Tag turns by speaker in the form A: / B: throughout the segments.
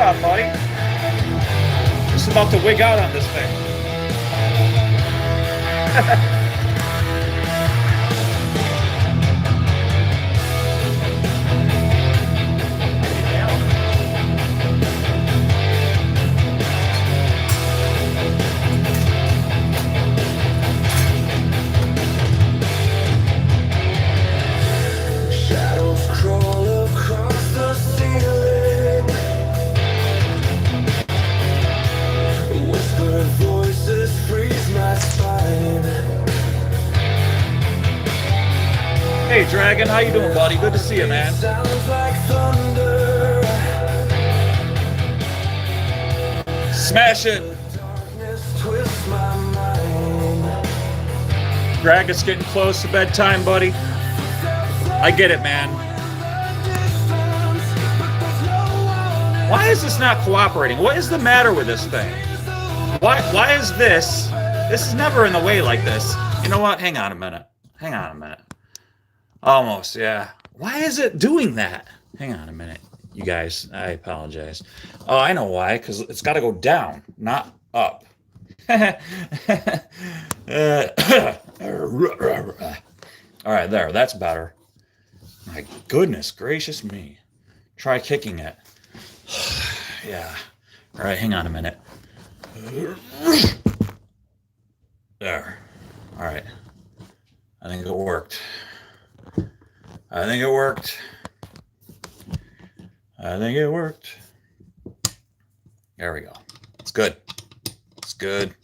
A: up, buddy? Just about to wig out on this thing.
B: Shadows crawl across the ceiling. Whispered voices freeze my spine.
A: Hey, Dragon, how you doing, buddy? Good to see you, man.
B: Sounds like thunder.
A: Smash it.
B: Darkness twists my mind.
A: Greg, it's getting close to bedtime, buddy. I get it, man. Why is this not cooperating? What is the matter with this thing? Why is this? This is never in the way like this. You know what? Hang on a minute. Hang on a minute. Almost, yeah. Why is it doing that? Hang on a minute, you guys. I apologize. Oh, I know why. Because it's got to go down, not up. All right, there. That's better. My goodness gracious me. Try kicking it. Yeah. All right, hang on a minute. There. All right. I think it worked. I think it worked. I think it worked. There we go. It's good. It's good.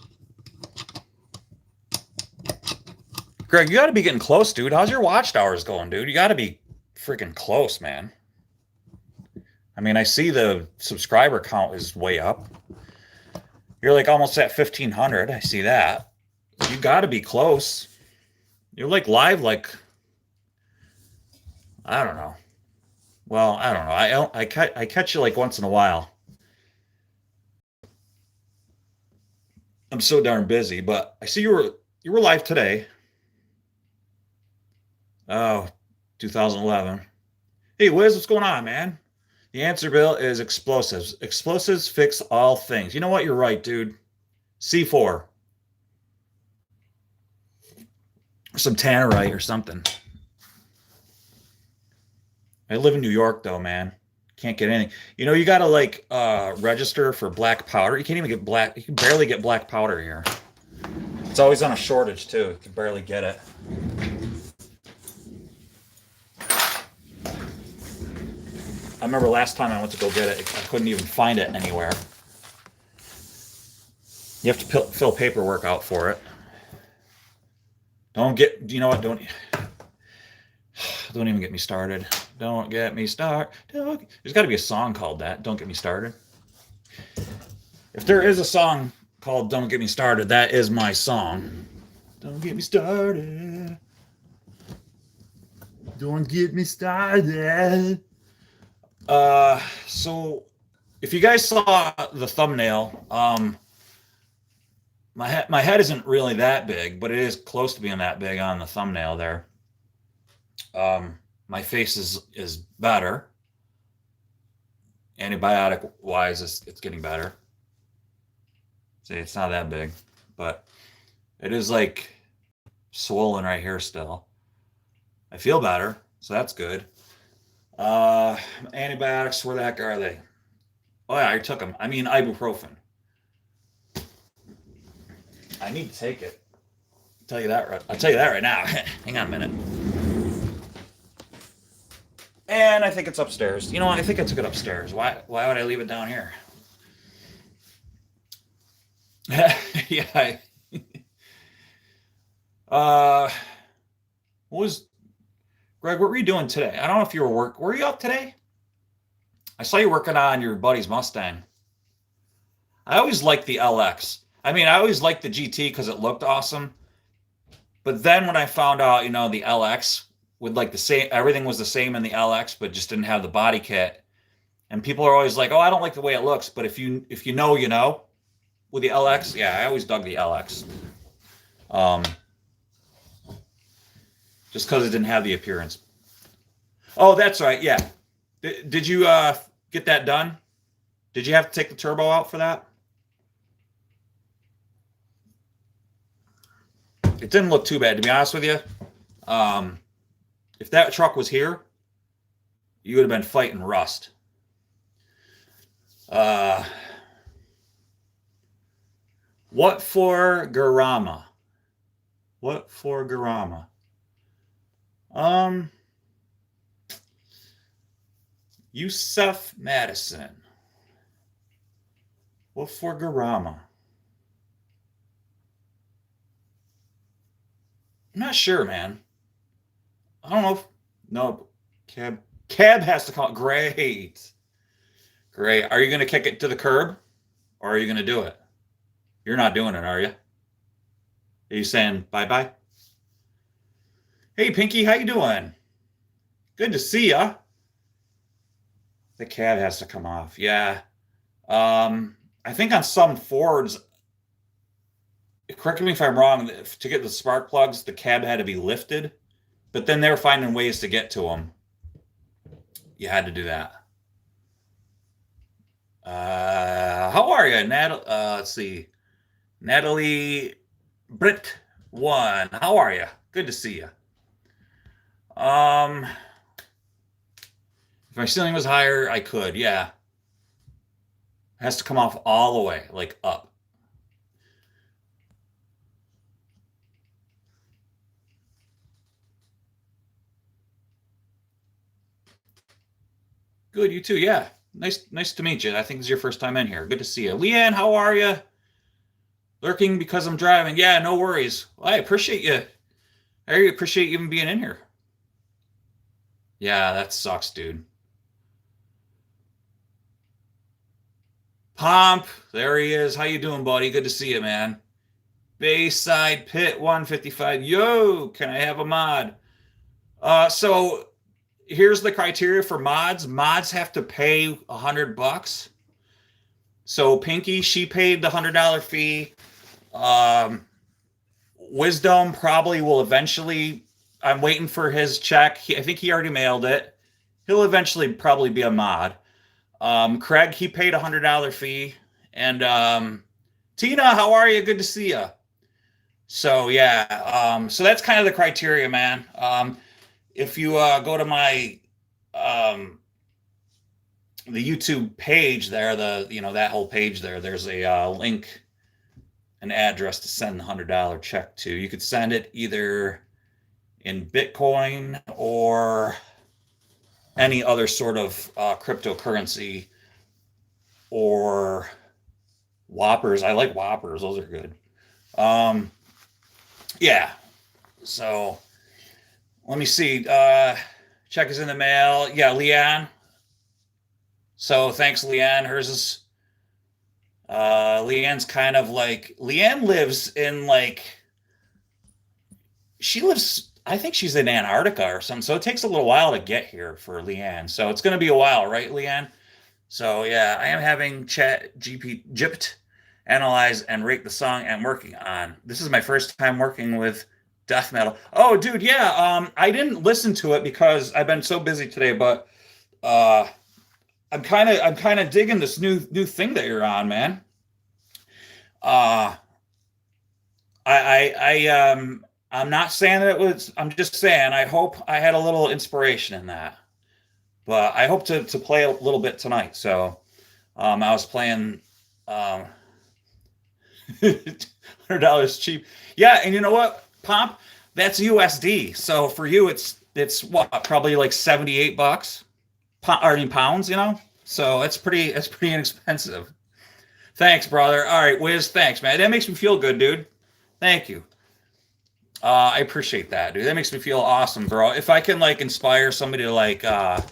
A: Greg, you got to be getting close, dude. How's your watchtowers going, dude? You got to be freaking close, man. I mean, I see the subscriber count is way up. You're like almost at 1,500. I see that. You got to be close. You're like live, like, I don't know. Well, I don't know. I catch you like once in a while. I'm so darn busy, but I see you were live today. Oh, 2011. Hey, Wiz, what's going on, man? The answer, Bill, is explosives. Explosives fix all things. You know what? You're right, dude. C4. Or some tannerite or something. I live in New York, though, man. Can't get anything. You know, you got to, like, register for black powder. You can't even get black. You can barely get black powder here. It's always on a shortage, too. You can barely get it. I remember last time I went to go get it, I couldn't even find it anywhere. You have to fill paperwork out for it. You know what? Don't even get me started. Don't get me started. There's got to be a song called that. Don't get me started. If there is a song called Don't Get Me Started, that is my song. Don't get me started. Don't get me started. So if you guys saw the thumbnail, my head isn't really that big, but it is close to being that big on the thumbnail there. My face is better. Antibiotic wise, it's getting better. See, it's not that big, but it is like swollen right here still. I feel better, so that's good. Antibiotics, where the heck are they? Oh yeah, I took them. I mean, ibuprofen. I need to take it. I'll tell you that right now. Hang on a minute. And I think it's upstairs. You know what? I think I took it upstairs. Why would I leave it down here? Yeah. Greg, what were you doing today? I don't know if you were you up today? I saw you working on your buddy's Mustang. I always liked the LX. I mean, I always liked the GT because it looked awesome. But then when I found out, you know, the LX with like the same, everything was the same in the LX, but just didn't have the body kit. And people are always like, "Oh, I don't like the way it looks." But if you know, you know. With the LX, yeah, I always dug the LX. Just because it didn't have the appearance. Oh, that's right. Yeah. Did you get that done? Did you have to take the turbo out for that? It didn't look too bad, to be honest with you. If that truck was here, you would have been fighting rust. What for Garama? What for Garama? Yusuf Madison. What for Garama? I'm not sure, man. I don't know if no cab has to call. Great. Great. Are you gonna kick it to the curb or are you gonna do it? You're not doing it, are you? Are you saying bye-bye? Hey Pinky, how you doing? Good to see ya. The cab has to come off. Yeah. I think on some Fords, correct me if I'm wrong, to get the spark plugs, the cab had to be lifted, but then they were finding ways to get to them. You had to do that. How are you, let's see. Natalie Britt 1. How are you? Good to see you. If my ceiling was higher, I could, yeah. It has to come off all the way, like up. Good, you too, yeah. Nice to meet you. I think this is your first time in here. Good to see you. Leanne, how are you? Lurking because I'm driving. Yeah, no worries. Well, I appreciate you. I appreciate you even being in here. Yeah, that sucks, dude. Pomp, there he is. How you doing, buddy? Good to see you, man. Bayside Pit 155. Yo, can I have a mod? So here's the criteria for mods. Mods have to pay $100. So Pinky, she paid the $100 fee. Wisdom probably will eventually. I'm waiting for his check. I think he already mailed it. He'll eventually probably be a mod. Craig, he paid $100 fee. And Tina, how are you? Good to see you. So yeah, so that's kind of the criteria, man. If you go to my the YouTube page there, that whole page there, there's a link, an address to send the $100 check to. You could send it either in Bitcoin or any other sort of cryptocurrency or Whoppers. I like Whoppers. Those are good. Yeah. So let me see. Check is in the mail. Yeah, Leanne. So thanks, Leanne. Hers is Leanne's kind of like Leanne lives in I think she's in Antarctica or something. So it takes a little while to get here for Leanne. So it's gonna be a while, right, Leanne? So yeah, I am having GPT analyze and rate the song I'm working on. This is my first time working with death metal. Oh, dude, yeah. I didn't listen to it because I've been so busy today, but I'm kind of digging this new thing that you're on, man. I'm not saying that it was. I'm just saying I hope I had a little inspiration in that. But I hope to play a little bit tonight. So I was playing $100 cheap. Yeah, and you know what, Pomp? That's USD. So for you, it's what, probably like $78, pounds, you know? So that's pretty inexpensive. Thanks, brother. All right, Wiz, thanks, man. That makes me feel good, dude. Thank you. I appreciate that, dude. That makes me feel awesome, bro. If I can inspire somebody to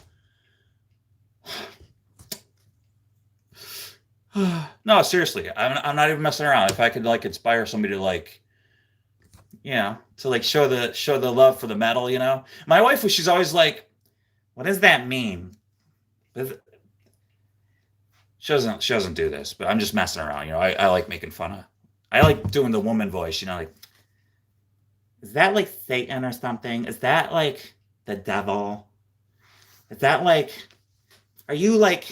A: no, seriously, I'm not even messing around. If I could inspire somebody to show the love for the metal, you know. My wife, she's always like, "What does that mean?" She doesn't do this, but I'm just messing around, you know. I like making fun of. I like doing the woman voice, you know, like, is that like Satan or something? Is that like the devil? Is that are you like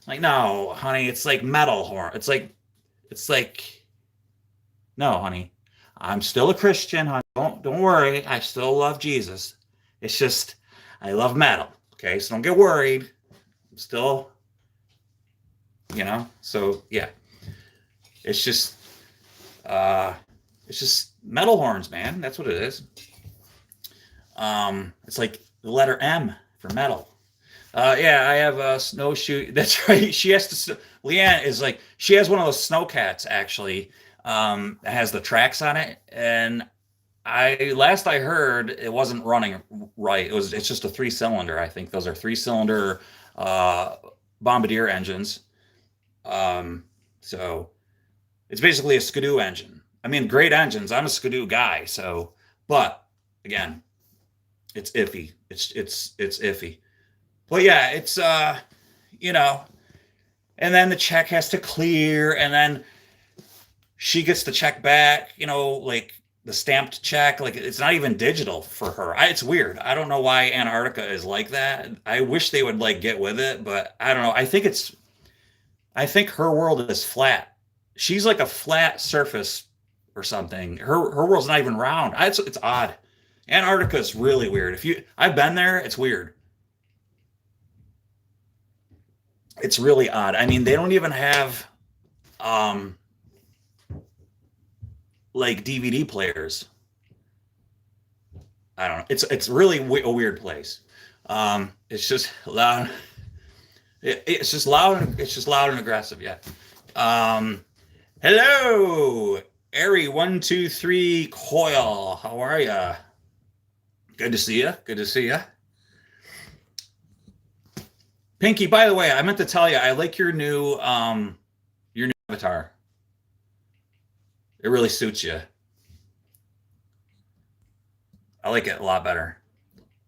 A: Like, no, honey, it's like metal horn. It's like, no, honey, I'm still a Christian, honey. Don't worry. I still love Jesus. It's just I love metal. Okay, so don't get worried. I'm still, So yeah, it's just it's just metal horns, man. That's what it is. It's like the letter M for metal. Yeah, I have a snowshoe. That's right. She has to. Leanne is like she has one of those snow cats actually. That has the tracks on it, and last I heard it wasn't running right. It's just a 3-cylinder. I think those are 3-cylinder Bombardier engines. So it's basically a Skidoo engine. I mean, great engines. I'm a Skidoo guy. So, but again, it's iffy. It's iffy. But yeah, it's you know, and then the check has to clear, and then she gets the check back. Like the stamped check. Like it's not even digital for her. It's weird. I don't know why Antarctica is like that. I wish they would like get with it, but I don't know. I think her world is flat. She's like a flat surface or something. Her world's not even round. It's odd. Antarctica is really weird. I've been there, it's weird. It's really odd. I mean, they don't even have like DVD players. I don't know. It's really a weird place. It's just loud. It's just loud. It's just loud and aggressive. Yeah. Hello, Airy123 Coil. How are ya? Good to see you. Good to see you. Pinky, by the way, I meant to tell you, I like your new avatar. It really suits you. I like it a lot better.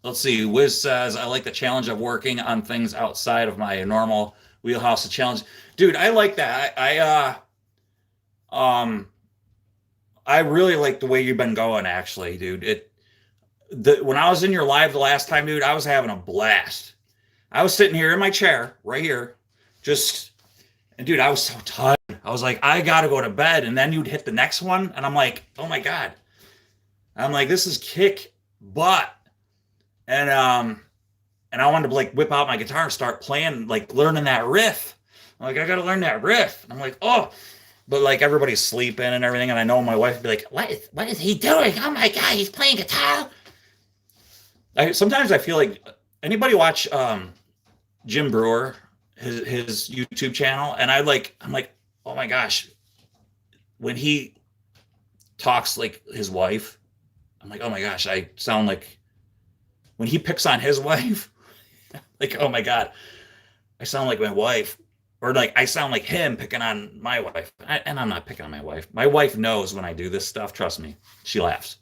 A: Let's see. Wiz says, I like the challenge of working on things outside of my normal wheelhouse. The challenge, dude. I like that. I really like the way you've been going. Actually, dude. When I was in your live the last time, dude, I was having a blast. I was sitting here in my chair, right here, and dude, I was so tired. I was like, I gotta go to bed, and then you'd hit the next one, and I'm like, oh my god. I'm like, this is kick butt. And I wanted to like whip out my guitar and start playing, like learning that riff. I'm like, I gotta learn that riff. And I'm like, oh, but like everybody's sleeping and everything, and I know my wife would be like, what is he doing? Oh my god, he's playing guitar. Sometimes I feel like anybody watch Jim Brewer, his YouTube channel, and I'm like, oh my gosh, when he talks like his wife, I'm like, oh my gosh, I sound like when he picks on his wife, like, oh my God, I sound like my wife, or like I sound like him picking on my wife. And I'm not picking on my wife. My wife knows when I do this stuff. Trust me. She laughs.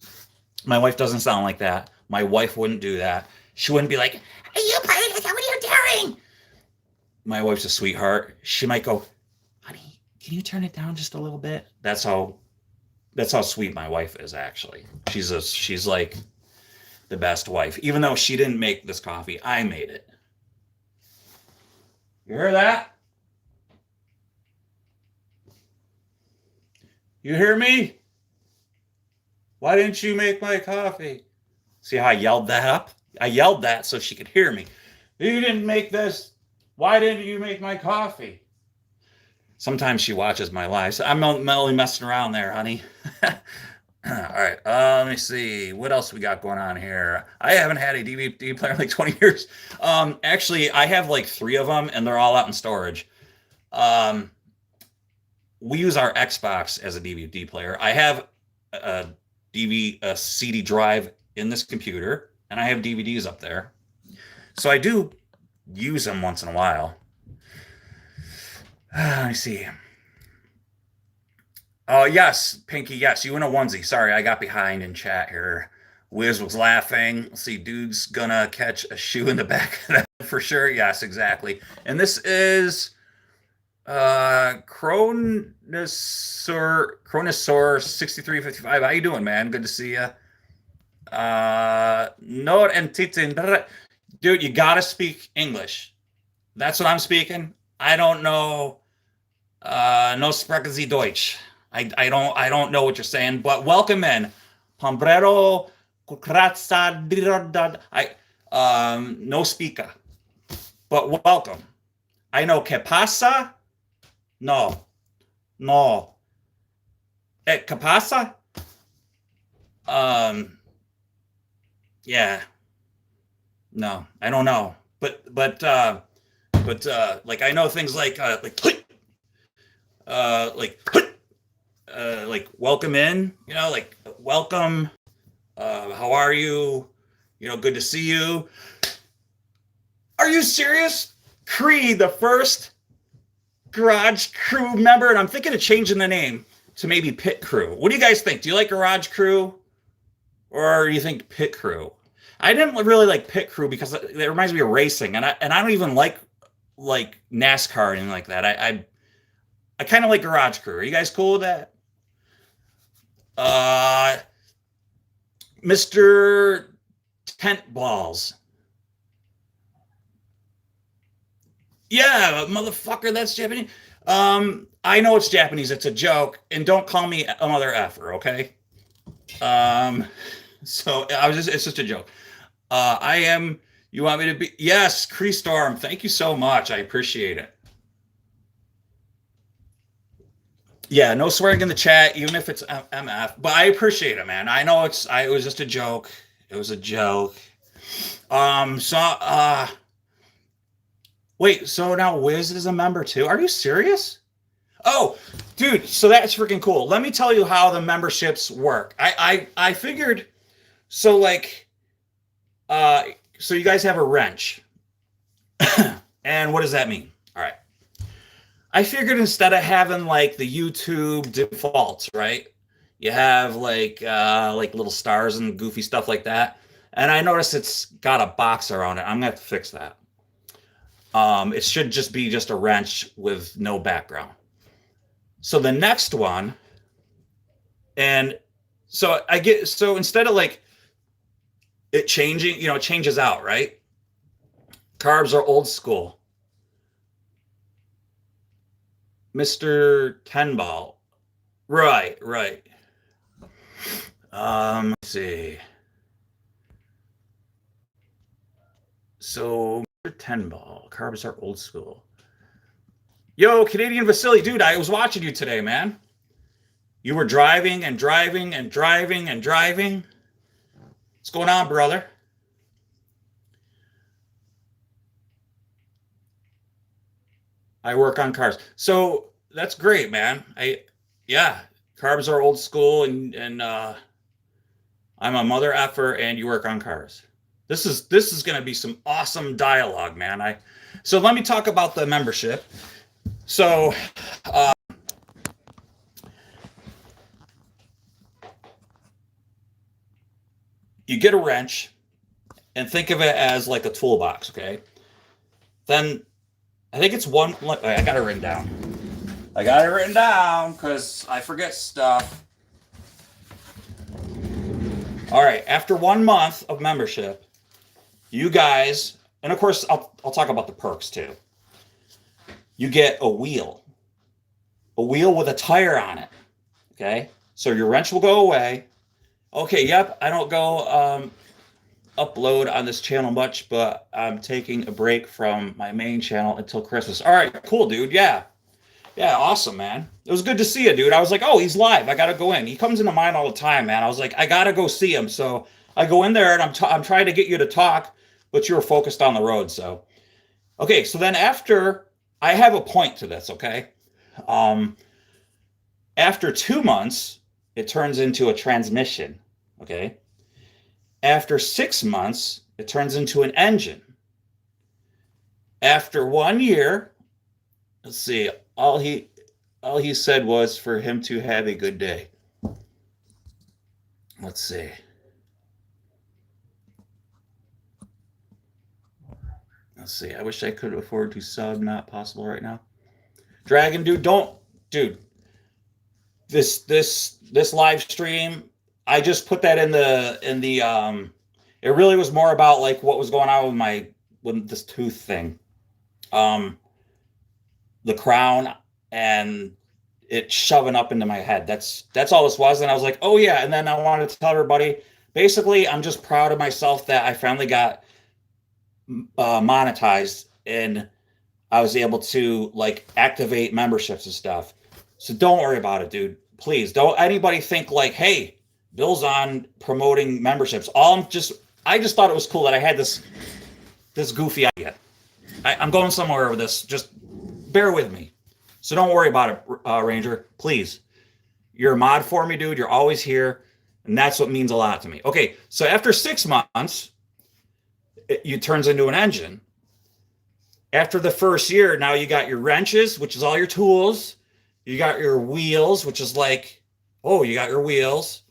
A: My wife doesn't sound like that. My wife wouldn't do that. She wouldn't be like, are you playing this? What are you doing? My wife's a sweetheart. She might go, honey, can you turn it down just a little bit? That's how sweet my wife is, actually. She's like the best wife. Even though she didn't make this coffee, I made it. You hear that? You hear me? Why didn't you make my coffee? See how I yelled that up? I yelled that so she could hear me. You didn't make this. Why didn't you make my coffee? Sometimes she watches my lives. I'm only messing around there, honey. All right. Let me see. What else we got going on here? I haven't had a DVD player in like 20 years. Actually, I have like 3 of them, and they're all out in storage. We use our Xbox as a DVD player. I have a CD drive in this computer, and I have DVDs up there. So I do use them once in a while. Let me see. Oh, yes, Pinky, yes, you in a onesie. Sorry, I got behind in chat here. Wiz was laughing. Let's see, dude's gonna catch a shoe in the back of that for sure. Yes, exactly. And this is Chronosaur 6355. How you doing, man? Good to see you. Nord and Titin. Dude, you gotta speak English. That's what I'm speaking. I don't know. No sprechen Sie Deutsch. I don't know what you're saying, but welcome in. Pombrero Kukratsa. No speaker, but welcome. I know que pasa? No. No. Que pasa? Yeah. No, I don't know. But like I know things like welcome in, like welcome, how are you? Good to see you. Are you serious? Creed, the first Garage Crew member, and I'm thinking of changing the name to maybe Pit Crew. What do you guys think? Do you like Garage Crew, or do you think Pit Crew? I didn't really like Pit Crew because it reminds me of racing, and I don't even like NASCAR and anything like that. I kind of like Garage Crew. Are you guys cool with that? Mr. Tent Balls. Yeah, motherfucker, that's Japanese. I know it's Japanese. It's a joke, and don't call me a mother effer, okay? So it's just a joke. I am. You want me to be? Yes, Cree Storm. Thank you so much. I appreciate it. Yeah, no swearing in the chat, even if it's MF. But I appreciate it, man. I know it was just a joke. It was a joke. Wait, so now Wiz is a member too? Are you serious? Oh, dude, so that's freaking cool. Let me tell you how the memberships work. I figured, so like, so you guys have a wrench. And what does that mean? All right. I figured instead of having like the YouTube defaults, right? You have like little stars and goofy stuff like that. And I noticed it's got a box around it. I'm gonna have to fix that. It should just be just a wrench with no background. So the next one, and so instead of like it changing, it changes out, right? Carbs are old school. Mr. Tenball. Right. Let's see. So Mr. Tenball, carbs are old school. Yo, Canadian Vasily, dude, I was watching you today, man. You were driving and driving and driving and driving. What's going on, brother? I work on cars. So that's great, man. Yeah, carbs are old school, and I'm a mother effer, and you work on cars. This is going to be some awesome dialogue, man. So let me talk about the membership. So you get a wrench and think of it as like a toolbox, okay? Then I think it's one. I got it written down. Because I forget stuff. All right. After 1 month of membership, you guys, and of course, I'll talk about the perks too. You get a wheel with a tire on it. Okay. So your wrench will go away. Okay. Yep. I don't go upload on this channel much, but I'm taking a break from my main channel until Christmas. All right, cool, dude. Yeah, awesome, man. It was good to see you, dude. I was like, oh, he's live. I gotta go in. He comes into mine all the time, man. I was like, I gotta go see him. So I go in there, and I'm trying to get you to talk, but you were focused on the road. So okay. So then after, I have a point to this. Okay. After 2 months, it turns into a transmission. Okay. After 6 months, it turns into an engine. After 1 year, let's see, all he said was for him to have a good day. Let's see. I wish I could afford to sub. Not possible right now. Dragon, dude, dude. This live stream, I just put that in the it really was more about like what was going on with this tooth thing. the crown and it shoving up into my head. That's all this was. And I was like, oh yeah. And then I wanted to tell everybody, basically, I'm just proud of myself that I finally got monetized and I was able to like activate memberships and stuff. So don't worry about it, dude. Please don't anybody think like, hey, Bill's on promoting memberships. I just thought it was cool that I had this goofy idea. I'm going somewhere with this. Just bear with me. So don't worry about it, Ranger. Please. You're a mod for me, dude. You're always here. And that's what means a lot to me. Okay, so after 6 months, it turns into an engine. After the first year, now you got your wrenches, which is all your tools. You got your wheels, which is like, oh, you got your wheels.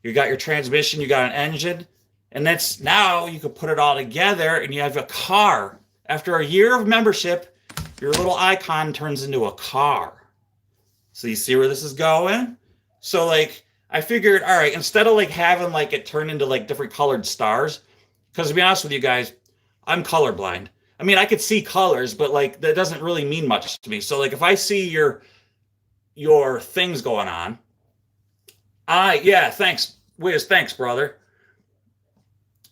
A: You got your transmission, you got an engine. And that's now you can put it all together and you have a car. After a year of membership, your little icon turns into a car. So you see where this is going? So like, I figured, all right, instead of like having like it turn into like different colored stars, because to be honest with you guys, I'm colorblind. I mean, I could see colors, but like that doesn't really mean much to me. So like if I see your things going on, yeah, thanks, Wiz, thanks, brother.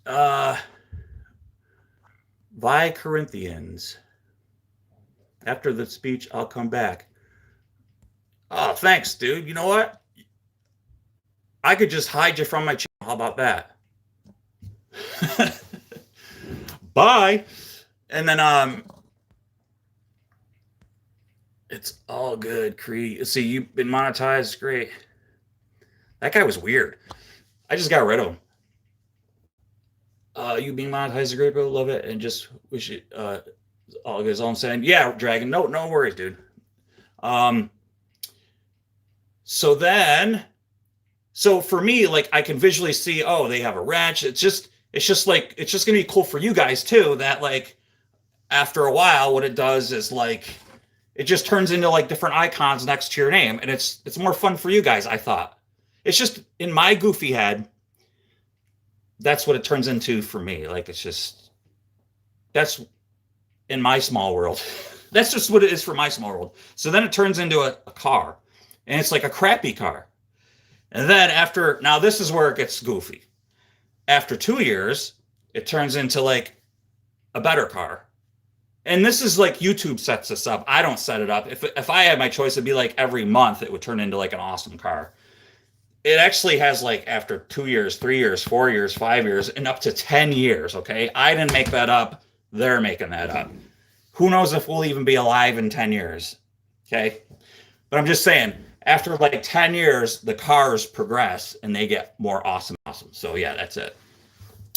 A: Vi Corinthians. After the speech, I'll come back. Oh, thanks, dude. You know what? I could just hide you from my channel. How about that? Bye. And then it's all good, Cree. See, you've been monetized. Great. That guy was weird. I just got rid of him. You being monetized is great, bro. Love it. And just wish it all good. All I'm saying. Yeah, Dragon. No worries, dude. So for me, like I can visually see, oh, they have a wrench. It's just gonna be cool for you guys too, that like after a while, what it does is like it just turns into like different icons next to your name, and it's more fun for you guys, I thought. It's just in my goofy head, that's what it turns into for me. Like that's in my small world. That's just what it is for my small world. So then it turns into a car, and it's like a crappy car. And then now this is where it gets goofy. After 2 years, it turns into like a better car. And this is like YouTube sets this up. I don't set it up. If I had my choice, it'd be like every month it would turn into like an awesome car. It actually has like after 2 years, 3 years, 4 years, 5 years, and up to 10 years, okay? I didn't make that up. They're making that up. Who knows if we'll even be alive in 10 years, okay? But I'm just saying, after like 10 years, the cars progress and they get more awesome. So yeah, that's it.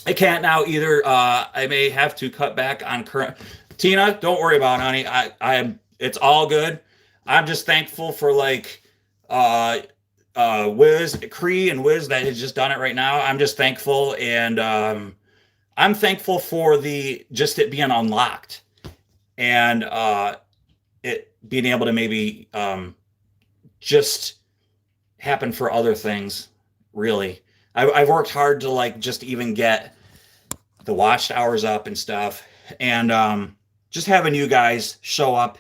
A: I can't now either. I may have to cut back on current. Tina, don't worry about it, honey. It's all good. I'm just thankful for like Wiz, Cree and Wiz that has just done it right now. I'm just thankful, and I'm thankful for just it being unlocked and it being able to maybe just happen for other things. Really, I've worked hard to like just even get the watched hours up and stuff, and just having you guys show up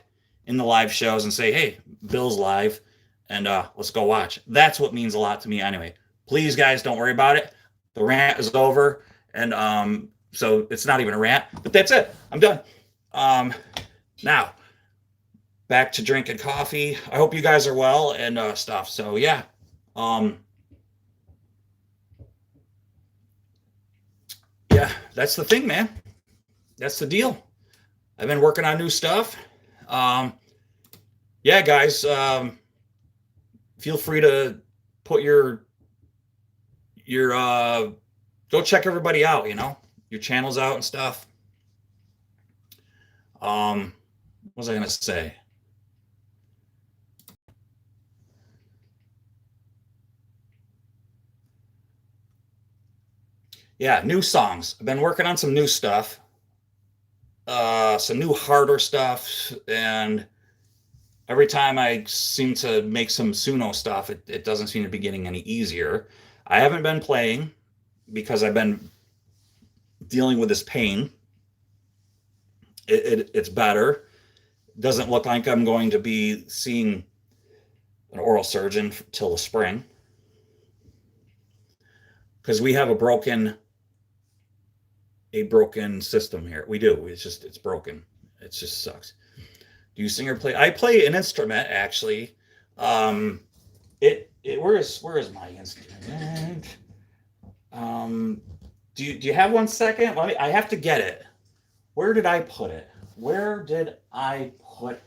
A: in the live shows and say, hey, Bill's live, and let's go watch. That's what means a lot to me anyway. Please, guys, don't worry about it. The rant is over, and so it's not even a rant, but that's it. I'm done. Now, back to drinking coffee. I hope you guys are well and stuff. So yeah. Yeah, that's the thing, man. That's the deal. I've been working on new stuff. Yeah, guys, feel free to put your go check everybody out, your channels out and stuff. What was I gonna say? Yeah, new songs. I've been working on some new stuff. Some new harder stuff, and every time I seem to make some Suno stuff, it doesn't seem to be getting any easier. I haven't been playing because I've been dealing with this pain. It's better, doesn't look like I'm going to be seeing an oral surgeon till the spring because we have a broken system here. We do. It's broken. It just sucks. Do you sing or play? I play an instrument actually. Where is my instrument? Do you have 1 second? I have to get it. Where did I put it? Where did I put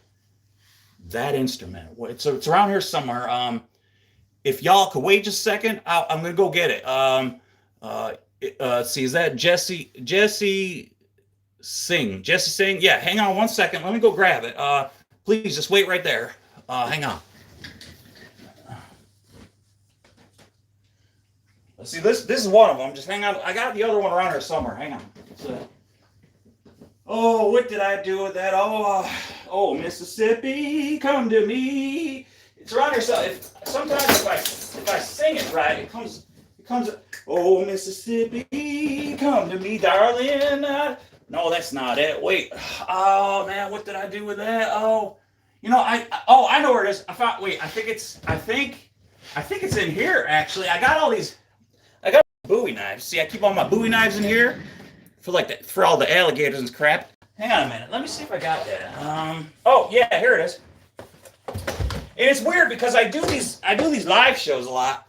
A: that instrument? So it's around here somewhere. If y'all could wait just a second, I'm gonna go get it. See, is that Jesse Sing? Jesse Sing? Yeah, hang on 1 second. Let me go grab it. Please just wait right there. Hang on. Let's see, this is one of them. Just hang on. I got the other one around here somewhere. Hang on. Oh, what did I do with that? Oh, Mississippi, come to me. It's around here. Sometimes if I sing it right, it comes. Oh, Mississippi, come to me, darling. No, that's not it. Wait. Oh man, what did I do with that? Oh, I know where it is. I think it's in here actually. I got Bowie knives. See, I keep all my Bowie knives in here for all the alligators and crap. Hang on a minute. Let me see if I got that. Oh yeah, here it is. And it's weird because I do these live shows a lot.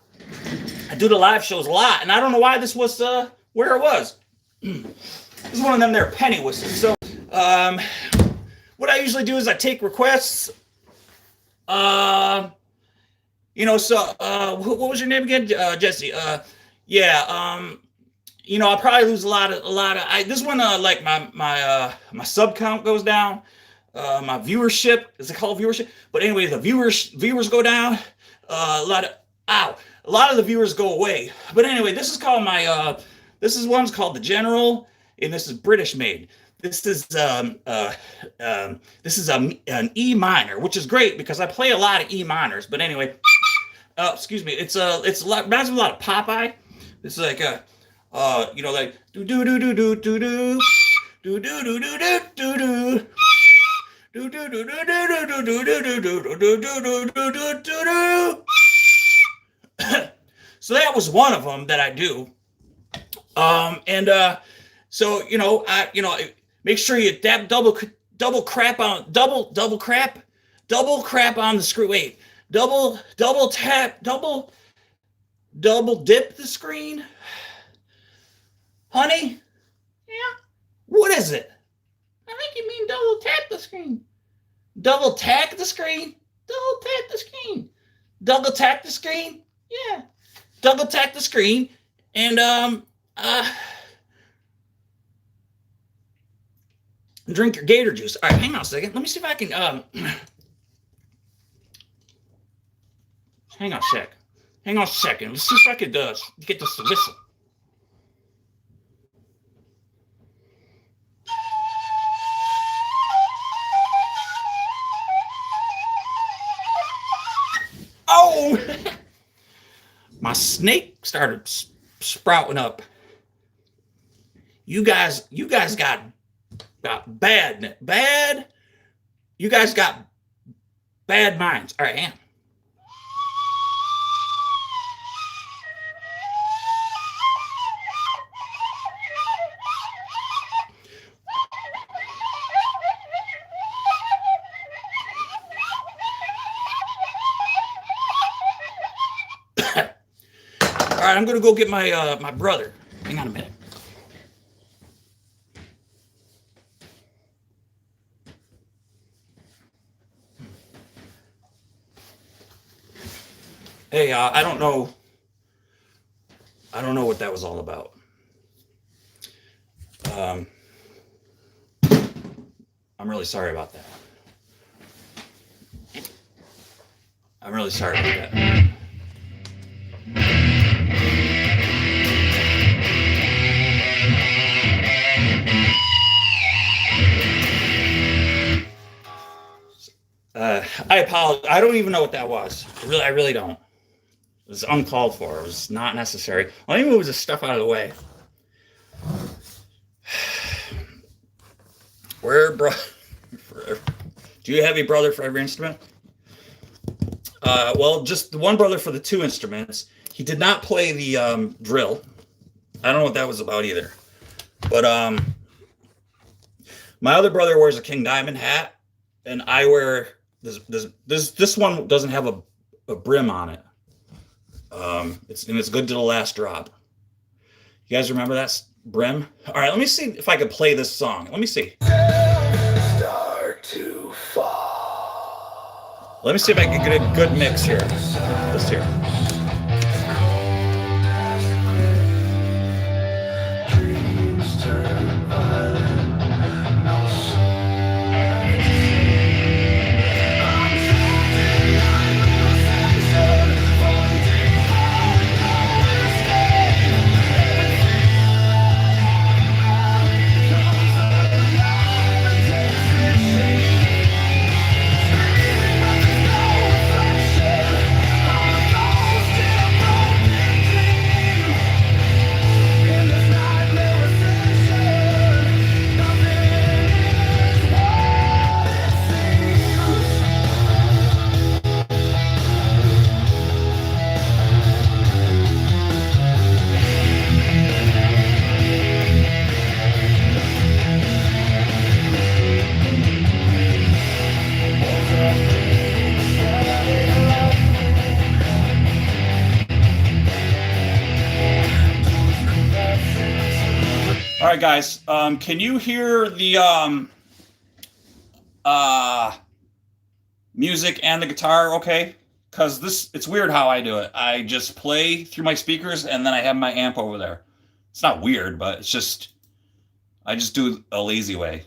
A: I do the live shows a lot, and I don't know why this was where it was. This is one of them there penny whistles. So what I usually do is I take requests. What was your name again? Jesse. Yeah. I'll probably lose a lot of. This one, like my sub count goes down. My viewership, is it called viewership? But anyway, the viewers go down. A lot of the viewers go away. But anyway, this is one's called the General, and this is British made. This is an E minor, which is great because I play a lot of E minors. But anyway, excuse me, it's reminds me a lot of Popeye. It's like like do do do do do do do do do do do do do. So that was one of them that I do. Make sure you double crap on the screw. Wait, double dip the screen, honey. Yeah. What is it? I think you mean double tap the screen. Double tap the screen. Double tap the screen. Double tap the screen. Yeah. Double tap the screen and drink your gator juice. All right, hang on a second. Let me see if I can hang on a sec. Hang on a second. Let's see if I could get this to whistle. Oh! My snake started sprouting up. You guys got bad. You guys got bad minds. All right, hang on. All right, I'm gonna go get my brother. Hang on a minute. Hey, I don't know what that was all about. I'm really sorry about that. I'm really sorry about that. I apologize. I don't even know what that was. I really don't. It was uncalled for. It was not necessary. Let me move this stuff out of the way. Do you have a brother for every instrument? Well, just the one brother for the two instruments. He did not play the drill. I don't know what that was about either. But my other brother wears a King Diamond hat, and I wear this one doesn't have a brim on it. It's good to the last drop. You guys remember that brim? All right, let me see if I could play this song. Let me see.
B: Start to fall.
A: Let me see if I can get a good mix here. Let's hear.
B: Dreams turn violent. No
A: All right, guys. Can you hear the music and the guitar? Okay, because it's weird how I do it. I just play through my speakers and then I have my amp over there. It's not weird, but it's just I just do a lazy way.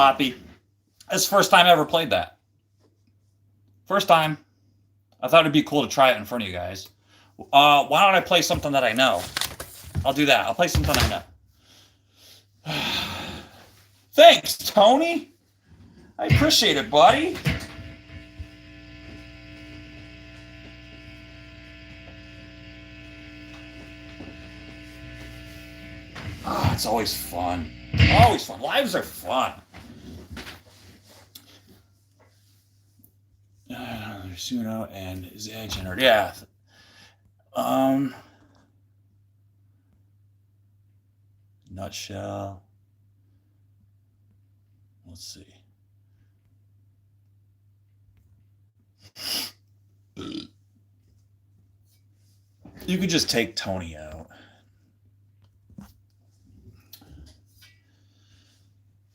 A: sloppy. It's the first time I ever played that. First time. I thought it'd be cool to try it in front of you guys. Why don't I play something that I know? I'll do that. I'll play something I know. Thanks, Tony. I appreciate it, buddy. Oh, it's always fun. Always fun. Lives are fun. Suno and Zag generator. Yeah. Nutshell. Let's see. You could just take Tony out.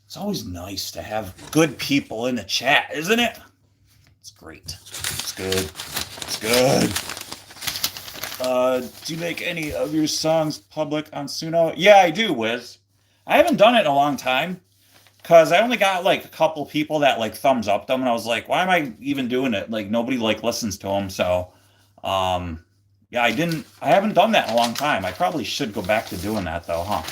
A: It's always nice to have good people in the chat, isn't it? It's great. It's good. It's good. Do you make any of your songs public on Suno? Yeah, I do, Wiz. I haven't done it in a long time because I only got like a couple people that like thumbs up them, and I was like, why am I even doing it? Like nobody like listens to them. So, yeah, I haven't done that in a long time. I probably should go back to doing that though, huh?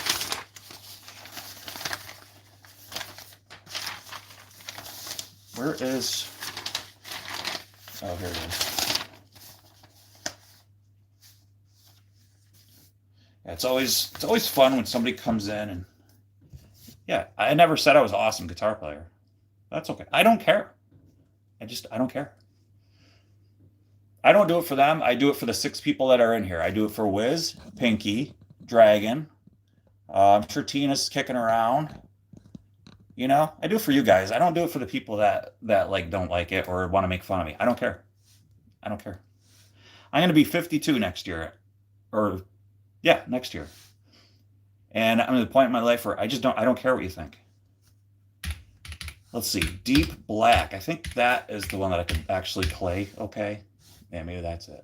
A: Where is? Oh, here it is. Yeah, it's always fun when somebody comes in and yeah, I never said I was an awesome guitar player. That's okay. I don't care. I don't care. I don't do it for them. I do it for the 6 people that are in here. I do it for Wiz, Pinky, Dragon. I'm sure Tina's kicking around. You know, I do it for you guys. I don't do it for the people that like don't like it or want to make fun of me. I don't care. I don't care. I'm going to be 52 next year. Or yeah, next year. And I'm at the point in my life where I don't care what you think. Let's see. Deep Black. I think that is the one that I could actually play. Okay. Yeah, maybe that's it.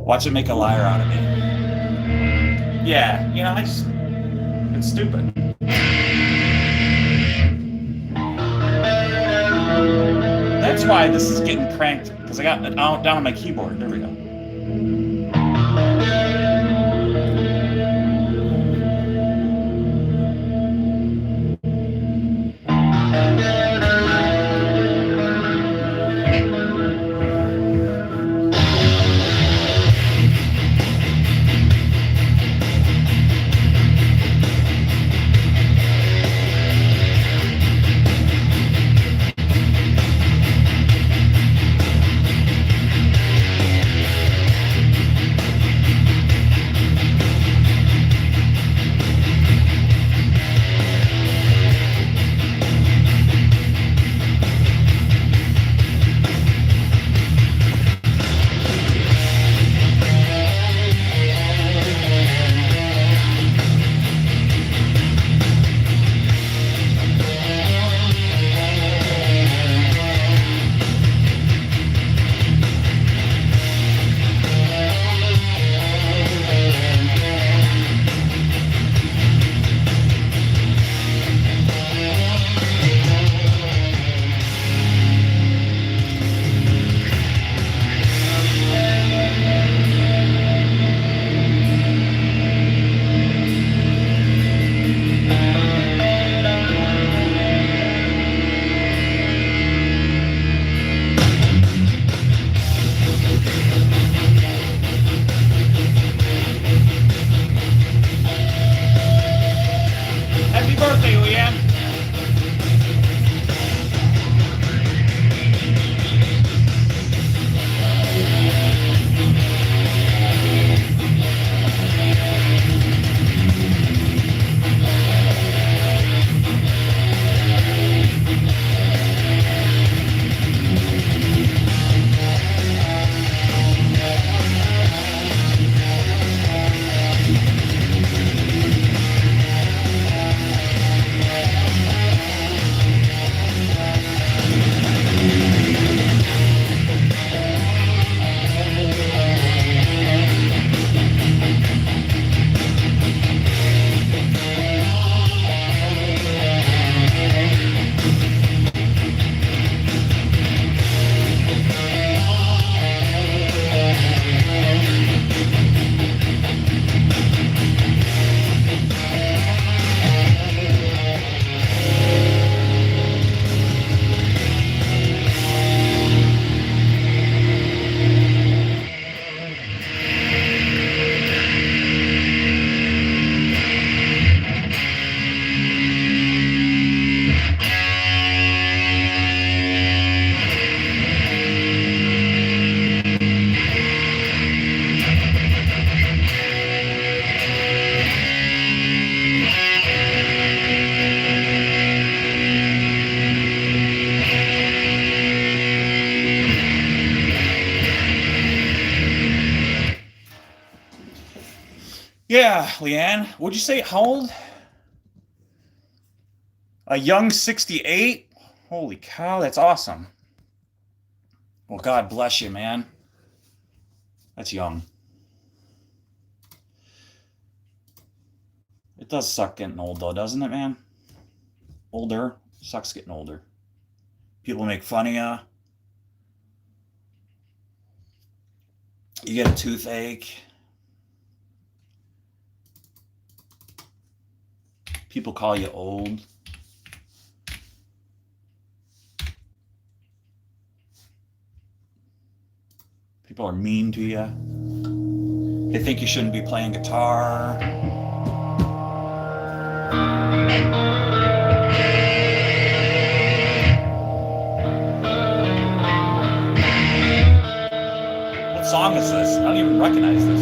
A: Watch it make a liar out of me. Yeah, you know, it's stupid. That's why this is getting cranked, because I got it down on my keyboard. There we go. Yeah, Leanne, would you say how old? A young 68? Holy cow, that's awesome. Well, God bless you, man. That's young. It does suck getting old, though, doesn't it, man? Older. Sucks getting older. People make fun of you. You get a toothache. People call you old. People are mean to you. They think you shouldn't be playing guitar. What song is this? I don't even recognize this.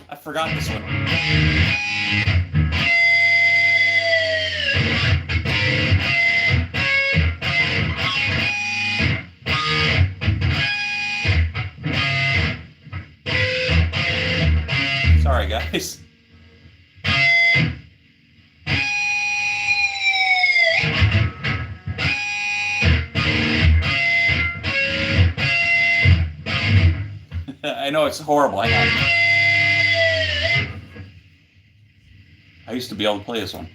A: I forgot this one. Sorry, guys. I know it's horrible. I used to be able to play this one.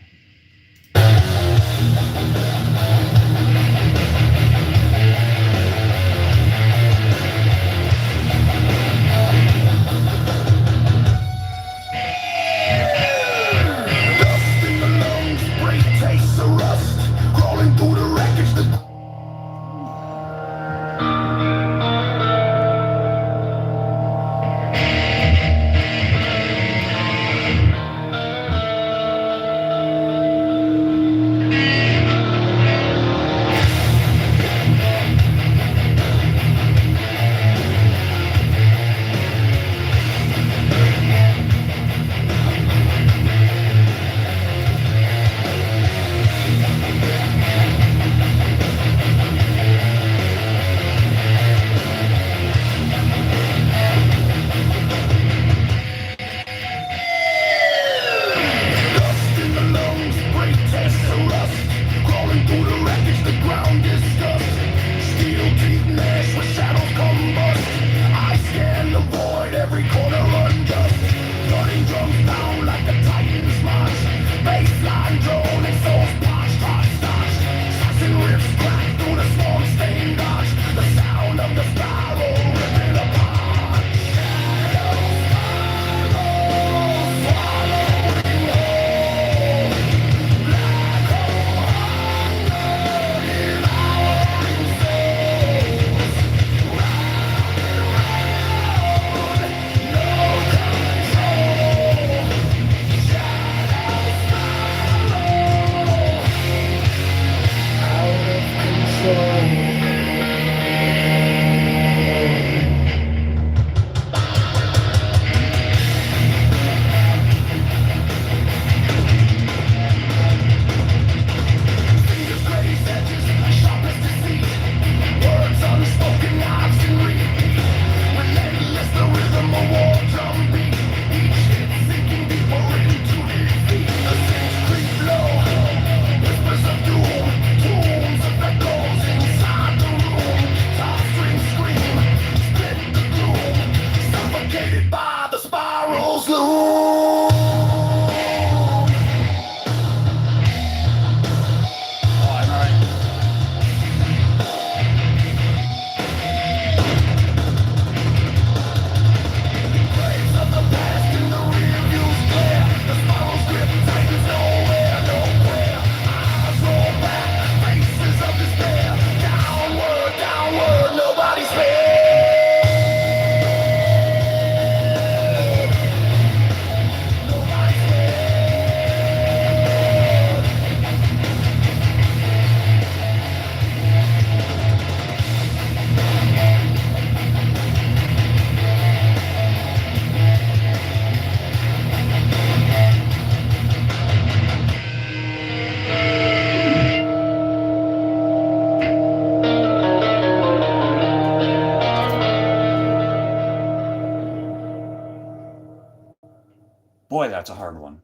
A: that's a hard one.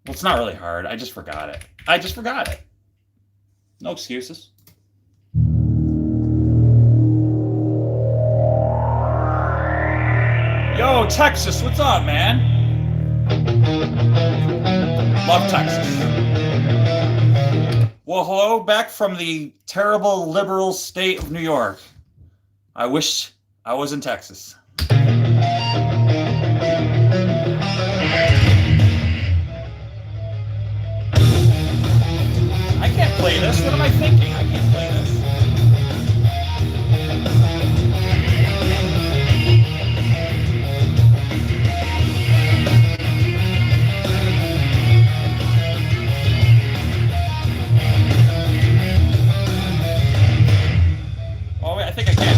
A: Well, it's not really hard. I just forgot it. I just forgot it. No excuses. Yo, Texas, what's up, man? Love Texas. Well, hello, back from the terrible liberal state of New York. I wish I was in Texas. I can't play this. What am I thinking? I can't play this. Oh, wait, I think I can.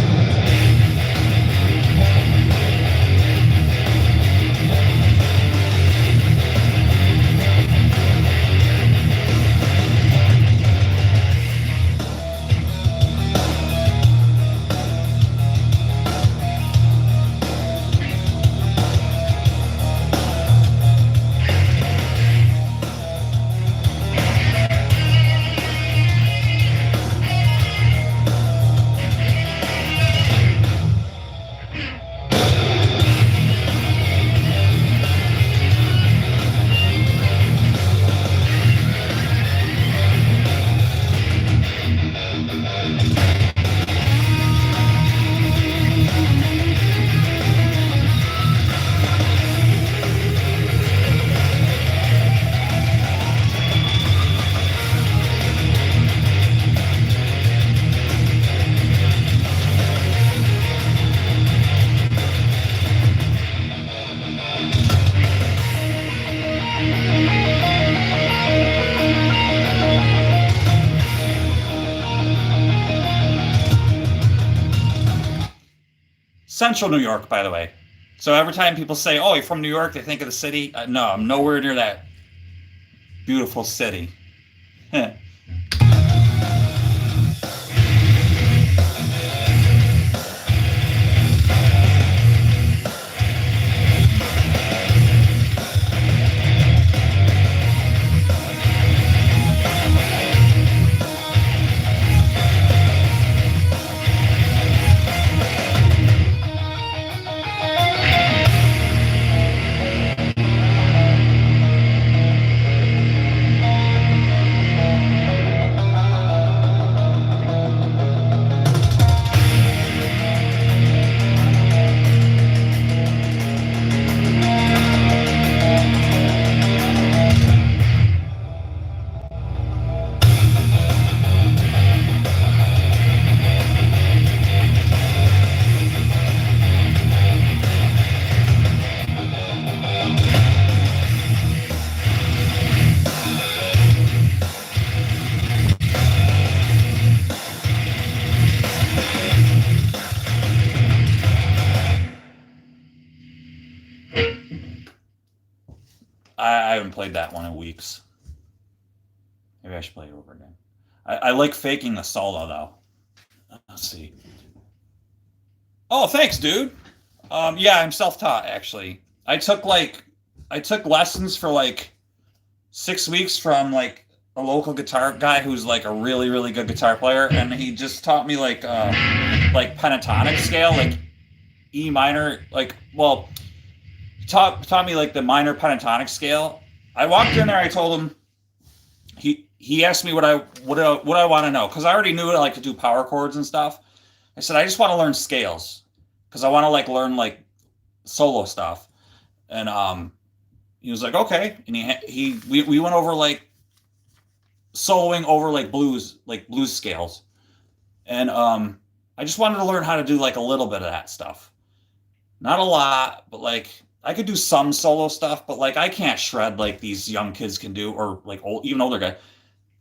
A: Central New York, by the way. So every time people say, "Oh, you're from New York," they think of the city. No, I'm nowhere near that beautiful city. I haven't played that one in weeks. Maybe I should play it over again. I like faking the solo though. Let's see. Oh, thanks, dude. Yeah, I'm self-taught actually. I took lessons for like 6 weeks from like a local guitar guy who's like a really really good guitar player, and he just taught me like pentatonic scale, like E minor, like well, he taught me like the minor pentatonic scale. I walked in there, I told him, he asked me what I want to know, because I already knew I like to do power chords and stuff. I said I just want to learn scales because I want to like learn like solo stuff. And he was like, okay, and we went over like soloing over like blues scales, and I just wanted to learn how to do like a little bit of that stuff, not a lot, but like I could do some solo stuff, but like I can't shred like these young kids can do, or like even older guys.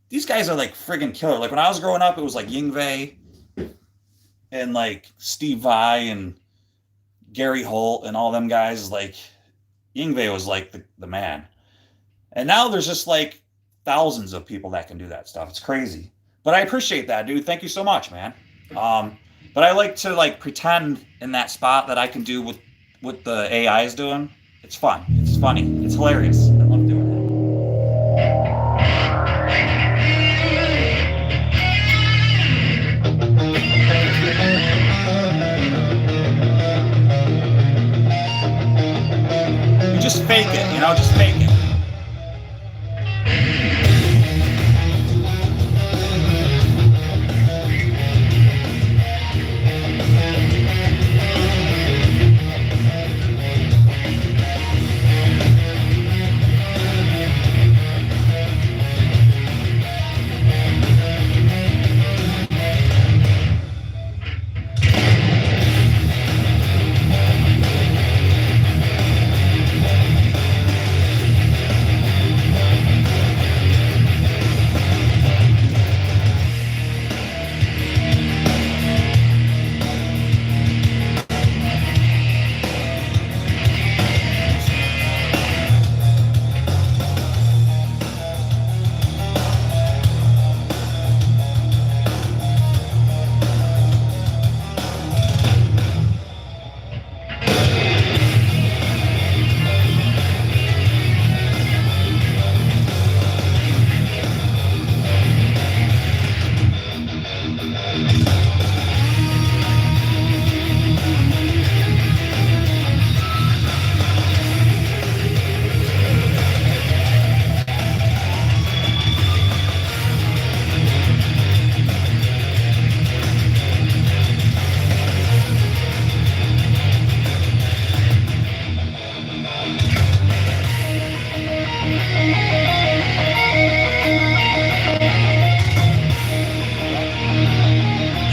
A: These guys are like friggin' killer. Like when I was growing up, it was like Yngwie and like Steve Vai and Gary Holt and all them guys. Like Yngwie was like the man. And now there's just like thousands of people that can do that stuff. It's crazy. But I appreciate that, dude. Thank you so much, man. But I like to like pretend in that spot that I can do what the AI is doing. It's fun. It's funny. It's hilarious. I love doing it. You just fake it, just fake it.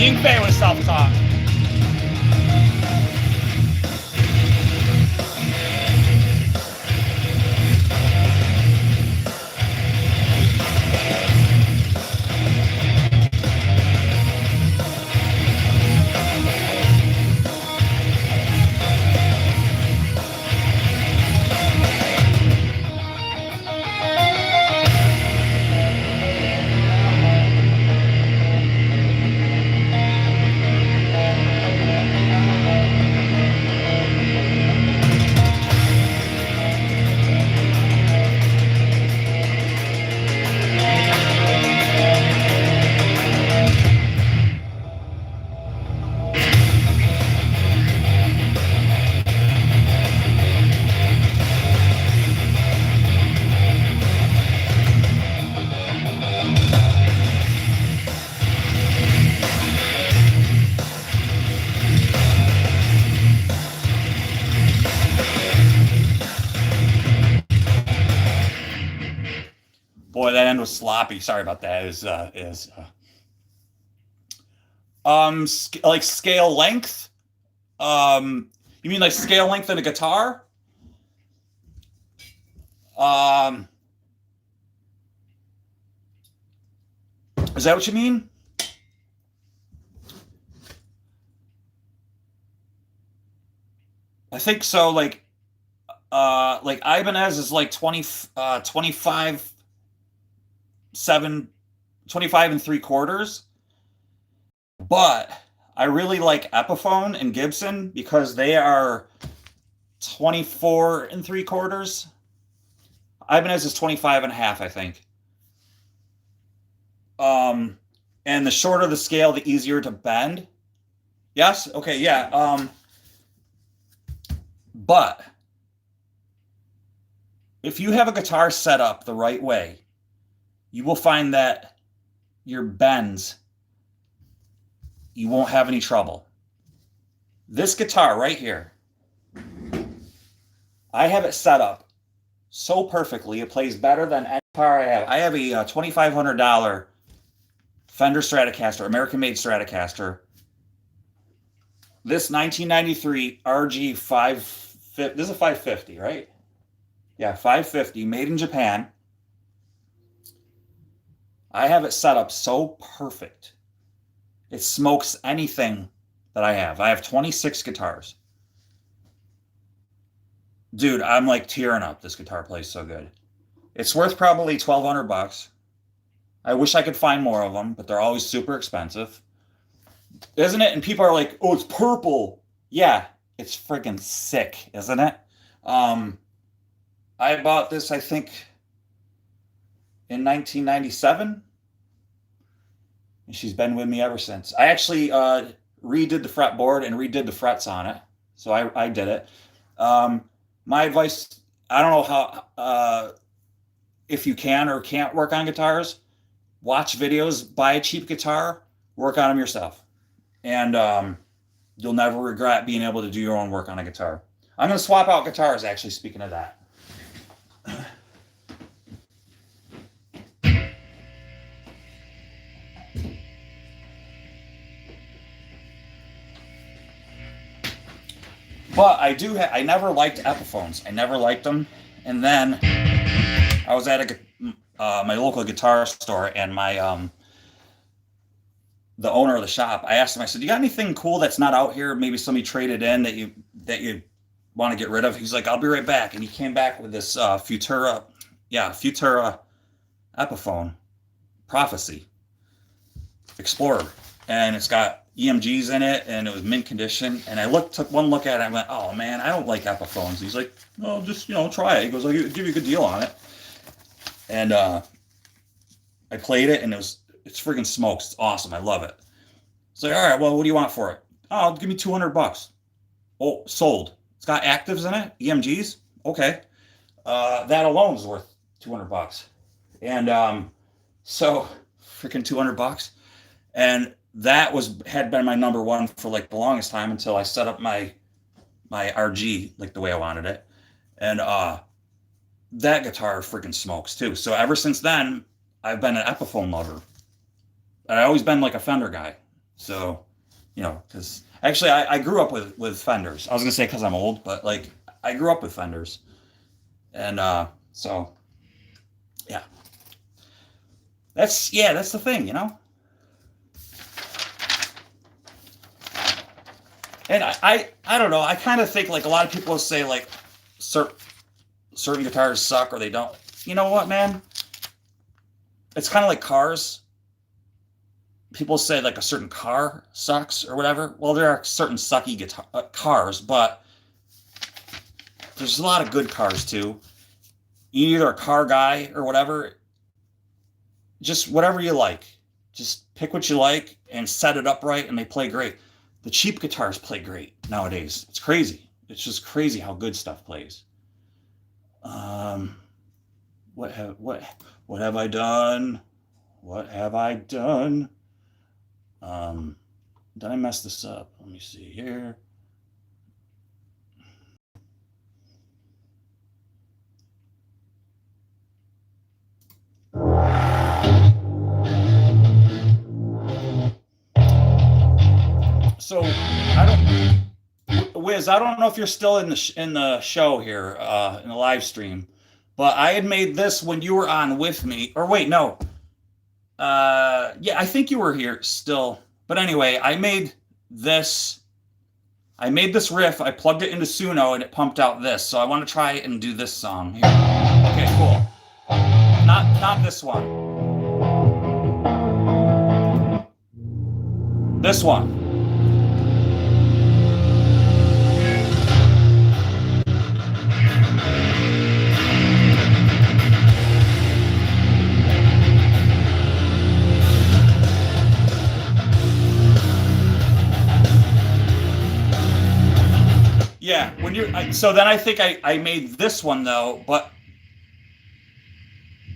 A: You can pay with self-talk. Boy, that end was sloppy. Sorry about that. Like scale length? You mean like scale length in a guitar? Is that what you mean? I think so. Like Ibanez is like 25 25 and 3/4. But I really like Epiphone and Gibson because they are 24 and 3/4. Ibanez is 25 and a half, I think. And the shorter the scale, the easier to bend. Yes? Okay, yeah. But if you have a guitar set up the right way, you will find that your bends, you won't have any trouble. This guitar right here, I have it set up so perfectly. It plays better than any guitar I have. I have a $2,500 Fender Stratocaster, American-made Stratocaster. This 1993 RG 550, this is a 550, right? Yeah, 550, made in Japan. I have it set up so perfect. It smokes anything that I have. I have 26 guitars. Dude, I'm like tearing up. This guitar plays so good. It's worth probably $1,200. I wish I could find more of them, but they're always super expensive. Isn't it? And people are like, oh, it's purple. Yeah, it's freaking sick, isn't it? Um, I bought this, I think, in 1997, and she's been with me ever since. I actually redid the fretboard and redid the frets on it, so I did it. My advice, I don't know how if you can or can't work on guitars, watch videos, buy a cheap guitar, work on them yourself, and you'll never regret being able to do your own work on a guitar. I'm going to swap out guitars, actually, speaking of that. But I never liked Epiphones. I never liked them. And then I was at my local guitar store, and the owner of the shop, I asked him, I said, "You got anything cool that's not out here? Maybe somebody traded in that you want to get rid of?" He's like, "I'll be right back." And he came back with this Futura Epiphone Prophecy Explorer, and it's got EMGs in it, and it was mint condition. And I took one look at it, and I went, "Oh man, I don't like Epiphones." He's like, "Oh, just try it." He goes, "I'll give you a good deal on it." And I played it, and it's friggin' smokes. It's awesome. I love it. It's like, all right, well, what do you want for it? "Oh, give me $200. Oh, sold. It's got actives in it, EMGs. Okay. That alone is worth $200. And so freaking $200. And that had been my number one for like the longest time until I set up my RG like the way I wanted it. And that guitar freaking smokes too. So ever since then, I've been an Epiphone lover. I've always been like a Fender guy. So, because actually I grew up with Fenders. I was going to say because I'm old, but like I grew up with Fenders. And so, yeah. That's the thing, And I don't know. I kind of think like a lot of people say like certain guitars suck or they don't. You know what, man? It's kind of like cars. People say like a certain car sucks or whatever. Well, there are certain sucky cars, but there's a lot of good cars too. You're either a car guy or whatever. Just whatever you like. Just pick what you like and set it up right, and they play great. The cheap guitars play great nowadays. It's crazy. It's just crazy how good stuff plays. What have I done? What have I done? Did I mess this up? Let me see here. So Wiz, I don't know if you're still in the show here, in the live stream, but I had made this when you were on with me. Or wait, no. Yeah, I think you were here still. But anyway, I made this riff. I plugged it into Suno, and it pumped out this. So I want to try and do this song here. Okay, cool. Not this one. This one. Yeah, so then I think I made this one though, but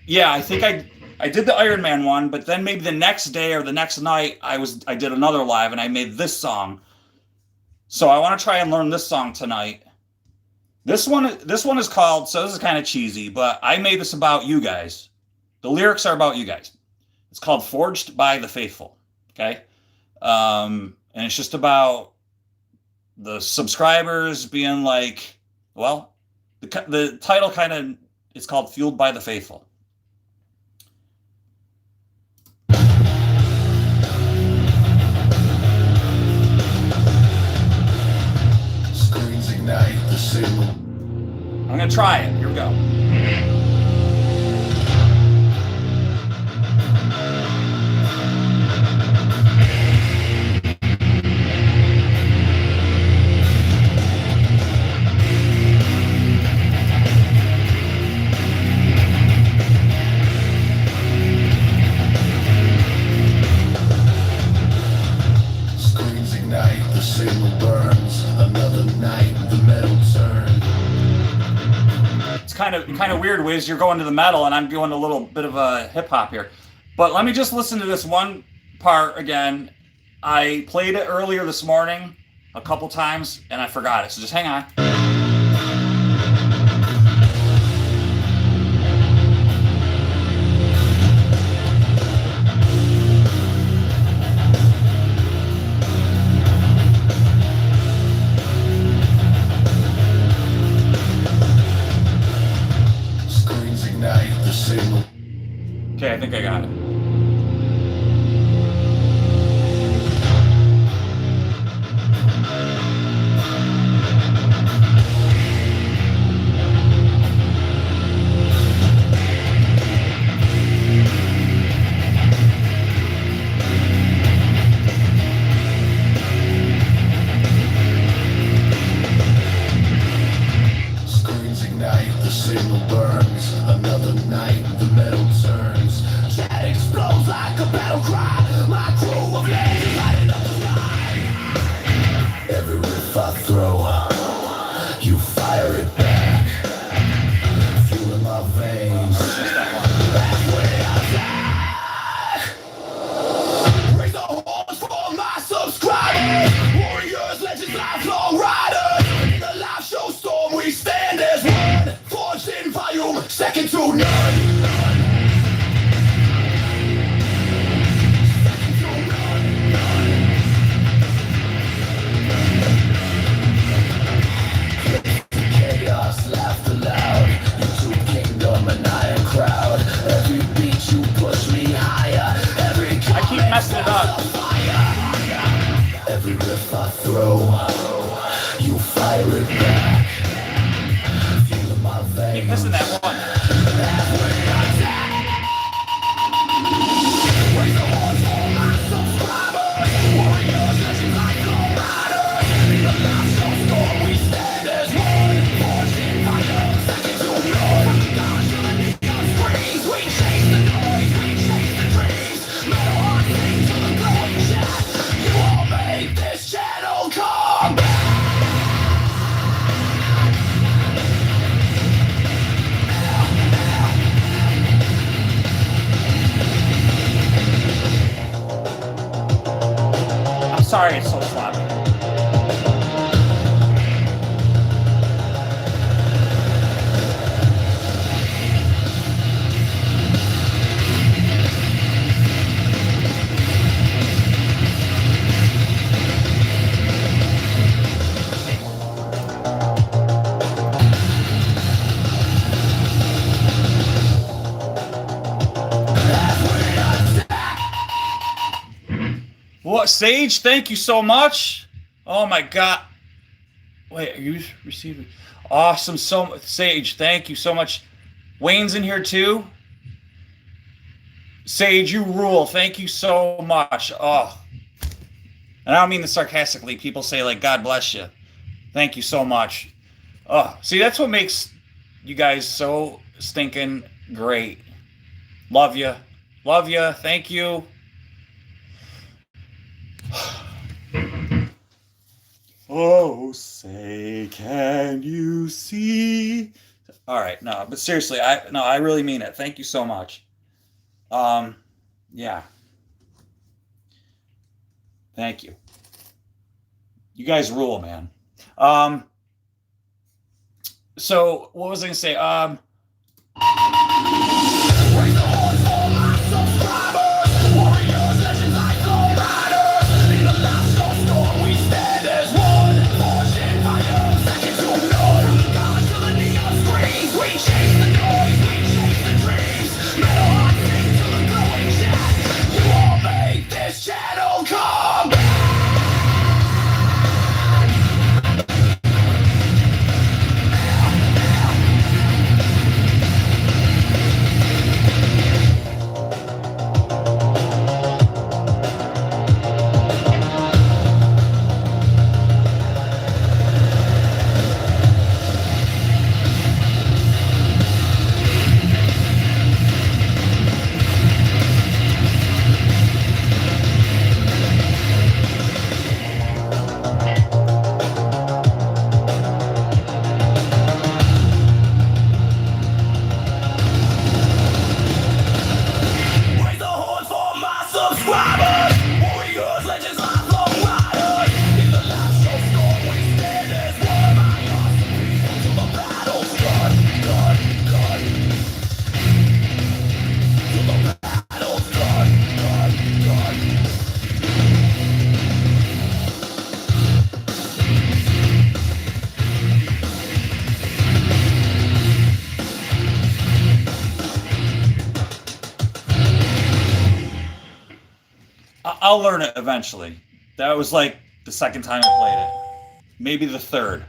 A: yeah, I think I did the Iron Man one, but then maybe the next day or the next night I did another live and I made this song. So I want to try and learn this song tonight. This one is called, so this is kind of cheesy, but I made this about you guys. The lyrics are about you guys. It's called Forged by the Faithful. Okay. And it's just about the subscribers being like, well, the title kind of, it's called Fueled by the Faithful.
B: Screens ignite the signal.
A: I'm going to try it. Here we go. kind of weird, Wiz. You're going to the metal, and I'm doing a little bit of a hip hop here. But let me just listen to this one part again. I played it earlier this morning a couple times, and I forgot it. So just hang on.
B: Screens ignite the signal.
A: Okay, I think I got it.
B: Screens ignite, the signal burns. Another night, the metal turns. Chat explodes like a battle cry. My crew of legends lighting up the sky. Every riff I throw, you fire it back. Fueling my veins. Halfway attack. Raise the horns for my subscribers. Warriors, legends, lifelong riders. In the live show storm, we stand as one. Forged in volume, second to none. Chaos, laughed aloud. YouTube kingdom, an iron crowd. Every beat you push me higher. Every
A: I keep messing it up.
B: Every riff I throw, you fire it back. Feeling my veins.
A: Keep missing that one.
B: Raise the horns for my subscribers. Warriors, legends, lifelong riders. In the live show storm, we stand as one. Forged in fire, second to none. Dodge to the neon screens. We chase the noise, we chase the dreams. Metal hearts sing to the glowing chat. You all made this channel come back.
A: I'm sorry it's so sloppy. What, Sage? Thank you so much. Oh my God. Wait, are you receiving? Awesome. So Sage, thank you so much. Wayne's in here too. Sage, you rule. Thank you so much. Oh, and I don't mean this sarcastically. People say like, God bless you. Thank you so much. Oh, see, that's what makes you guys so stinking great. Love you. Love you. Thank you. Oh, say, can you see? All right, no, but seriously, I really mean it. Thank you so much. Yeah. Thank you. You guys rule, man. So what was I gonna say?
B: Raise the horns for my subscribers. Warriors, legends, lifelong riders. In the live show storm, we stand as one. Forged in fire, second to none. Dodge to the neon screens. We chase the noise, we chase the dreams. Metal hearts sing to the glowing chat. You all made this channel come back.
A: I'll learn it eventually. That was like the second time I played it. Maybe the third.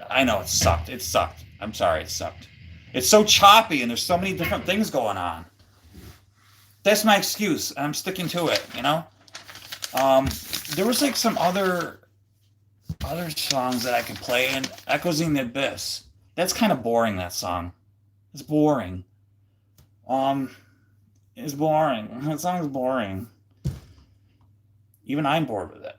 A: I know it sucked. It sucked. I'm sorry, it sucked. It's so choppy and there's so many different things going on. That's my excuse. I'm sticking to it, you know? There was like some other songs that I could play, and Echoes in the Abyss. That's kind of boring, that song. It's boring. It's boring. That song is boring. Even I'm bored with it.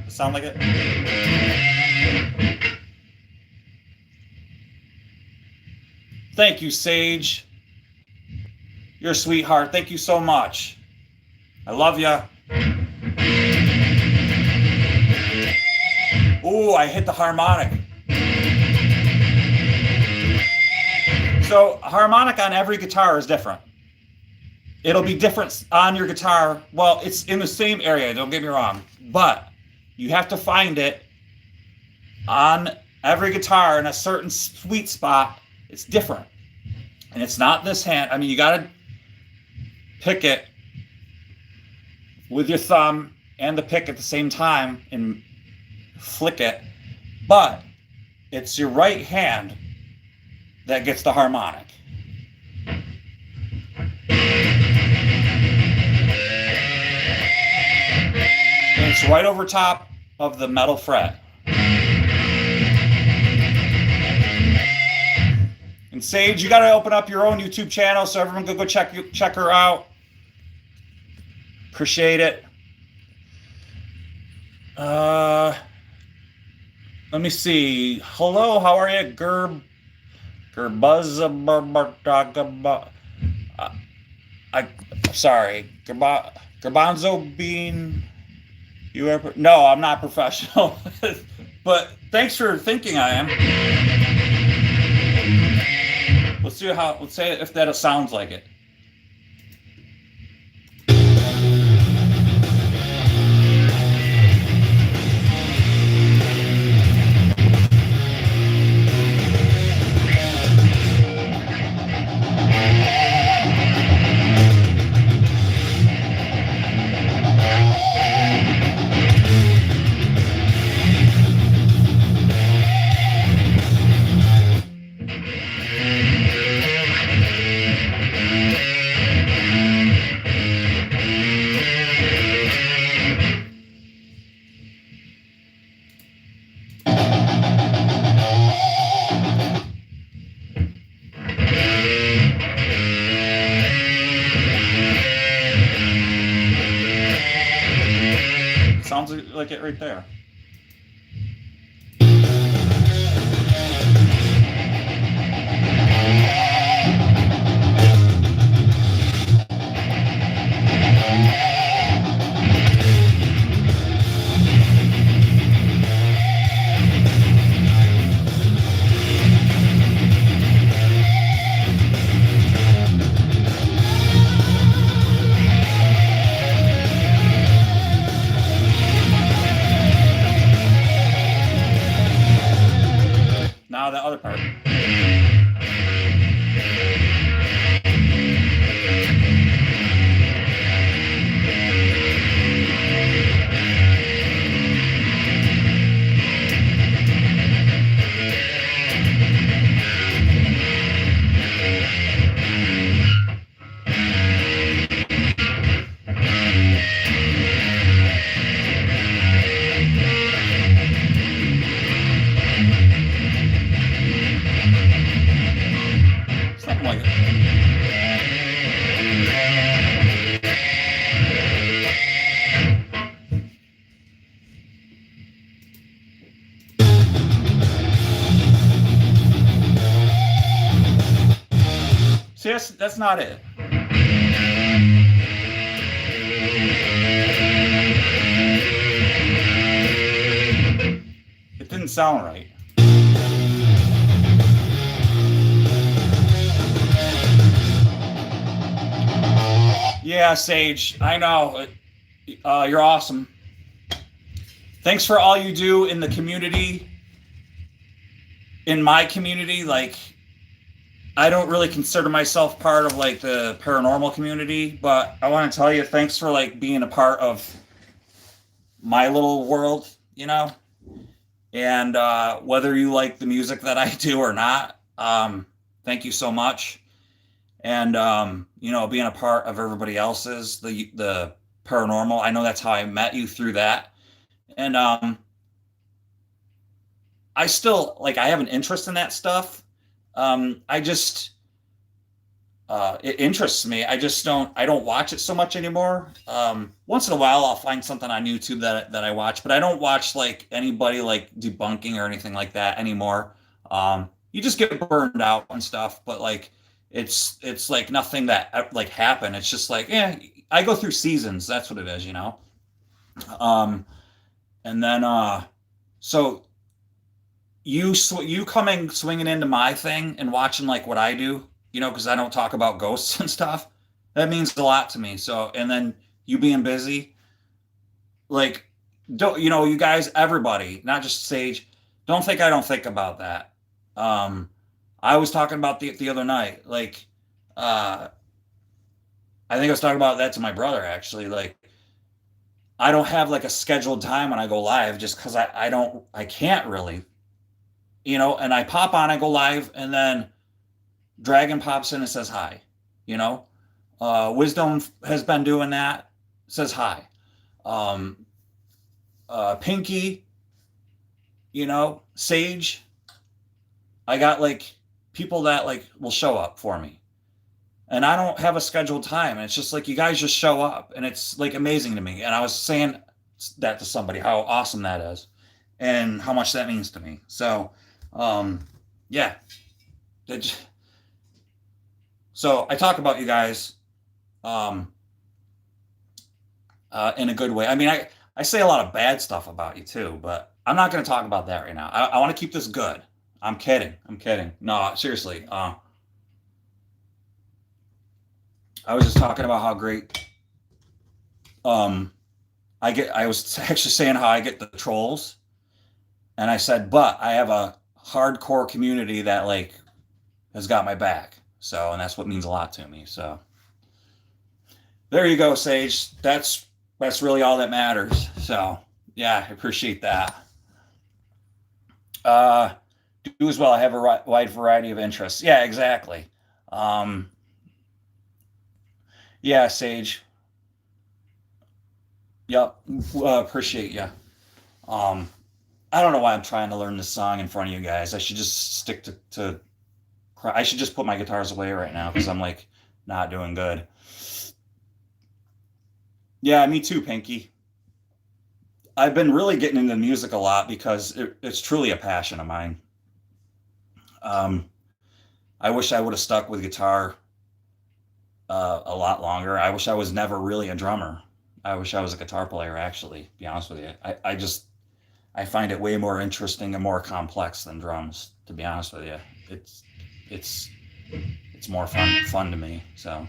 A: Sound like it? Thank you, Sage. You're a sweetheart. Thank you so much. I love ya. Ooh, I hit the harmonic. So, a harmonic on every guitar is different. It'll be different on your guitar. Well, it's in the same area, don't get me wrong. But you have to find it on every guitar in a certain sweet spot. It's different. And it's not this hand. I mean, you got to pick it with your thumb and the pick at the same time and flick it. But it's your right hand that gets the harmonic. And it's right over top of the metal fret. And Sage, you got to open up your own YouTube channel so everyone can go check her out. Appreciate it. Let me see. Hello, how are you? Sorry. Garbanzo Bean. You ever? No, I'm not professional. But thanks for thinking I am. Let's see if that sounds like it. Sounds like it right there. Now the other part. that's not it. It didn't sound right. Yeah, Sage, I know. You're awesome. Thanks for all you do in the community. In my community, like, I don't really consider myself part of like the paranormal community, but I want to tell you, thanks for like being a part of my little world, you know? And whether you like the music that I do or not, thank you so much. And you know, being a part of everybody else's, the paranormal. I know that's how I met you, through that. And I still like, I have an interest in that stuff. I just it interests me. I don't watch it so much anymore. Once in a while I'll find something on YouTube that I watch, but I don't watch like anybody like debunking or anything like that anymore. You just get burned out and stuff, but like it's like nothing that like happened. It's just like, yeah, I go through seasons. That's what it is, you know? And then so you coming swinging into my thing and watching like what I do, you know, because I don't talk about ghosts and stuff. That means a lot to me. So, and then you being busy, like, don't, you know, you guys, everybody, not just Sage, don't think I don't think about that. I was talking about the other night, like, I think I was talking about that to my brother actually. Like, I don't have like a scheduled time when I go live, just because I can't really, you know. And I pop on, I go live, and then Dragon pops in and says hi, you know. Wisdom has been doing that, says hi. Pinky, you know, Sage. I got like people that like will show up for me. And I don't have a scheduled time. And it's just like, you guys just show up, and it's like amazing to me. And I was saying that to somebody, how awesome that is and how much that means to me. So, yeah. So I talk about you guys in a good way. I mean, I say a lot of bad stuff about you too, but I'm not going to talk about that right now. I want to keep this good. I'm kidding. No, seriously. I was just talking about how great I was actually saying how I get the trolls. And I said, but I have a hardcore community that like has got my back. So, and that's what means a lot to me. So there you go, Sage. That's really all that matters. So yeah, I appreciate that. Do as well. I have a wide variety of interests. Yeah, exactly. Yeah, Sage. Yep. Appreciate you. I don't know why I'm trying to learn this song in front of you guys. I should just stick to I should just put my guitars away right now, because I'm like not doing good. Yeah, me too, Pinky. I've been really getting into music a lot because it's truly a passion of mine. I wish I would have stuck with guitar a lot longer. I wish I was never really a drummer. I wish I was a guitar player, actually, to be honest with you. I find it way more interesting and more complex than drums, to be honest with you. It's more fun to me. So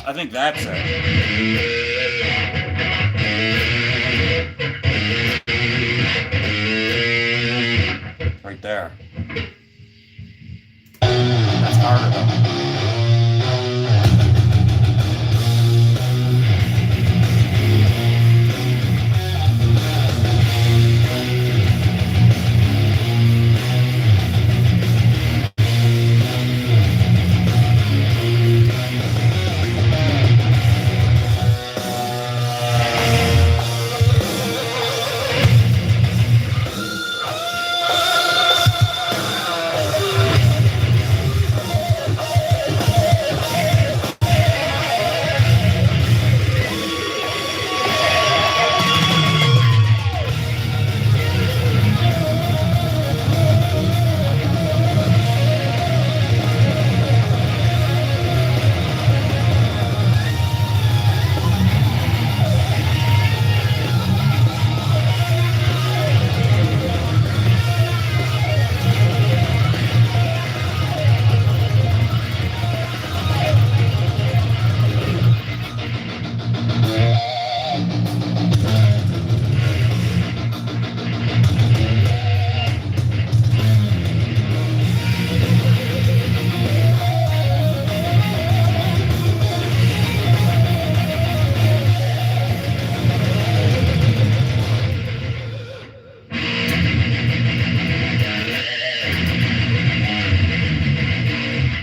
A: I think that's it. Right there. That's harder though.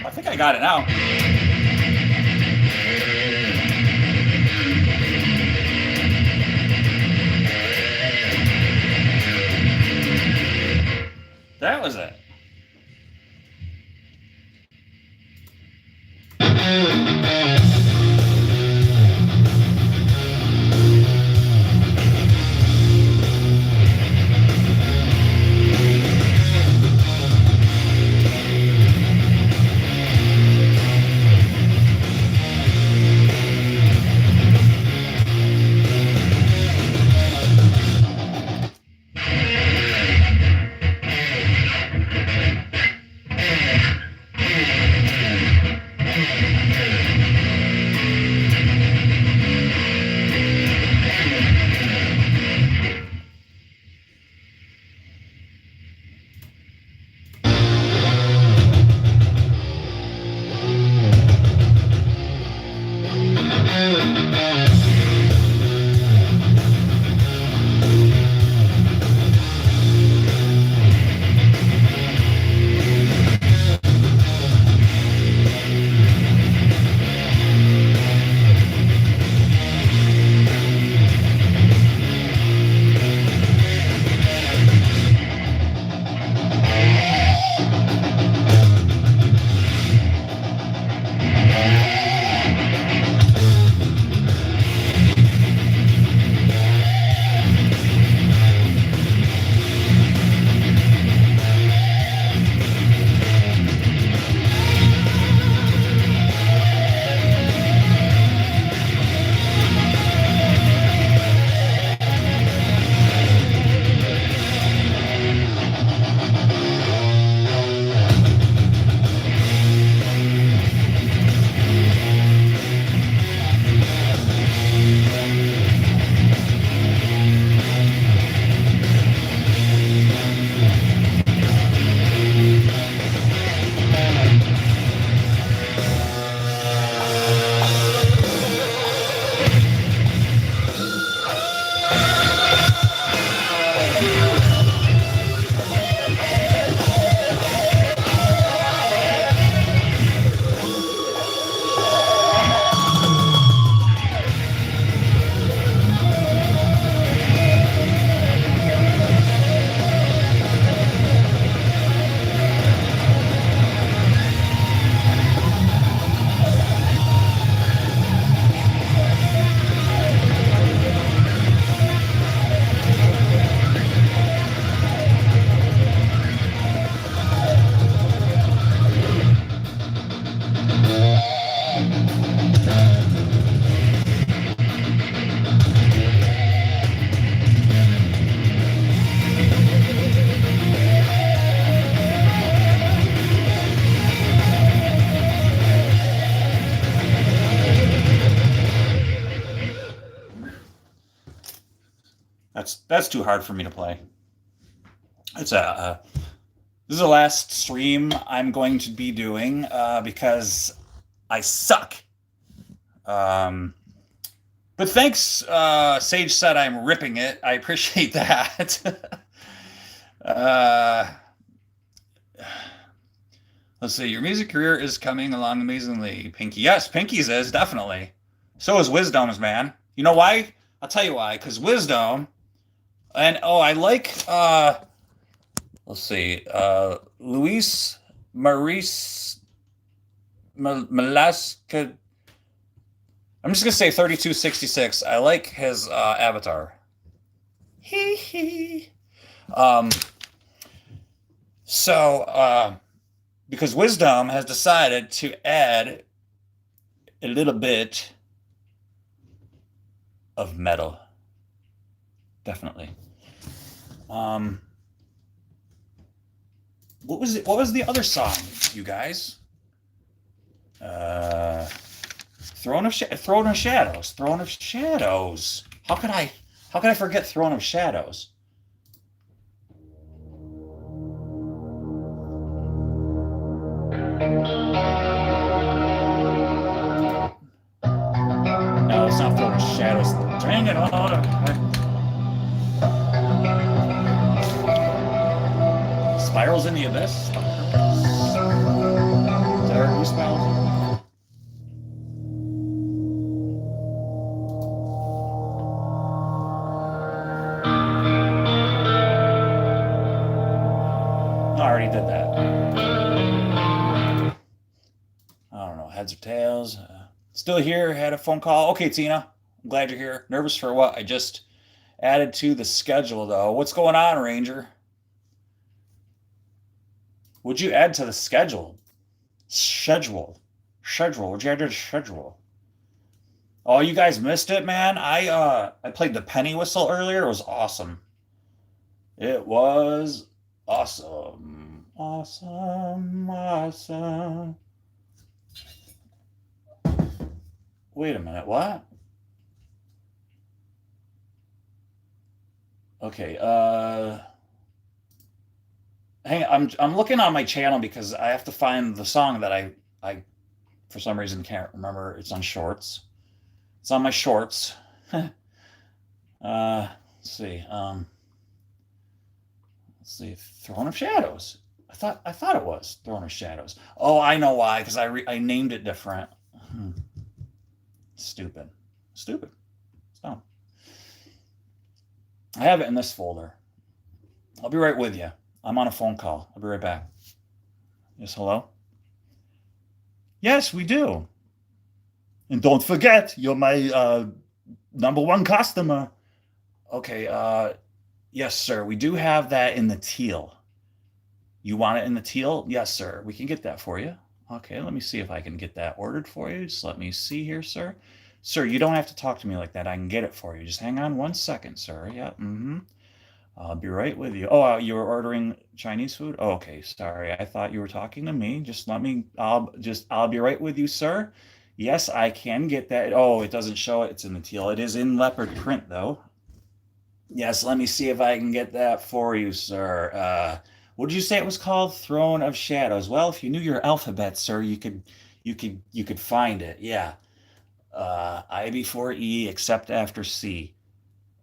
A: I think I got it now. That was it. That's too hard for me to play. It's a This is the last stream I'm going to be doing because I suck. Um, but thanks, Sage said I'm ripping it. I appreciate that. uh, let's see. Your music career is coming along amazingly, Pinky. Yes, Pinky's is definitely. So is Wisdom's, man. You know why? I'll tell you why. Because Wisdom, and oh, I like. Let's see. Luis Maurice Malaska. I'm just gonna say 3266. I like his avatar. Hee hee. Um. So, because Wisdom has decided to add a little bit of metal, definitely. Um. What was it? What was the other song, you guys? Throne of Shadows. Throne of Shadows. How could I forget Throne of Shadows? No, it's not Throne of Shadows. Dang it all. Spirals in the Abyss. There are spirals. I already did that. I don't know. Heads or tails. Still here. Had a phone call. Okay, Tina. I'm glad you're here. Nervous for what? I just added to the schedule, though. What's going on, Ranger? Would you add to the schedule? Schedule. Would you add to the schedule? Oh, you guys missed it, man. I played the penny whistle earlier. It was awesome. It was awesome. Awesome. Wait a minute, what? Okay, hang on, I'm looking on my channel because I have to find the song that I for some reason can't remember. It's on shorts. It's on my shorts. Let's see. Let's see. Throne of Shadows. I thought it was Throne of Shadows. Oh, I know why, because I named it different. Stupid. Stupid. It's dumb. I have it in this folder. I'll be right with you. I'm on a phone call. I'll be right back. Yes, hello? Yes, we do. And don't forget, you're my number one customer. Okay, yes, sir. We do have that in the teal. You want it in the teal? Yes, sir. We can get that for you. Okay, let me see if I can get that ordered for you. Just let me see here, sir. Sir, you don't have to talk to me like that. I can get it for you. Just hang on 1 second, sir. Yeah, I'll be right with you. Oh, you were ordering Chinese food? Oh, okay, sorry. I thought you were talking to me. Just let me, I'll be right with you, sir. Yes, I can get that. Oh, it doesn't show it. It's in the teal. It is in leopard print, though. Yes, let me see if I can get that for you, sir. What did you say it was called? Throne of Shadows. Well, if you knew your alphabet, sir, you could find it. Yeah. I before E, except after C.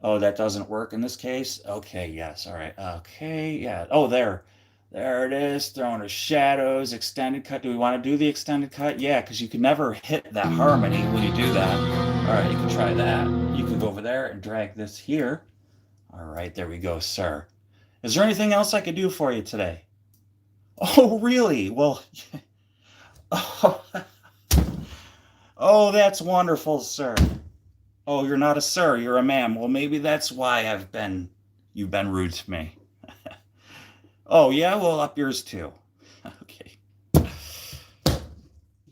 A: Oh, that doesn't work in this case? Okay, yes, all right. Okay, yeah. Oh, there. There it is. Throne of Shadows, extended cut. Do we want to do the extended cut? Yeah, because you can never hit that harmony when you do that. All right, you can try that. You can go over there and drag this here. All right, there we go, sir. Is there anything else I could do for you today? Oh, really? Well, oh, oh, that's wonderful, sir. Oh, you're not a sir, you're a ma'am. Well, maybe that's why you've been rude to me. Oh, yeah, well, up yours too. Okay.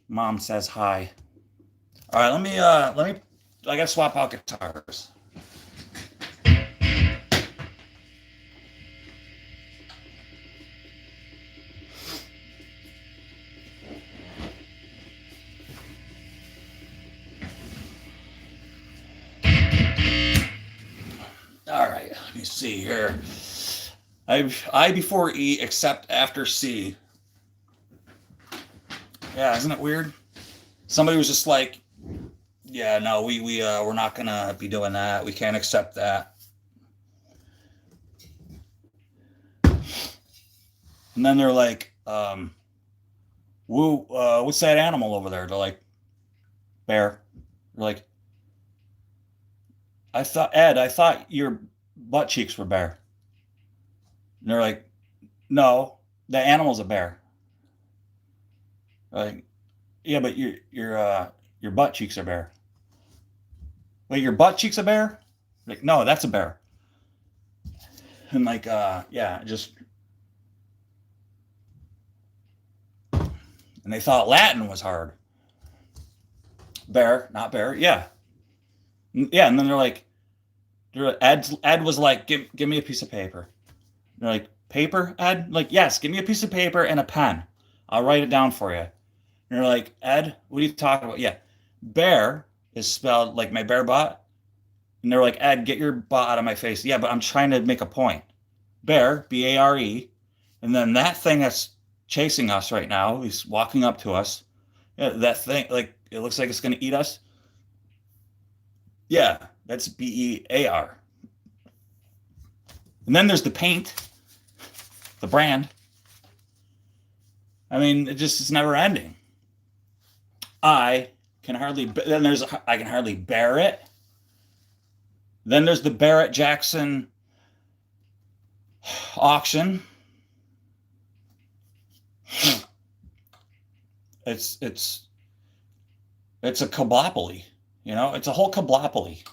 A: Mom says hi. All right, I gotta swap out guitars. All right, let me see here. I before E except after C. Yeah, isn't it weird? Somebody was just like, yeah, no, we're not gonna be doing that. We can't accept that. And then they're like, woo, what's that animal over there? They're like, bear. They're like, I thought your butt cheeks were bare. And they're like, no, the animal's a bear. They're like, yeah, but your butt cheeks are bare. Wait, your butt cheeks a bear? Like, no, that's a bear. And like, yeah, just and they thought Latin was hard. Bear, not bear. Yeah, yeah. And then Ed was like, give me a piece of paper. They're like, paper, Ed? Like, yes, give me a piece of paper and a pen. I'll write it down for you. And they're like, Ed, what are you talking about? Yeah, bear is spelled like my bare butt. And they're like, Ed, get your butt out of my face. Yeah, but I'm trying to make a point. Bear, B-A-R-E. And then that thing that's chasing us right now, he's walking up to us. Yeah, that thing, like, it looks like it's going to eat us. Yeah, that's B-E-A-R. And then there's the paint, the brand. I mean, it's never ending. I can hardly, then there's, I can hardly bear it. Then there's the Barrett Jackson auction. It's a kablopoly, it's a whole kablopoly.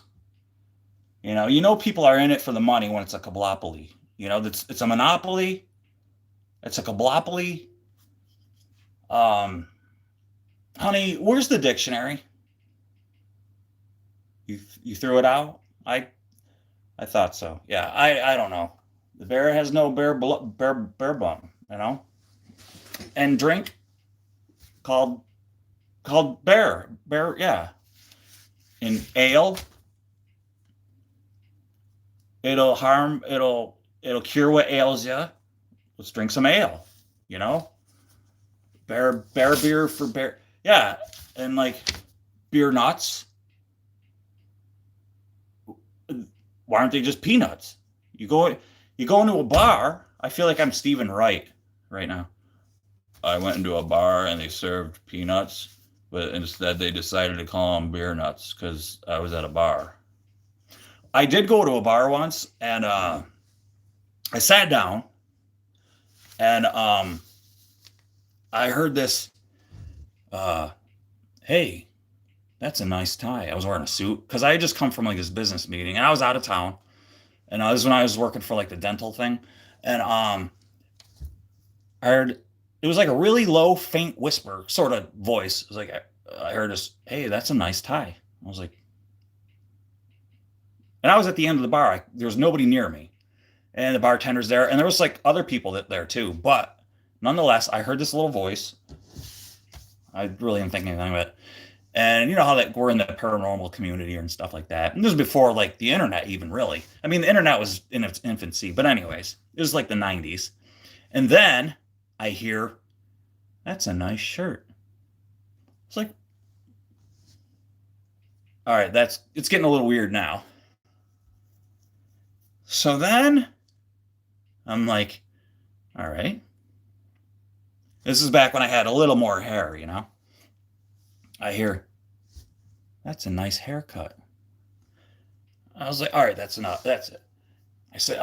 A: People are in it for the money when it's a kablopoly. It's a monopoly. It's a kablopoly. Honey, where's the dictionary? You threw it out? I thought so. Yeah, I don't know. The bear has no bear bum, and drink called bear. Yeah, in ale, it'll cure what ails you. Let's drink some ale. You know, bear beer for bear. Yeah, and like beer nuts. Why aren't they just peanuts? You go into a bar. I feel like I'm Stephen Wright right now. I went into a bar and they served peanuts, but instead they decided to call them beer nuts because I was at a bar. I did go to a bar once and I sat down and I heard this, hey, that's a nice tie. I was wearing a suit because I had just come from like this business meeting and I was out of town. And this is when I was working for like the dental thing. And I heard it was like a really low, faint whisper sort of voice. It was like I heard this, hey, that's a nice tie. I was like, and I was at the end of the bar. There was nobody near me. And the bartender's there, and there was like other people there too. But nonetheless, I heard this little voice. I really didn't think anything of it. And you know how that we're in the paranormal community and stuff like that. And this was before like the internet even really. I mean, the internet was in its infancy, but anyways, it was like the 90s. And then I hear, that's a nice shirt. It's like, all right, it's getting a little weird now. So then I'm like, all right. This is back when I had a little more hair, I hear, that's a nice haircut. I was like, all right, that's enough. That's it. I said,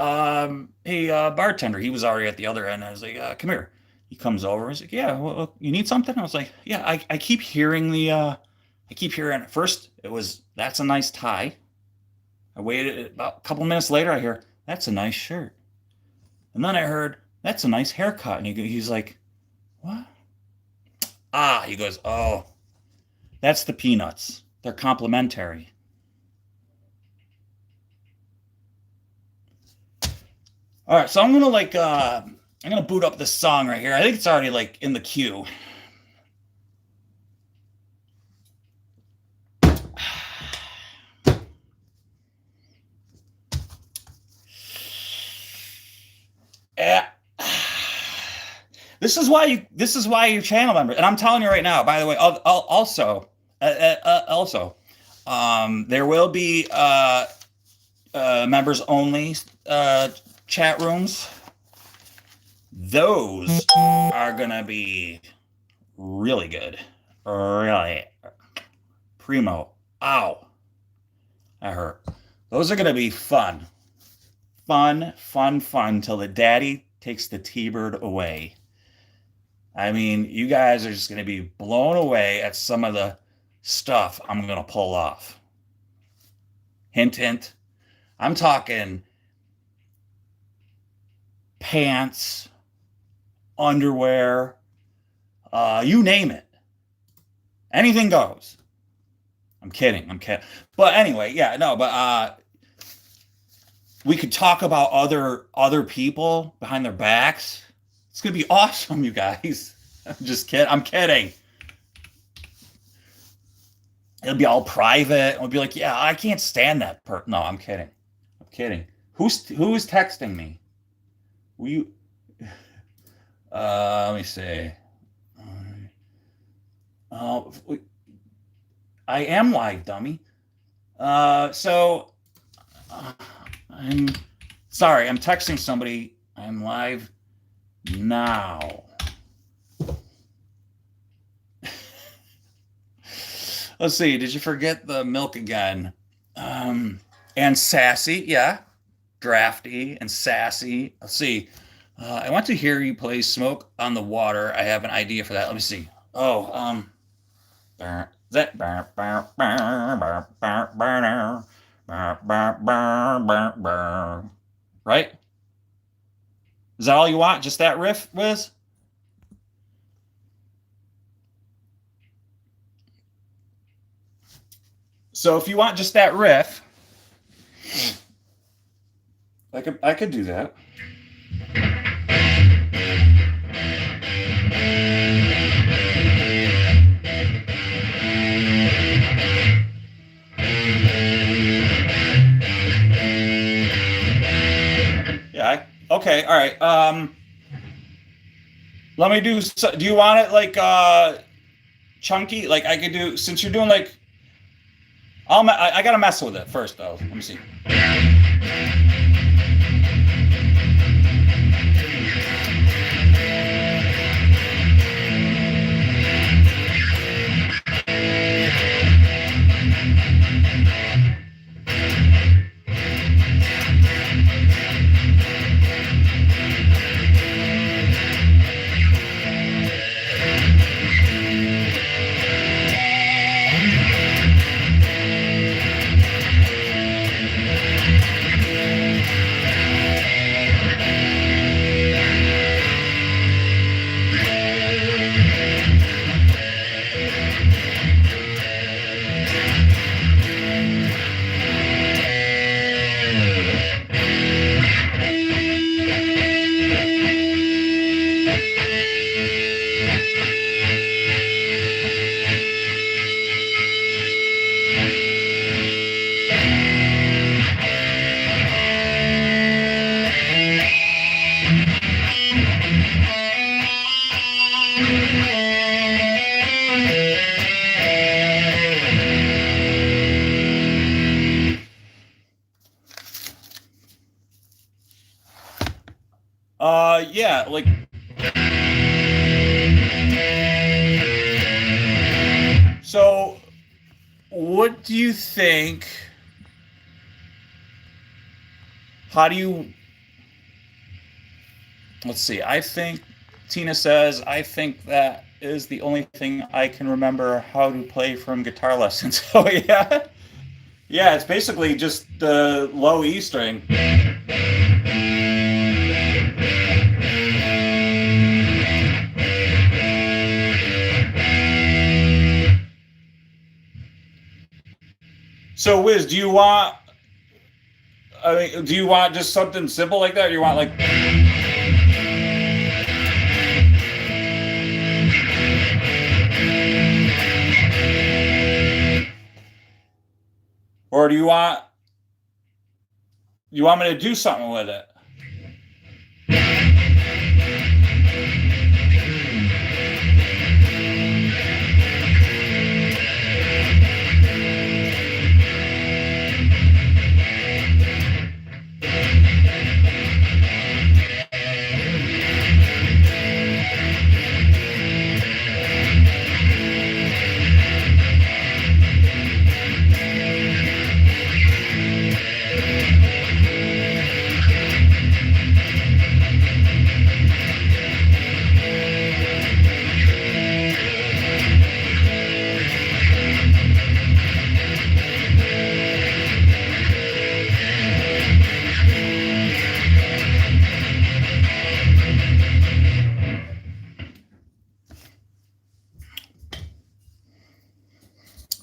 A: hey, bartender. He was already at the other end. I was like, come here. He comes over. He's like, yeah, well, you need something? I was like, yeah, I keep hearing at first it was, that's a nice tie. I waited about a couple minutes later. I hear, that's a nice shirt. And then I heard, that's a nice haircut. And he's like, what? He goes, oh, that's the peanuts. They're complimentary. All right, so I'm gonna boot up this song right here. I think it's already like in the queue. This is why you channel members. And I'm telling you right now. By the way, also, there will be members only chat rooms. Those are gonna be really good. Really primo. Ow. That hurt. Those are gonna be fun. Fun till the daddy takes the T-bird away. I mean, you guys are just gonna be blown away at some of the stuff I'm gonna pull off. Hint, hint. I'm talking pants, underwear, you name it. Anything goes. I'm kidding. But anyway, yeah, no, but we could talk about other people behind their backs. It's gonna be awesome, you guys. I'm just kidding. I'm kidding. It'll be all private. We'll be like, yeah, I can't stand that No, I'm kidding. Who's texting me? Will you? Let me see. I am live, dummy. I'm sorry. I'm texting somebody. I'm live now. Let's see. Did you forget the milk again? And sassy, yeah. Drafty and sassy. Let's see. I want to hear you play Smoke on the Water. I have an idea for that. Let me see. Oh, right? Is that all you want? Just that riff, Wiz? So if you want just that riff, I could do that. Yeah. Okay. All right. Let me do. Do you want it like chunky? Like I could do, since you're doing like. I gotta mess with it first though. Let me see. Yeah, like so what do you think? How do you, let's see, I think Tina says, I think that is the only thing I can remember how to play from guitar lessons. Oh yeah. Yeah, it's basically just the low E string. So Wiz, do you want just something simple like that? Or you want like or do you want me to do something with it?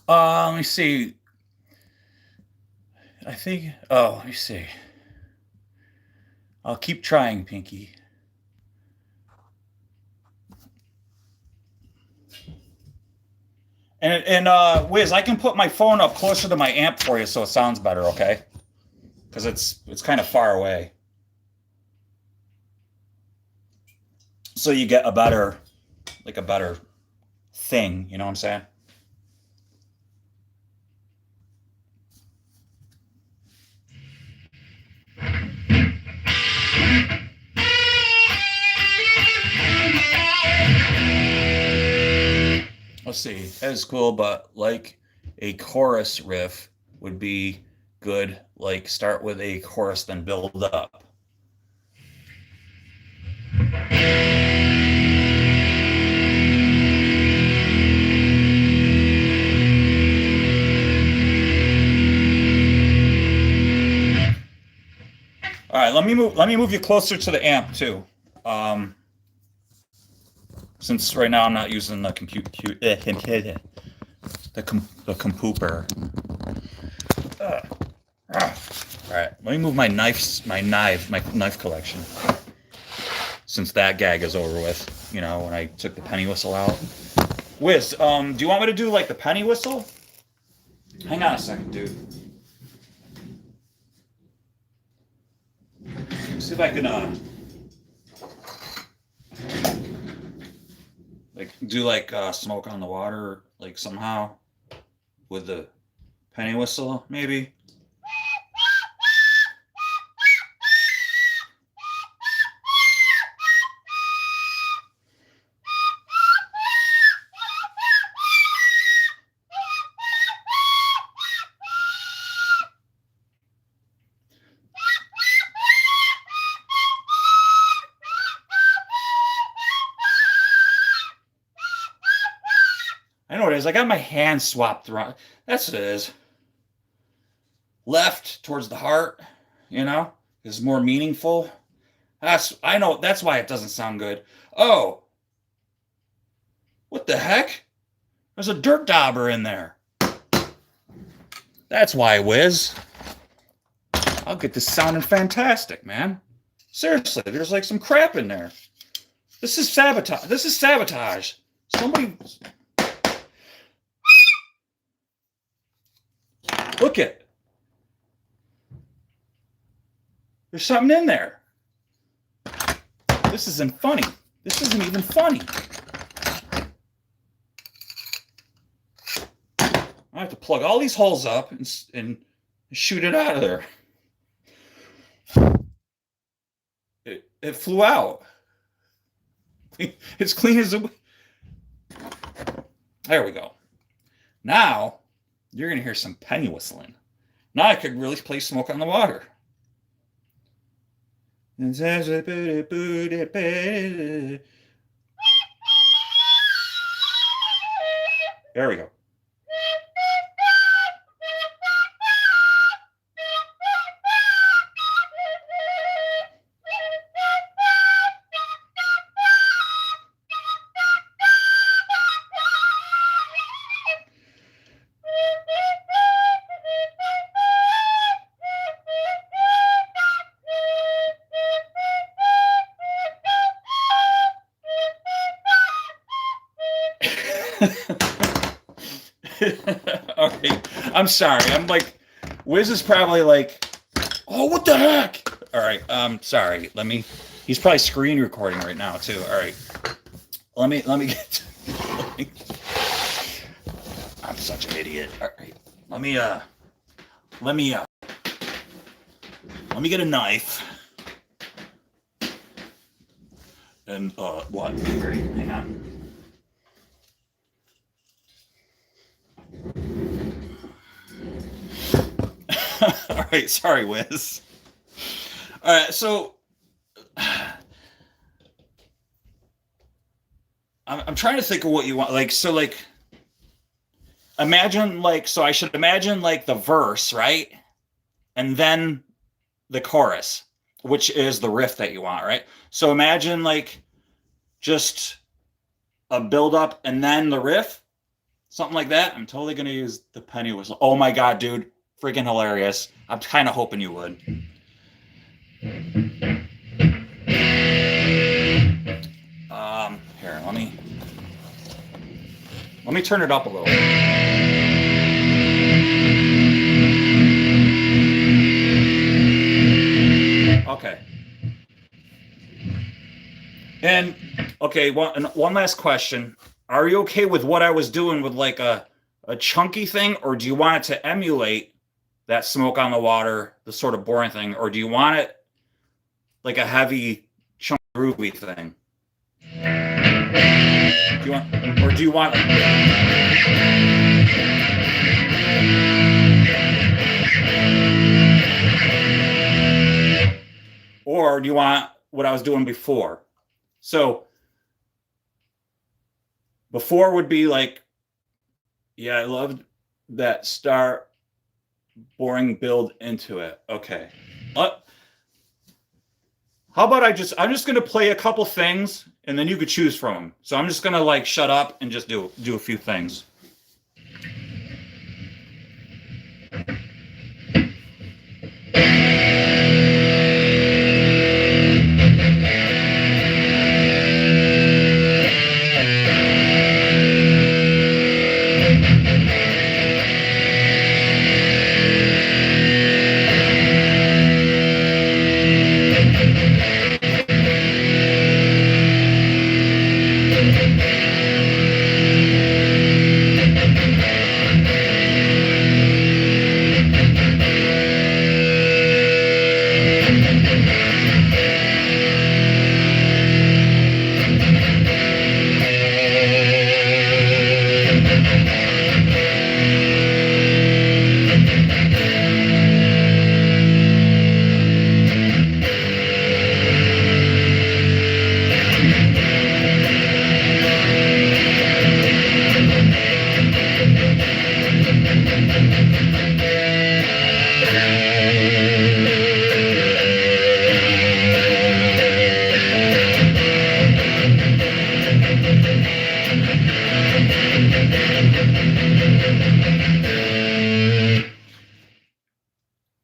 A: Let me see. I think. Oh, let me see. I'll keep trying, Pinky. And Wiz, I can put my phone up closer to my amp for you so it sounds better, okay? Because it's kind of far away. So you get a better thing, you know what I'm saying? Let's see. That is cool, but like a chorus riff would be good. Like start with a chorus, then build up. All right, let me move you closer to the amp too. Um, since right now I'm not using the the compooper. All right, let me move my knife collection. Since that gag is over with, you know, when I took the penny whistle out. Wiz, do you want me to do like the penny whistle? Hang on a second, dude. See if I can like do like smoke on the water, like somehow with the penny whistle, maybe. I know what it is. I got my hand swapped around. That's what it is. Left towards the heart, you know, is more meaningful. I know that's why it doesn't sound good. Oh, what the heck? There's a dirt dauber in there. That's why, Wiz. I'll get this sounding fantastic, man. Seriously, there's like some crap in there. This is sabotage. This is sabotage. Somebody look it. There's something in there. This isn't funny. This isn't even funny. I have to plug all these holes up and shoot it out of there. It flew out. It's clean as a... There we go. Now, you're going to hear some penny whistling. Now I could really play Smoke on the Water. There we go. Okay, I'm sorry. I'm like, Wiz is probably like, oh, what the heck? All right, sorry. He's probably screen recording right now too. All right, let me get. I'm such an idiot. All right, let me get a knife. And what? Hang on. All right, sorry, Wiz. All right, so I'm trying to think of what you want. Like, so, like, imagine, like, so I should imagine, like, the verse, right? And then the chorus, which is the riff that you want, right? So imagine, like, just a build up and then the riff. something like that. I'm totally going to use the penny whistle. Oh my God, dude. Freaking hilarious. I'm kind of hoping you would. Here, let me turn it up a little. Okay. And okay, one last question. Are you okay with what I was doing with like a chunky thing, or do you want it to emulate that smoke on the water, the sort of boring thing, or do you want it like a heavy, chunky, groovy thing? Do you want or do you want what I was doing before? So before would be like, yeah, I loved that start boring build into it. Okay. How about I'm just going to play a couple things and then you could choose from them. So I'm just going to like shut up and just do a few things.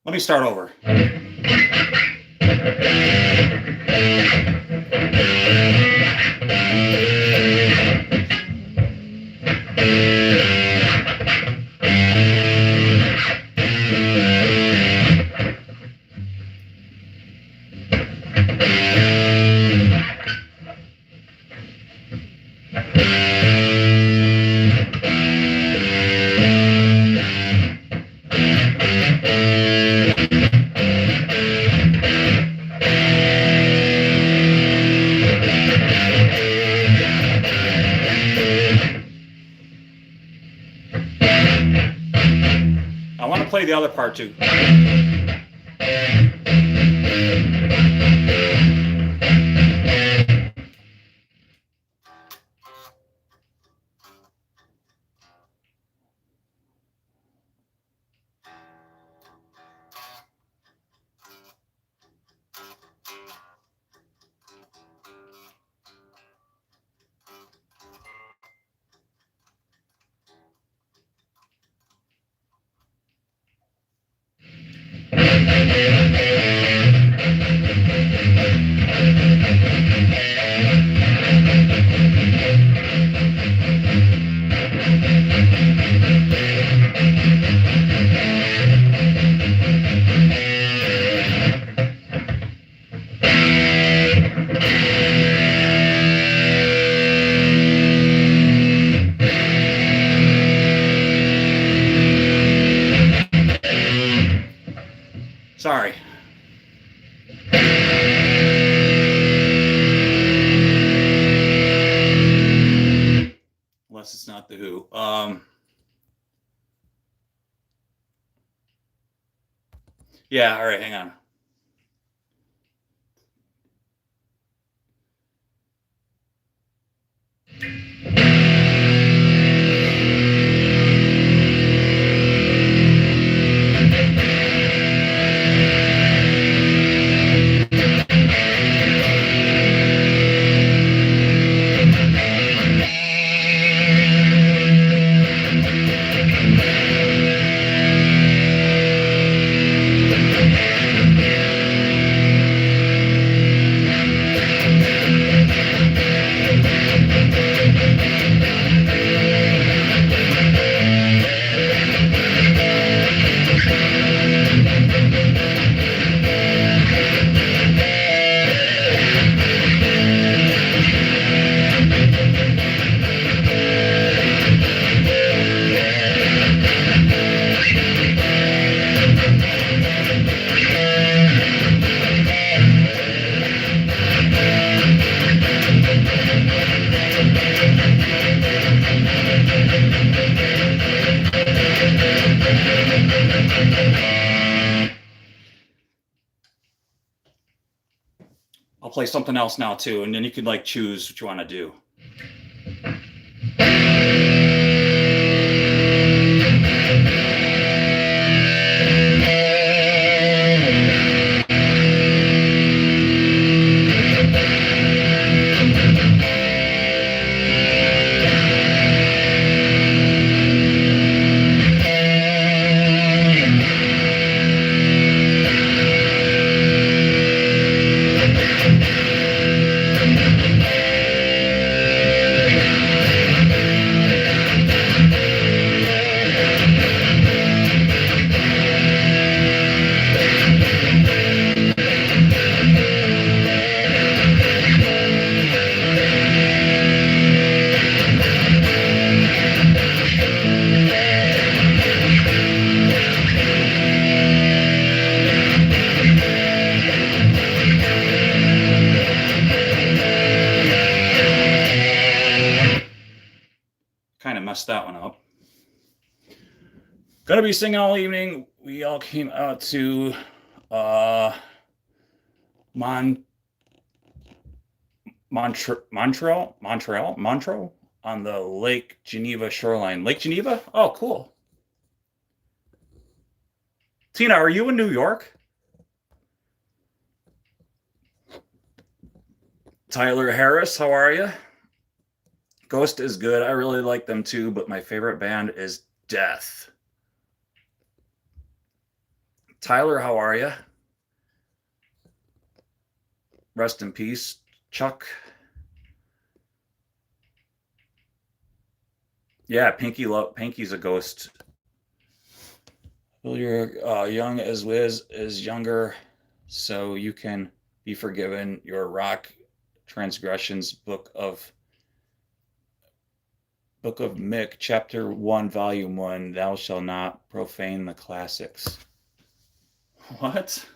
A: Let me start over. I want to play the other part too. Sorry. Unless it's not the Who. Yeah, all right, hang on. I'll play something else now too, and then you can like choose what you want to do. Kind of messed that one up. Gonna be singing all evening. We all came out to Montreal on the Lake Geneva shoreline. Lake Geneva? Oh, cool. Tina, are you in New York? Tyler Harris, how are you? Ghost is good. I really like them too, but my favorite band is Death. Tyler, how are you? Rest in peace, Chuck. Yeah, Pinky's a ghost. Well, you're young as Wiz is younger, so you can be forgiven. Your rock transgressions, Book of Mick, Chapter 1, Volume 1, thou shalt not profane the classics. What?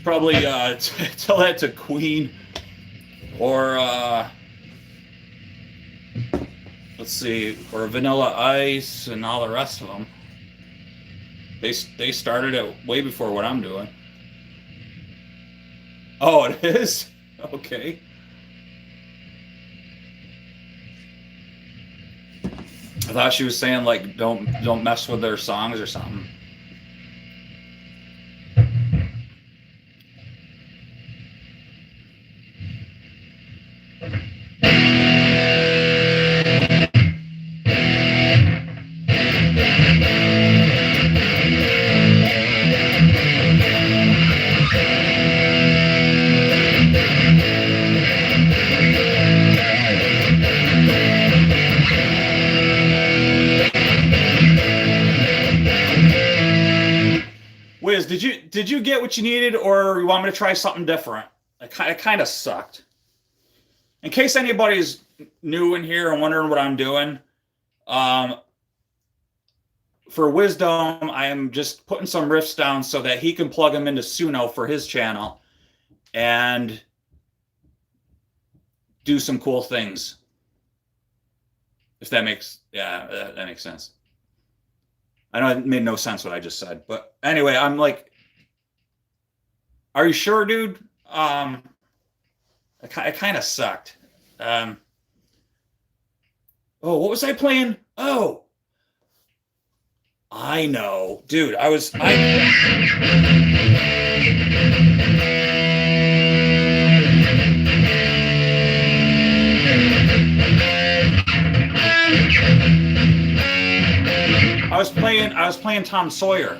A: Probably tell that to Queen or let's see, or Vanilla Ice and all the rest of them. They started it way before what I'm doing. Oh, it is? Okay. I thought she was saying like don't mess with their songs or something. Wiz, did you get what you needed, or you want me to try something different? It kind of sucked. In case anybody's new in here and wondering what I'm doing, for Wisdom, I am just putting some riffs down so that he can plug them into Suno for his channel and do some cool things. If that makes, that makes sense. I know it made no sense what I just said, but anyway, I'm like, are you sure, dude? It kind of sucked. Oh, what was I playing? Oh, I know, dude. I was playing Tom Sawyer.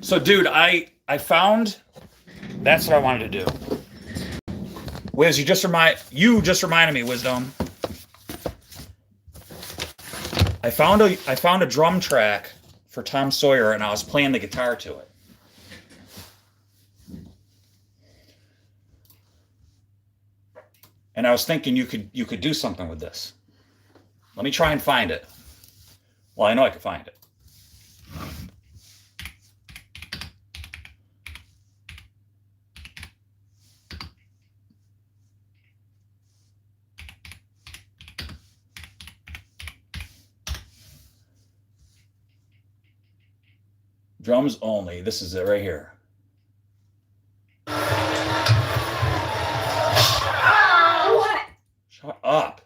A: So, dude, I found that's what I wanted to do. Wiz, you just reminded me, Wisdom. I found a drum track for Tom Sawyer, and I was playing the guitar to it. And I was thinking you could do something with this. Let me try and find it. Well, I know I can find it. Drums only. This is it right here.
C: What?
A: Shut up.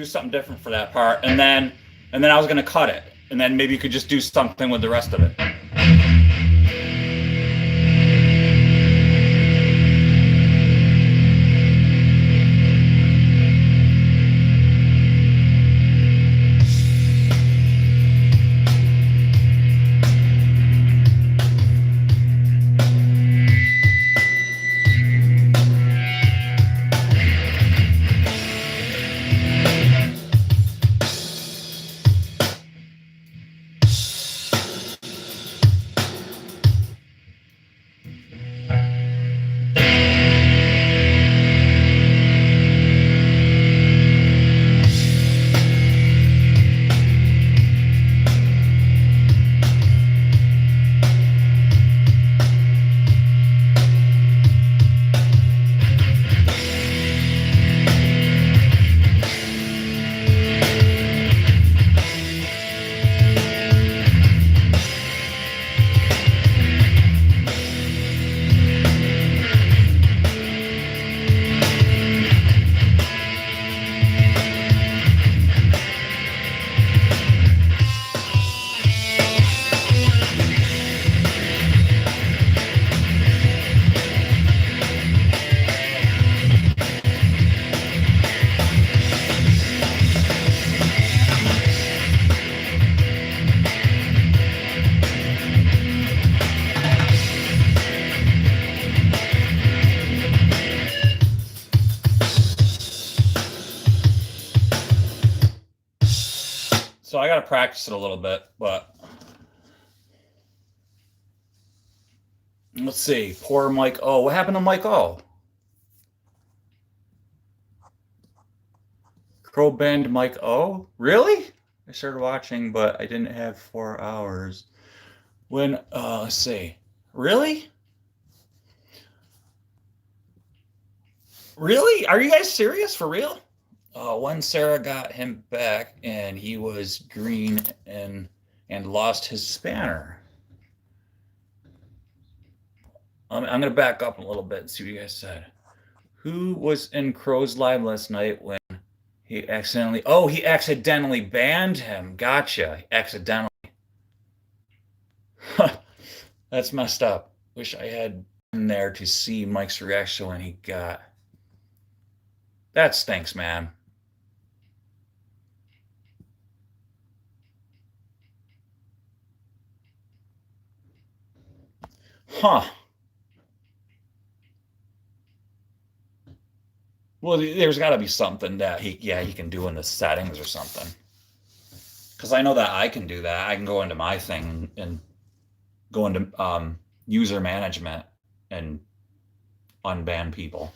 A: Something different for that part, and then I was going to cut it, and then maybe you could just do something with the rest of it. So I got to practice it a little bit, but let's see. Poor Mike O. What happened to Mike O? Crow Band Mike O? Really? I started watching, but I didn't have 4 hours. When, let's see. Really? Really? Are you guys serious? For real? When Sarah got him back and he was green and lost his spanner. I'm going to back up a little bit and see what you guys said. Who was in Crow's live last night when he accidentally banned him? Gotcha. Accidentally. That's messed up. Wish I had been there to see Mike's reaction when he got. That stinks, man. Huh. Well, there's got to be something that he can do in the settings or something. Because I know that I can do that. I can go into my thing and go into user management and unban people.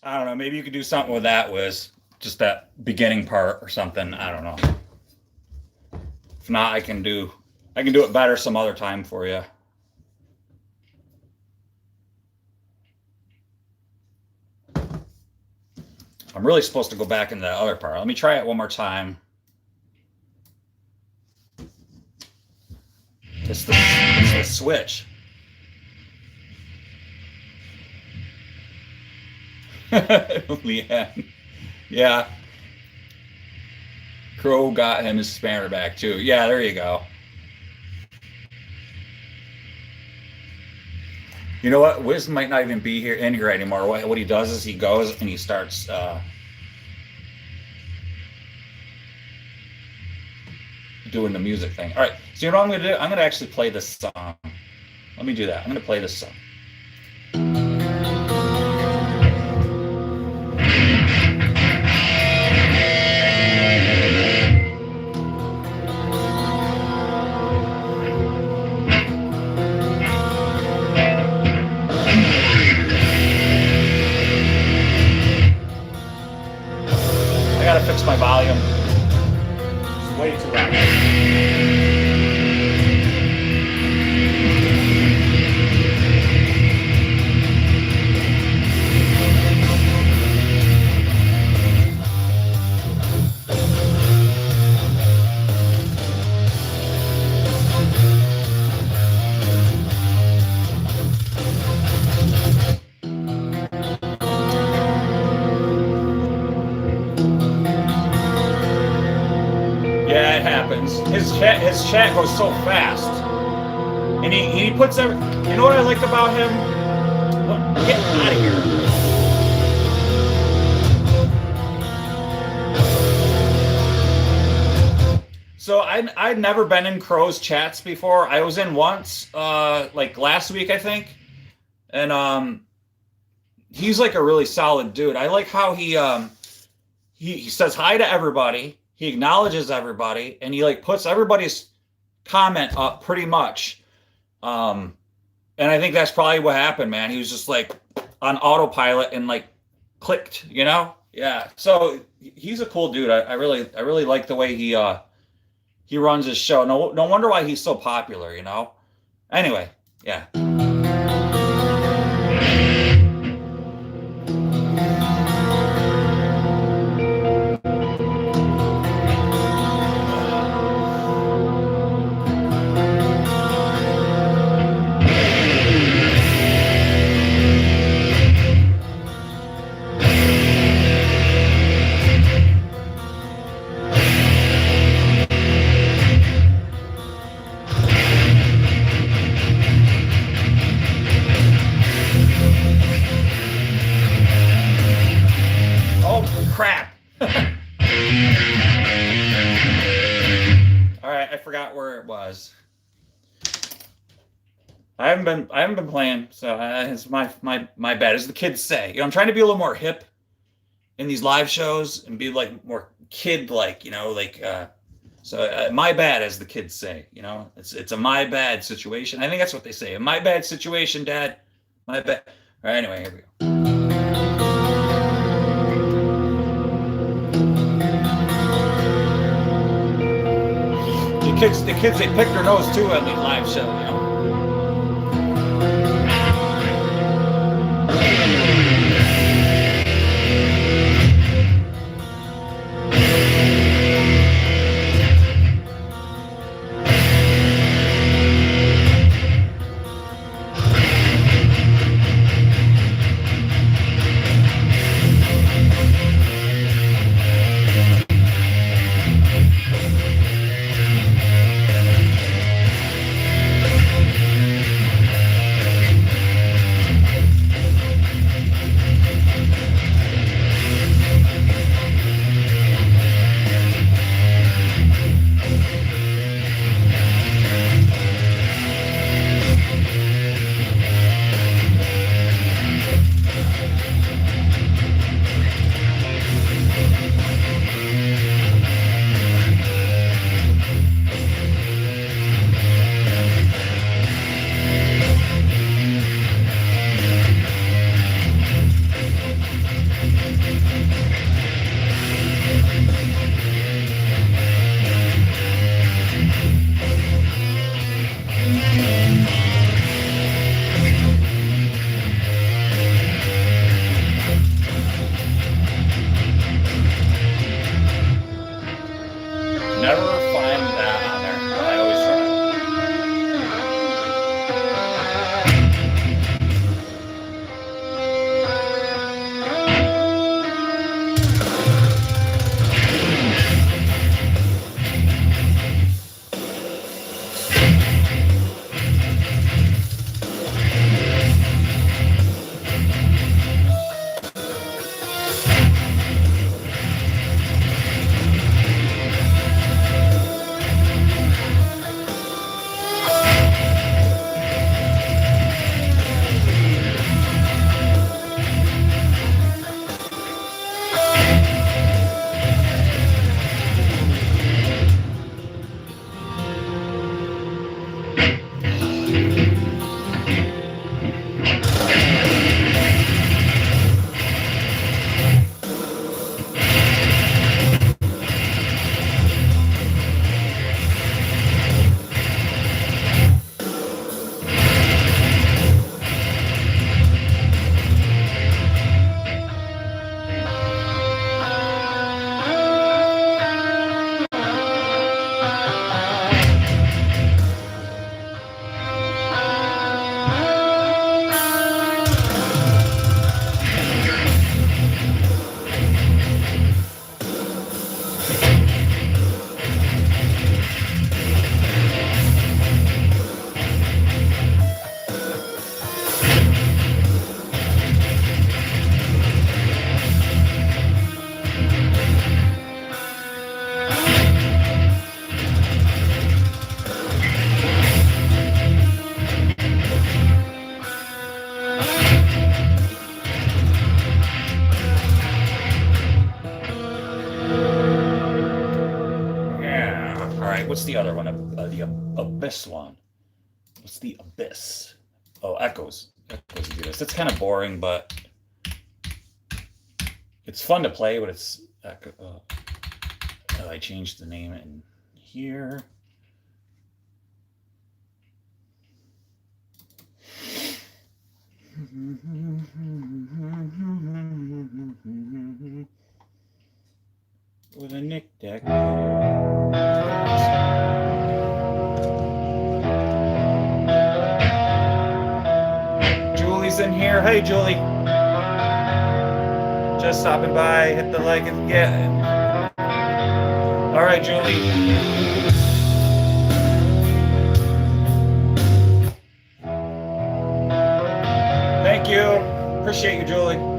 A: I don't know. Maybe you could do something with that, Wiz. Just that beginning part or something. I don't know. If not, I can do it better some other time for you. I'm really supposed to go back into that other part. Let me try it one more time. It's the switch. Leanne. Yeah. Crow got him his spanner back too. Yeah, there you go. You know what? Wiz might not even be in here anymore. What he does is he goes and he starts doing the music thing. All right. So you know what I'm going to do? I'm going to actually play this song. Let me do that. I'm going to play this song. I got to fix my volume. It's way too loud. Yeah, it happens. His chat goes so fast, and he puts every. You know what I like about him? What? Get out of here! So I'd never been in Crow's chats before. I was in once, like last week I think, and he's like a really solid dude. I like how he says hi to everybody. He acknowledges everybody, and he like puts everybody's comment up pretty much. And I think that's probably what happened, man. He was just like on autopilot and like clicked, you know? Yeah. So he's a cool dude. I really like the way he runs his show. No wonder why he's so popular, you know? Anyway, yeah. Crap. All right, I forgot where it was. I haven't been playing, so it's my bad, as the kids say. You know, I'm trying to be a little more hip in these live shows and be like more kid-like, you know, like so my bad, as the kids say. You know, it's a my bad situation. I think that's what they say. A my bad situation, Dad. My bad. All right, anyway, here we go. kids, they pick their nose too at the live show, you know. Never find that on there, but I always try. What's the other one? The Abyss one. What's the Abyss? Oh, Echoes. Echoes do this. It's kind of boring, but it's fun to play. But it's I changed the name in here. With a Nick deck. Julie's in here. Hey, Julie. Just stopping by. Hit the like and yeah. All right, Julie. Thank you. Appreciate you, Julie.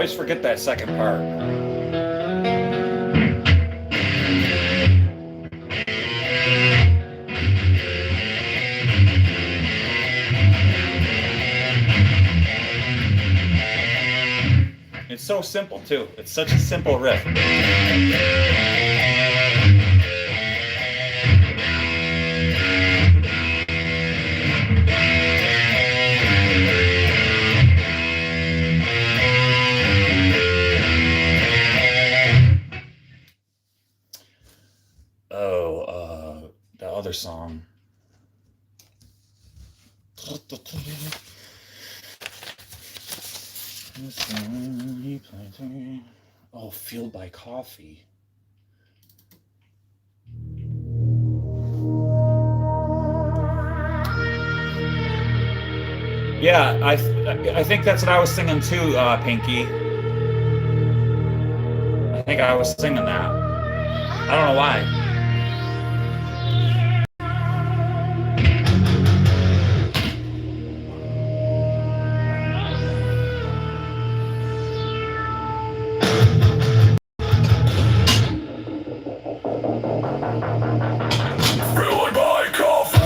A: always forget that second part. It's so simple too. It's such a simple riff. The other song. Oh, Fueled by Coffee. Yeah, I think that's what I was singing too, Pinky. I think I was singing that. I don't know why.
B: Fueled by coffee.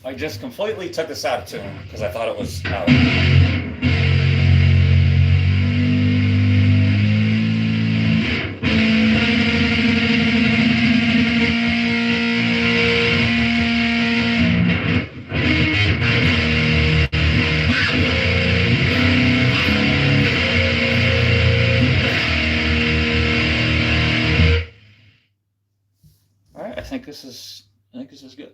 A: I just completely took this out of tune because I thought it was out. All right, I think this is good.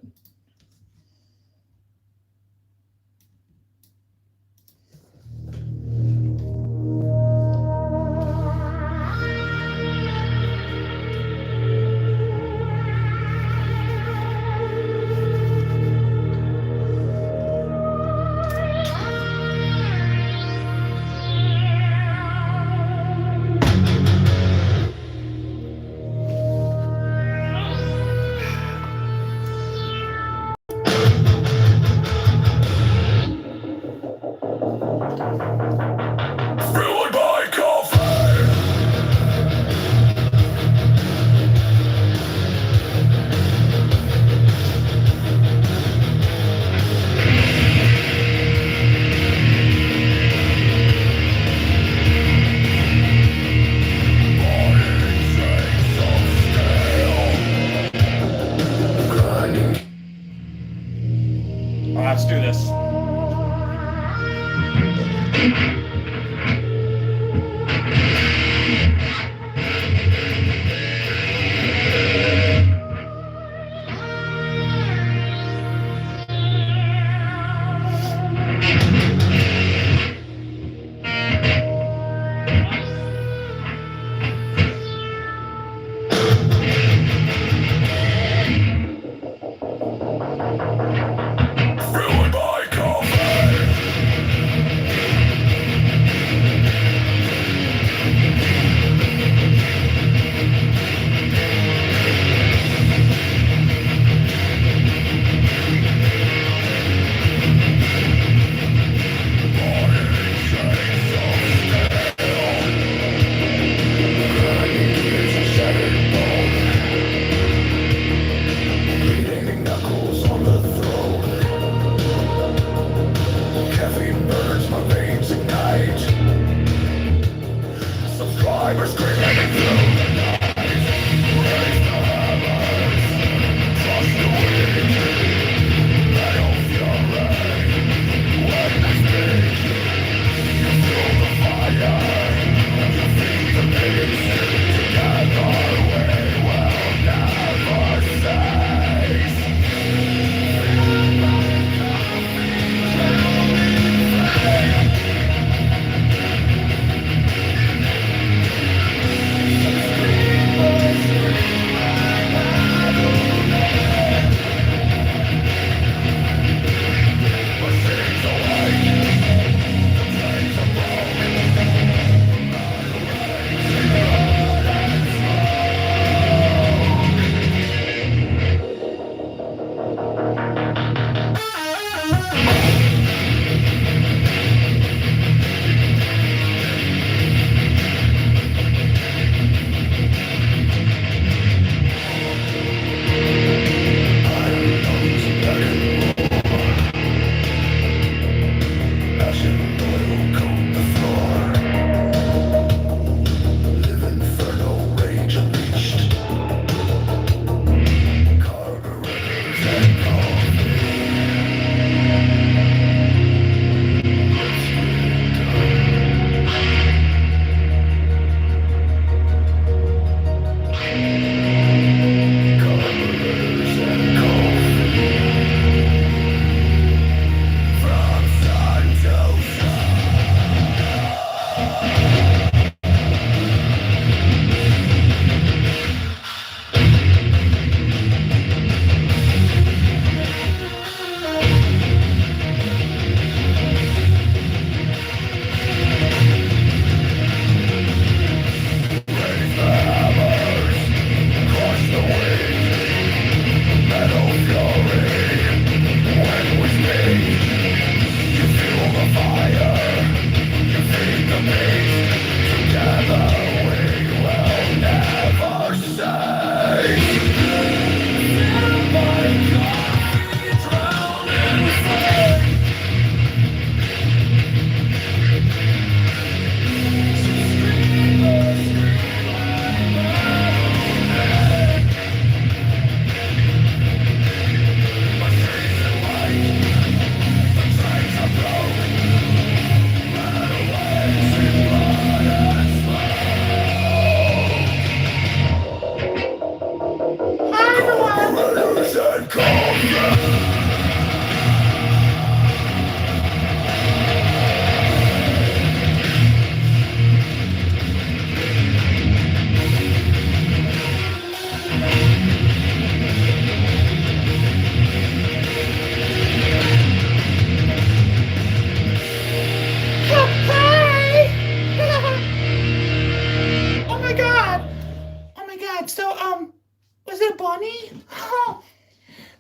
A: is it a bunny? Oh,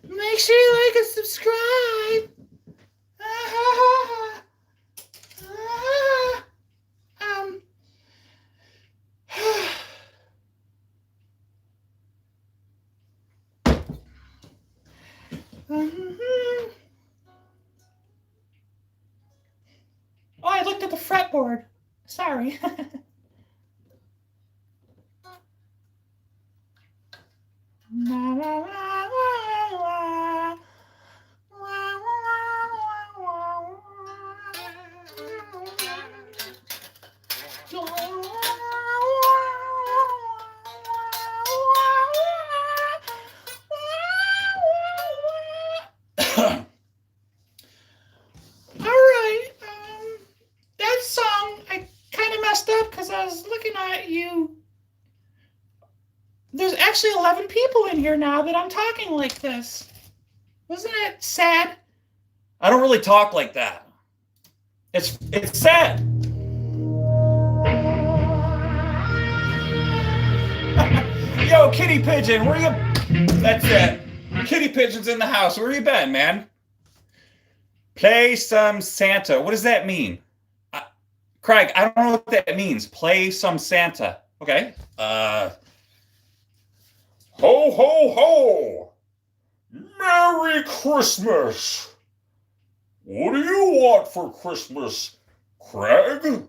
A: make sure you like and subscribe. Oh, I looked at the fretboard. Sorry. That song, I kind of messed up because I was looking at you. There's actually 11 people in here now that I'm talking like this. Wasn't it sad? I don't really talk like that. It's sad. Yo, kitty pigeon, where you? That's it. Kitty pigeon's in the house. Where you been, man? Play some Santa. What does that mean? Craig, I don't know what that means. Play some Santa. Okay. Ho, ho, ho. Merry Christmas. What do you want for Christmas, Craig?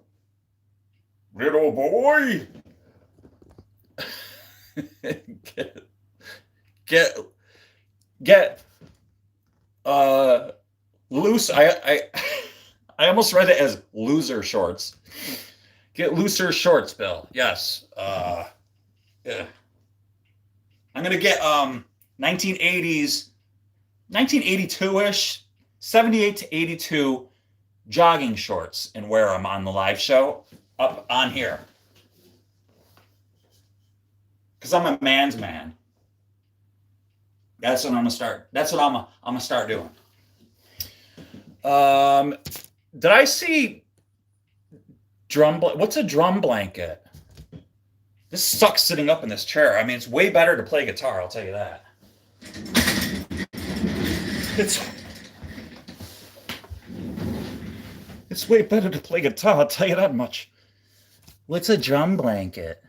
A: Little boy? get loose. I almost read it as loser shorts. Get looser shorts, Bill. Yes. Yeah. I'm gonna get 1980s, 1982-ish, 78 to 82 jogging shorts and wear them on the live show up on here. Because I'm a man's man. That's what I'm gonna start. That's what I'm gonna start doing. Did I see drum? What's a drum blanket? This sucks sitting up in this chair. I mean, it's way better to play guitar. I'll tell you that. It's way better to play guitar. I'll tell you that much. What's a drum blanket?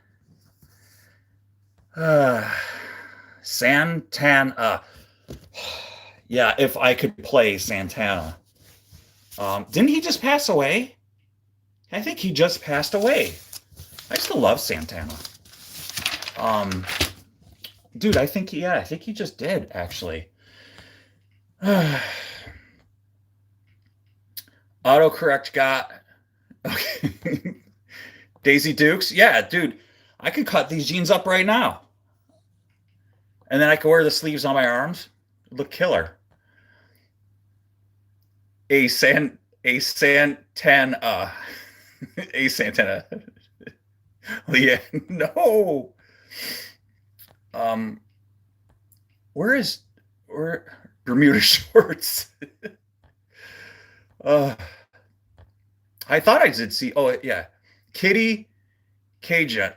A: Santana. Yeah, if I could play Santana. Didn't he just pass away? I think he just passed away. I still love Santana. Dude, I think he just did, actually. Autocorrect got okay. Daisy Dukes. Yeah, dude, I could cut these jeans up right now. And then I could wear the sleeves on my arms. It'd look killer. A Santana. A Santana. Yeah, no. Where Bermuda shorts? I thought I did see. Oh yeah, Kitty Cajun.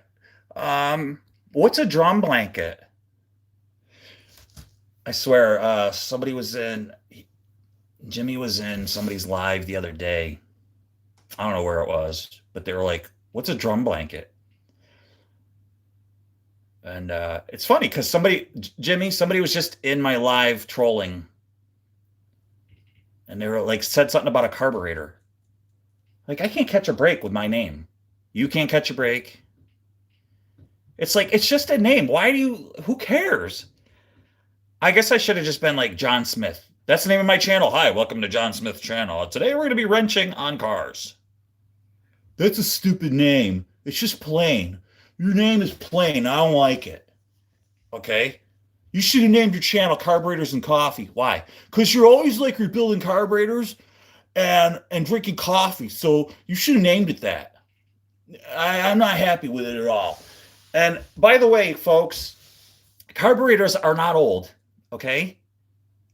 A: What's a drum blanket? I swear, Jimmy was in somebody's live the other day. I don't know where it was, but they were like, "What's a drum blanket?" And it's funny because somebody was just in my live trolling, and they were like, said something about a carburetor. Like, I can't catch a break with my name. You can't catch a break. It's like, it's just a name. Who cares? I guess I should have just been like John Smith. That's the name of my channel. Hi, welcome to John Smith channel. Today we're going to be wrenching on cars. That's a stupid name. It's just plain. Your name is plain. I don't like it. Okay? You should have named your channel Carburetors and Coffee. Why? Because you're always like you're building carburetors and drinking coffee. So you should have named it that. I'm not happy with it at all. And by the way, folks, carburetors are not old. Okay?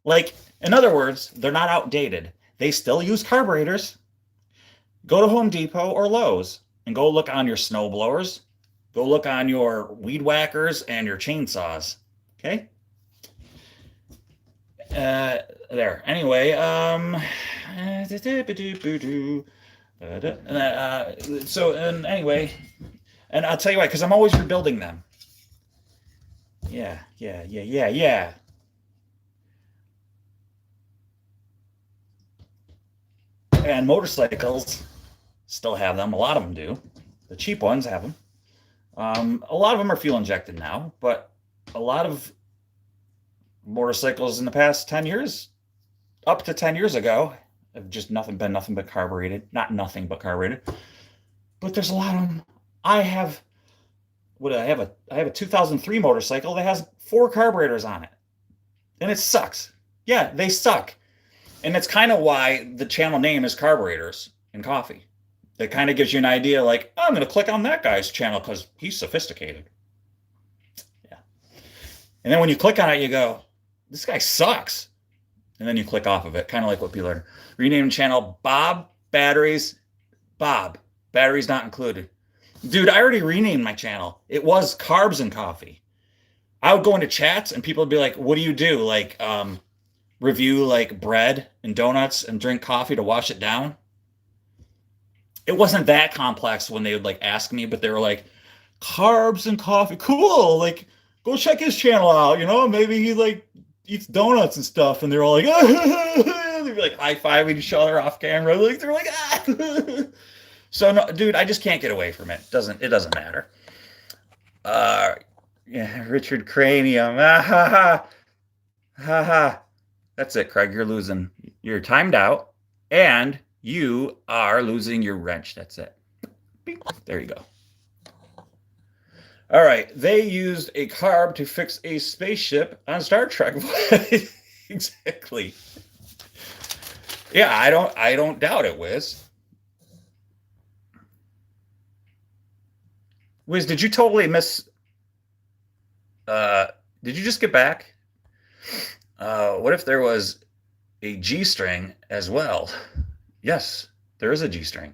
A: Like, in other words, they're not outdated. They still use carburetors. Go to Home Depot or Lowe's and go look on your snow blowers. Go look on your weed whackers and your chainsaws. Okay. There. Anyway, so and anyway, and I'll tell you why, because I'm always rebuilding them. Yeah. And motorcycles still have them. A lot of them do. The cheap ones have them. A lot of them are fuel injected now, but a lot of motorcycles in the past 10 years, up to 10 years ago, have just nothing but carbureted. Not nothing but carbureted. But there's a lot of them. I have I have a 2003 motorcycle that has 4 carburetors on it. And it sucks. Yeah, they suck. And that's kind of why the channel name is Carburetors and Coffee. It kind of gives you an idea like, oh, I'm going to click on that guy's channel because he's sophisticated. Yeah. And then when you click on it, you go, this guy sucks. And then you click off of it, kind of like what people are. Rename channel Bob Batteries. Bob. Batteries not included. Dude, I already renamed my channel. It was Carbs and Coffee. I would go into chats and people would be like, what do you do? Like, review like bread and donuts and drink coffee to wash it down? It wasn't that complex when they would like ask me, but they were like, Carbs and Coffee, cool. Like, go check his channel out. You know, maybe he like eats donuts and stuff. And they're all like, they'd be like high-fiving each other off camera. Like they're like, ah. So no, dude, I just can't get away from it. It doesn't matter. Yeah, Richard Cranium. That's it, Craig. You're losing. You're timed out, and you are losing your wrench. That's it. There you go. All right. They used a carb to fix a spaceship on Star Trek. Exactly. Yeah, I don't doubt it, Wiz. Wiz, did you totally miss? Did you just get back? What if there was a G string as well? Yes, there is a G string.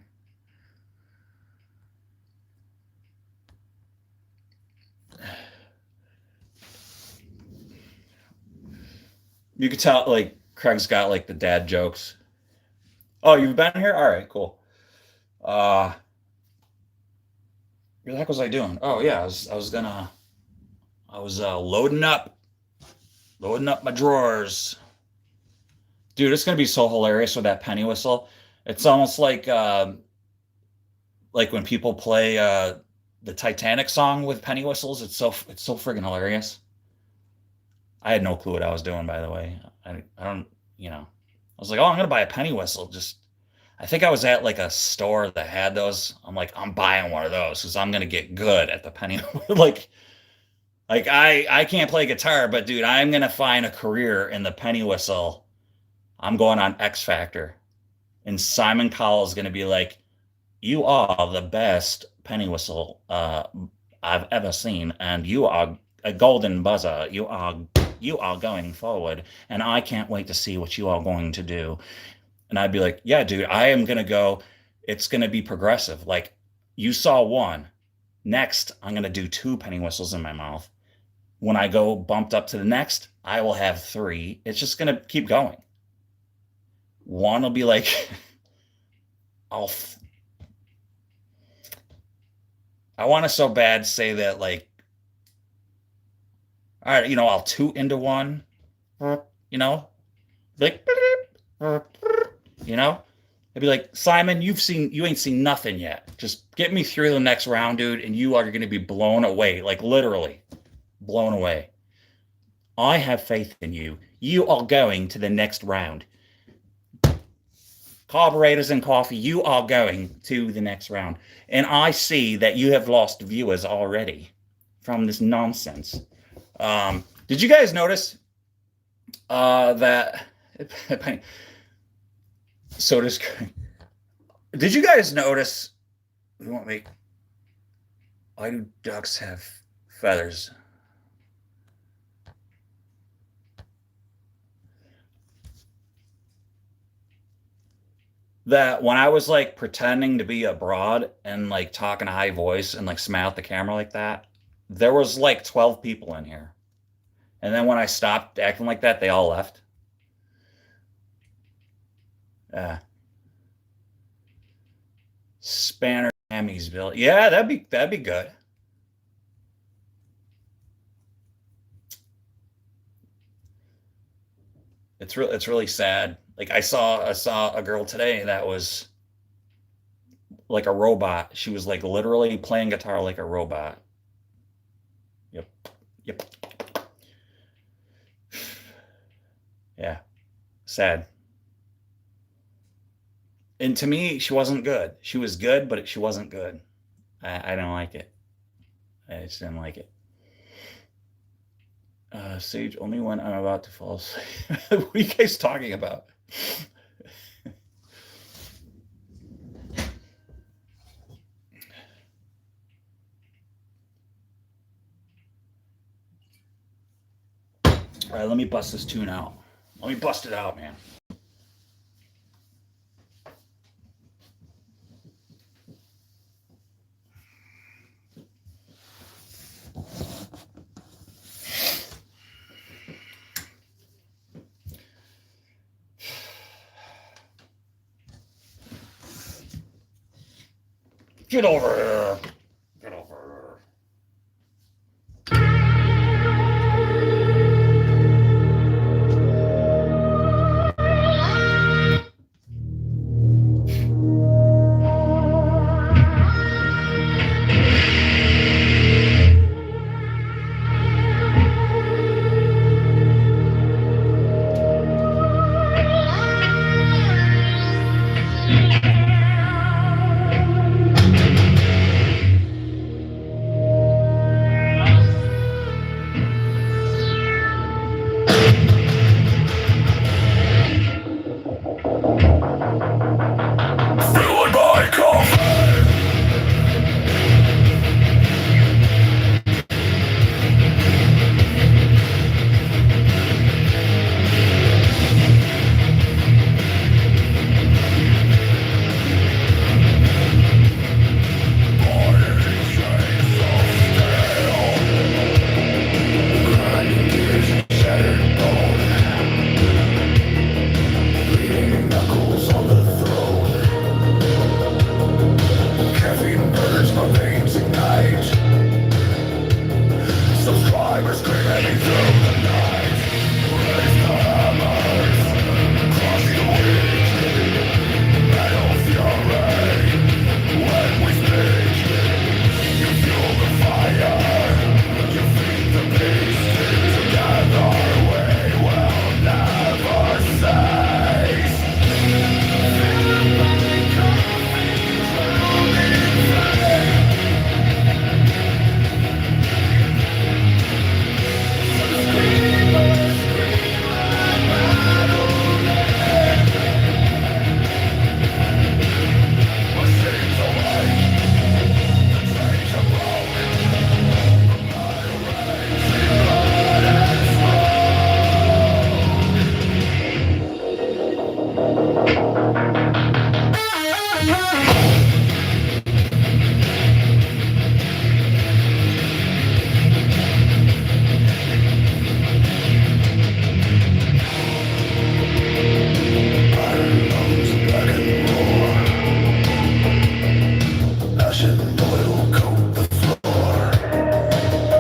A: You could tell, like, Craig's got, like, the dad jokes. Oh, you've been here? All right, cool. What the heck was I doing? Oh, yeah, I was loading up my drawers. Dude, it's going to be so hilarious with that penny whistle. It's almost like when people play the Titanic song with penny whistles. It's so friggin' hilarious. I had no clue what I was doing, by the way. I don't, I was like, oh, I'm going to buy a penny whistle. I think I was at like a store that had those. I'm like, I'm buying one of those because I'm going to get good at the penny. like I can't play guitar, but dude, I'm going to find a career in the penny whistle. I'm going on X Factor. And Simon Cowell is going to be like, you are the best penny whistle I've ever seen. And you are a golden buzzer. You are going forward. And I can't wait to see what you are going to do. And I'd be like, yeah, dude, I am going to go. It's going to be progressive. Like, you saw one. Next, I'm going to do 2 penny whistles in my mouth. When I go bumped up to the next, I will have 3. It's just going to keep going. One will be like, I want to so bad say that, like, all right, I'll toot into one, like, I'd be like, Simon, you ain't seen nothing yet. Just get me through the next round, dude, and you are going to be blown away, like literally blown away. I have faith in you. You are going to the next round. Carburetors and Coffee, you are going to the next round. And I see that you have lost viewers already from this nonsense. Did you guys notice that? So does. Did you guys notice? Why do ducks have feathers? That when I was like pretending to be a broad and like talking a high voice and like smile at the camera like that, there was like 12 people in here. And then when I stopped acting like that, they all left. Spanner Hammiesville. Yeah, that'd be good. It's really sad. Like I saw a girl today that was like a robot. She was like literally playing guitar like a robot. Yep. Yep. Yeah. Sad. And to me, she wasn't good. She was good, but she wasn't good. I don't like it. I just didn't like it. Sage, only when I'm about to fall asleep. What are you guys talking about? All right, let me bust this tune out. Let me bust it out, man. Get over here. Get over here. Feeling my coffee. Subscribers screaming through the night. Raise the hammers, crush the weak. Metal fury. When we speak, you fuel the fire. You feed the beast. Together we will never cease. Feeling my coffee drowning fame.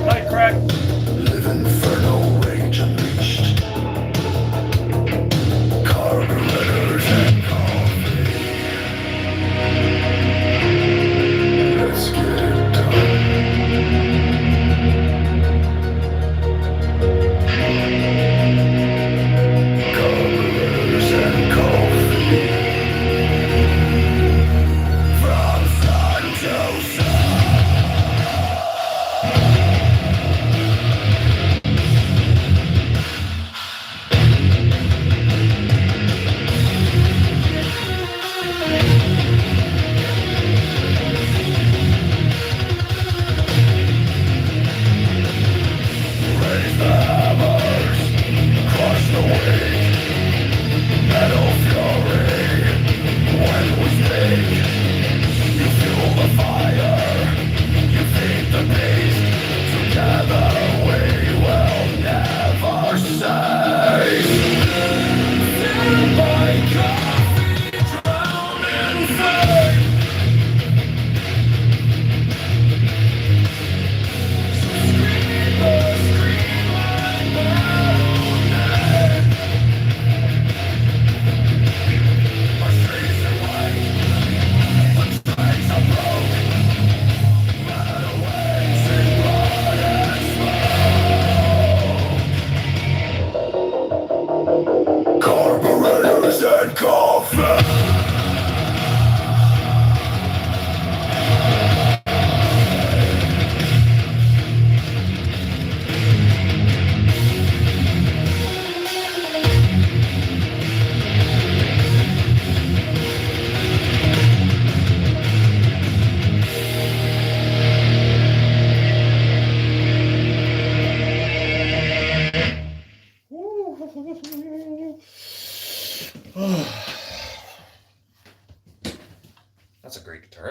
A: Night crack. Live inferno rage unleashed. Carburetors and coffee. Let's get it done. Carburetors and coffee. From sun to sun.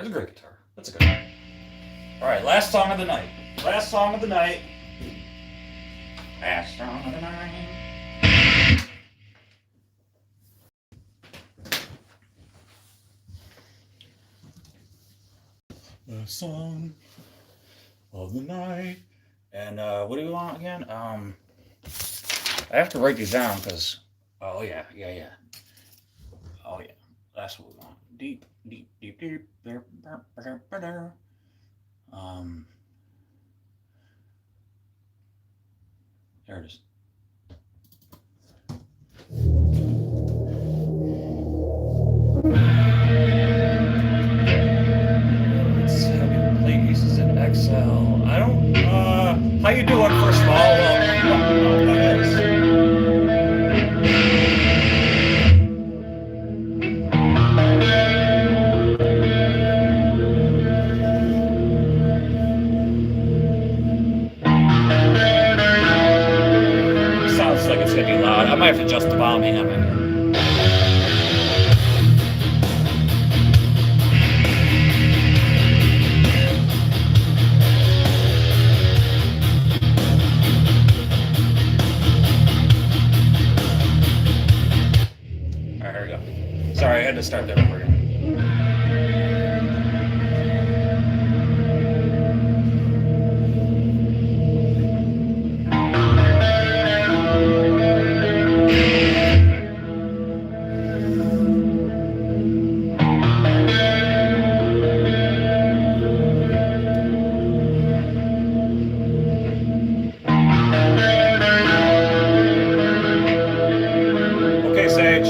A: It's a great guitar. That's a good one. All right, last song of the night. Last song of the night. Last song of the night. The song of the night. And what do we want again? I have to write these down because, oh yeah. Oh yeah, that's what we want. Deep. There it is. Let's have you play pieces in Excel. I don't. How you doing for a small? Sounds like it's gonna be loud. I might have to adjust the volume. Hang on a minute. All right, here we go. Sorry, I had to start that over again. Okay, Sage.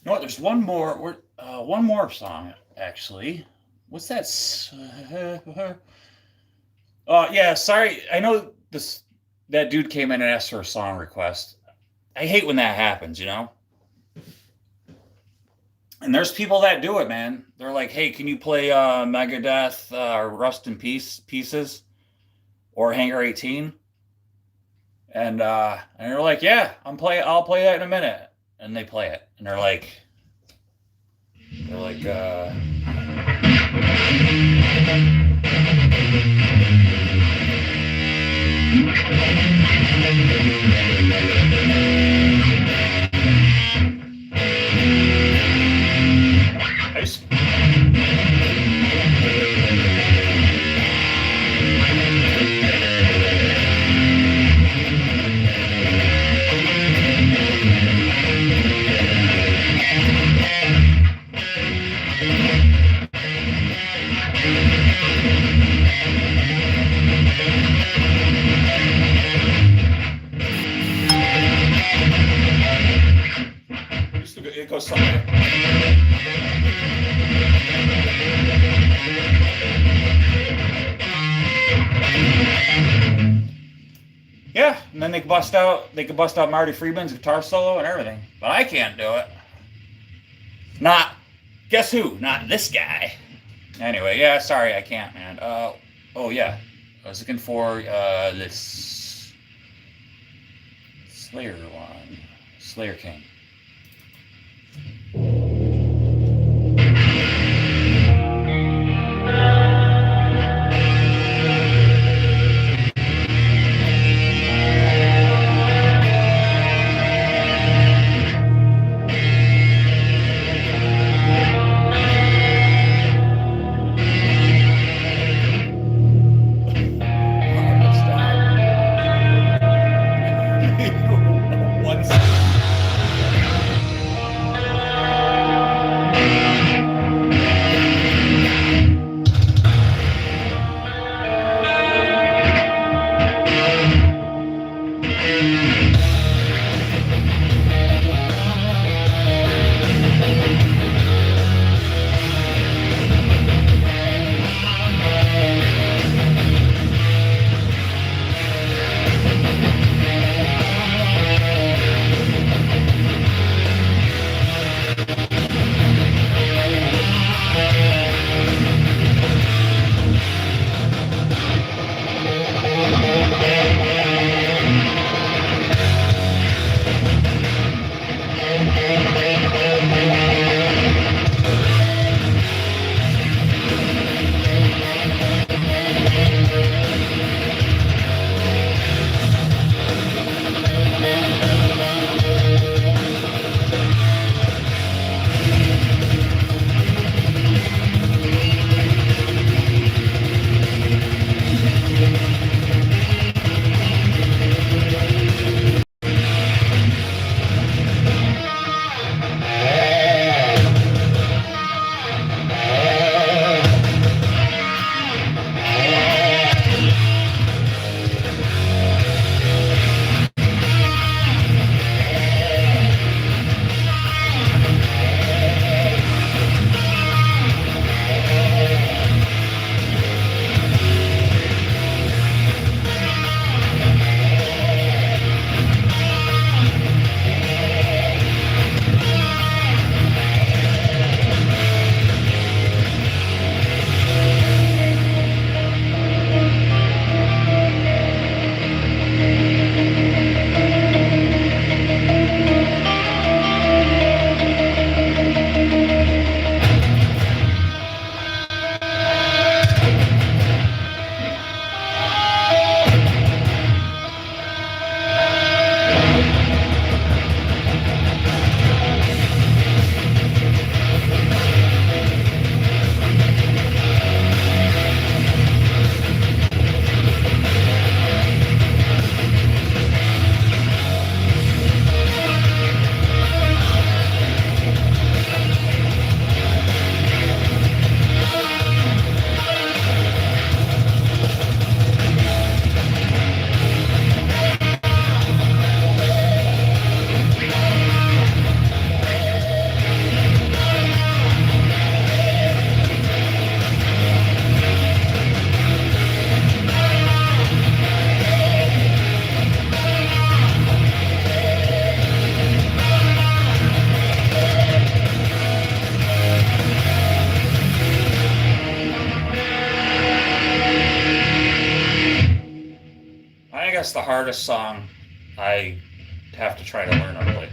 A: You know what? There's one more song actually. What's that? Yeah. Sorry, I know this. That dude came in and asked for a song request. I hate when that happens, you know. And there's people that do it, man. They're like, "Hey, can you play Megadeth or Rust in Peace pieces or Hangar 18?" And they're like, "Yeah, I'll play that in a minute." And they play it, and they're like, They're like, nice. It goes somewhere. Yeah, and then they could bust out Marty Friedman's guitar solo and everything. But I can't do it. Not, guess who? Not this guy. Anyway, yeah, sorry, I can't, man. Oh yeah, I was looking for this Slayer one, Slayer King. guess the hardest song I have to try to learn how to play.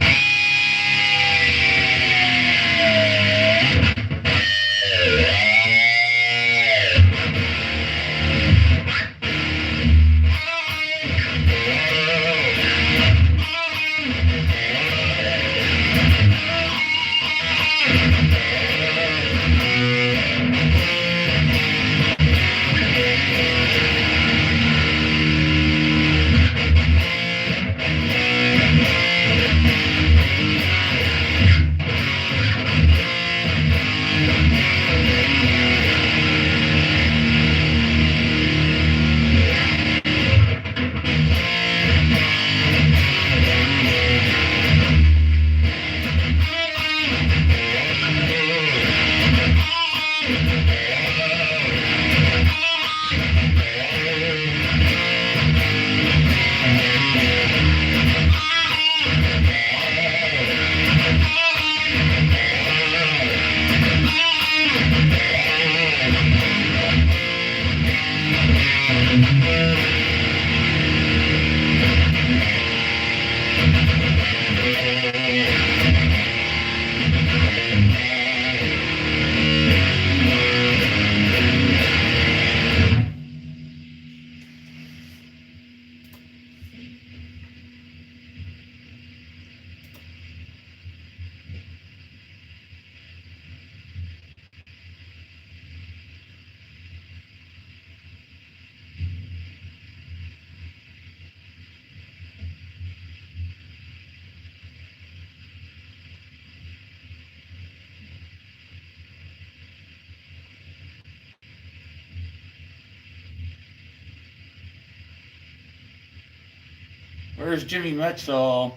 A: Where's Jimmy Mitchell?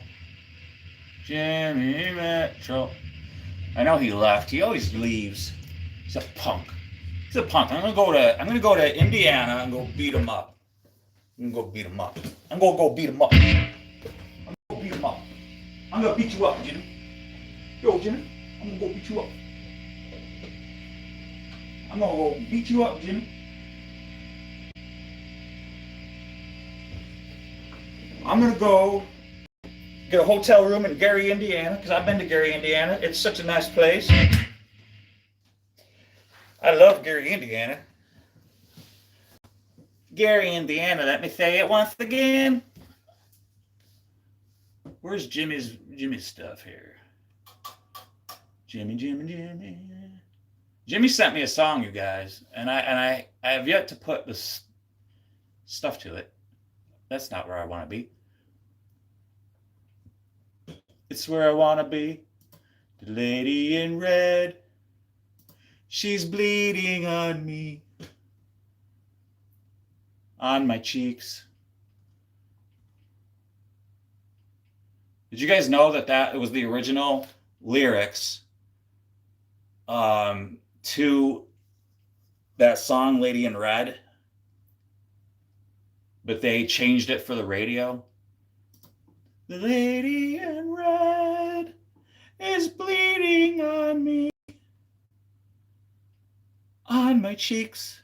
A: Jimmy Mitchell. I know he left. He always leaves. He's a punk. He's a punk. I'm gonna go to Indiana and go beat him up. I'm gonna go beat him up. I'm gonna go beat him up. I'm gonna go beat him up. I'm gonna beat you up, Jimmy. Yo, Jimmy. I'm gonna go beat you up. I'm gonna go beat you up, Jimmy. I'm gonna go get a hotel room in Gary, Indiana, because I've been to Gary, Indiana. It's such a nice place. I love Gary, Indiana. Gary, Indiana, let me say it once again. Where's Jimmy's stuff here? Jimmy. Jimmy sent me a song, you guys, and I have yet to put this stuff to it. That's not where I want to be. It's where I want to be. The lady in red, she's bleeding on me, on my cheeks. Did you guys know that it was the original lyrics to that song, Lady in Red, but they changed it for the radio? The lady in red is bleeding on me, on my cheeks.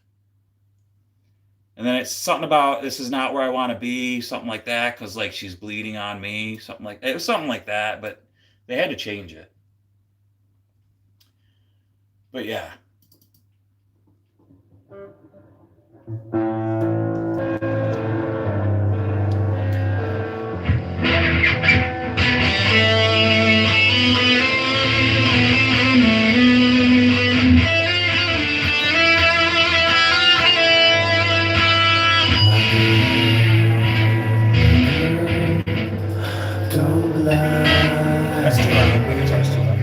A: And then it's something about this is not where I want to be, something like that, because like she's bleeding on me, something like it was something like that, but they had to change it. But yeah. That's too loud. My guitar's too loud.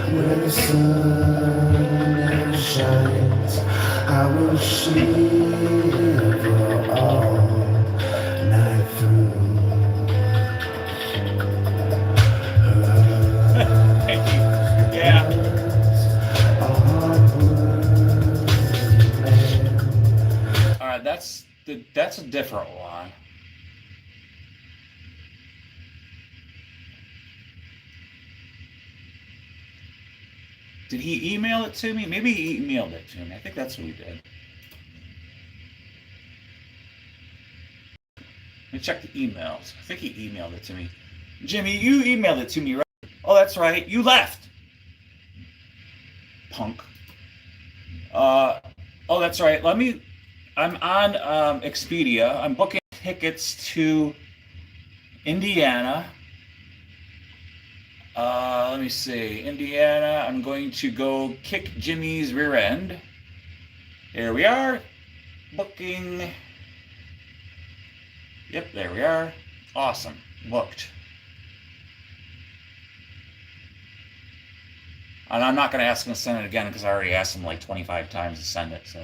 B: Where the sun shines, I will shiver all night through.
A: Thank you. Yeah. All right, that's a different one. Did he email it to me? Maybe he emailed it to me. I think that's what he did. Let me check the emails. I think he emailed it to me. Jimmy, you emailed it to me, right? Oh, that's right. You left. Punk. Oh, that's right. I'm on Expedia. I'm booking tickets to Indiana. Let me see. Indiana. I'm going to go kick Jimmy's rear end. Here we are. Booking. Yep, there we are. Awesome. Booked. And I'm not going to ask him to send it again because I already asked him like 25 times to send it, so.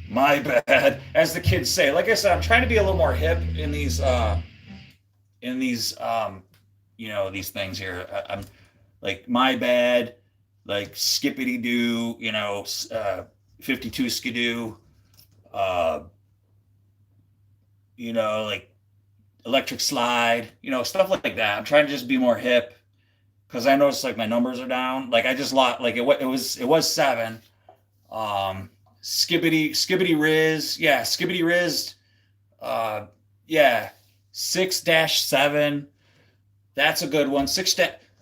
A: My bad. As the kids say. Like I said, I'm trying to be a little more hip in these these things here. I'm like, my bad, like skippity doo, 52 skidoo, like electric slide, stuff like that. I'm trying to just be more hip because I noticed like my numbers are down. Like I just lost, like it was 7. Skibbity Riz, yeah, Skibbity Riz, yeah, 6-7. That's a good one.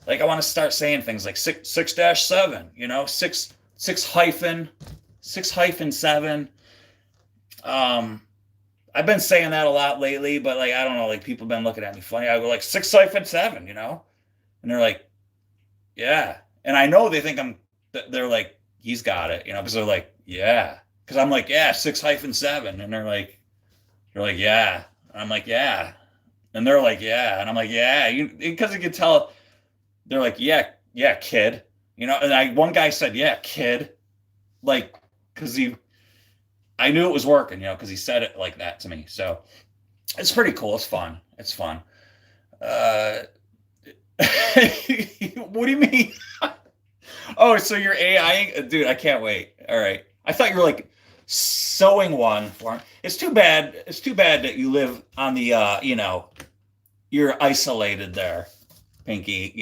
A: Like I want to start saying things like 6-7, 6-7. I've been saying that a lot lately, but like I don't know, like people have been looking at me funny. I go like 6-7, and they're like, yeah, and I know they think they're like, he's got it, because they're like, yeah, because I'm like, yeah, 6-7, and they're like, yeah, and I'm like, yeah. And they're like, yeah. And I'm like, yeah, because you could tell they're like, yeah, yeah, kid. And one guy said, yeah, kid. Like, because I knew it was working, because he said it like that to me. So it's pretty cool. It's fun. It's fun. Uh, what do you mean? Oh, so you're AI, dude? I can't wait. All right. I thought you were like sewing one for him. It's too bad. It's too bad that you live on the, you're isolated there, Pinky.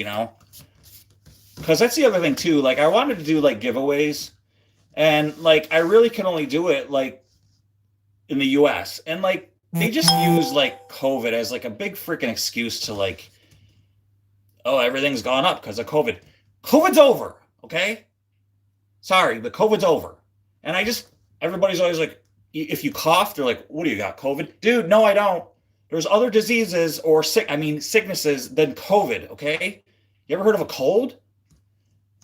A: Because that's the other thing too. Like, I wanted to do like giveaways, and like I really can only do it like in the U.S. and like they just use like COVID as like a big freaking excuse to like, oh, everything's gone up because of COVID. COVID's over, okay? Sorry, but COVID's over. And everybody's always like, if you cough, they're like, what do you got, COVID? Dude, no, I don't. There's other diseases or sicknesses than COVID, okay? You ever heard of a cold?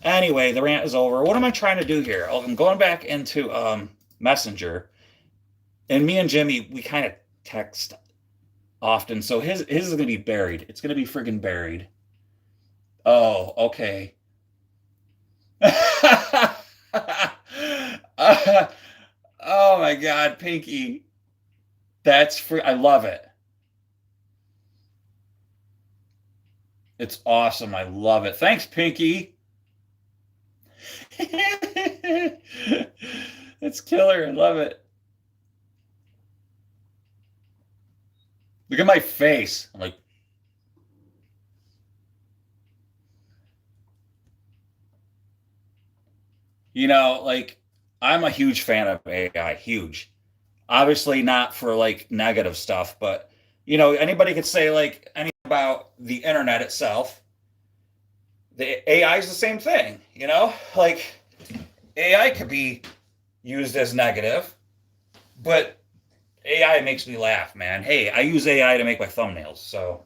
A: Anyway, the rant is over. What am I trying to do here? Oh, I'm going back into Messenger. And me and Jimmy, we kind of text often. So his is going to be buried. It's going to be friggin' buried. Oh, okay. Oh my God, Pinky. That's free. I love it. It's awesome. I love it. Thanks, Pinky. It's killer. I love it. Look at my face. I'm like, like I'm a huge fan of AI, huge. Obviously not for like negative stuff, but anybody could say like anything about the internet itself. The AI is the same thing, like AI could be used as negative, but AI makes me laugh, man. Hey, I use AI to make my thumbnails, so.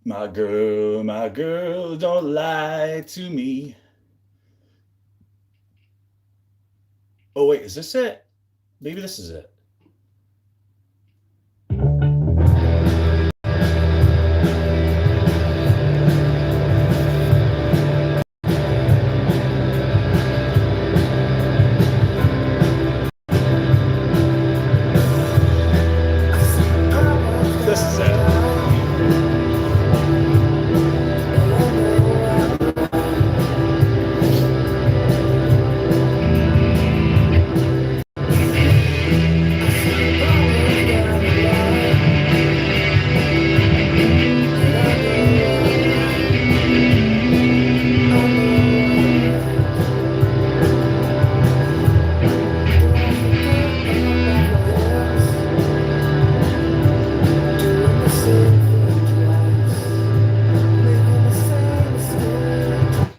A: My girl, don't lie to me. Oh, wait, is this it? Maybe this is it. This is it.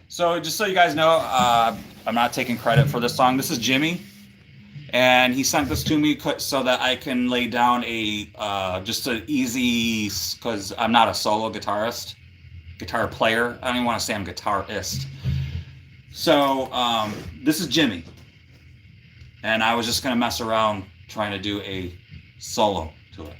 A: So just so you guys know, I'm not taking credit for this song. This is Jimmy, and he sent this to me so that I can lay down just an easy, because I'm not a solo guitar player. I don't even want to say I'm guitarist. So this is Jimmy, and I was just gonna mess around trying to do a solo to it.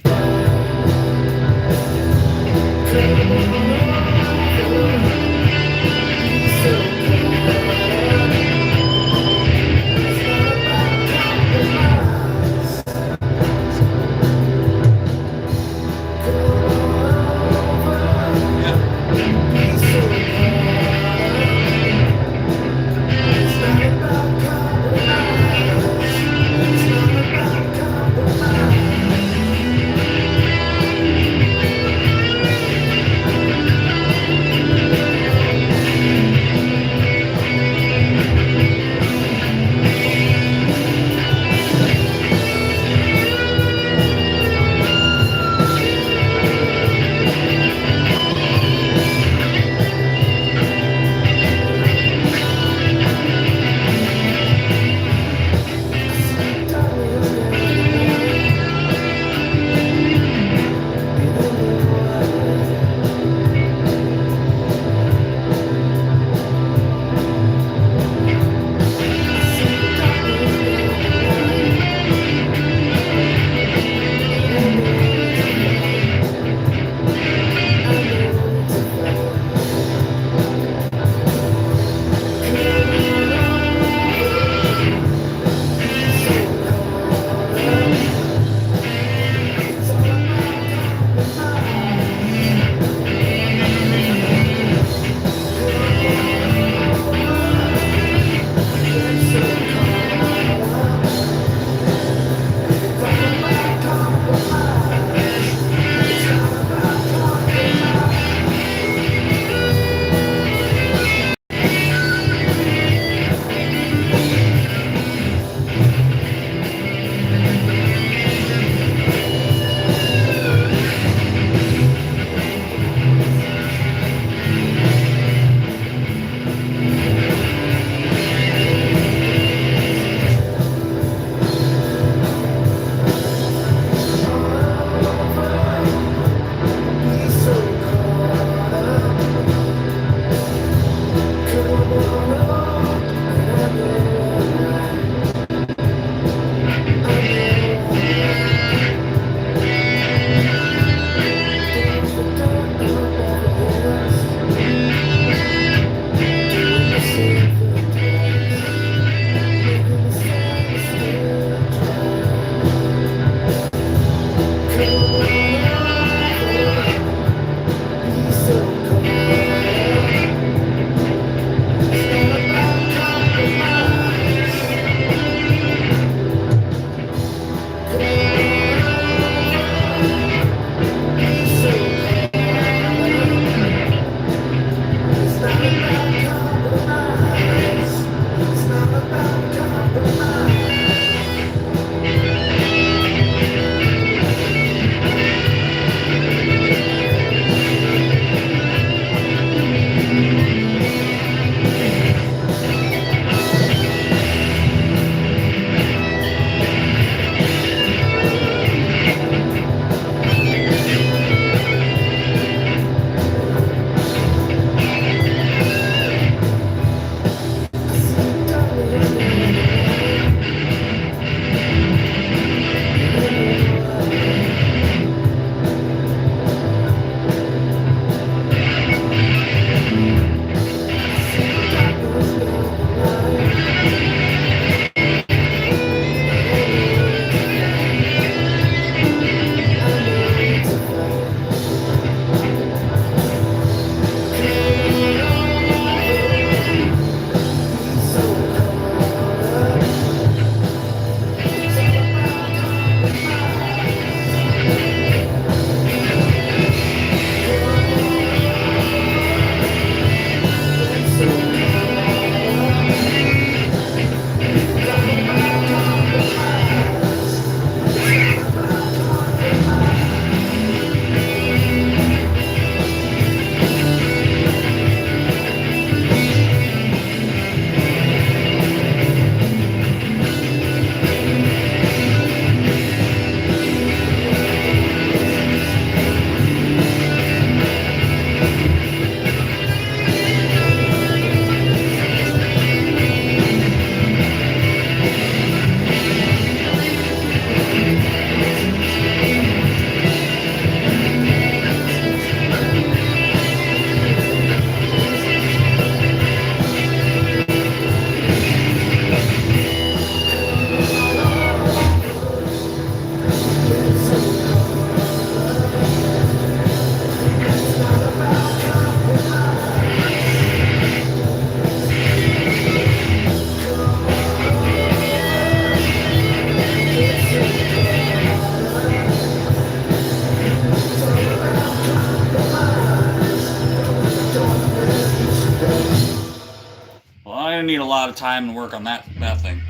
A: I'm gonna need a lot of time to work on that thing.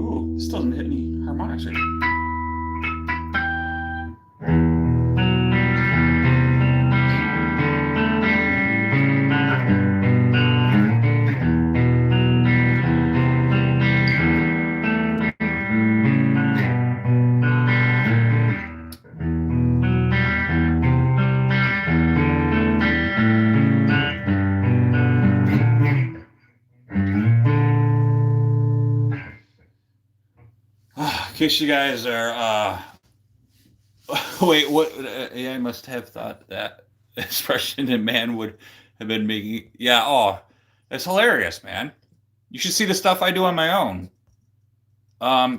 A: Ooh, this doesn't hit any harmonics right now. In case you guys are, wait, what? I must have thought that expression in man would have been making. Yeah, oh, that's hilarious, man. You should see the stuff I do on my own.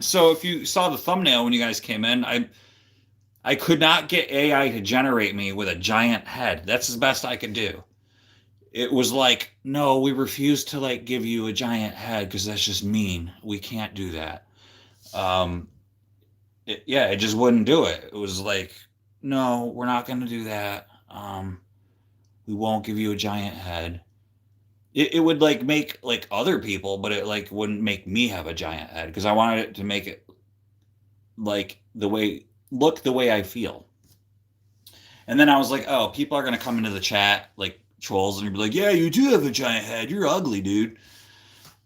A: So if you saw the thumbnail when you guys came in, I could not get AI to generate me with a giant head. That's the best I could do. It was like, no, we refuse to like give you a giant head because that's just mean. We can't do that. It just wouldn't do it. It was like, no, we're not going to do that. We won't give you a giant head. It would like make like other people, but it like wouldn't make me have a giant head because I wanted it to make it like look the way I feel. And then I was like, oh, people are going to come into the chat like trolls and be like, yeah, you do have a giant head. You're ugly, dude.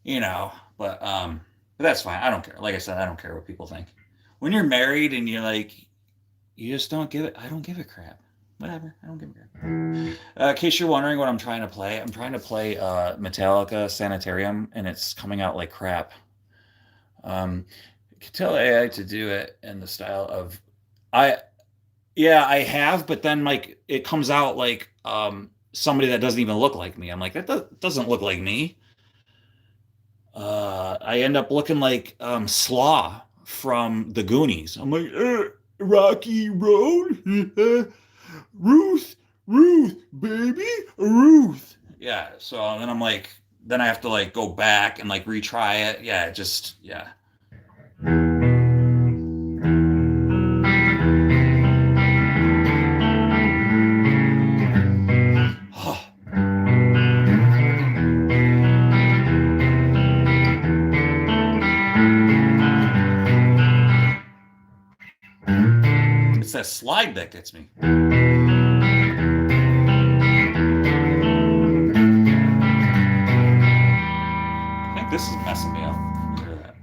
A: You know, but that's fine. I don't care. Like I said, I don't care what people think. When you're married and you're like, you just don't give it. I don't give a crap. Whatever. I don't give a crap. In case you're wondering what I'm trying to play, I'm trying to play Metallica Sanitarium, and it's coming out like crap. You can tell AI to do it in the style of, I have, but then like it comes out like somebody that doesn't even look like me. I'm like, that doesn't look like me. I end up looking like Slaw from the Goonies. I'm like, Rocky Road, Ruth, baby, Ruth. Yeah. So then I'm like, then I have to like go back and like retry it. Yeah. Yeah. It's that slide that gets me. I think this is messing me up. Hear that.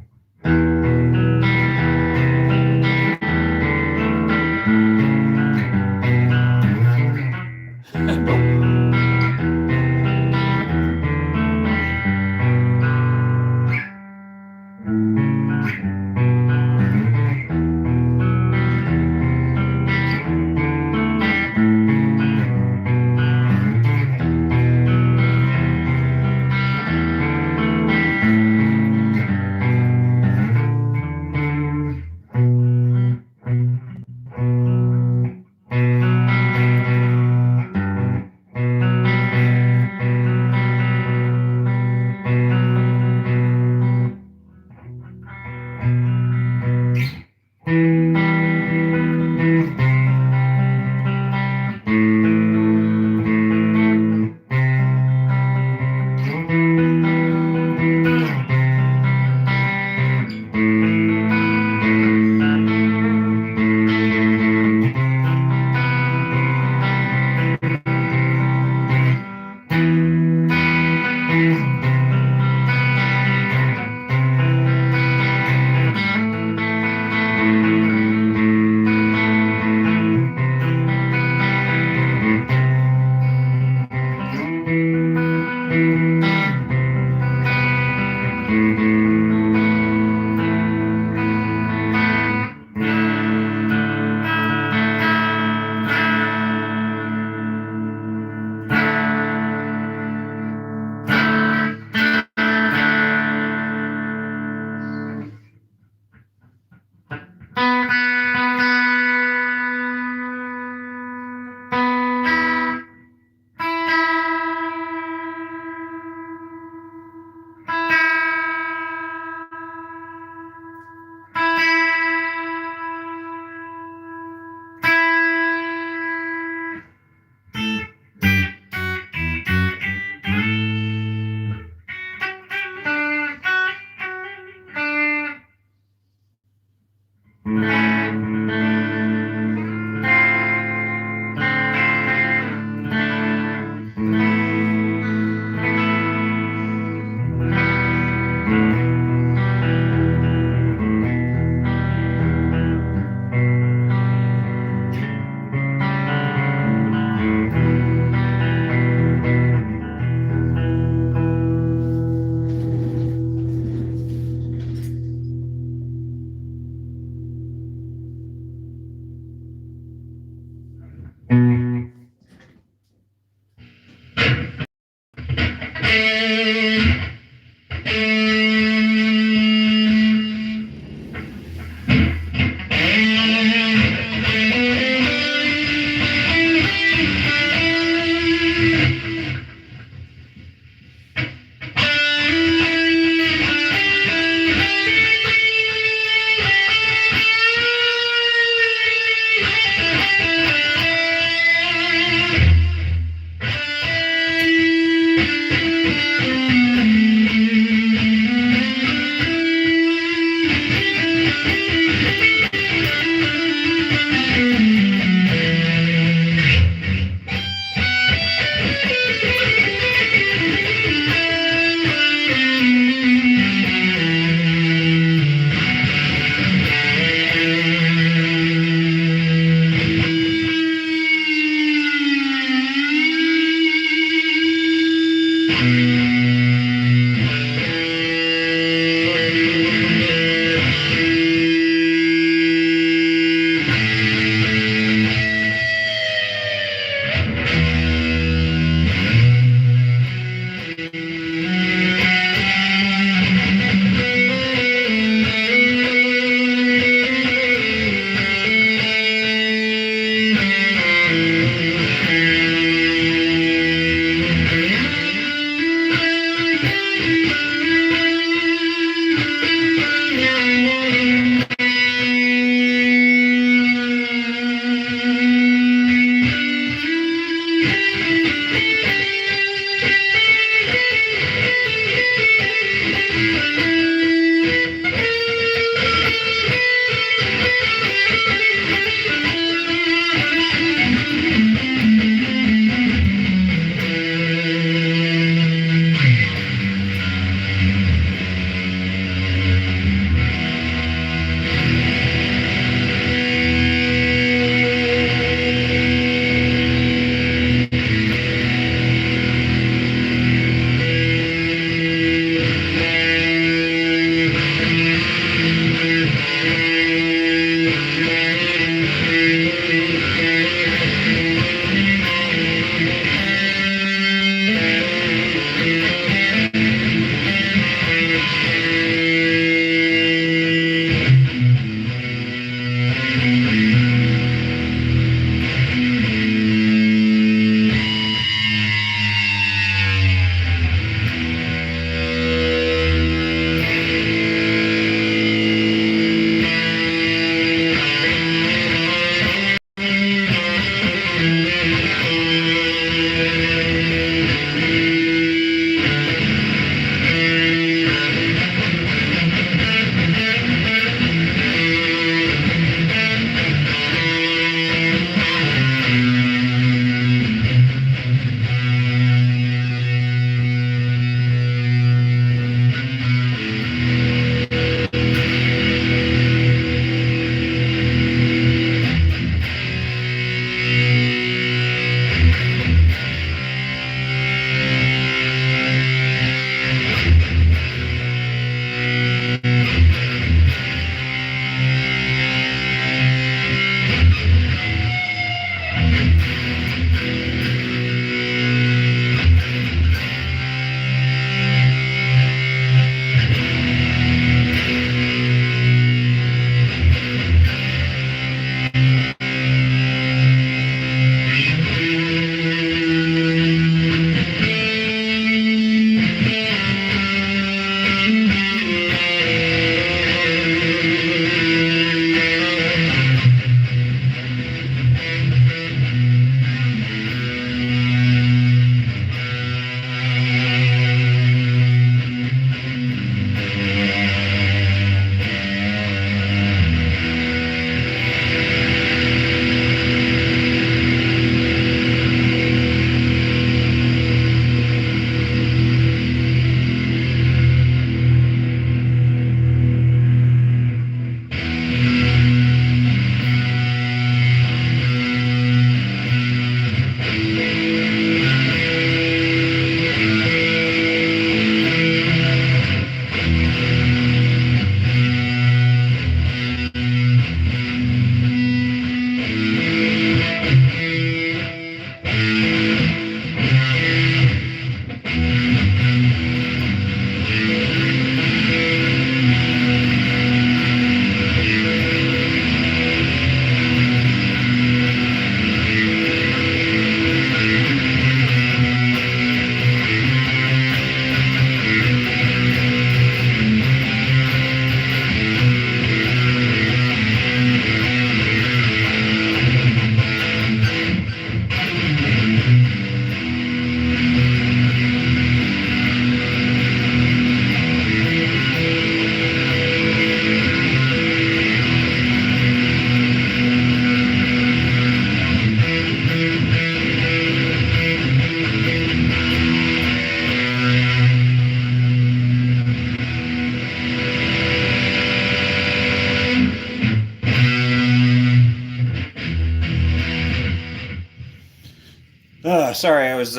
A: Sorry, I was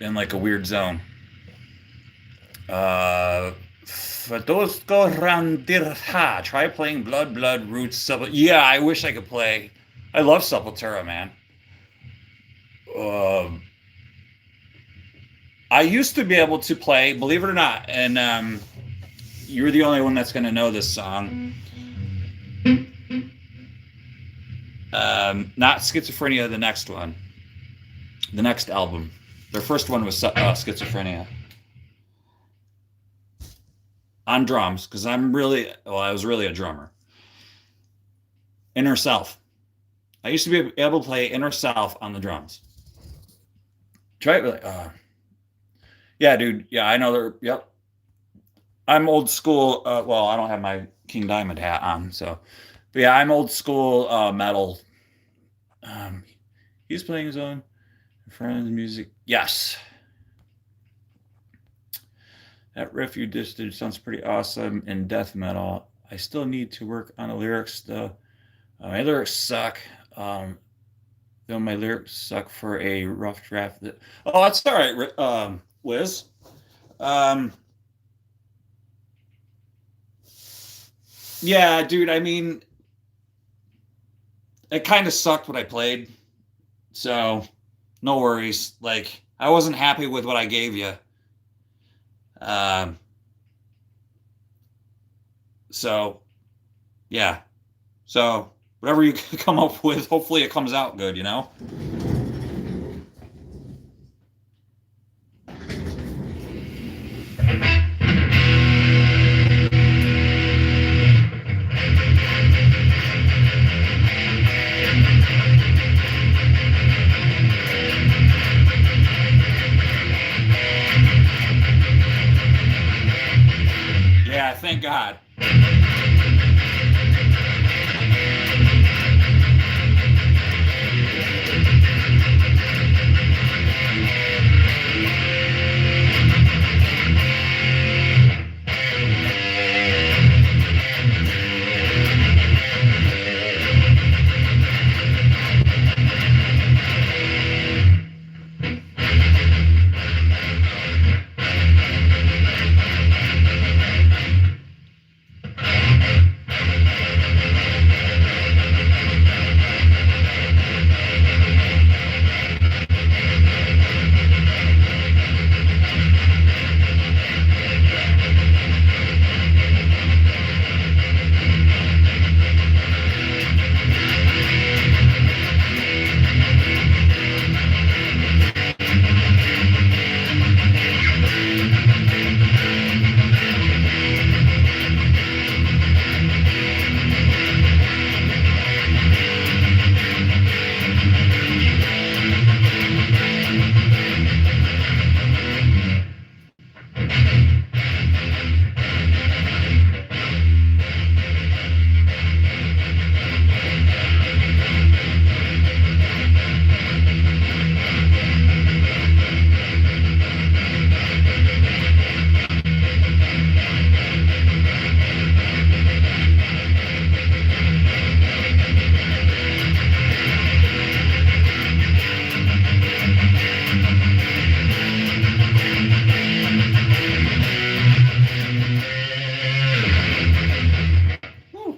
A: in like a weird zone. Fadosco Randirha. Try playing Blood Roots Yeah, I wish I could play. I love Sepultura, man. Um, I used to be able to play, believe it or not, and you're the only one that's going to know this song. Not Schizophrenia, the next one. The next album. Their first one was Schizophrenia. On drums, because I was really a drummer. Inner Self. I used to be able to play Inner Self on the drums. Try it. Yeah, dude. Yeah, I know they're. Yep. I'm old school. Well, I don't have my King Diamond hat on, so. But yeah, I'm old school metal. He's playing his own friends music. Yes. That riff you just did sounds pretty awesome in death metal. I still need to work on the lyrics though. My lyrics suck. Though my lyrics suck for a rough draft. Oh, that's all right, Liz. Yeah, dude. I mean, it kind of sucked what I played, so no worries. Like, I wasn't happy with what I gave you. So, yeah. So, whatever you come up with, hopefully it comes out good, you know? Yeah, thank God.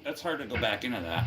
A: It's hard to go back into that.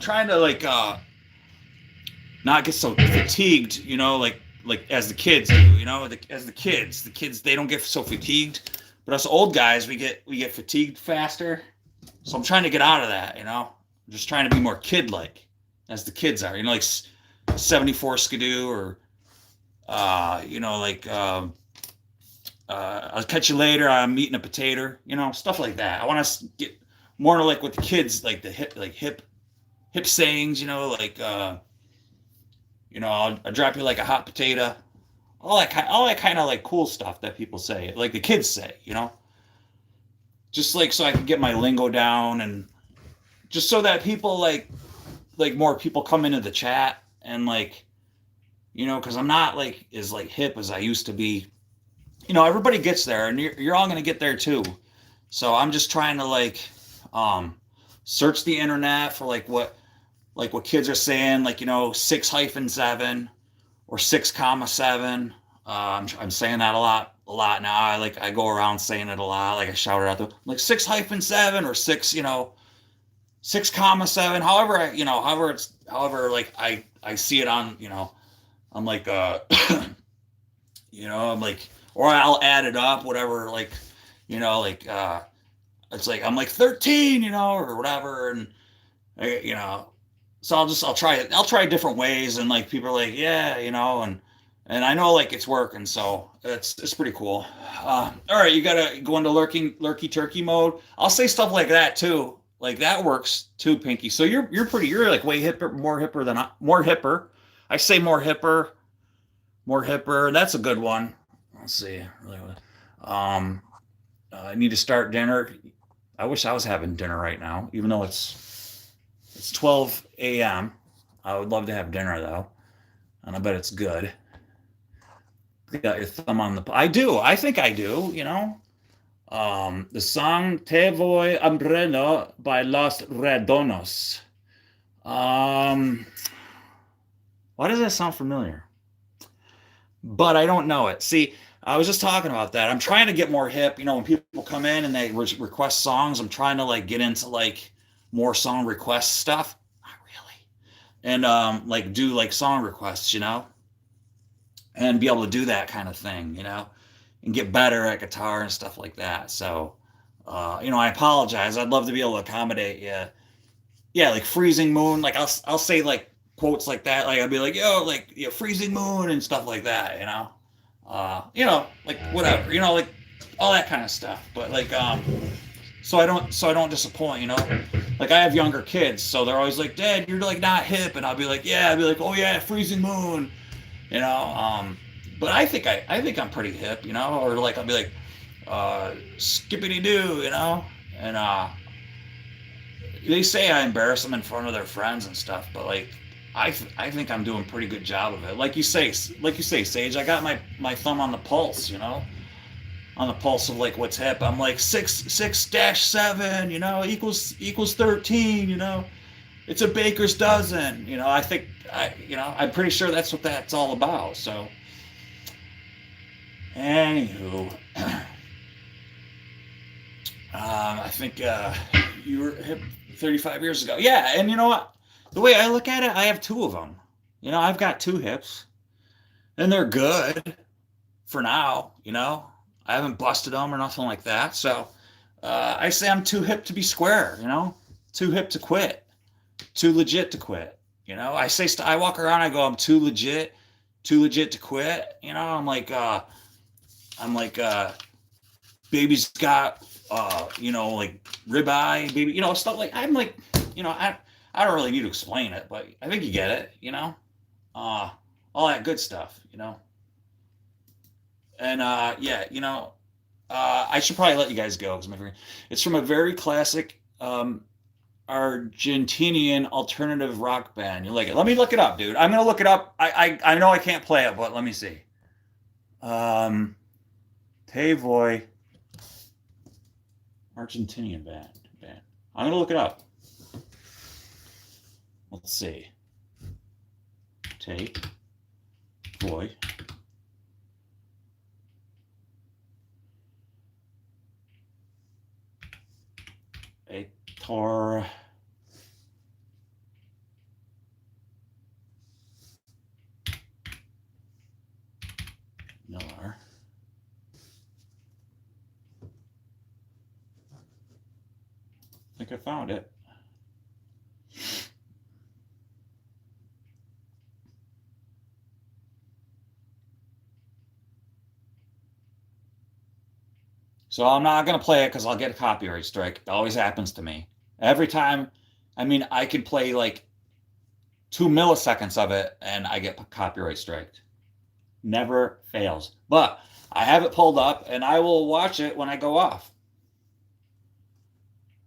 A: Trying to like not get so fatigued, you know, like as the kids do, you know, as the kids they don't get so fatigued, but us old guys we get fatigued faster. So I'm trying to get out of that, you know. I'm just trying to be more kid-like, as the kids are, you know, like 74 Skidoo or you know, like I'll catch you later. I'm eating a potato, you know, stuff like that. I want to get more like with the kids, like the hip sayings, you know, like you know, I'll drop you like a hot potato, all that kind of like cool stuff that people say, like the kids say, you know, just like so I can get my lingo down and just so that people like more people come into the chat and like you know because I'm not like as like hip as I used to be. You know, everybody gets there, and you're all gonna get there too. So I'm just trying to um, search the internet for like what kids are saying, like you know 6-7 or 6-7. I'm saying that a lot now. I go around saying it a lot. Like I shout it out there, like 6-7 or 6-7. However, however like I see it on you know I'm like you know I'm like or I'll add it up whatever like you know like it's like I'm like 13 you know or whatever and you know so I'll try different ways and like people are like yeah you know and I know like it's working so it's pretty cool. All right, you gotta go into lurky turkey mode. I'll say stuff like that too. Like that works too, Pinky. So you're like way hipper, more hipper. I say more hipper. That's a good one. Let's see. I need to start dinner. I wish I was having dinner right now, even though it's 12 a.m. I would love to have dinner though, and I bet it's good. You got your thumb on the. I do. I think I do. You know. The song Te Voy Umbrella by Los Redonos. Um, why does that sound familiar? But I don't know it. See, I was just talking about that. I'm trying to get more hip. You know, when people come in and they request songs, I'm trying to like get into like more song request stuff. Not really. And like do like song requests, you know, and be able to do that kind of thing, you know, and get better at guitar and stuff like that. So, you know, I apologize. I'd love to be able to accommodate you. Yeah, like freezing moon. Like I'll say like quotes like that. Like I'll be like, yo, like freezing moon and stuff like that. You know, like whatever. You know, like all that kind of stuff. But like so I don't disappoint. You know, like I have younger kids, so they're always like, Dad, you're like not hip, and I'll be like, yeah, I'll be like, oh yeah, freezing moon. You know, but I think I'm pretty hip. You know, or like I'll be like, skippity doo. You know, and they say I embarrass them in front of their friends and stuff, but like I think I'm doing a pretty good job of it. Like you say, Sage, I got my thumb on the pulse, you know, on the pulse of like what's hip. I'm like 6-7, you know, equals 13, you know. It's a baker's dozen, you know. You know, I'm pretty sure that's what that's all about. So, anywho, I think you were hip 35 years ago. Yeah, and you know what? The way I look at it, I have two of them. You know, I've got two hips, and they're good for now. You know, I haven't busted them or nothing like that. So I say I'm too hip to be square. You know, too hip to quit, too legit to quit. You know, I walk around, I go, I'm too legit to quit. You know, I'm like, baby's got, you know, like ribeye, baby, you know, stuff like, I'm like, you know, I don't really need to explain it, but I think you get it, you know, all that good stuff, you know, and, yeah, you know, I should probably let you guys go because it's from a very classic, Argentinian alternative rock band. You like it? Let me look it up, dude. I'm gonna look it up. I know I can't play it, but let me see. Te Voy, Argentinian band. I'm gonna look it up. Let's see. Te Voy. Tor. Miller. think I found it. So I'm not going to play it because I'll get a copyright strike. It always happens to me. Every time, I mean, I could play like 2 milliseconds of it and I get copyright striked. Never fails. But I have it pulled up and I will watch it when I go off.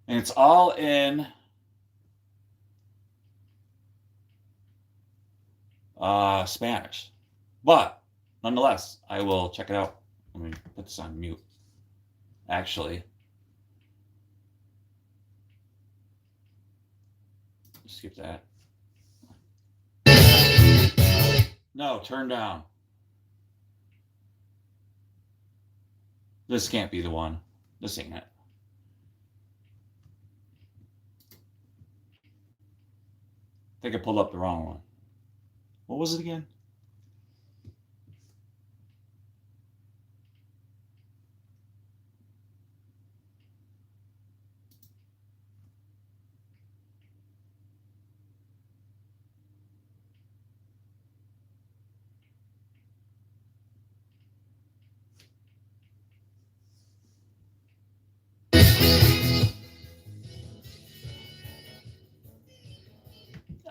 A: And it's all in Spanish. But nonetheless, I will check it out. Let me put this on mute. Actually, skip that. No, turn down. This can't be the one. This ain't it. I think I pulled up the wrong one. What was it again?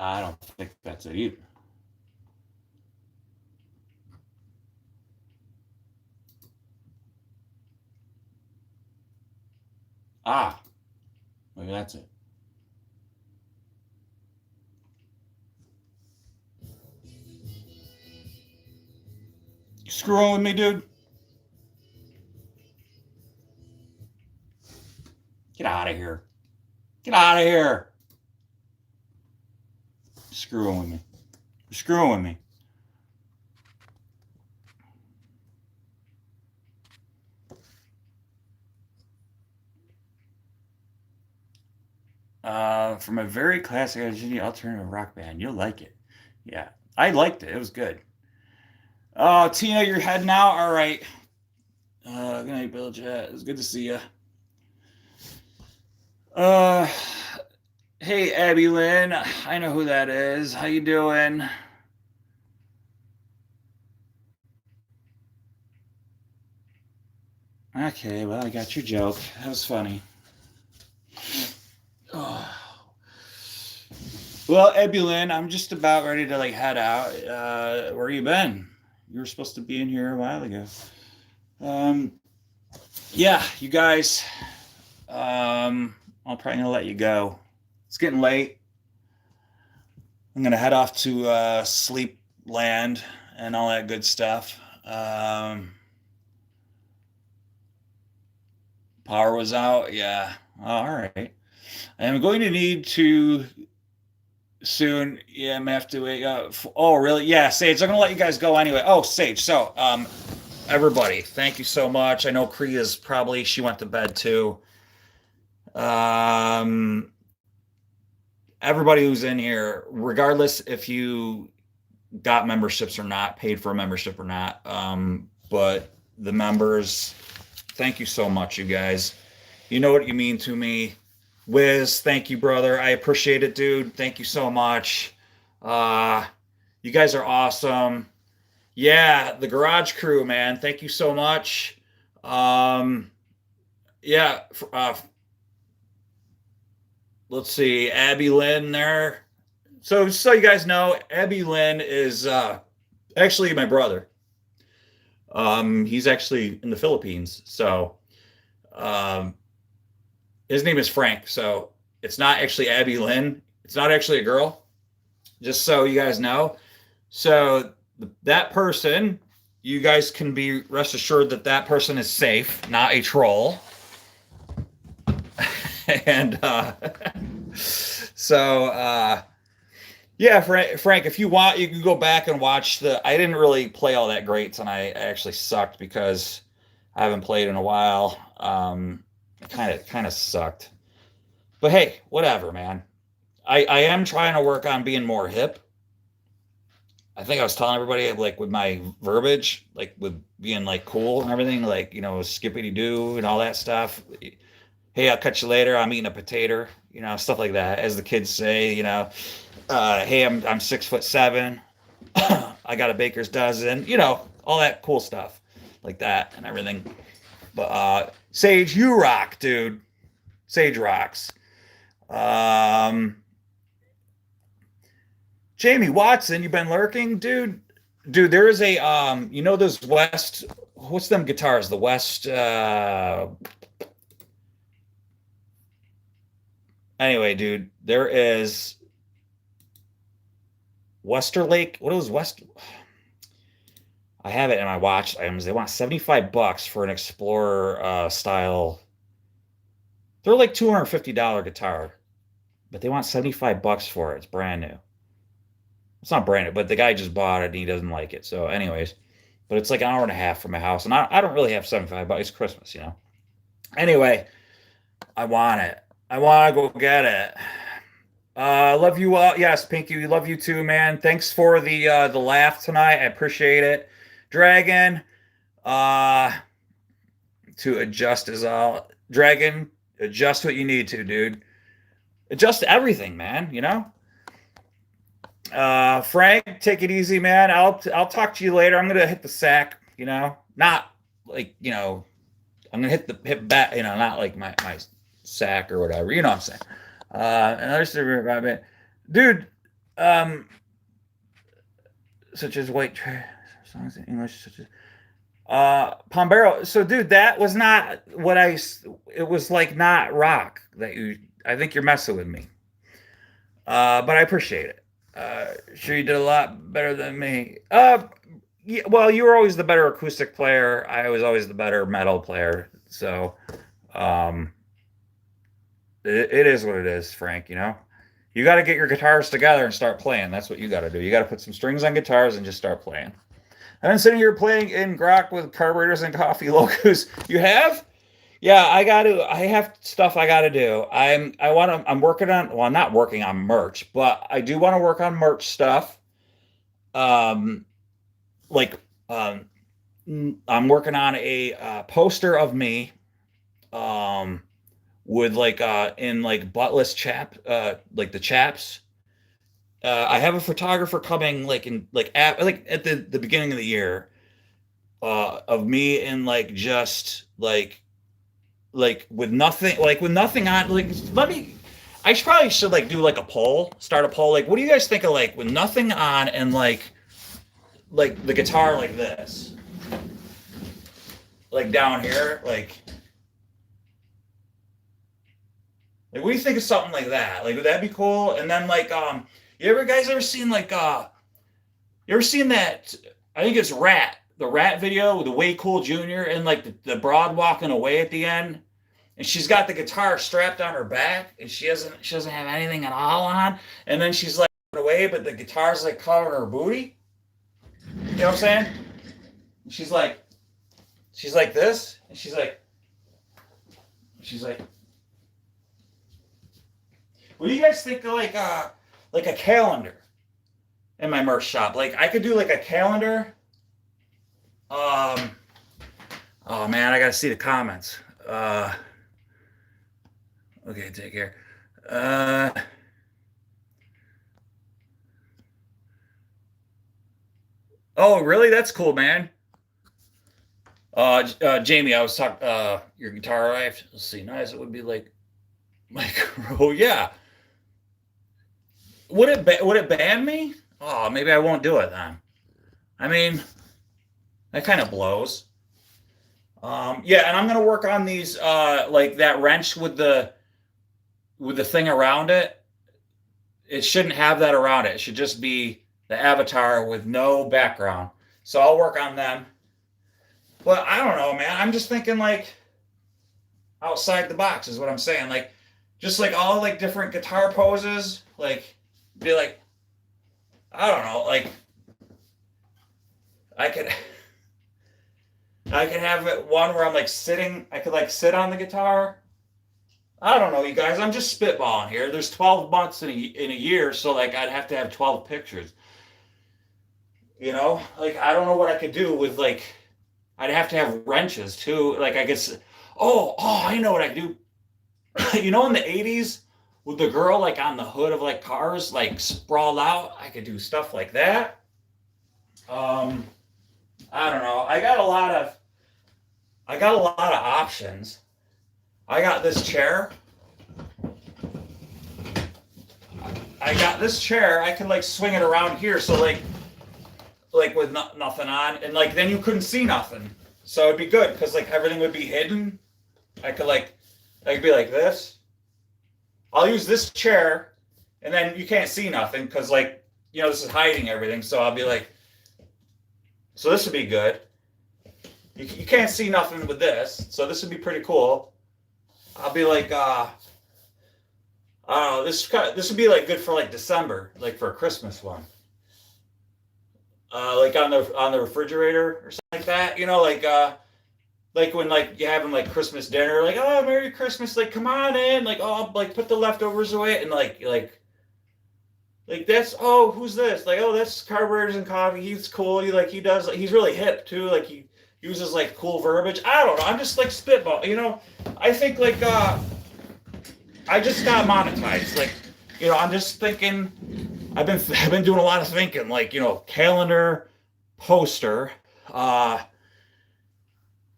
A: I don't think that's it either. Ah, maybe that's it. You screwing with me, dude? Get out of here. Get out of here. You're screwing with me. You're screwing with me. From a very classic Argentine alternative rock band. You'll like it. Yeah, I liked it. It was good. Oh, Tina, you're heading out? All right. Good night, Bill Jet. It's good to see you. Hey, Abby Lynn. I know who that is. How you doing? Okay, well, I got your joke. That was funny. Oh. Well, Abby Lynn, I'm just about ready to like head out. Where you been? You were supposed to be in here a while ago. Yeah, you guys. I'm probably gonna let you go. It's getting late. I'm gonna head off to sleep land and all that good stuff. Power was out. Yeah. All right. I'm going to need to soon. Yeah, I'm gonna have to wait. Oh, really? Yeah, Sage. I'm gonna let you guys go anyway. Oh, Sage. So, everybody, thank you so much. I know Kriya's probably she went to bed too. Everybody who's in here, regardless if you got memberships or not, paid for a membership or not, but the members, thank you so much, you guys. You know what you mean to me. Wiz, thank you, brother. I appreciate it, dude. Thank you so much. You guys are awesome. Yeah, the garage crew, man. Thank you so much. Yeah, let's see, Abby Lynn there. So you guys know, Abby Lynn is actually my brother. He's actually in the Philippines. So his name is Frank. So it's not actually Abby Lynn. It's not actually a girl. Just so you guys know. So that person, you guys can be rest assured that that person is safe, not a troll. And yeah, Frank, if you want, you can go back and watch I didn't really play all that great tonight. I actually sucked because I haven't played in a while. It kind of sucked. But hey, whatever, man. I am trying to work on being more hip. I think I was telling everybody, like, with my verbiage, like with being like cool and everything, like, skippity doo and all that stuff. hey, I'll catch you later. I'm eating a potato, stuff like that. As the kids say, hey, I'm 6'7". I got a baker's dozen, all that cool stuff like that and everything. But Sage, you rock, dude. Sage rocks. Um, Jamie Watson, you've been lurking, dude. Dude, there is a those West, what's them guitars? The West anyway, dude, there is Westerlake. What is West? I have it in my watch items. They want $75 for an Explorer style. They're like $250 guitar, but they want $75 for it. It's brand new. It's not brand new, but the guy just bought it and he doesn't like it. So, anyways, but it's like an hour and a half from my house, and I don't really have $75. It's Christmas, Anyway, I want it. I want to go get it. Love you all. Yes, Pinky, we love you too, man. Thanks for the laugh tonight. I appreciate it. Dragon, to adjust is all. Dragon, adjust what you need to, dude. Adjust everything, man. Frank, take it easy, man. I'll talk to you later. I'm gonna hit the sack. Not like I'm gonna hit back. Not like my sack or whatever. You know what I'm saying. Another story about it, dude. Such as white trash songs in English, such as Pombero. So, dude, that was not what it was like, not rock that you. I think you're messing with me. But I appreciate it. Sure, you did a lot better than me. Yeah, well, you were always the better acoustic player. I was always the better metal player. So, it is what it is, Frank. You got to get your guitars together and start playing. That's what you got to do. You got to put some strings on guitars and just start playing. I've been sitting here playing in Grok with Carburetors and Coffee logos. You have? Yeah, I have stuff I gotta do. I'm working on, well, I'm not working on merch, but I do want to work on merch stuff. Um, like, I'm working on a poster of me, with like in like buttless like the chaps. I have a photographer coming like in like at the beginning of the year, of me in like just with nothing on, like, I probably should like do like a poll, start a poll, like, what do you guys think of like with nothing on and like the guitar like this, like down here, like what do you think of something like that? Like, would that be cool? And then like ever seen like you ever seen that, I think it's the Rat video with the Way Cool Jr. and like the broad walking away at the end, and she's got the guitar strapped on her back, and she doesn't have anything at all on, and then she's like away, but the guitar's like covering her booty. You know what I'm saying? She's like this, and she's like, what do you guys think of like a calendar in my merch shop? Like, I could do like a calendar. Oh man, I gotta see the comments. Okay, take care. Oh, really? That's cool, man. Jamie, I was talking. Your guitar arrived. Let's see. Nice. It would be like, oh yeah. Would it ban me? Oh, maybe I won't do it then. I mean, that kind of blows. Yeah, and I'm gonna work on these, like that wrench with the thing around it. It shouldn't have that around it. It should just be the avatar with no background. So I'll work on them. But I don't know, man. I'm just thinking like outside the box is what I'm saying. Like, just like all like different guitar poses. Like, be like, I don't know, like I could have it one where I'm like sitting. I could like sit on the guitar. I don't know, you guys. I'm just spitballing here. There's 12 months in a year, so like I'd have to have 12 pictures. Like I don't know what I could do with like. I'd have to have wrenches too. Like I guess. Oh, I know what I could do. You know, in the 80s, with the girl like on the hood of like cars, like sprawled out, I could do stuff like that. Um, I don't know. I got a lot of options. I got this chair. I got this chair. I could like swing it around here, so like with nothing on, and like then you couldn't see nothing. So it'd be good because like everything would be hidden. I could be like this. I'll use this chair, and then you can't see nothing because like this is hiding everything. So I'll be like, so this would be good. You can't see nothing with this, so this would be pretty cool. I'll be like, I don't know, this would be like good for like December, like for a Christmas one. Like on the refrigerator or something like that. Like when like you having like Christmas dinner, like, oh, Merry Christmas, like come on in, like, oh, like put the leftovers away, and like that's, oh, who's this? Like, oh, that's Carburetors and Coffee. He's cool. He's really hip too. Like he uses like cool verbiage. I don't know. I'm just like spitball. I think like I just got monetized. Like, I'm just thinking. I've been doing a lot of thinking. Like, calendar, poster,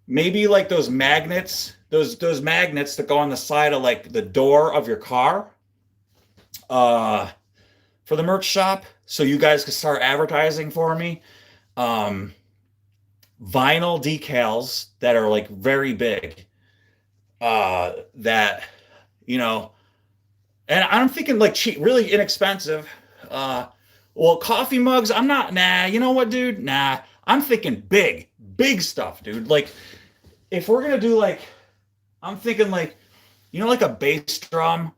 A: maybe like those magnets, those magnets that go on the side of like the door of your car. For the merch shop, so you guys can start advertising for me. Vinyl decals that are like very big. That and I'm thinking like cheap, really inexpensive. Well, coffee mugs, I'm not. Nah, you know what, dude? Nah, I'm thinking big stuff, dude. Like, if we're gonna do like, I'm thinking like, like a bass drum.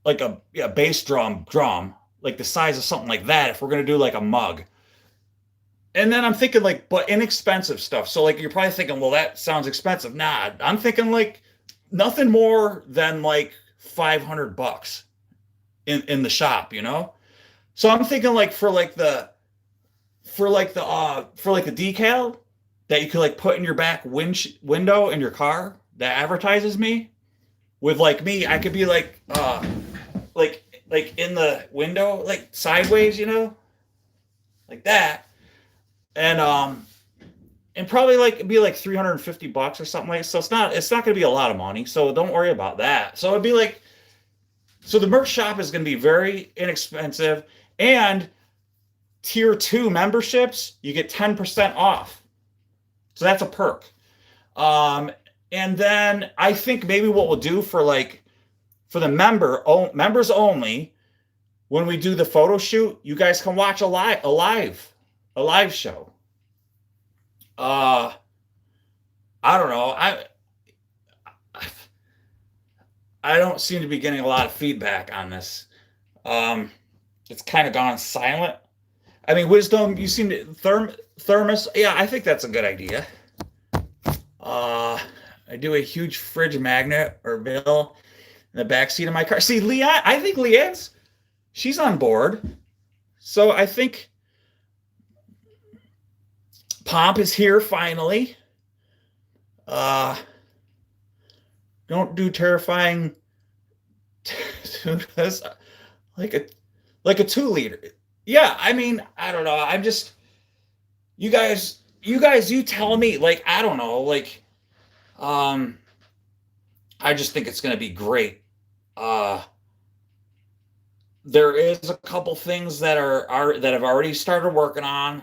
A: Like a bass drum, like the size of something like that, if we're gonna do like a mug. And then I'm thinking like, but inexpensive stuff. So like you're probably thinking, well, that sounds expensive. Nah, I'm thinking like nothing more than like $500 in the shop, So I'm thinking like for the decal that you could like put in your back window in your car that advertises me. With like me, I could be like in the window, like sideways, like that, and probably like it'd be like $350 or something like. So it's not going to be a lot of money. So don't worry about that. So it'd be like, so the merch shop is going to be very inexpensive, and tier 2 memberships you get 10% off. So that's a perk. And then I think maybe what we'll do for the members only, when we do the photo shoot, you guys can watch a live show. I don't know. I don't seem to be getting a lot of feedback on this. It's kind of gone silent. I mean, Wisdom, you seem to thermos. Yeah, I think that's a good idea. I do a huge fridge magnet or bill in the back seat of my car. See, I think she's on board. So I think Pomp is here finally. Don't do terrifying like a 2-liter. Yeah, I mean, I don't know. I'm just, you guys, you tell me. Like, I don't know. Like, I just think it's going to be great. There is a couple things that that I've already started working on.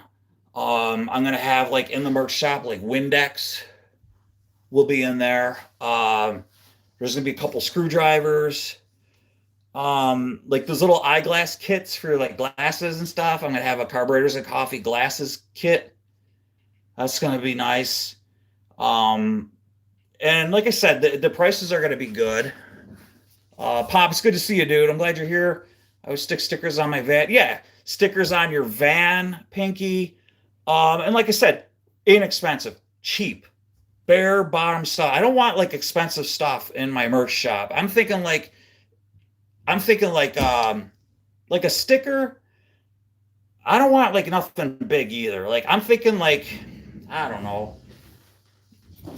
A: I'm going to have like in the merch shop, like Windex will be in there. There's going to be a couple screwdrivers. Like those little eyeglass kits for like glasses and stuff. I'm going to have a Carburetors and Coffee glasses kit. That's going to be nice. And like I said, the prices are going to be good. Pop, it's good to see you, dude. I'm glad you're here. I would stick stickers on my van. Yeah, stickers on your van, Pinky. And like I said, inexpensive, cheap, bare bottom stuff. I don't want like expensive stuff in my merch shop. I'm thinking like a sticker. I don't want like nothing big either. Like I'm thinking like, I don't know.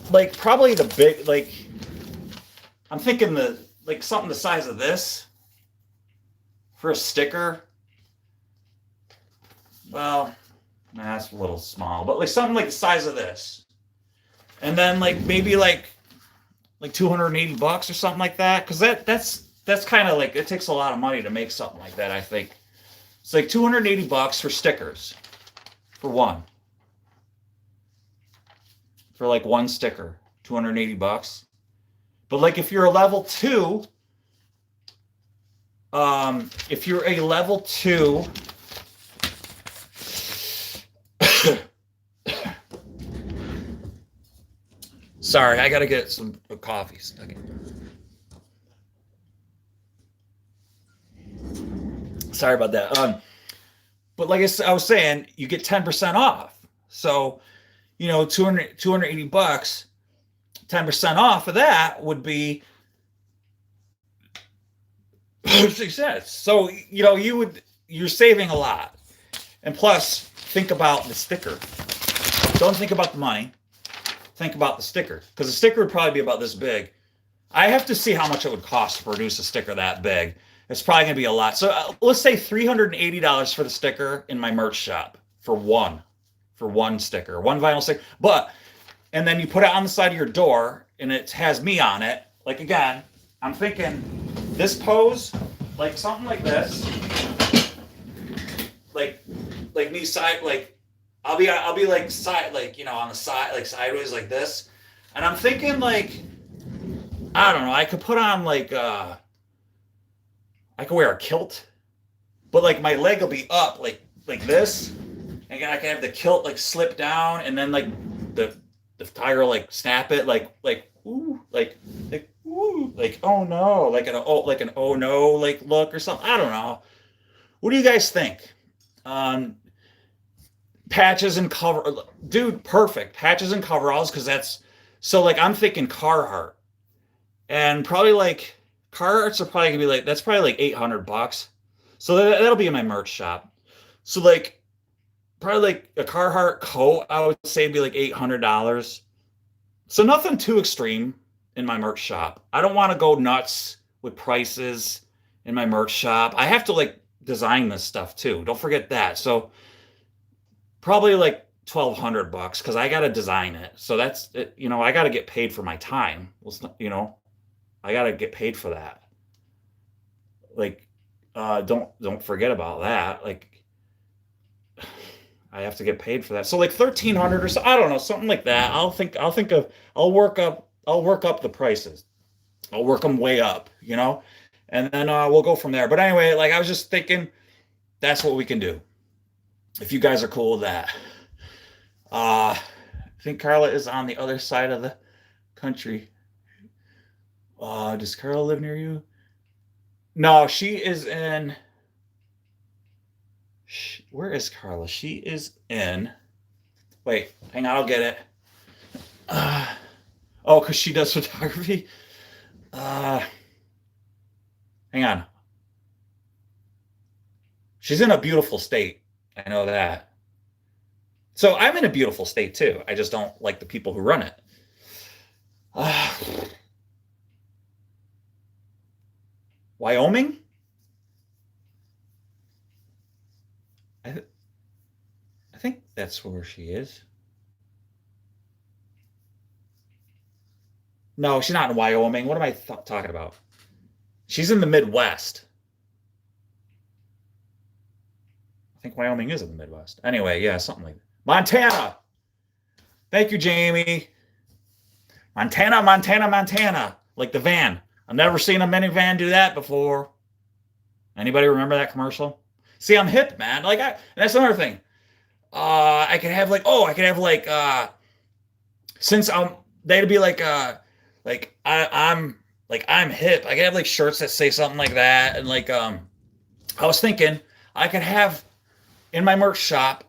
A: Like probably the big, like I'm thinking like something the size of this for a sticker. Well, nah, that's a little small, but like something like the size of this. And then like maybe like $280 or something like that. Cause that's kind of like, it takes a lot of money to make something like that, I think. It's like $280 for stickers. For one. For like one sticker. $280. But like if you're a level 2, if you're a level 2, sorry, I gotta get some coffee. Okay. Sorry about that. But like I was saying, you get 10% off. So, you know, $280, 10% off of that would be 6 cents. So, you know, you're saving a lot. And plus, think about the sticker. Don't think about the money. Think about the sticker. Because the sticker would probably be about this big. I have to see how much it would cost to produce a sticker that big. It's probably going to be a lot. So let's say $380 for the sticker in my merch shop for one sticker, one vinyl sticker. And then you put it on the side of your door and it has me on it. Like, again, I'm thinking this pose, like something like this, like me side, like I'll be like side, like, you know, on the side, like sideways like this. And I'm thinking like, I don't know, I could put on like, I could wear a kilt, but like my leg will be up like this, and I can have the kilt like slip down, and then like the tire like snap it like ooh like ooh like oh no like an oh no like look or something. I don't know. What do you guys think? Patches and cover, dude, perfect patches and coveralls, because that's so like I'm thinking Carhartt, and probably like. Carhartts are probably gonna be like, that's probably like $800. So that'll be in my merch shop. So like probably like a Carhartt coat, I would say be like $800. So nothing too extreme in my merch shop. I don't want to go nuts with prices in my merch shop. I have to like design this stuff too. Don't forget that. So probably like $1,200 because I got to design it. So that's it, you know, I got to get paid for my time. Well, you know, I gotta get paid for that. Like, don't forget about that. Like, I have to get paid for that. So like 1,300 or so, I don't know, something like that. I'll work up the prices. I'll work them way up, you know, and then we'll go from there. But anyway, like I was just thinking, that's what we can do. If you guys are cool with that. I think Carla is on the other side of the country. Does Carla live near you? No, she is in. Where is Carla? She is in. Wait, hang on, I'll get it. Oh, because she does photography. Hang on. She's in a beautiful state. I know that. So I'm in a beautiful state too. I just don't like the people who run it. Wyoming? I think that's where she is. No, she's not in Wyoming. What am I talking about? She's in the Midwest. I think Wyoming is in the Midwest. Anyway, yeah, something like that. Montana. Thank you, Jamie. Montana, Montana, Montana. Like the van. I've never seen a minivan do that before. Anybody remember that commercial? See, I'm hip, man. Like that's another thing. I could have since they'd be like I'm hip. I could have like shirts that say something like that, and like I was thinking I could have in my merch shop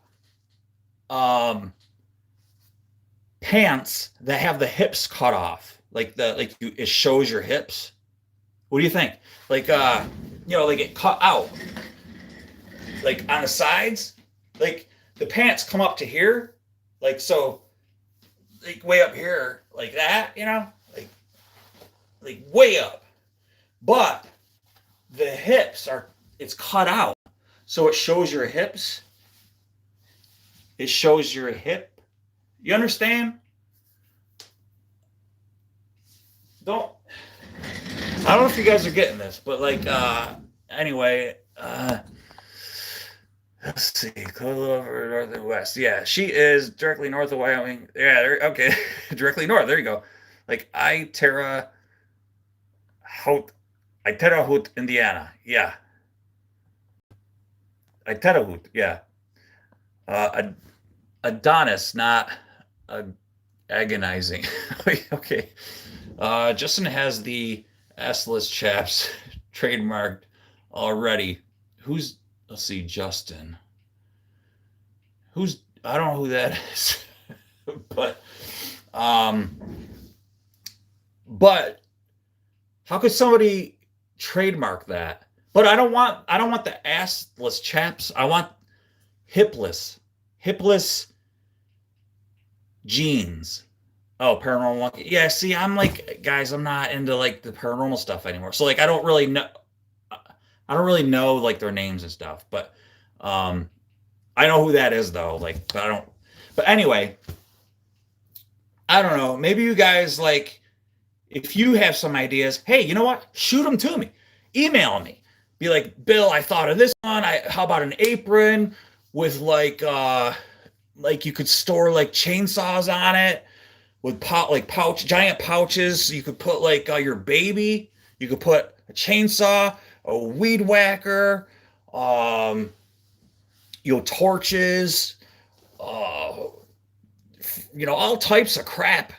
A: pants that have the hips cut off, it shows your hips. What do you think? Like like it cut out, like on the sides, like the pants come up to here, like so, like way up here, like that, like way up. But the hips it's cut out. So it shows your hips. It shows your hip. You understand? I don't know if you guys are getting this, but like, anyway, let's see, over north and west. Yeah, she is directly north of Wyoming. Yeah, okay, directly north. There you go. Like Terre Haute, Indiana. Yeah, Terre Haute. Yeah, Adonis, not agonizing. Okay. Justin has the S-list chaps trademarked already. Let's see, Justin. I don't know who that is. But how could somebody trademark that? But I don't want the assless chaps. I want hipless jeans. Oh, paranormal. Yeah, see, I'm like, guys, I'm not into like the paranormal stuff anymore. So like I don't really know like their names and stuff, but I know who that is though. Like, but anyway, I don't know. Maybe you guys like, if you have some ideas, hey, you know what? Shoot them to me. Email me. Be like, Bill, I thought of this one. How about an apron with like you could store like chainsaws on it with giant pouches. You could put like your baby. You could put a chainsaw, a weed whacker, torches, all types of crap.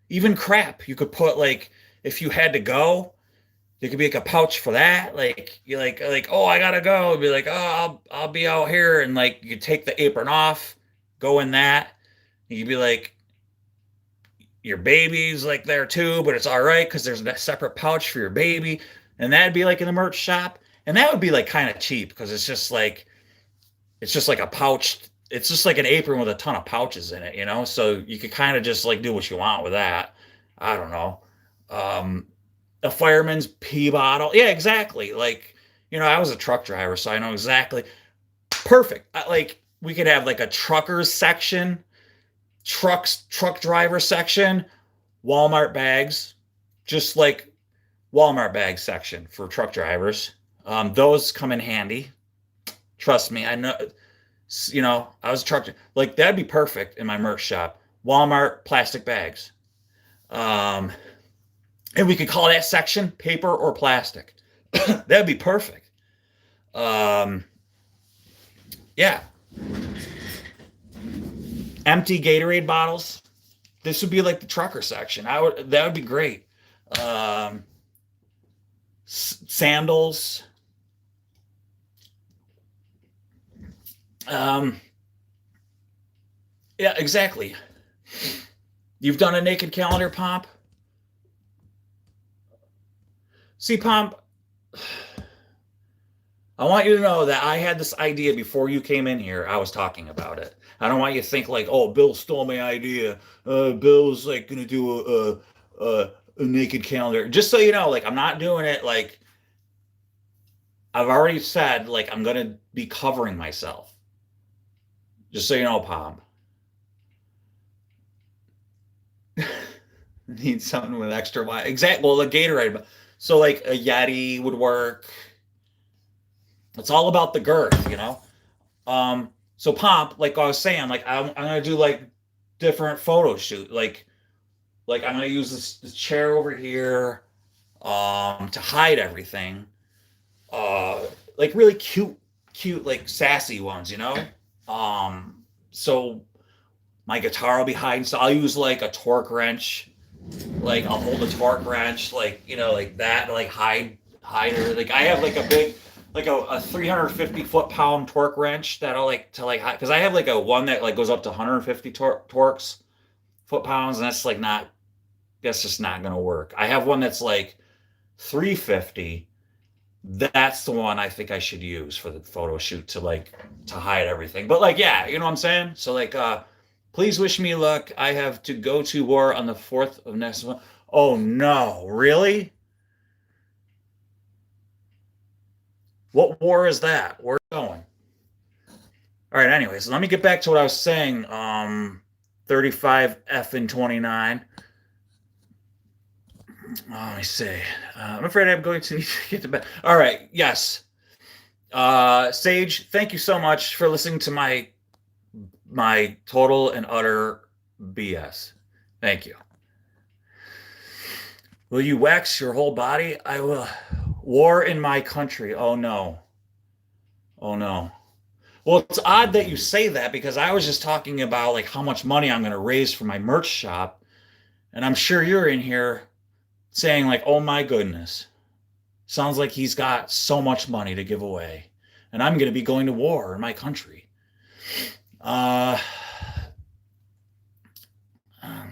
A: Even crap. You could put like, if you had to go, there could be like a pouch for that. Like you're like, oh, I gotta go. It'd be like, oh, I'll be out here, and like you take the apron off, go in that. You'd be like, your baby's like there too, but it's all right because there's a separate pouch for your baby, and that'd be like in the merch shop, and that would be like kind of cheap because it's just like a pouch. It's just like an apron with a ton of pouches in it, so you could kind of just like do what you want with that. I don't know. A fireman's pee bottle. Yeah, exactly. Like, I was a truck driver, so I know exactly. Perfect. We could have like a truckers section, truck driver section, Walmart bags, just like Walmart bag section for truck drivers. Those come in handy. Trust me, I know. I was a truck. Like that'd be perfect in my merch shop. Walmart plastic bags. And we could call that section paper or plastic. That'd be perfect. Yeah. Empty Gatorade bottles. This would be like the trucker section. That would be great. Sandals. Yeah, exactly. You've done a naked calendar, Pomp? See, Pomp, I want you to know that I had this idea before you came in here. I was talking about it. I don't want you to think like, oh, Bill stole my idea. Bill's like going to do a naked calendar. Just so you know, like I'm not doing it like I've already said, like I'm going to be covering myself. Just so you know, Pomp. Need something with extra wide. Exactly. Well, the Gatorade. So like a Yeti would work. It's all about the girth, So Pomp, like I was saying, like I'm gonna do like different photo shoot. Like I'm gonna use this chair over here to hide everything. Like really cute, like sassy ones, So my guitar will be hiding. So I'll use like a torque wrench. Like I'll hold a torque wrench, like like that, like hide her. Like I have like a big, like a 350 foot-pound torque wrench that I'll like to like hide, because I have like a one that like goes up to 150 torques foot-pounds, and that's just not gonna work. I have one that's like 350. That's the one I think I should use for the photo shoot to hide everything. But like, yeah, you know what I'm saying? So like, please wish me luck. I have to go to war on the 4th of next month. Oh no, really? What war is that? Where's it going? All right, anyways, let me get back to what I was saying. 35F and 29. Let me see. I'm afraid I'm going to need to get to bed. All right, yes. Sage, thank you so much for listening to my total and utter BS. Thank you. Will you wax your whole body? I will. War in my country. Oh no. Oh no. Well, it's odd that you say that because I was just talking about like how much money I'm going to raise for my merch shop, and I'm sure you're in here saying like, "Oh my goodness." Sounds like he's got so much money to give away, and I'm going to be going to war in my country. Let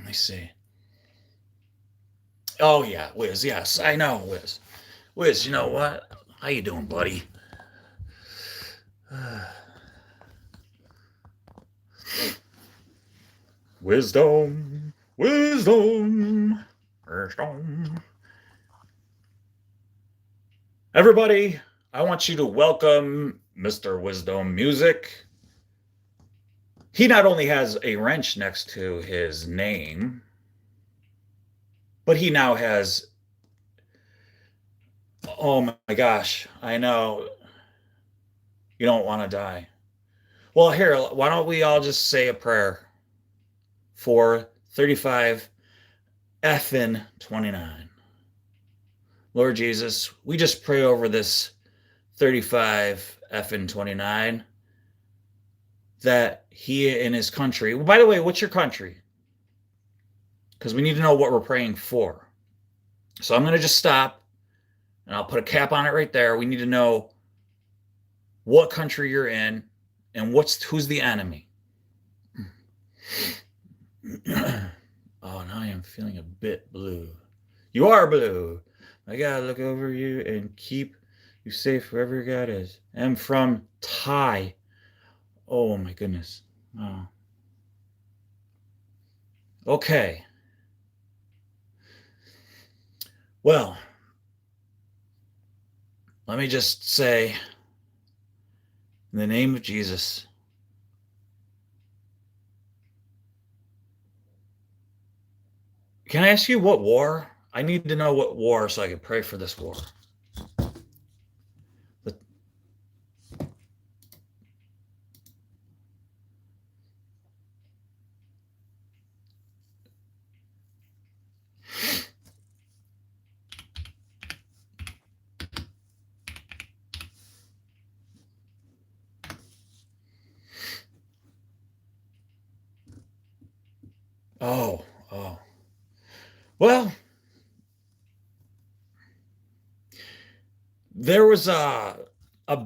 A: me see. Oh yeah, Wiz. Yes, I know, Wiz. Wiz, you know what? How you doing, buddy? Wisdom, wisdom, wisdom. Everybody, I want you to welcome Mr. Wisdom Music. He not only has a wrench next to his name, but he now has, oh my gosh, I know, you don't want to die. Well, here, why don't we all just say a prayer for 35 effing 29. Lord Jesus, we just pray over this 35 effing 29 that he and his country. Well, by the way, what's your country? Because we need to know what we're praying for. So I'm going to just stop and I'll put a cap on it right there. We need to know what country you're in and who's the enemy. Oh, now I am feeling a bit blue. You are blue. I gotta look over you and keep you safe wherever your God is. I'm from Thai. Oh my goodness. Oh. Okay. Well, let me just say, in the name of Jesus, can I ask you what war? I need to know what war so I can pray for this war. Oh. Well, there was a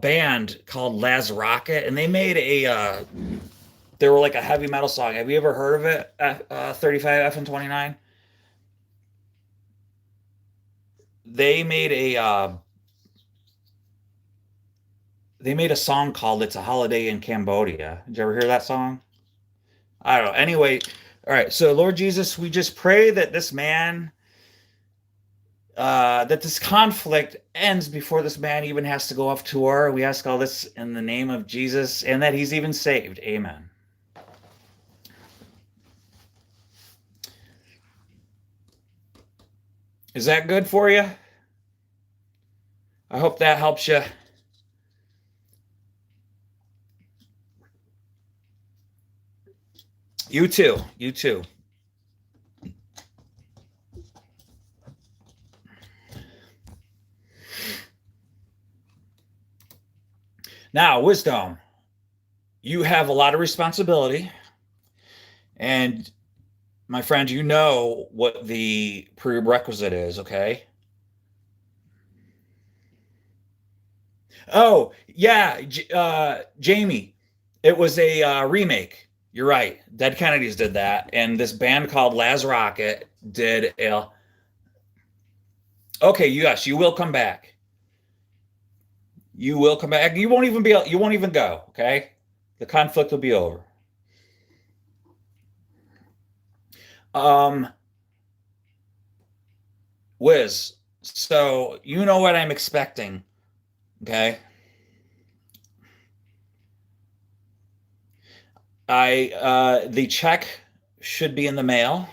A: band called Laz Rocket, and they made they were like a heavy metal song. Have you ever heard of it? 35F and 29. They made a song called "It's a Holiday in Cambodia." Did you ever hear that song? I don't know. Anyway, all right. So Lord Jesus, we just pray that this man, that this conflict ends before this man even has to go off tour. We ask all this in the name of Jesus, and that he's even saved. Amen. Is that good for you? I hope that helps you. You too. You too. Now, wisdom. You have a lot of responsibility. And my friend, you know what the prerequisite is, okay? Oh, yeah, Jamie. It was a remake. You're right. Dead Kennedys did that, and this band called Laz Rocket did a. Okay, yes, you will come back. You will come back. You won't even be. You won't even go. Okay, the conflict will be over. Um, Wiz. So you know what I'm expecting. Okay. The check should be in the mail.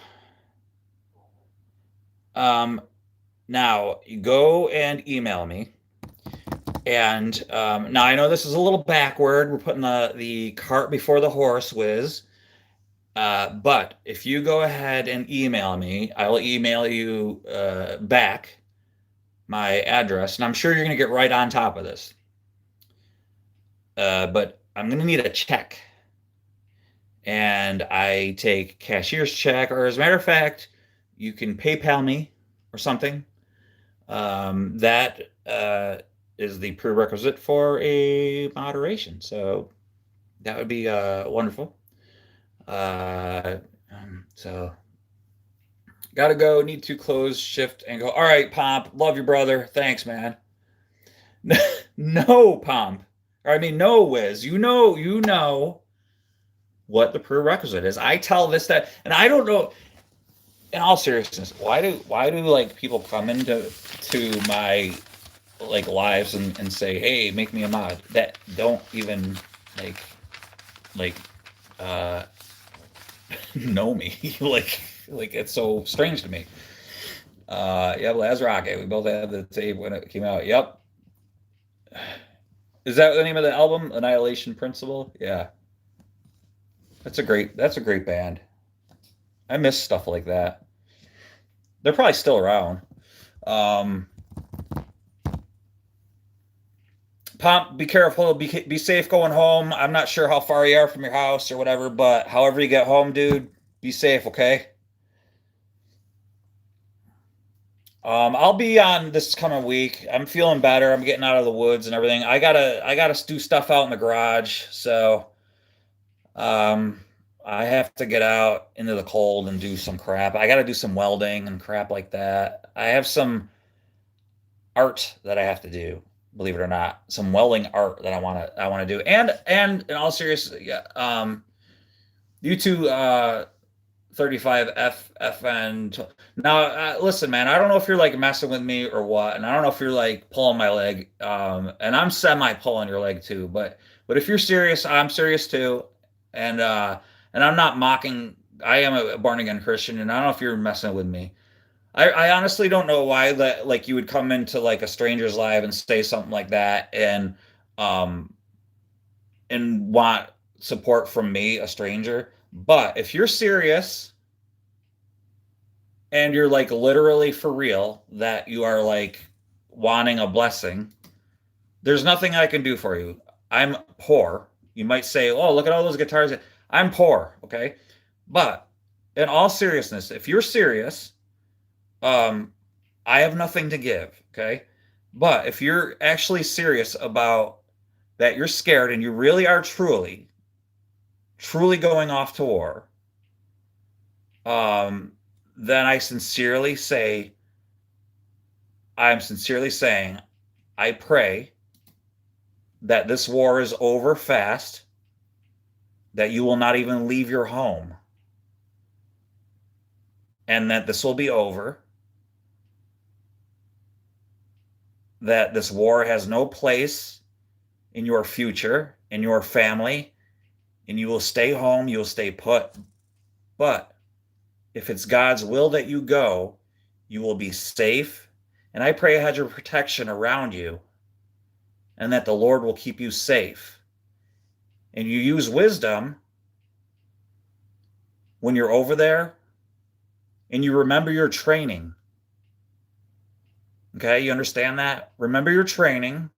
A: Now you go and email me. And now I know this is a little backward. We're putting the cart before the horse, Wiz. But if you go ahead and email me, I will email you back my address, and I'm sure you're going to get right on top of this. But I'm going to need a check. And I take cashier's check, or as a matter of fact, you can PayPal me or something. That is the prerequisite for a moderation. So that would be wonderful. So gotta go, need to close shift and go. All right, Pomp, love you, brother. Thanks, man. No, Pomp. Or I mean, no, Wiz. You know what the prerequisite is. I tell this, that, and I don't know. In all seriousness, why do like people come into my like lives and say, hey, make me a mod, that don't even like know me? like it's so strange to me. Yeah, Laz Rocket, we both had the tape when it came out. Yep. Is that the name of the album? Annihilation Principle? Yeah. That's a great band. I miss stuff like that. They're probably still around. Pomp, be careful. Be safe going home. I'm not sure how far you are from your house or whatever, but however you get home, dude, be safe, okay? I'll be on this coming week. I'm feeling better. I'm getting out of the woods and everything. I gotta do stuff out in the garage, so um, I have to get out into the cold and do some crap. I got to do some welding and crap like that. I have some art that I have to do, believe it or not, some welding art that I want to do. And in all seriousness, yeah, you two 35 FN. Now, listen, man, I don't know if you're like messing with me or what, and I don't know if you're like pulling my leg, and I'm semi pulling your leg too, but if you're serious, I'm serious too, and I'm not mocking. I am a born again Christian, and I don't know if you're messing with me. I honestly don't know why that like you would come into like a stranger's live and say something like that um and want support from me, a stranger. But if you're serious and you're like literally for real that you are like wanting a blessing, there's nothing I can do for you. I'm poor. You might say, "Oh, look at all those guitars." I'm poor, okay? But in all seriousness, if you're serious, um, I have nothing to give, okay? But if you're actually serious about that, you're scared and you really are truly going off to war, um, then I'm sincerely saying, I pray that this war is over fast, that you will not even leave your home, and that this will be over, that this war has no place in your future, in your family, and you will stay home, you will stay put. But if it's God's will that you go, you will be safe. And I pray a hedge of protection around you, and that the Lord will keep you safe. And you use wisdom when you're over there, and you remember your training. Okay, you understand that? Remember your training.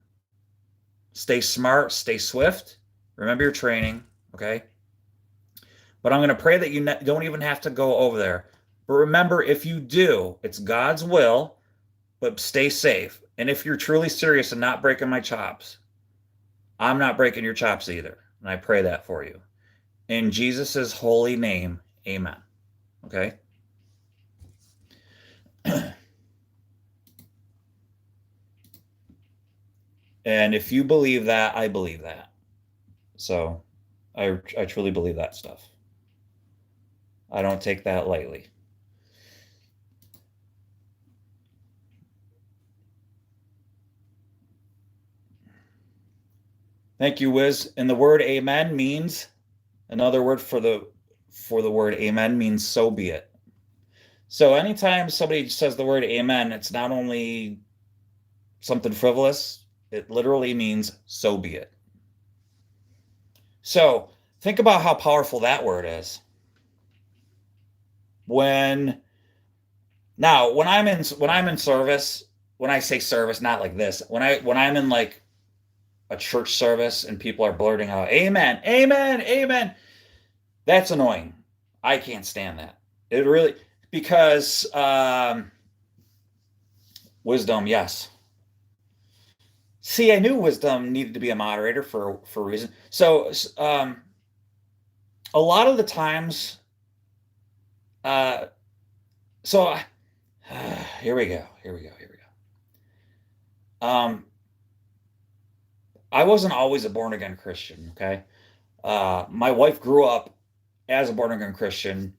A: Stay smart, stay swift. Remember your training, okay? But I'm going to pray that you don't even have to go over there. But remember, if you do, it's God's will, but stay safe. And if you're truly serious and not breaking my chops, I'm not breaking your chops either. And I pray that for you. In Jesus' holy name, amen. Okay? And if you believe that, I believe that. So I truly believe that stuff. I don't take that lightly. Thank you, Wiz. And the word amen means Another word for the word amen means so be it. So anytime somebody says the word amen, it's not only something frivolous, it literally means so be it. So think about how powerful that word is. When when I'm in service, when I say service, not like this, when I'm in like a church service and people are blurting out, Amen, Amen, Amen, that's annoying. I can't stand that. It really because wisdom, yes. See, I knew wisdom needed to be a moderator for a reason. So a lot of the times, uh, so here we go, here we go, here we go. I wasn't always a born again Christian. Okay, my wife grew up as a born again Christian,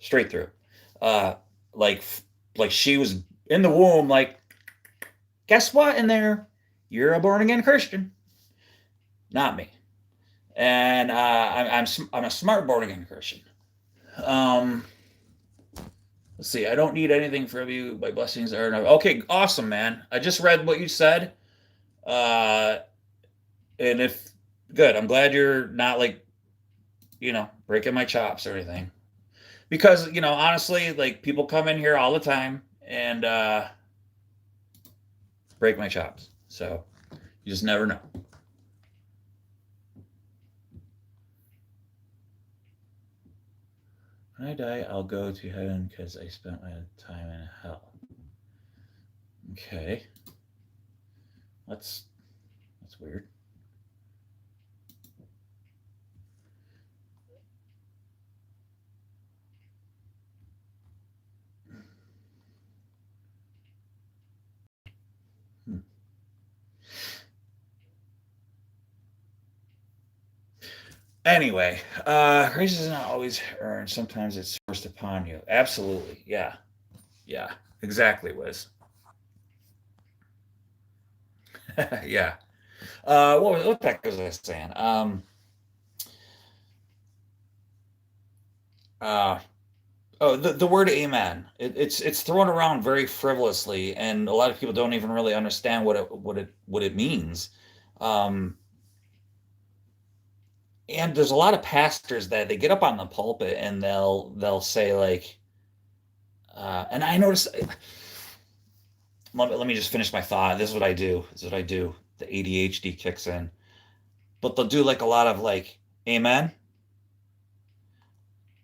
A: straight through. Uh, like like she was in the womb. Like, guess what? In there, you're a born again Christian. Not me. And I'm a smart born again Christian. Um, let's see. I don't need anything from you. My blessings are enough. Okay, awesome, man. I just read what you said. Uh, and if good, I'm glad you're not like breaking my chops or anything. Because honestly, like people come in here all the time and break my chops. So you just never know. When I die, I'll go to heaven because I spent my time in hell. Okay. That's weird. Anyway, grace is not always earned. Sometimes it's forced upon you. Absolutely. Yeah. Yeah. Exactly, Wiz. Yeah. What the heck was I saying? Uh, oh, the word amen. It's thrown around very frivolously, and a lot of people don't even really understand what it means. Um, and there's a lot of pastors that they get up on the pulpit and they'll say like, and I noticed. Let me just finish my thought. This is what I do. This is what I do. The ADHD kicks in, but they'll do like a lot of like, amen.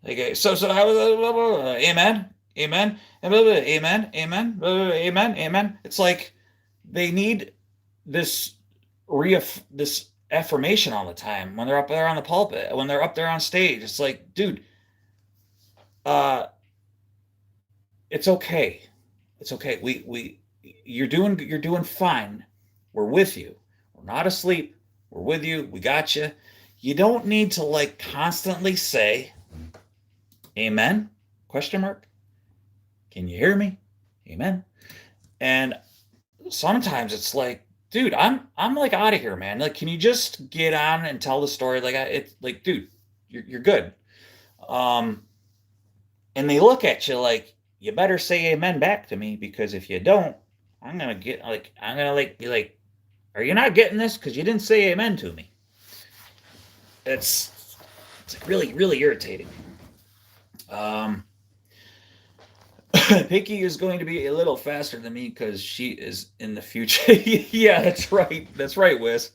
A: Okay, so how amen, amen, and amen, amen, amen, amen. It's like they need this this affirmation all the time when they're up there on the pulpit, when they're up there on stage. It's like, dude, uh, it's okay, it's okay. You're doing fine. We're with you. We're not asleep. We're with you. We got you. You don't need to like constantly say amen? Question mark. Can you hear me? Amen. And sometimes it's like, dude, I'm like out of here, man. Like, can you just get on and tell the story? Like, it's like, dude, you're good. Um, and they look at you like, you better say amen back to me because if you don't, I'm gonna like be like, are you not getting this? Because you didn't say amen to me. It's like really really irritating. Um, Pinky is going to be a little faster than me because she is in the future. Yeah, that's right. That's right, Wiz.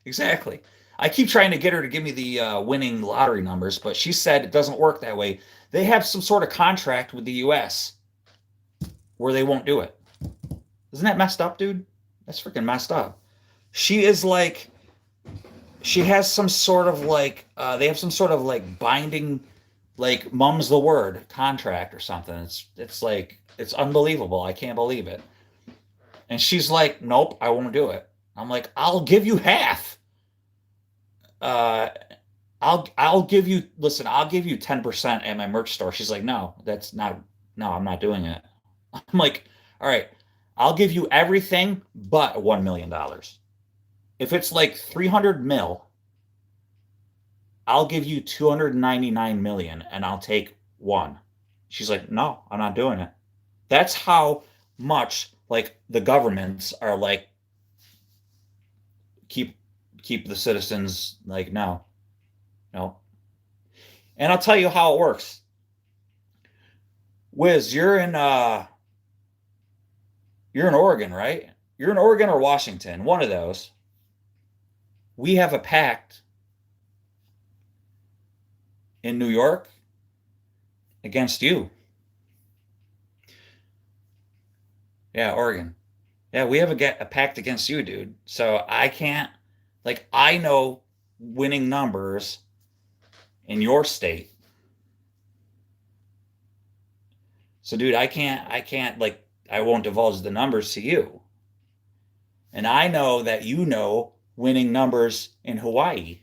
A: Exactly. I keep trying to get her to give me the winning lottery numbers, but she said it doesn't work that way. They have some sort of contract with the U.S. where they won't do it. Isn't that messed up, dude? That's freaking messed up. She is like, she has some sort of like, they have some sort of like binding, like mum's the word contract or something. It's like, it's unbelievable. I can't believe it. And she's like, nope, I won't do it. I'm like, I'll give you half. Uh, I'll give you, listen, I'll give you 10% at my merch store. She's like, no, no, I'm not doing it. I'm like, all right, I'll give you everything but $1 million. If it's like 300 mil, I'll give you 299 million and I'll take one. She's like, no, I'm not doing it. That's how much like the governments are like keep keep the citizens like no, no. And I'll tell you how it works. Wiz, you're in Oregon, right? You're in Oregon or Washington, one of those. We have a pact in New York against you. Yeah, Oregon. Yeah, we have a pact against you, dude. So I can't, like, I know winning numbers in your state. So, dude, like, I won't divulge the numbers to you. And I know that you know winning numbers in Hawaii.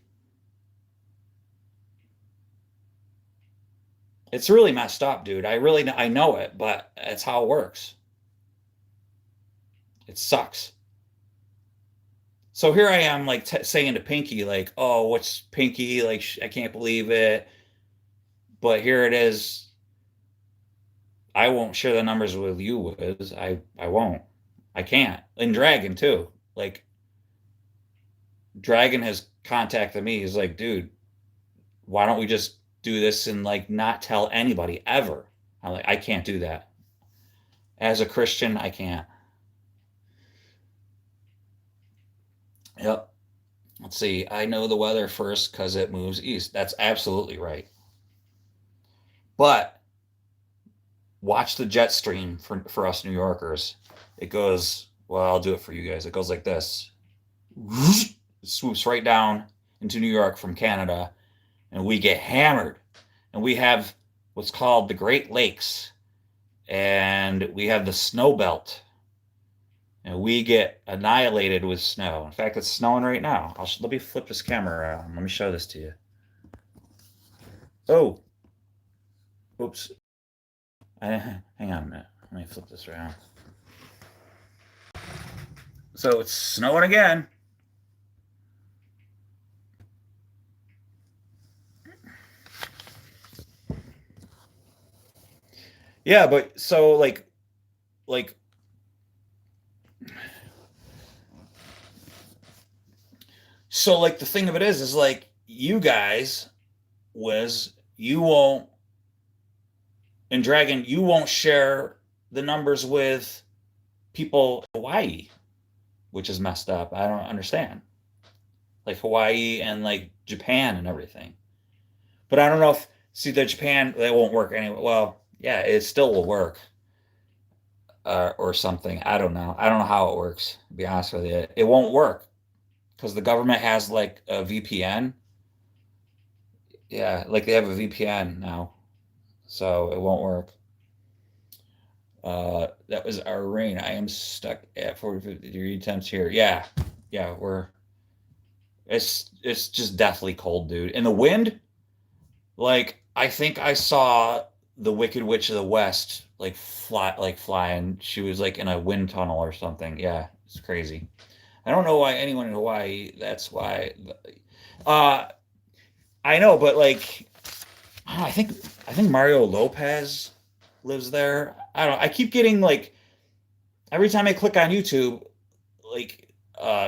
A: It's really messed up, dude. I know it, but it's how it works. It sucks. So here I am, like saying to Pinky, like, "Oh, what's Pinky? Like, I can't believe it." But here it is. I won't share the numbers with you, Wiz. I won't. I can't. And Dragon too. Like, Dragon has contacted me. He's like, "Dude, why don't we just do this and like not tell anybody ever?" I'm like, I can't do that. As a Christian, I can't. Yep. Let's see. I know the weather first because it moves east. That's absolutely right. But watch the jet stream for us New Yorkers. It goes, well, I'll do it for you guys. It goes like this. It swoops right down into New York from Canada, and we get hammered. And we have what's called the Great Lakes, and we have the snow belt, and we get annihilated with snow. In fact, it's snowing right now. Let me flip this camera around. Let me show this to you. Oh, oops. Hang on a minute. Let me flip this around. So it's snowing again. Yeah, but so like so like the thing of it is like you guys was you won't and Dragon, you won't share the numbers with people in Hawaii, which is messed up. I don't understand. Like Hawaii and like Japan and everything. But I don't know if see the Japan that won't work anyway. Well, yeah, it still will work or something. I don't know. I don't know how it works. To be honest with you, it won't work because the government has like a VPN. Yeah, like they have a VPN now, so it won't work. That was our rain. I am stuck at 40-50 degree temps here. Yeah, yeah, it's just deathly cold, dude. And the wind, like I think I saw the Wicked Witch of the West like flying. She was like in a wind tunnel or something. Yeah, it's crazy. I don't know why anyone in Hawaii. That's why. Uh, I know, but like, I think Mario Lopez lives there. I don't. I keep getting like every time I click on YouTube, like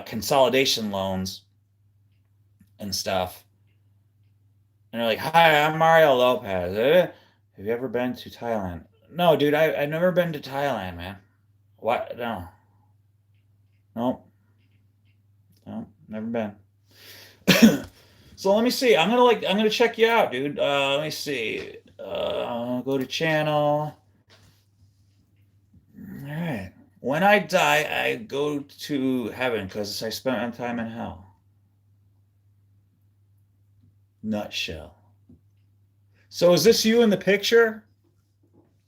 A: consolidation loans and stuff, and they're like, "Hi, I'm Mario Lopez. Have you ever been to Thailand?" No, dude, I've never been to Thailand, man. What? No, no, no, never been. So let me see. I'm gonna check you out, dude. Let me see. Go to channel. All right. When I die, I go to heaven because I spent my time in hell. Nutshell. So is this you in the picture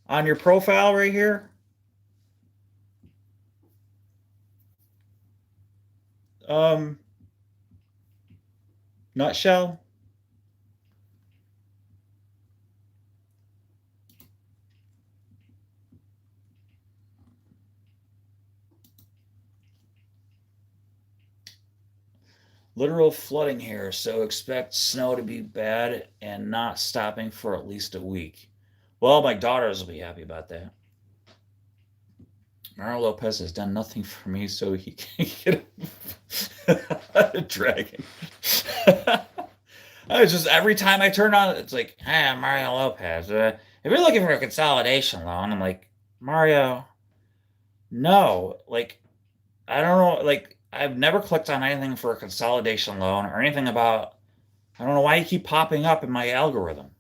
A: on your profile right here? Um, Nutshell. Literal flooding here, so expect snow to be bad and not stopping for at least a week. Well, my daughters will be happy about that. Mario Lopez has done nothing for me, so he can get a dragon. I was just every time I turn on, it's like, "Hey, I'm Mario Lopez. If you're looking for a consolidation loan," I'm like, Mario, no. Like, I don't know. Like, I've never clicked on anything for a consolidation loan or anything about. I don't know why you keep popping up in my algorithm.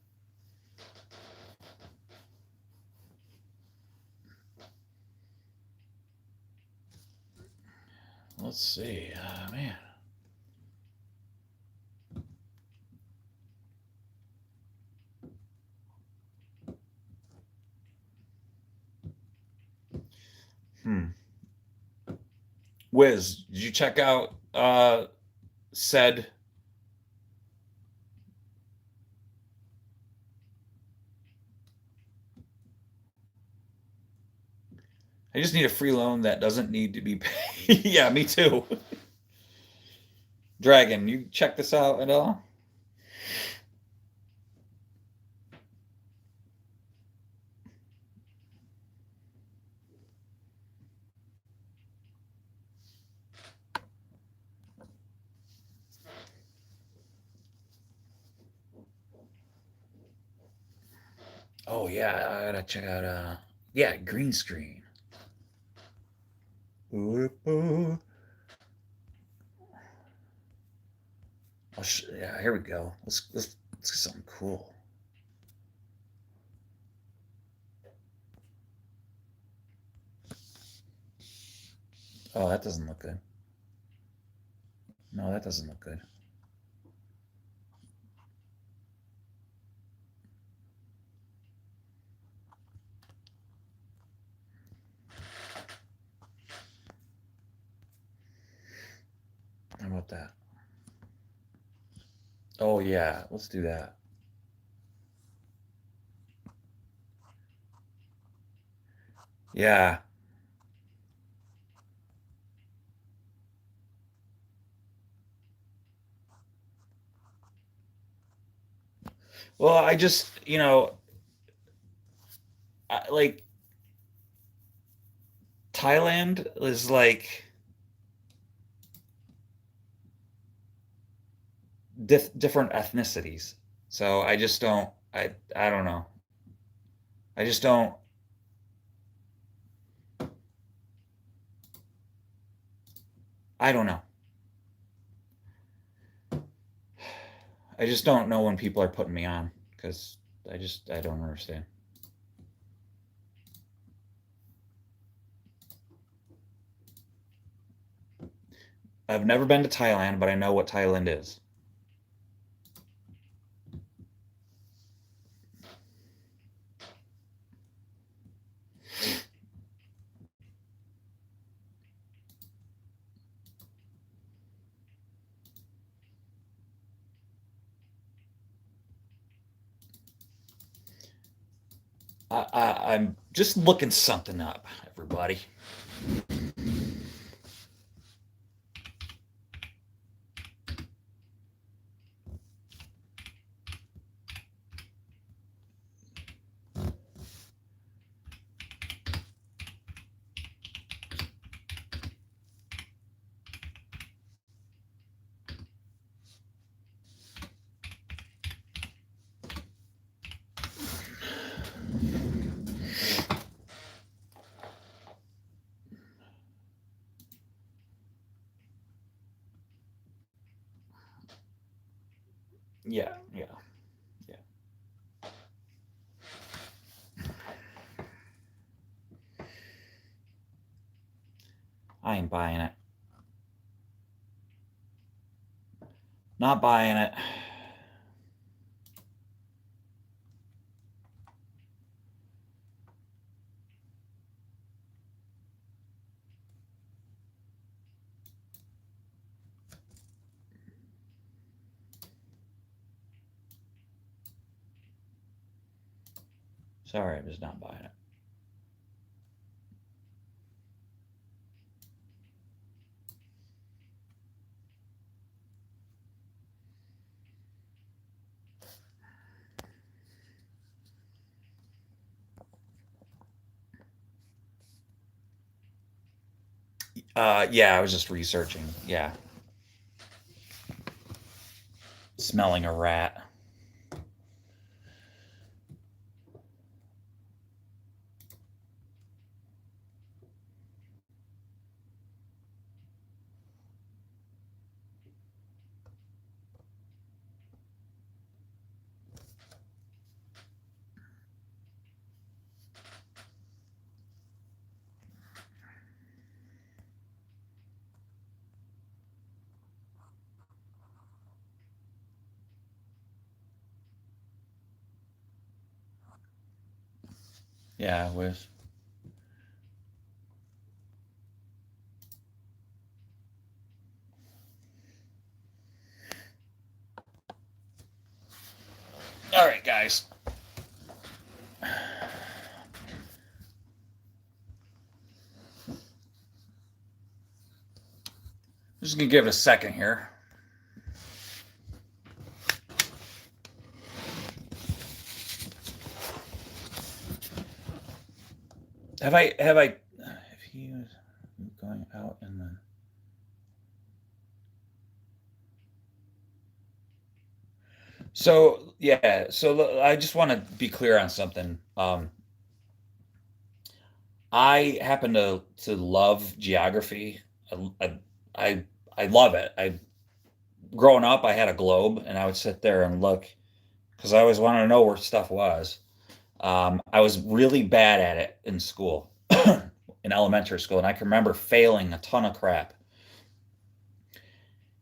A: Let's see. Man. Hmm. Wiz, did you check out said? I just need a free loan that doesn't need to be paid. Yeah, me too. Dragon, you check this out at all? Oh yeah, I gotta check out yeah, green screen. Oh, yeah, here we go. Let's get something cool. Oh, that doesn't look good. No, that doesn't look good. How about that? Oh yeah, let's do that. Yeah. Well, I just, like Thailand is like different ethnicities. So I just don't I don't know. I just don't I don't know. I just don't know when people are putting me on because I don't understand. I've never been to Thailand, but I know what Thailand is. I'm just looking something up, everybody. Yeah, yeah, yeah. I ain't buying it. Not buying it. Sorry, I'm just not buying it. Yeah, I was just researching. Yeah, smelling a rat. Yeah, it was. All right, guys. Just gonna give it a second here. If he was going out in the. So yeah, so I just want to be clear on something. I happen to love geography. I I, I love it. I growing up, I had a globe, and I would sit there and look because I always wanted to know where stuff was. I was really bad at it in school, in elementary school, and I can remember failing a ton of crap.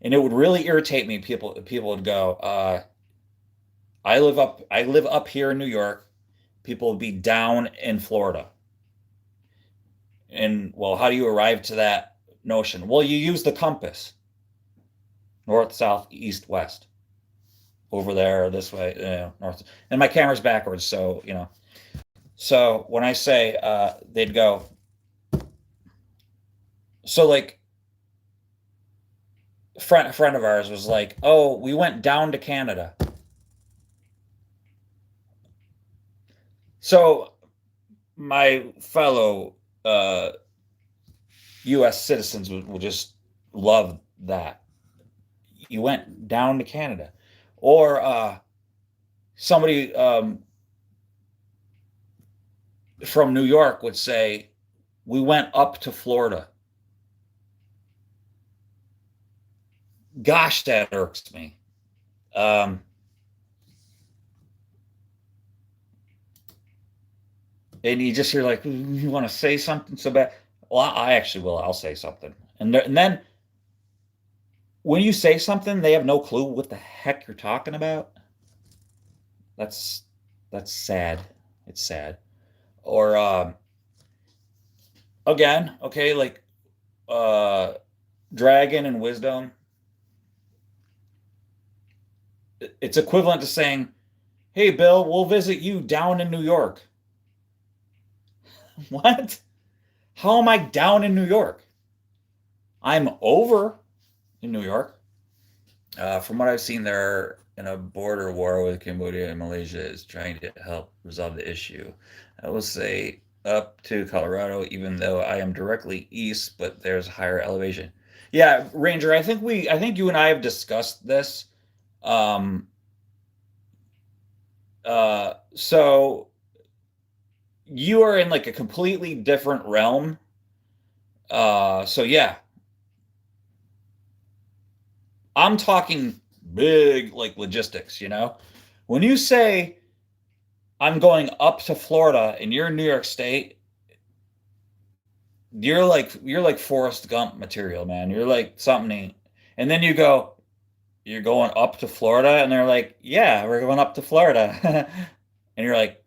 A: And it would really irritate me. People would go, I live up here in New York. People would be down in Florida. And well, how do you arrive to that notion? Well, you use the compass, north, south, east, west, over there, this way, north. And my camera's backwards, so So when I say they'd go, so like a friend of ours was like, "Oh, we went down to Canada." So my fellow U.S. citizens would just love that. You went down to Canada, or somebody from New York would say, "We went up to Florida." Gosh, that irks me. Um, and you just hear like, you want to say something so bad. Well, I actually will. I'll say something, and then when you say something, they have no clue what the heck you're talking about. That's that's sad. It's sad. Or again, okay, like uh, dragon and wisdom. It's equivalent to saying, "Hey, Bill, we'll visit you down in New York." What? How am I down in New York? I'm over in New York. From what I've seen, they're in a border war with Cambodia and Malaysia is trying to help resolve the issue. I will say up to Colorado, even though I am directly east, but there's higher elevation. Yeah, Ranger, I think you and I have discussed this. Um, so you are in like a completely different realm. So yeah, I'm talking big like logistics, you know? When you say I'm going up to Florida and you're in New York State, you're like Forrest Gump material, man. You're like something. And then you go, you're going up to Florida, and they're like, yeah, we're going up to Florida. And you're like,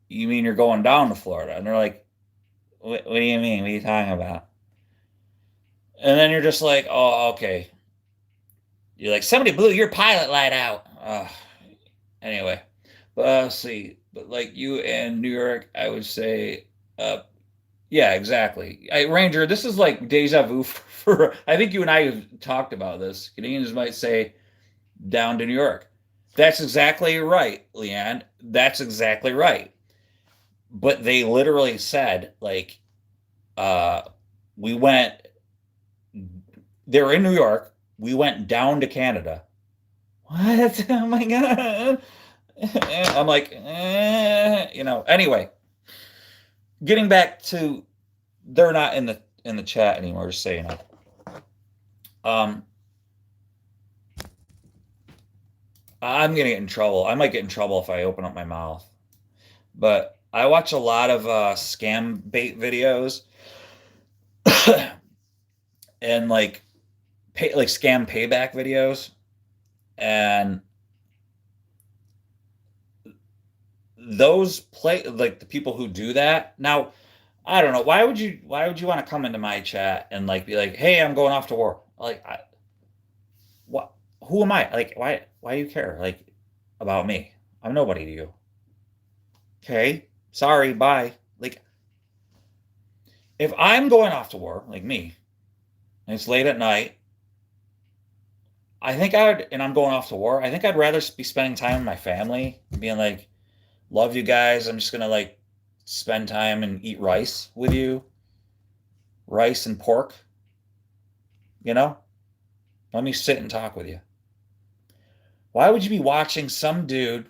A: you mean you're going down to Florida? And they're like, what do you mean? What are you talking about? And then you're just like, oh, okay. You're like, somebody blew your pilot light out. Anyway, but let's see. But like you and New York, I would say, uh, yeah, exactly. Ranger, this is like deja vu for. I think you and I have talked about this. Canadians might say down to New York. That's exactly right, Leanne. That's exactly right. But they literally said like, uh, we went. They were in New York. We went down to Canada. What? Oh my God. I'm like, anyway, getting back to, they're not in the chat anymore, just saying it. I'm gonna get in trouble. I might get in trouble if I open up my mouth. But I watch a lot of scam bait videos and like scam payback videos, and those play like the people who do that. Now, I don't know, why would you want to come into my chat and like be like, "Hey, I'm going off to war." Like, what? Who am I? Like, why do you care like about me? I'm nobody to you. Okay, sorry, bye. Like, if I'm going off to war, like me, and it's late at night, and I'm going off to war, I think I'd rather be spending time with my family, being like, love you guys. I'm just gonna like spend time and eat rice with you, rice and pork, you know? Let me sit and talk with you. Why would you be watching some dude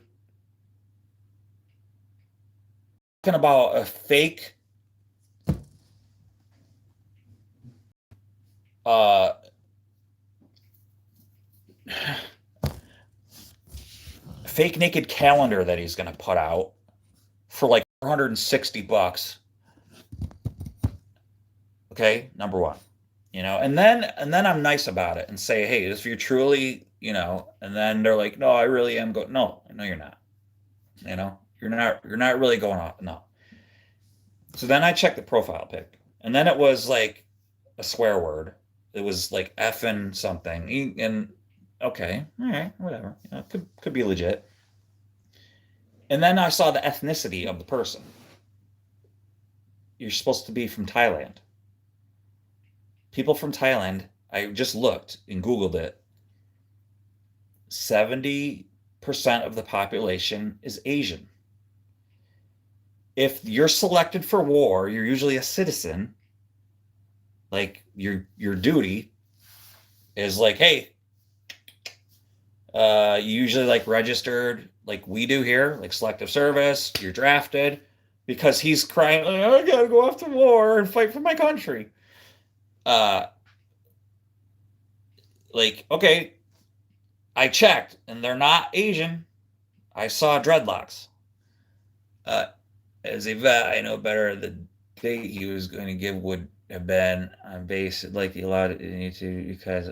A: talking about a uh fake naked calendar that he's gonna put out for like $460? Okay, number one. And then I'm nice about it and say, hey, if you're truly, and then they're like, no, I really am going. No, you're not. You're not really going off. No. So then I checked the profile pic, and then it was like a swear word. It was like effing something. And okay, all right, whatever. Could be legit. And then I saw the ethnicity of the person. You're supposed to be from Thailand. People from Thailand, I just looked and Googled it. 70% of the population is Asian. If you're selected for war, you're usually a citizen. Like your duty is like, hey, you usually like registered like we do here, like selective service, you're drafted, because he's crying, like, I gotta go off to war and fight for my country. Like, okay, I checked and they're not Asian. I saw dreadlocks. Uh, as a vet, I know better. The date he was going to give would have been on base, like he allowed it to, because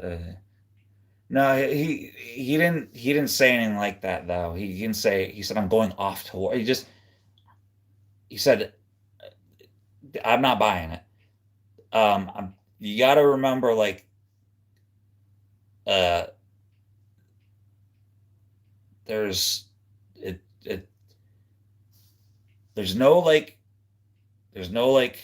A: no, he didn't say anything like that though. He didn't say. He said I'm going off to war. He said I'm not buying it. You got to remember, like, uh, there's it there's no like there's no like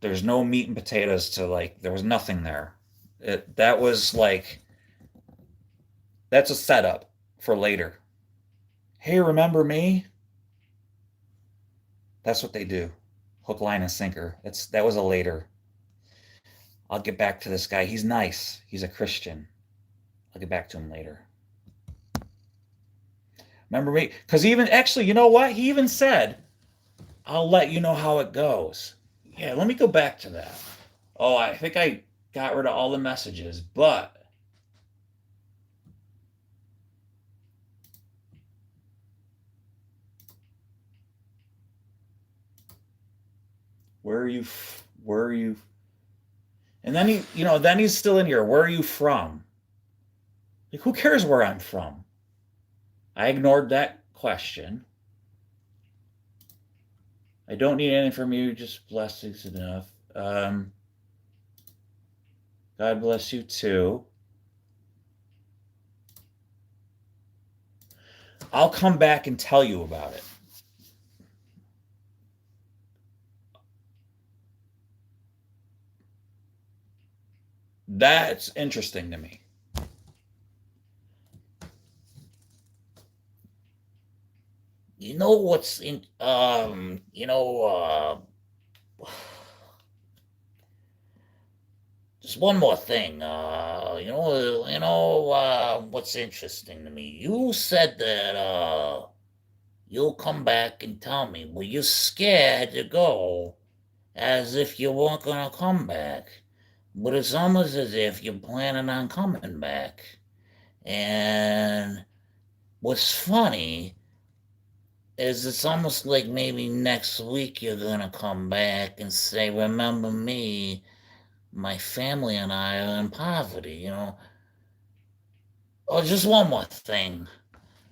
A: there's no meat and potatoes to, like, there was nothing there. That was like, that's a setup for later. Hey, remember me? That's what they do. Hook, line, and sinker. That was a later. I'll get back to this guy. He's nice. He's a Christian. I'll get back to him later. Remember me? Because even, actually, you know what? He even said, I'll let you know how it goes. Yeah, let me go back to that. Oh, I think I got rid of all the messages, but where are you? And then then he's still in here. Where are you from? Like, who cares where I'm from? I ignored that question. I don't need anything from you, just blessings enough. God bless you too. I'll come back and tell you about it. That's interesting to me. You know what's in
D: Just one more thing. What's interesting to me? You said that you'll come back and tell me. Were you scared to go as if you weren't gonna come back? But it's almost as if you're planning on coming back. And what's funny is it's almost like maybe next week you're gonna come back and say, "Remember me? My family and I are in poverty." Oh, just one more thing.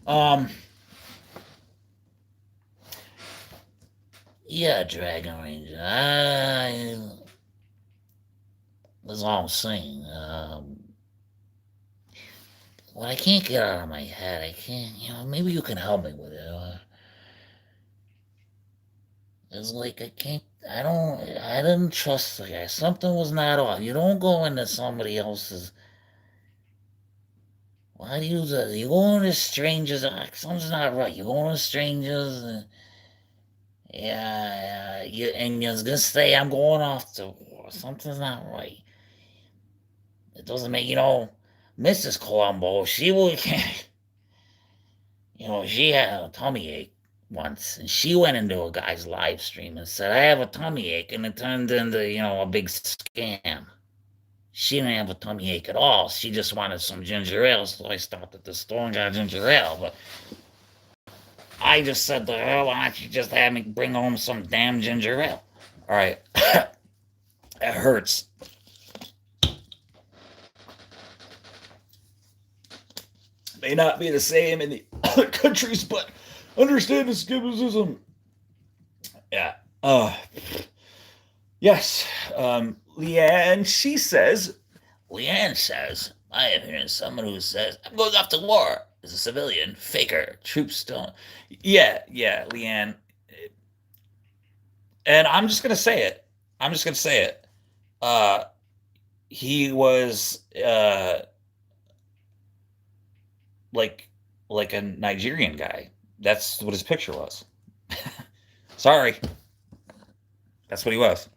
D: Um, yeah, Dragon Ranger. That's all I'm saying. Well, I can't get out of my head. I can't. Maybe you can help me with it. It's like I can't. I didn't trust the guy. Something was not off. You don't go into somebody else's. Why do you do that? You go into strangers. Something's not right. You go into strangers. Yeah, and you're gonna say I'm going off to war. Something's not right. It doesn't make Mrs. Colombo. She would, she had a tummy ache once, and she went into a guy's live stream and said, "I have a tummy ache," and it turned into a big scam. She didn't have a tummy ache at all. She just wanted some ginger ale, so I stopped at the store and got ginger ale. But I just said to her, "Why don't you just have me bring home some damn ginger ale?" All right, it hurts. May not be the same in the other countries, but understand the skepticism. Yeah. Yes. Leanne says, I have heard someone who says, "I'm going off to war" as a civilian. Faker. Troops don't. Yeah, Leanne. And I'm just going to say it. He was like a Nigerian guy. That's what his picture was. Sorry. That's what he was.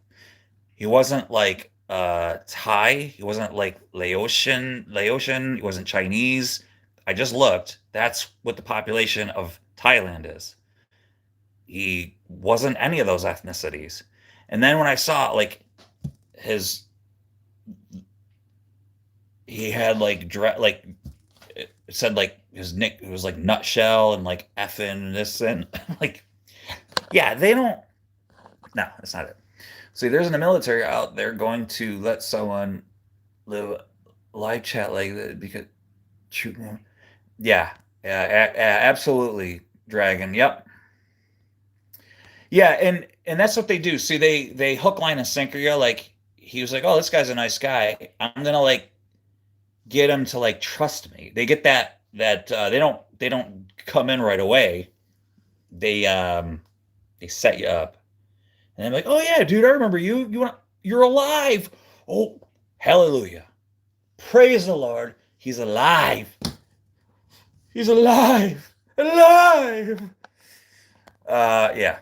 D: He wasn't like Thai. He wasn't like Laotian. He wasn't Chinese. I just looked. That's what the population of Thailand is. He wasn't any of those ethnicities. And then when I saw like his, he had like it said like his nick. It was like nutshell and like effing and this and like, yeah, they don't. No, that's not it. See, there's in the military out there going to let someone live live chat like that because shoot, yeah, absolutely, Dragon. Yep. Yeah, and that's what they do. See, they hook, line, and sinker you. Like he was like, "Oh, this guy's a nice guy. I'm gonna like get him to like trust me." They get that they don't come in right away. They set you up, and I'm like, "Oh yeah, dude, I remember you. You're alive. Oh, hallelujah, praise the Lord. He's alive. He's alive, alive." Yeah.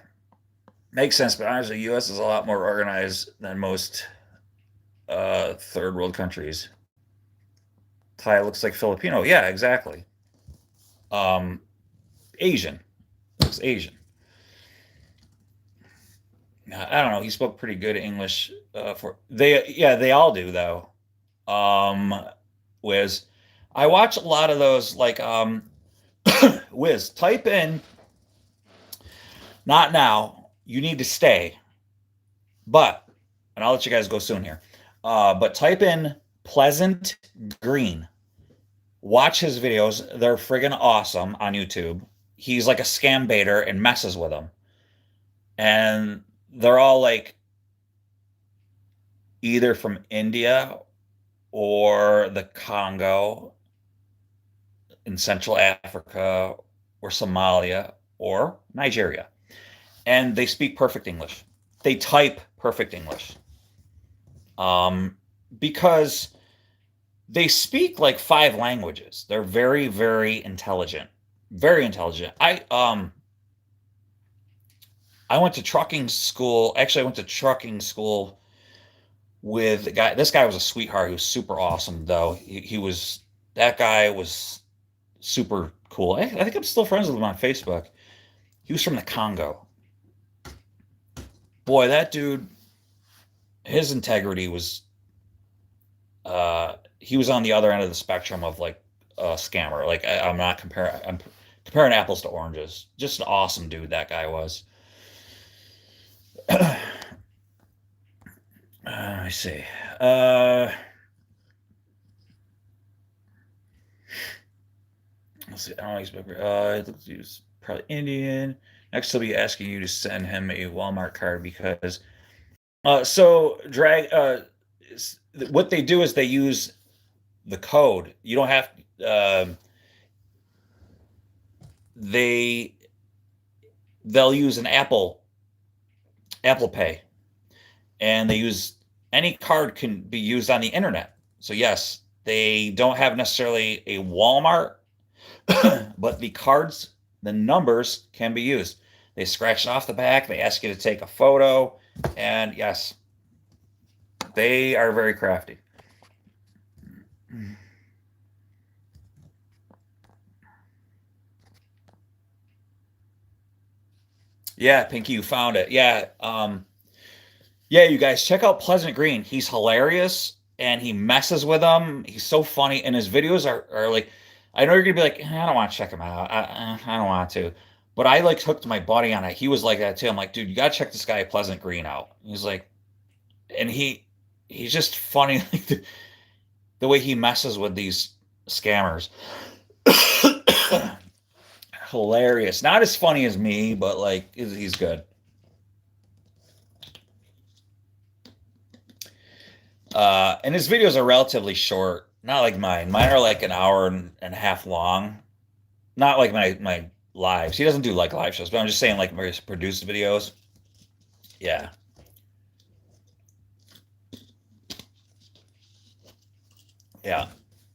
D: Makes sense, but honestly, the U.S. is a lot more organized than most third world countries. Thai looks like Filipino. Yeah, exactly. Um, Asian. Looks Asian. I don't know. He spoke pretty good English. They all do though. Wiz, I watch a lot of those like Wiz. Type in "not now." You need to stay. But, and I'll let you guys go soon here. But type in Pleasant Green. Watch his videos. They're friggin' awesome on YouTube. He's like a scam baiter and messes with them. And they're all like either from India or the Congo in Central Africa or Somalia or Nigeria. And they speak perfect English. They type perfect English. Because they speak like 5 languages. They're very, very intelligent. Very intelligent. I went to trucking school. Actually, I went to trucking school
A: with the guy. This guy was a sweetheart. He was super awesome, though. That guy was super cool. I think I'm still friends with him on Facebook. He was from the Congo. Boy, that dude, his integrity was, he was on the other end of the spectrum of like a scammer. Like I'm comparing apples to oranges. Just an awesome dude that guy was. I see. Let's see. I don't expect. He's probably Indian. Next, he'll be asking you to send him a Walmart card because. So drag. What they do is they use the code. You don't have. They they'll use an Apple Pay, and they use any card can be used on the internet. So yes, they don't have necessarily a Walmart, but the numbers can be used. They scratch it off the back. They ask you to take a photo, and yes, they are very crafty. Yeah, Pinky, you found it. Yeah, yeah, you guys check out Pleasant Green. He's hilarious and he messes with them. He's so funny, and his videos are like, I know you're gonna be like, I don't want to check him out. I don't want to, but I like hooked my buddy on it. He was like that too. I'm like, dude, you gotta check this guy Pleasant Green out. He's like, and he's just funny, like the way he messes with these scammers. Hilarious. Not as funny as me, but like he's good. And his videos are relatively short, not like mine. Mine are like an hour and a half long. Not like my lives. He doesn't do like live shows, but I'm just saying like my produced videos. Yeah. Yeah.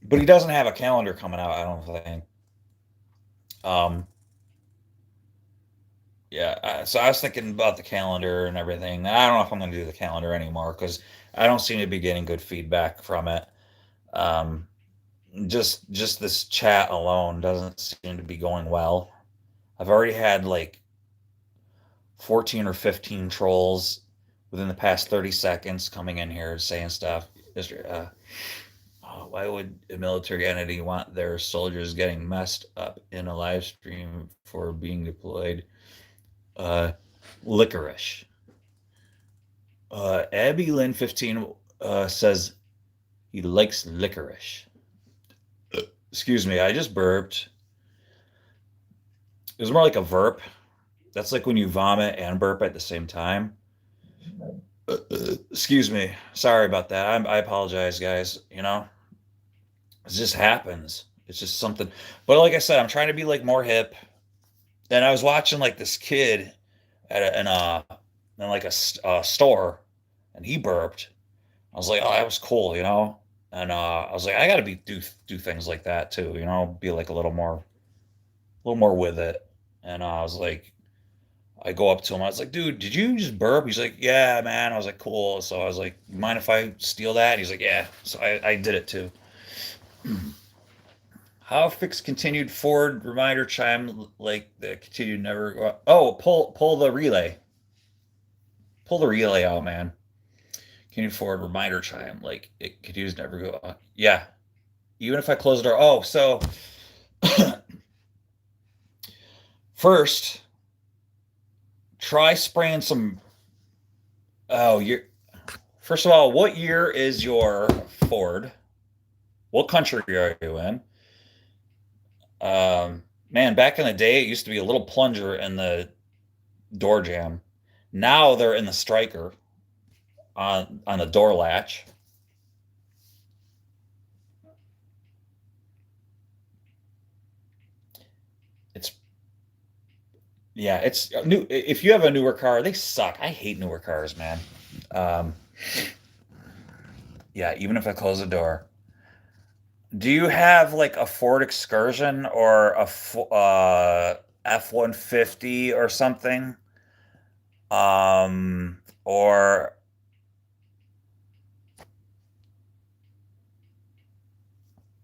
A: But he doesn't have a calendar coming out, I don't think. Um, yeah, so I was thinking about the calendar and everything. I don't know if I'm going to do the calendar anymore because I don't seem to be getting good feedback from it. Um, just this chat alone doesn't seem to be going well. I've already had like 14 or 15 trolls within the past 30 seconds coming in here saying stuff. Why would a military entity want their soldiers getting messed up in a live stream for being deployed? Uh, Licorice. Abby Lynn 15 says he likes licorice. Excuse me, I just burped. It was more like a verp. That's like when you vomit and burp at the same time. Excuse me. Sorry about that. I apologize, guys. It just happens. It's just something. But like I said, I'm trying to be like more hip. And I was watching like this kid in like a store, and he burped. I was like, oh, that was cool, And I was like, I got to do things like that too, be like a little more with it. And I was like, I go up to him. I was like, dude, did you just burp? He's like, yeah, man. I was like, cool. So I was like, you mind if I steal that? He's like, yeah. So I did it too. How fix continued forward reminder chime like the continued never go out? Oh, pull the relay. Pull the relay out, man. Continued forward reminder chime like it continues never go out. Yeah. Even if I close the door. Oh, so first try spraying some. Oh, you're. First of all, what year is your Ford? What country are you in? Man, back in the day, it used to be a little plunger in the door jamb. Now they're in the striker on the door latch. It's yeah, it's new. If you have a newer car, they suck. I hate newer cars, man. Um, yeah, even if I close the door. Do you have like a Ford Excursion or a F-150 or something? Or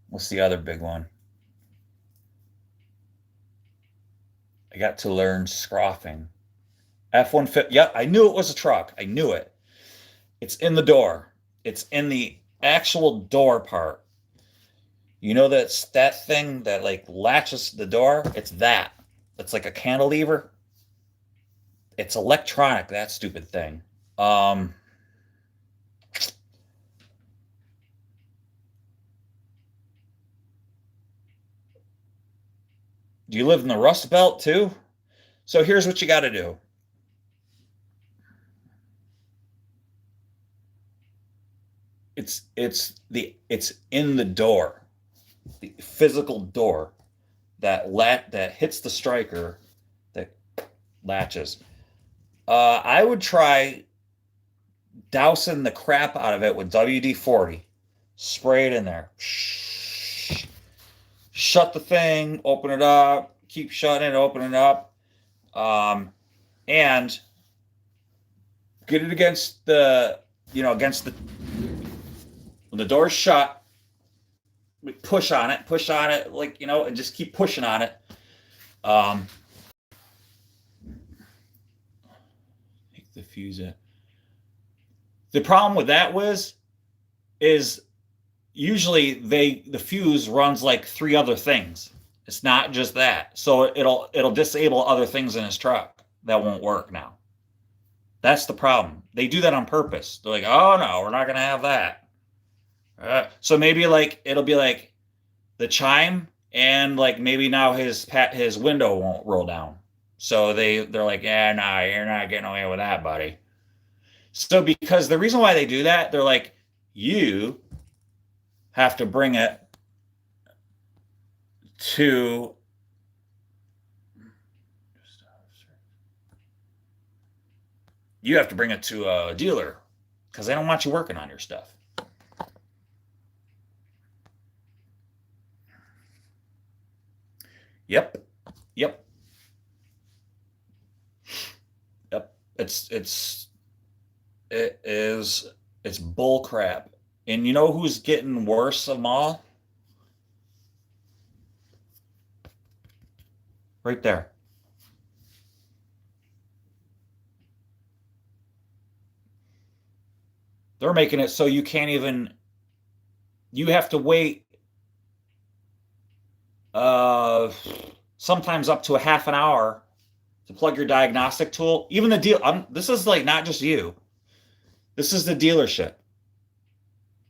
D: What's the other big one? I got to learn scroffing. F-150. Yep, I knew it was a truck. I knew it. It's in the door. It's in the actual door part. You know that's that thing that like latches the door? It's that. It's like a cantilever. It's electronic, that stupid thing. Do you live in the Rust Belt too? So here's what you got to do. It's in the door, the physical door that hits the striker that latches. I would try dousing the crap out of it with WD-40. Spray it in there. Shut the thing, open it up, keep shutting it, open it up, and get it against the, against the, when the door's shut, push on it, like, and just keep pushing on it. Take the fuse in. The problem with that is usually the fuse runs like 3 other things. It's not just that. So it'll disable other things in his truck that won't work now. That's the problem. They do that on purpose. They're like, oh no, we're not gonna have that. So maybe like it'll be like the chime, and like maybe now his window won't roll down. So they're like, yeah, nah, you're not getting away with that, buddy. So because the reason why they do that, they're like, you have to bring it to a dealer because they don't want you working on your stuff. Yep. It's bull crap. And you know who's getting worse of them all? Right there. They're making it so you can't even, you have to wait sometimes up to a half an hour to plug your diagnostic tool. Even the deal, this is like not just you. This is the dealership.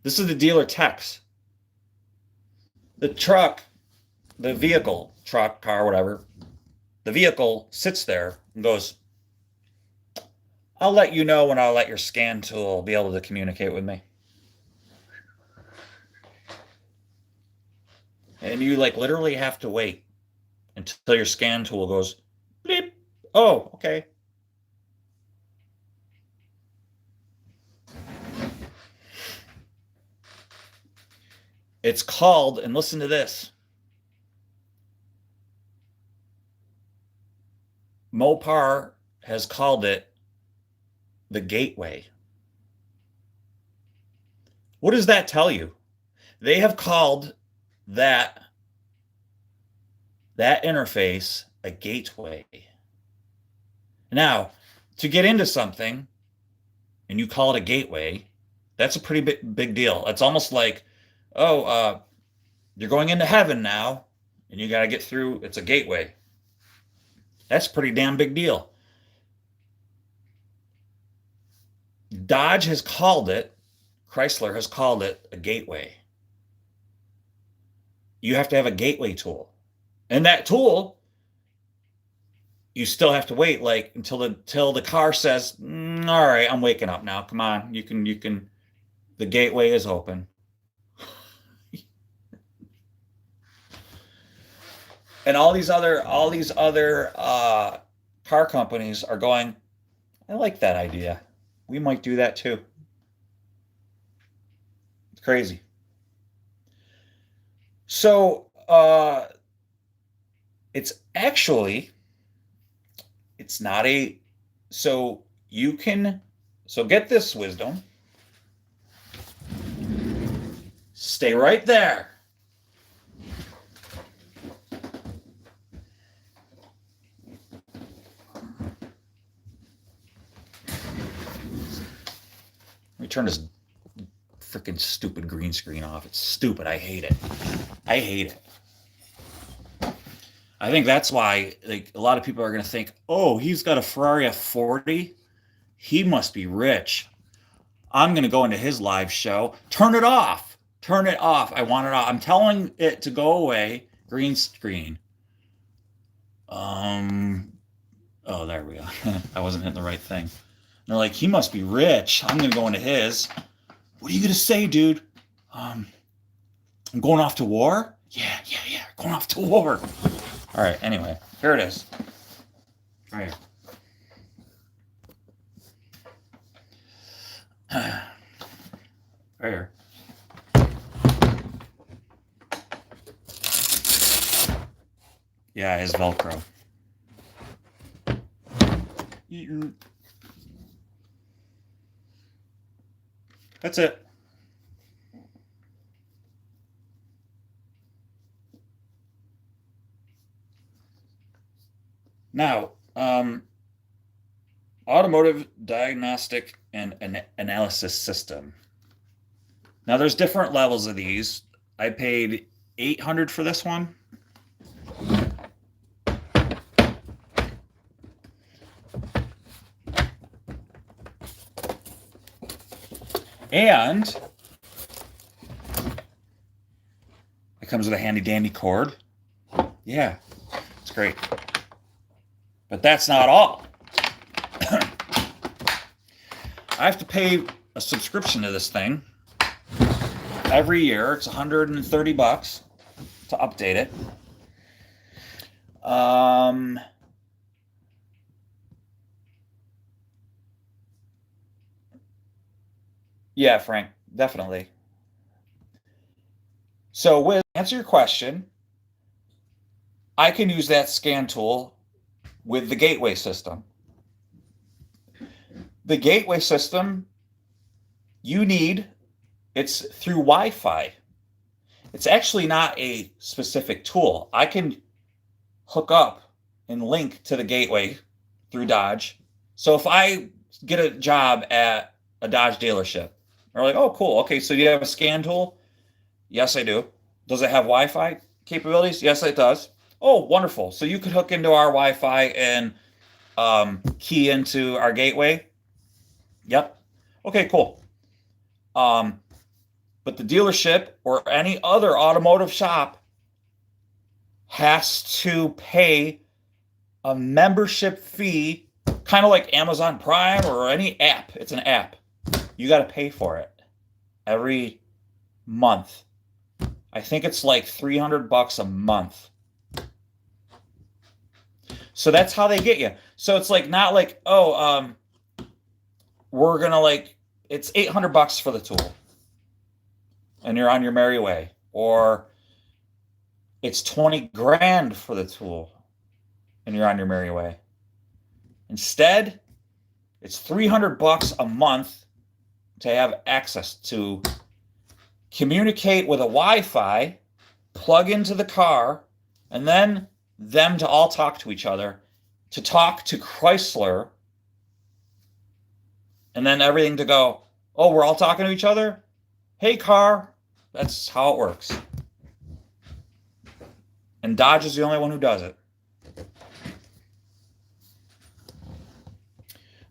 D: This is the dealer techs. The truck, the vehicle, truck, car, whatever, the vehicle sits there and goes, I'll let you know when I'll let your scan tool be able to communicate with me. And you like literally have to wait until your scan tool goes, bleep. Oh, okay. It's called, and listen to this, Mopar has called it the gateway. What does that tell you? They have called that interface a gateway. Now, to get into something and you call it a gateway, that's a pretty big deal. It's almost like, you're going into heaven now and you got to get through, it's a gateway. That's a pretty damn big deal. Dodge has called it, Chrysler has called it a gateway. You have to have a gateway tool. And that tool, you still have to wait like until the car says, all right, I'm waking up now. Come on, you can, the gateway is open. And all these other car companies are going, I like that idea. We might do that too. It's crazy. So it's not a, so you can, so get this, wisdom. Stay right there. turn this freaking stupid green screen off. It's stupid. I hate it. I hate it. I think that's why like a lot of people are going to think, oh, he's got a Ferrari F40. He must be rich. I'm going to go into his live show. Turn it off. Turn it off. I want it off. I'm telling it to go away. Green screen. Oh, there we go. I wasn't hitting the right thing. And they're like, he must be rich. I'm going to go into his. What are you going to say, dude? I'm going off to war? Yeah. Going off to war. All right, anyway, here it is. Right here. Right here. Yeah, his Velcro. That's it. Now, automotive diagnostic and analysis system. Now, there's different levels of these. I paid $800 for this one. And it comes with a handy dandy cord. Yeah, it's great. But that's not all. I have to pay a subscription to this thing every year. It's $130 to update it. Yeah, Frank, definitely. So, with answer your question, I can use that scan tool with the gateway system. The gateway system, it's through Wi-Fi. It's actually not a specific tool. I can hook up and link to the gateway through Dodge. So if I get a job at a Dodge dealership, they're like, oh, cool. Okay, so do you have a scan tool? Yes, I do. Does it have Wi-Fi capabilities? Yes, it does. Oh, wonderful. So you could hook into our Wi-Fi and key into our gateway? Yep. Okay, cool. But the dealership or any other automotive shop has to pay a membership fee, kind of like Amazon Prime or any app. It's an app. You got to pay for it every month. I think it's like $300 a month. So that's how they get you. So it's like not like, oh, we're gonna like it's $800 for the tool, and you're on your merry way, or it's 20 grand for the tool, and you're on your merry way. Instead, it's $300 a month to have access to communicate with a Wi-Fi, plug into the car, and then them to all talk to each other, to talk to Chrysler, and then everything to go, oh, we're all talking to each other? Hey, car. That's how it works. And Dodge is the only one who does it.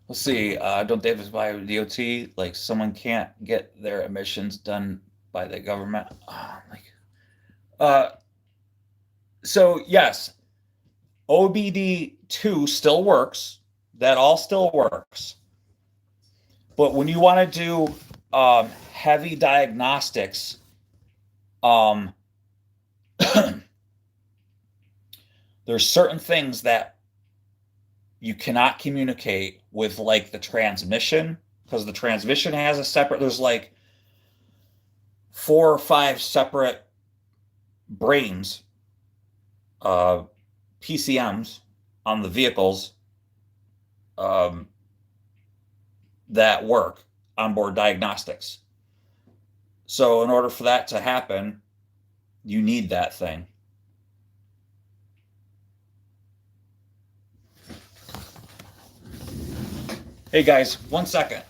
D: Let's see. Don't they have to buy DOT? Like someone can't get their emissions done by the government. So yes, OBD2 still works. That all still works. But when you want to do heavy diagnostics, there's certain things that you cannot communicate with, like the transmission, because the transmission has a separate, there's like 4 or 5 separate brains, PCMs on the vehicles that work onboard diagnostics. So in order for that to happen, you need that thing. Hey guys, 1 second.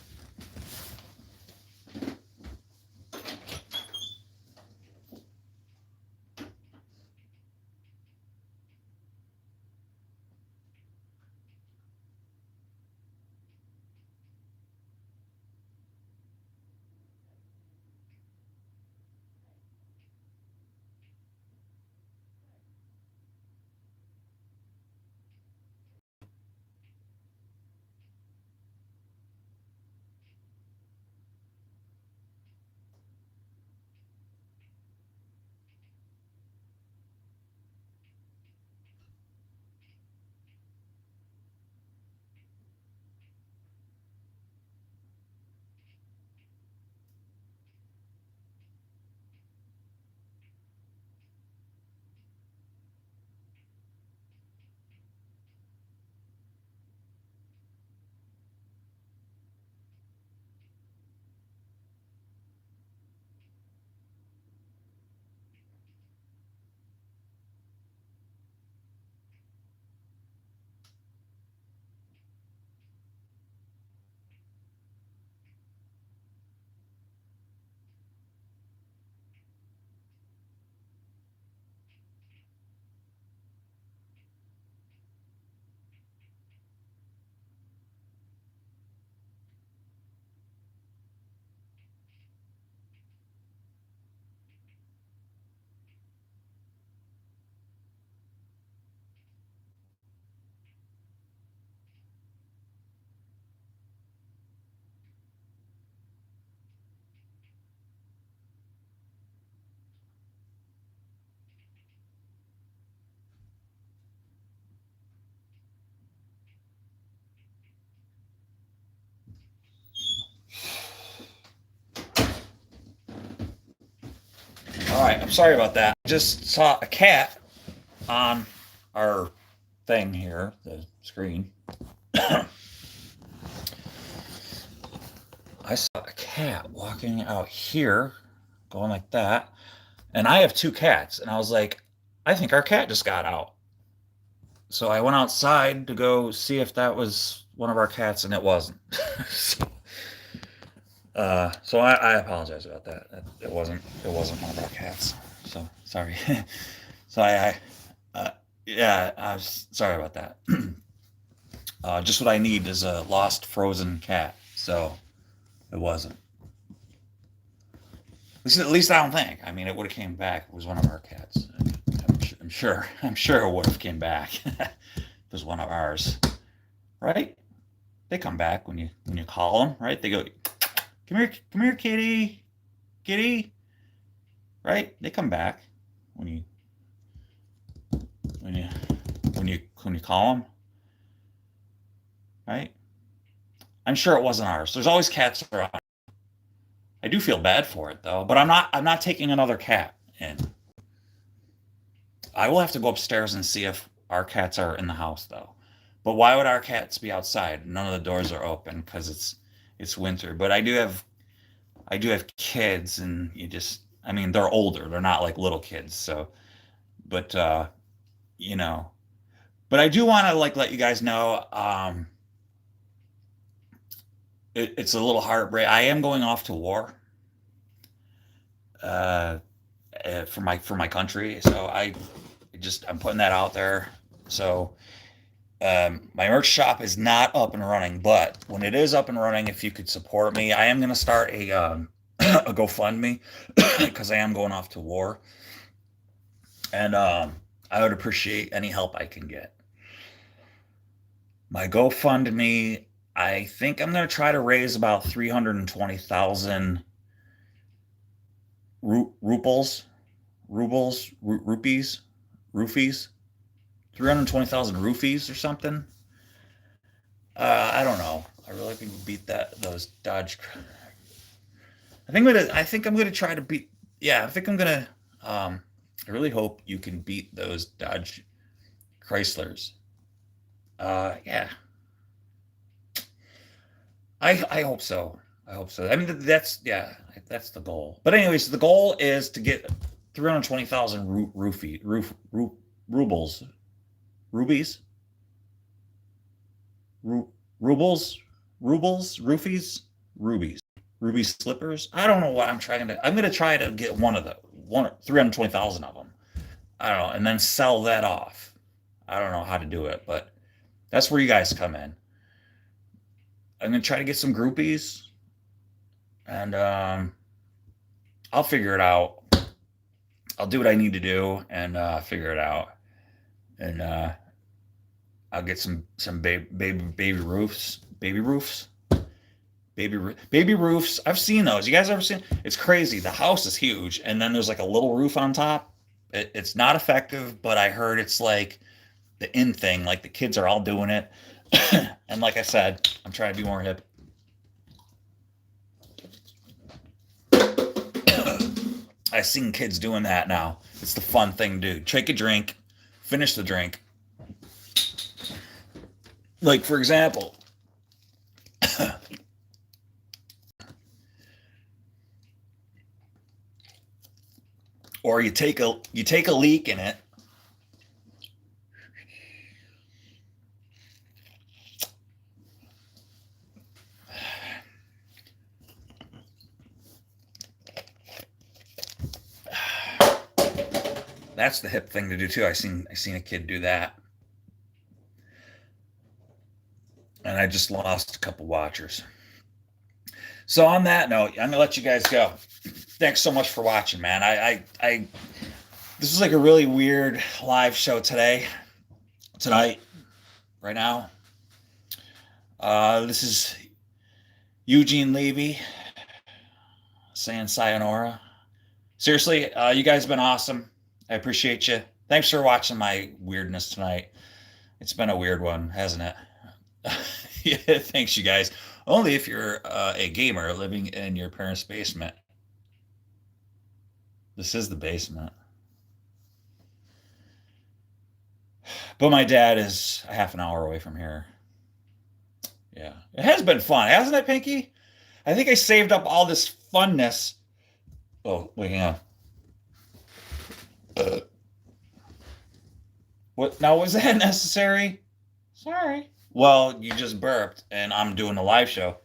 A: All right, I'm sorry about that. I just saw a cat on our thing here, the screen. I saw a cat walking out here, going like that. And I have two cats, and I was like, I think our cat just got out. So I went outside to go see if that was one of our cats, and it wasn't. So I apologize about that. It wasn't one of our cats. So sorry. So yeah, I was sorry about that. Just what I need is a lost frozen cat. So it wasn't. At least I don't think. I mean, it would have came back. It was one of our cats. I'm sure it would have came back. It was one of ours, right? They come back when you call them, right? They go, come here, kitty, kitty, right? They come back when you call them, right? I'm sure it wasn't ours. There's always cats around. I do feel bad for it though, but I'm not taking another cat in. I will have to go upstairs and see if our cats are in the house though. But why would our cats be outside? None of the doors are open because it's winter. But I do have kids, and I mean, they're older. They're not like little kids. So, but you know, but I do want to like let you guys know. It's a little heartbreak. I am going off to war for my country. So I'm putting that out there. So my merch shop is not up and running, but when it is up and running, if you could support me, I am going to start a a GoFundMe because I am going off to war, and I would appreciate any help I can get. My GoFundMe, I think I'm going to try to raise about 320,000 rupees, 320,000 roofies or something. I don't know. I really can beat those Dodge. I think I'm gonna try to beat. Yeah, I think I'm gonna. I really hope you can beat those Dodge Chryslers. Yeah. I hope so. I hope so. I mean, that's the goal. But anyways, the goal is to get 320,000 rubles, rubies, roofies, ruby slippers. I don't know what I'm trying to. I'm gonna try to get 320,000 of them. I don't know, and then sell that off. I don't know how to do it, but that's where you guys come in. I'm gonna try to get some groupies, and I'll figure it out. I'll do what I need to do and figure it out, and I'll get some baby roofs. I've seen those. You guys ever seen? It's crazy. The house is huge, and then there's like a little roof on top. It's not effective, but I heard it's like the in thing. Like the kids are all doing it, and like I said, I'm trying to be more hip. I've seen kids doing that now. It's the fun thing to do. Take a drink, finish the drink. Like for example, or you take a leak in it. That's the hip thing to do too. I seen a kid do that. And I just lost a couple watchers. So on that note, I'm gonna let you guys go. Thanks so much for watching, man. This is like a really weird live show tonight, right now. This is Eugene Levy saying sayonara. Seriously, you guys have been awesome. I appreciate you. Thanks for watching my weirdness tonight. It's been a weird one, hasn't it? Yeah, thanks, you guys. Only if you're a gamer living in your parents' basement.
D: This is the basement. But my dad is a half an hour away from here. Yeah. It has been fun, hasn't it, Pinky? I think I saved up all this funness. Oh, wait, hang on. What? Now, was that necessary? Sorry. Well, you just burped, and I'm doing a live show.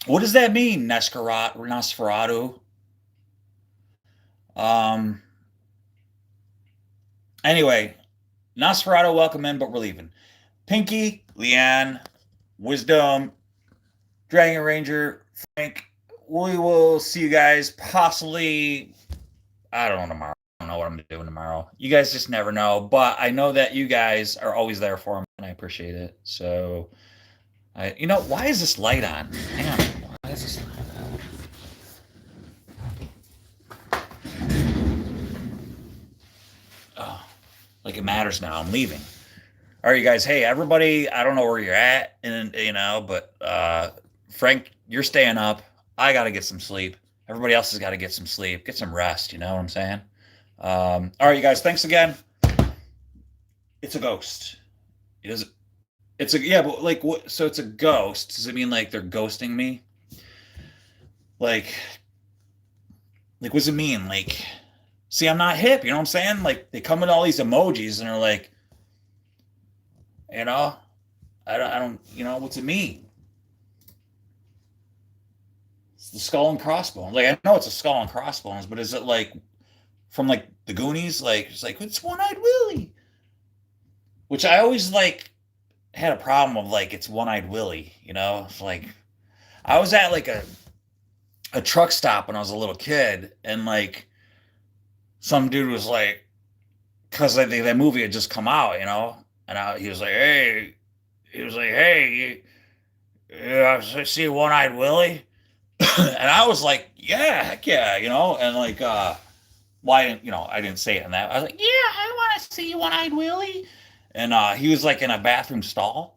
D: What does that mean, Nosferatu? Anyway, Nosferatu, welcome in, but we're leaving. Pinky, Leanne, Wisdom, Dragon Ranger, Frank. We will see you guys possibly, I don't know, tomorrow. I don't know what I'm doing tomorrow. You guys just never know, but I know that you guys are always there for me, and I appreciate it. So, why is this light on? Hang on. Why is this light on? Oh, like it matters now. I'm leaving. All right, you guys. Hey, everybody. I don't know where you're at, and but Frank, you're staying up. I got to get some sleep. Everybody else has got to get some sleep, get some rest. You know what I'm saying? All right, you guys. Thanks again. It's a ghost. It is. It's a but like what? So it's a ghost. Does it mean like they're ghosting me? Like, what does it mean? Like, see, I'm not hip. You know what I'm saying? Like, they come with all these emojis and are like, I don't. What's it mean? It's the skull and crossbones. Like, I know it's a skull and crossbones, but is it like from like the Goonies? Like, it's One-Eyed Willie, which I always like had a problem of, like, it's One-Eyed Willie. It's like I was at like a truck stop when I was a little kid, and like some dude was like, because that movie had just come out, and he was like, hey, I see One-Eyed Willie. And I was like, yeah, heck yeah, and like, why, I didn't say it in that. I was like, yeah, I want to see One-Eyed Willie. And he was like in a bathroom stall.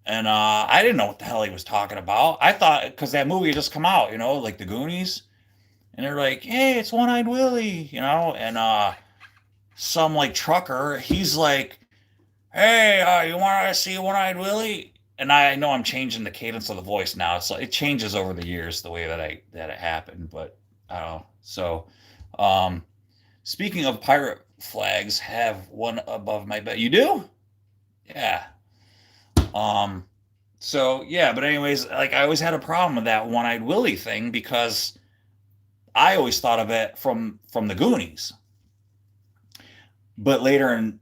D: And I didn't know what the hell he was talking about. I thought, because that movie had just come out, like the Goonies. And they're like, hey, it's One-Eyed Willie, and some like trucker, he's like, hey, you want to see One-Eyed Willie? And I know I'm changing the cadence of the voice now. So it changes over the years the way that it happened, but I don't know. So, speaking of pirate flags, have one above my bed. You do? Yeah. So yeah, but anyways, like I always had a problem with that One-Eyed Willie thing because I always thought of it from the Goonies. But later in,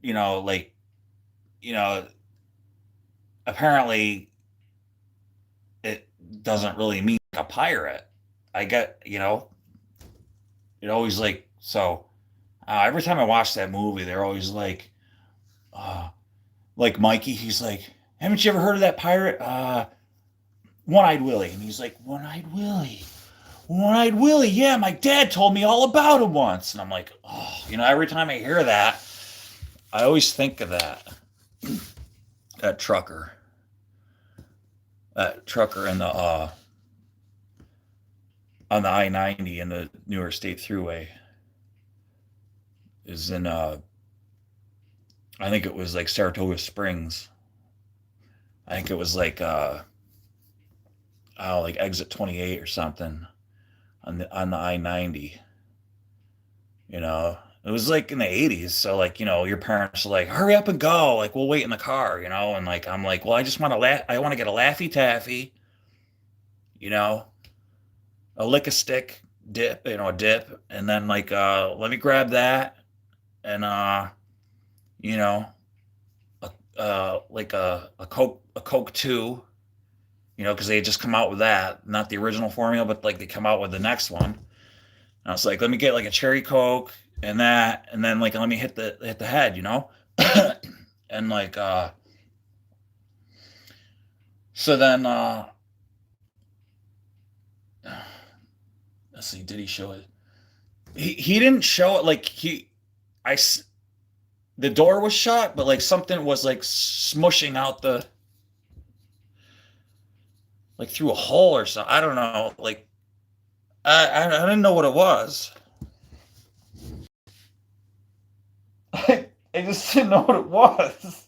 D: apparently it doesn't really mean like a pirate. I get, it always like, so every time I watch that movie, they're always like Mikey, he's like, haven't you ever heard of that pirate? One-Eyed Willie. And he's like, One-Eyed Willie. One-Eyed Willie. Yeah, my dad told me all about him once. And I'm like, oh, every time I hear that, I always think of that trucker. That trucker in the on the I-90 in the New York State Thruway is in I think it was like Saratoga Springs. I think it was like like exit 28 or something on the I-90. It was like in the 80s, so like, your parents are like, hurry up and go, like we'll wait in the car, and like I'm like, well, I just want to I want to get a Laffy Taffy, a lick a stick dip, a dip, and then like let me grab that, and like a Coke 2, because they had just come out with that, not the original formula, but like they come out with the next one. And I was like, let me get like a cherry Coke and that, and then like let me hit the head, and like so then let's see, did he show it? He didn't show it, like the door was shut, but like something was like smushing out like through a hole or something. I don't know. Like I didn't know what it was. I just didn't know what it was.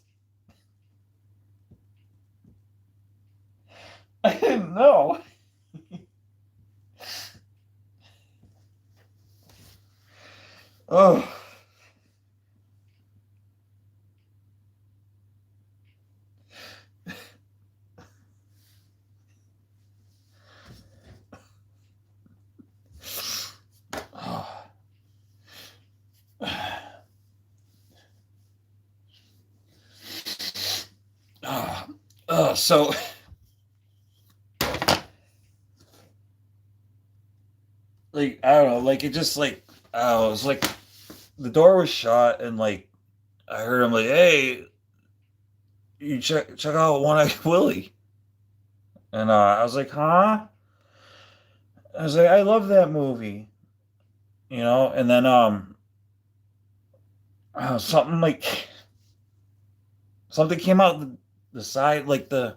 D: I didn't know. Oh. So like I don't know, like it just like it was like the door was shut and like I heard him like, "Hey, you check out One Eyed Willie," and I was like, "Huh?" I was like, "I love that movie," and then something like something came out the side like it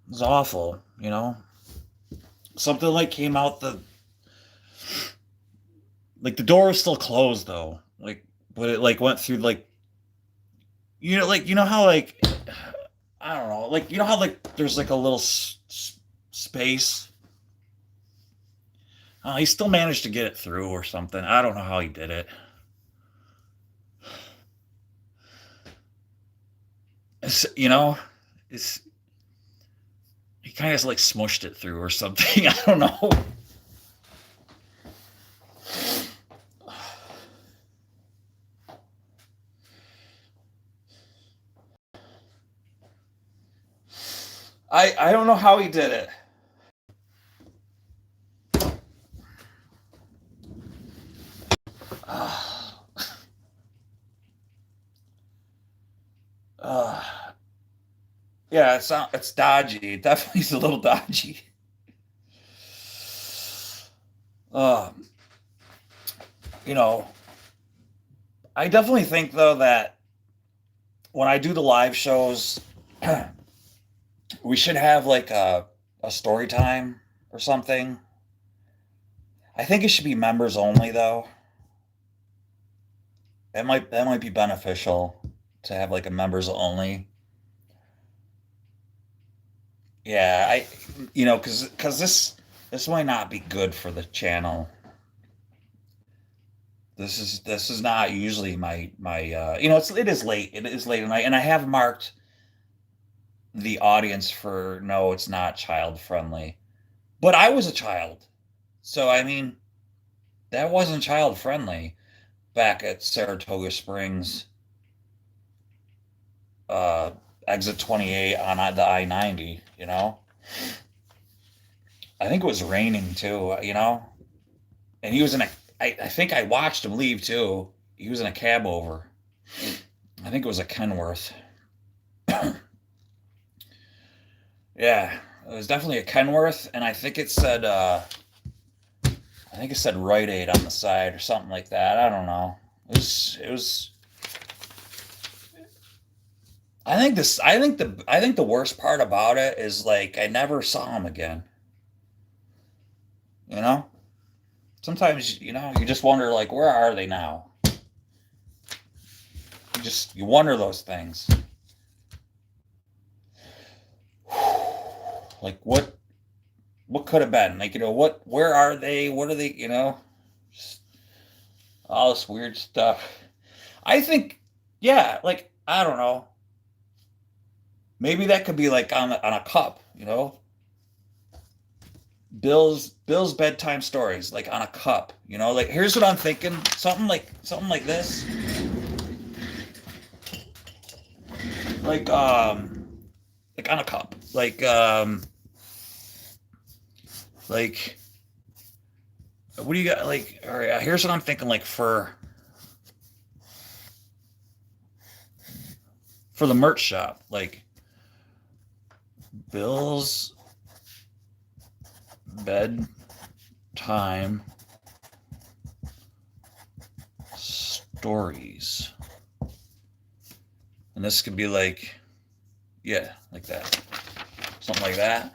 D: was awful, something like came out the door was still closed though, like but it like went through like like how like I don't know, like how like there's like a little space. He still managed to get it through or something. I don't know how he did it. It's, it's he kind of like smushed it through or something. I don't know. I don't know how he did it. Uh, yeah, it's dodgy. It definitely is a little dodgy. Um, you know, I definitely think though that when I do the live shows, we should have like a story time or something. I think it should be members only though. That might be beneficial to have like a members only. Yeah, because this might not be good for the channel. This is not usually my it is late. It is late at night, and I have marked the audience for no, it's not child friendly. But I was a child, so I mean that wasn't child friendly back at Saratoga Springs, uh, exit 28 on the I-90. I think it was raining too. And he was in a. I think I watched him leave too. He was in a cab over. I think it was a Kenworth. Yeah, it was definitely a Kenworth, and I think it said Rite Aid on the side or something like that. I don't know. It was. I think the worst part about it is like I never saw him again. You know. Sometimes you just wonder like where are they now? You wonder those things. Like what could have been? Like where are they? What are they? Just all this weird stuff. I think yeah, like I don't know. Maybe that could be like on a cup, Bill's bedtime stories, like on a cup, Like here's what I'm thinking: something like this, like on a cup, like what do you got? Like, all right, here's what I'm thinking: like for the merch shop, like Bill's bedtime stories. And this could be like, yeah, like that. Something like that.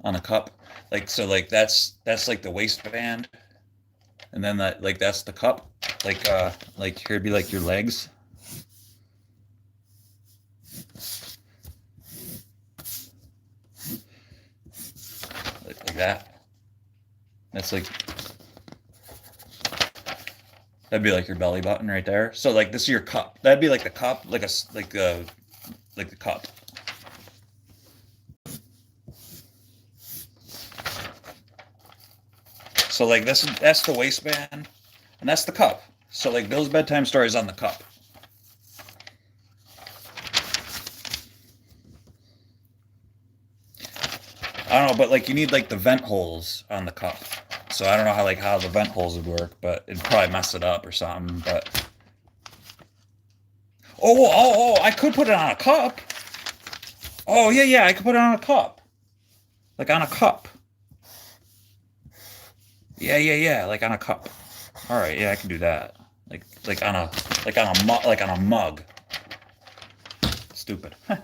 D: on a cup. Like, so like that's like the waistband, and then that, like, that's the cup. Like here'd be like your legs. Like that. That's like, that'd be like your belly button right there. So like this is your cup. That'd be like the cup, like the cup. So like that's the waistband, and that's the cup. So like Bill's bedtime story is on the cup. I don't know, but like you need like the vent holes on the cup. So I don't know how the vent holes would work, but it'd probably mess it up or something. But I could put it on a cup. Oh yeah, I could put it on a cup, like on a cup. Yeah, like on a cup. All right, yeah, I can do that. Like on a mug. Stupid. I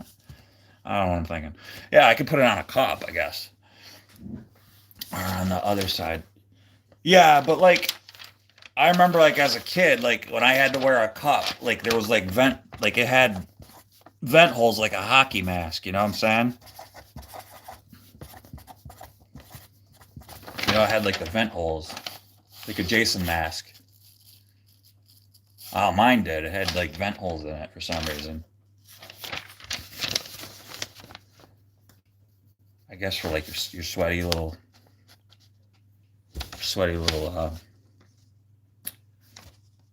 D: don't know what I'm thinking. Yeah, I could put it on a cup, I guess. Or on the other side. Yeah, but like I remember like as a kid, like when I had to wear a cup, like there was like it had vent holes like a hockey mask, you know what I'm saying? You know, it had like the vent holes, like a Jason mask. Oh, mine did. It had like vent holes in it for some reason. I guess for like your sweaty little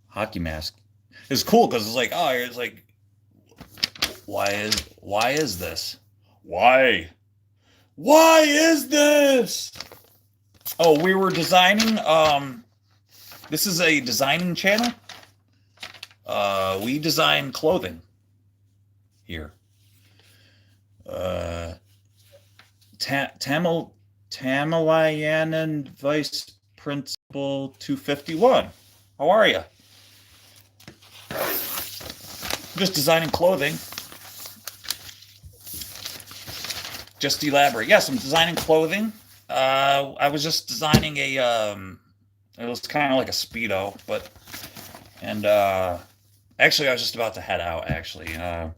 D: hockey mask. It's cool because it's like, oh, it's like, why is this? Why is this? Oh, we were designing. This is a designing channel. We design clothing here. Tamalayanan Vice Principal 251. How are you? Just designing clothing. Just elaborate. Yes, I'm designing clothing. I was just designing a. It was kind of like a Speedo, and actually, I was just about to head out. Actually, and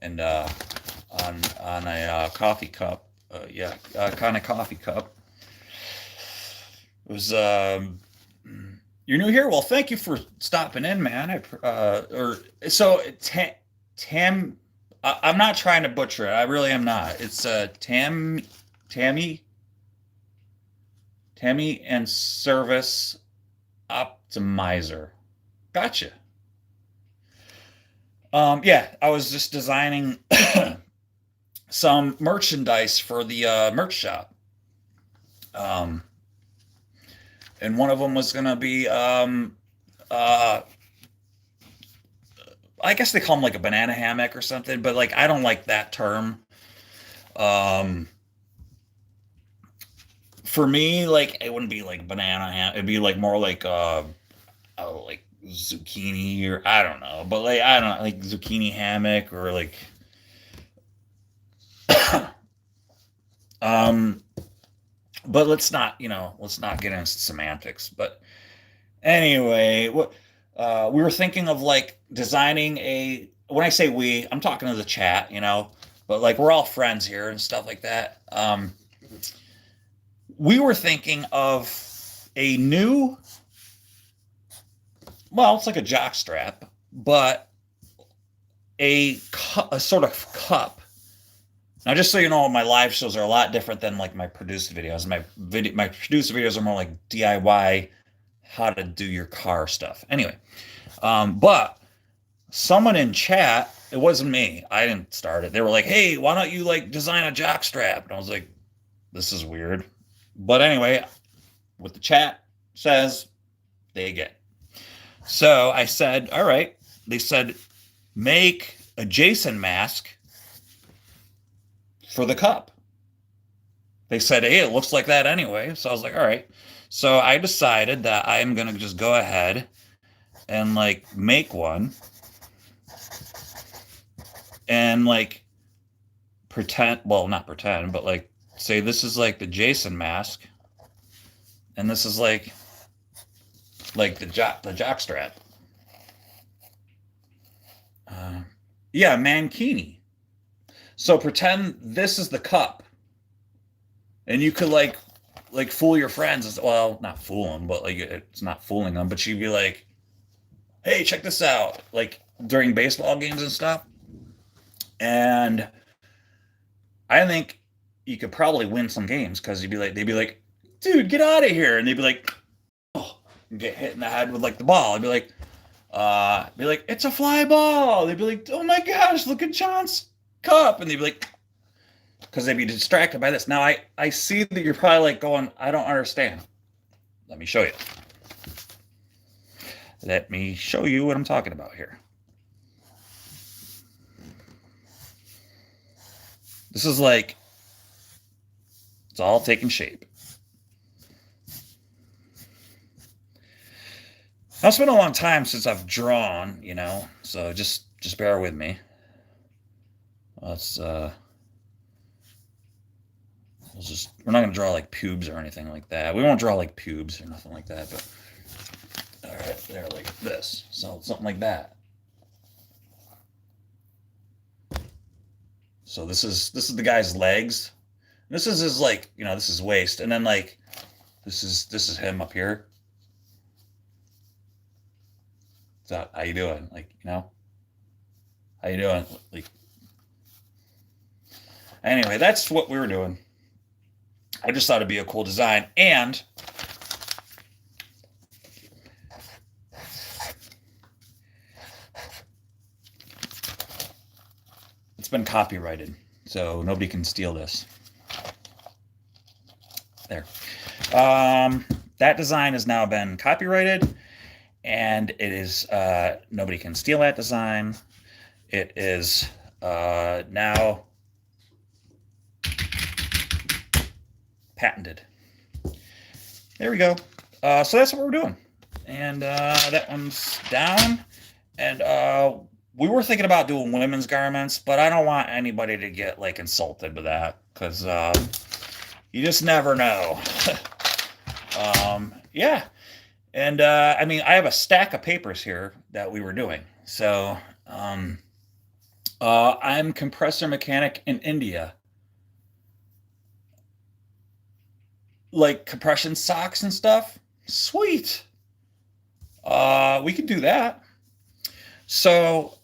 D: on a coffee cup. Kind of coffee cup. It was. You're new here? Well, thank you for stopping in, man. I'm not trying to butcher it. I really am not. It's Tammy and Service Optimizer. Gotcha. Yeah, I was just designing some merchandise for the merch shop. And one of them was gonna be I guess they call them like a banana hammock or something, but like I don't like that term. For me, like it wouldn't be like banana hammock. It'd be like more like like zucchini, or I don't know, but like I don't know, like zucchini hammock, or like but let's not get into semantics. But anyway, what we were thinking of like designing a. When I say we, I'm talking to the chat, but like we're all friends here and stuff like that. We were thinking of a new. Well, it's like a jock strap, but a sort of cup. Now, just so you know, my live shows are a lot different than like my produced videos. My produced videos are more like DIY, how to do your car stuff. Anyway, but someone in chat, it wasn't me. I didn't start it. They were like, "Hey, why don't you like design a jock strap?" And I was like, "This is weird." But anyway, what the chat says, they get. So I said, "All right." They said, "Make a Jason mask for the cup." They said, "Hey, it looks like that anyway." So I was like, all right. So I decided that I am going to just go ahead and like make one and like pretend, well, not pretend, but like say this is like the Jason mask, and this is like the jock strap. Yeah, mankini. So pretend this is the cup, and you could like fool your friends. Well, not fool them, but like it's not fooling them. But you'd be like, "Hey, check this out!" Like during baseball games and stuff. And I think you could probably win some games because they'd be like, "Dude, get out of here!" And they'd be like, "Oh," and get hit in the head with like the ball. I'd be like, "It's a fly ball." They'd be like, "Oh my gosh, look at John's cup," and they'd be like, because they'd be distracted by this. Now I see that you're probably like going, "I don't understand." Let me show you. Let me show you what I'm talking about here. This is like, it's all taking shape. Now, it's been a long time since I've drawn, so just bear with me. We're not going to draw like pubes or anything like that. We won't draw like pubes or nothing like that, but all right, there, like this. So something like that. So this is the guy's legs. This is his like, this is waist, and then like this is him up here. So how you doing? Like, how you doing? Like, anyway, that's what we were doing. I just thought it'd be a cool design, and it's been copyrighted, so nobody can steal this. There. That design has now been copyrighted, and it is nobody can steal that design. It is now patented. There we go. So that's what we're doing, and that one's down. And we were thinking about doing women's garments, but I don't want anybody to get like insulted with that, because you just never know. Yeah. And I mean, I have a stack of papers here that we were doing. So I'm compressor mechanic in India. Like compression socks and stuff. Sweet. We could do that. So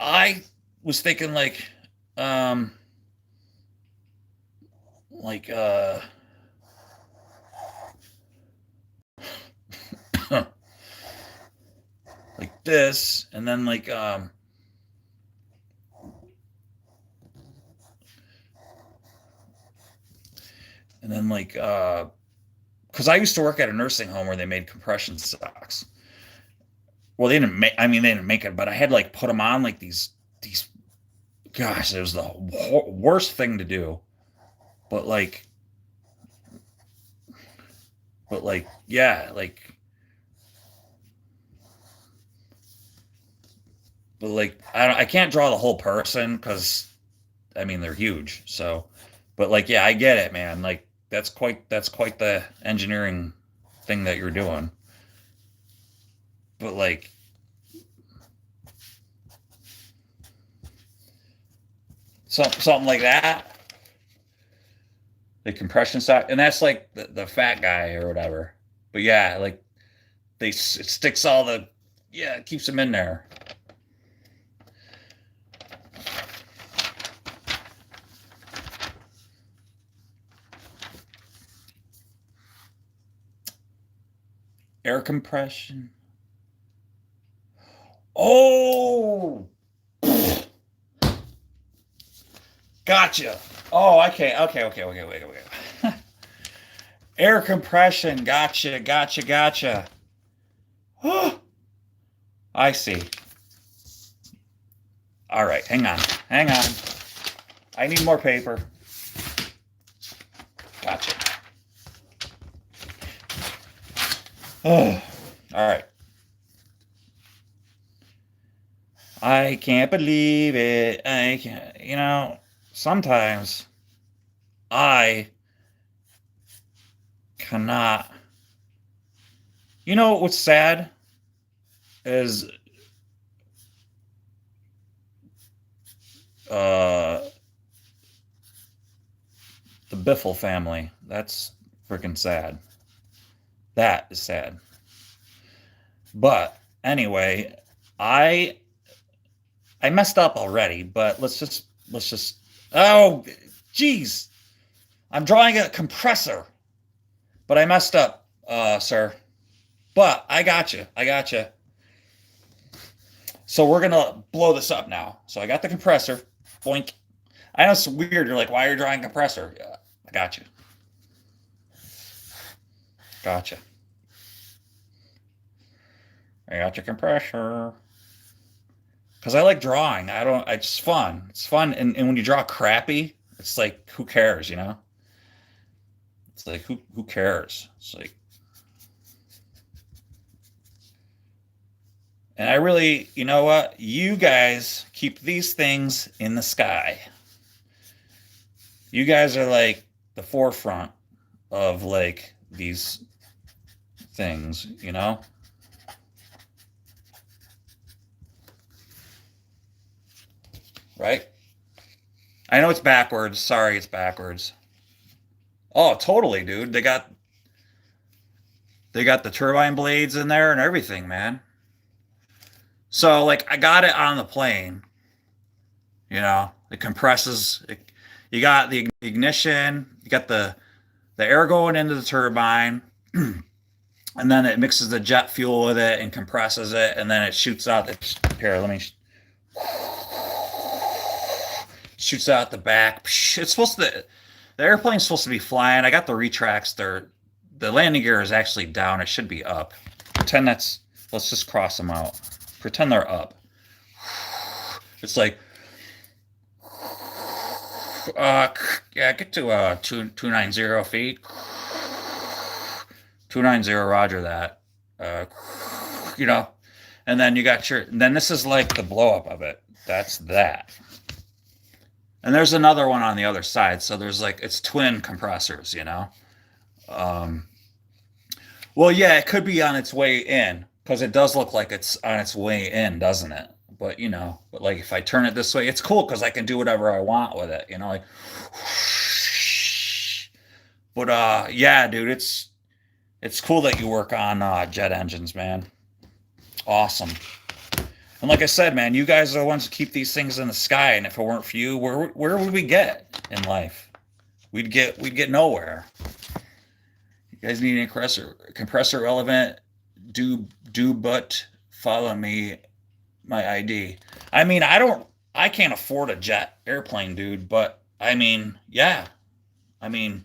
D: I was thinking like like this, and then like and then like because I used to work at a nursing home where they made compression socks. Well, they didn't make it, but I had like put them on like these gosh, it was the worst thing to do. But like yeah, like but like I can't draw the whole person because I mean they're huge. So, but like yeah, I get it, man. Like that's quite the engineering thing that you're doing. But like something like that, the compression sock, and that's like the fat guy or whatever. But yeah, like it sticks all the it keeps them in there. Air compression. Oh, gotcha. Oh, okay. Wait. Air compression. Gotcha. Oh, I see. All right, hang on. I need more paper. Gotcha. Oh, all right. I can't believe it. I can't, sometimes I cannot. You know what's sad is uh the Biffle family. That's freaking sad. That is sad. But anyway, I I messed up already, but let's just oh geez. I'm drawing a compressor, but I messed up, sir. But I got you. I got you. So we're gonna blow this up now. So I got the compressor. Boink. I know it's weird. You're like, why are you drawing a compressor? Yeah, I got you. Gotcha. I got your compressor. Because I like drawing. I don't. It's fun. It's fun. And when you draw crappy, it's like, who cares? You know. It's like who cares? It's like, and I really, you know what? You guys keep these things in the sky. You guys are like the forefront of like these things, you know? Right? I know it's backwards. Sorry, it's backwards. Oh, totally, dude. They got the turbine blades in there and everything, man. So like I got it on the plane, you know. It compresses. You got the ignition, you got the air going into the turbine, and then it mixes the jet fuel with it and compresses it, and then it shoots out the here, let me shoots out the back. It's supposed to the airplane's supposed to be flying. I got the retracts. The landing gear is actually down. It should be up. Pretend that's let's just cross them out. Pretend they're up. It's like yeah, get to 290 feet. 290, roger that. You know, and then you got your then this is like the blow up of it. That's that. And there's another one on the other side. So there's like it's twin compressors, you know. Um well, yeah, it could be on its way in because it does look like it's on its way in, doesn't it? But you know, but like if I turn it this way, it's cool because I can do whatever I want with it, you know, like but yeah, dude, it's cool that you work on jet engines, man. Awesome. And like I said, man, you guys are the ones who keep these things in the sky, and if it weren't for you, where would we get in life? We'd get nowhere. You guys need a compressor relevant, do but follow me my ID. I mean, I can't afford a jet airplane, dude, but I mean, yeah. I mean,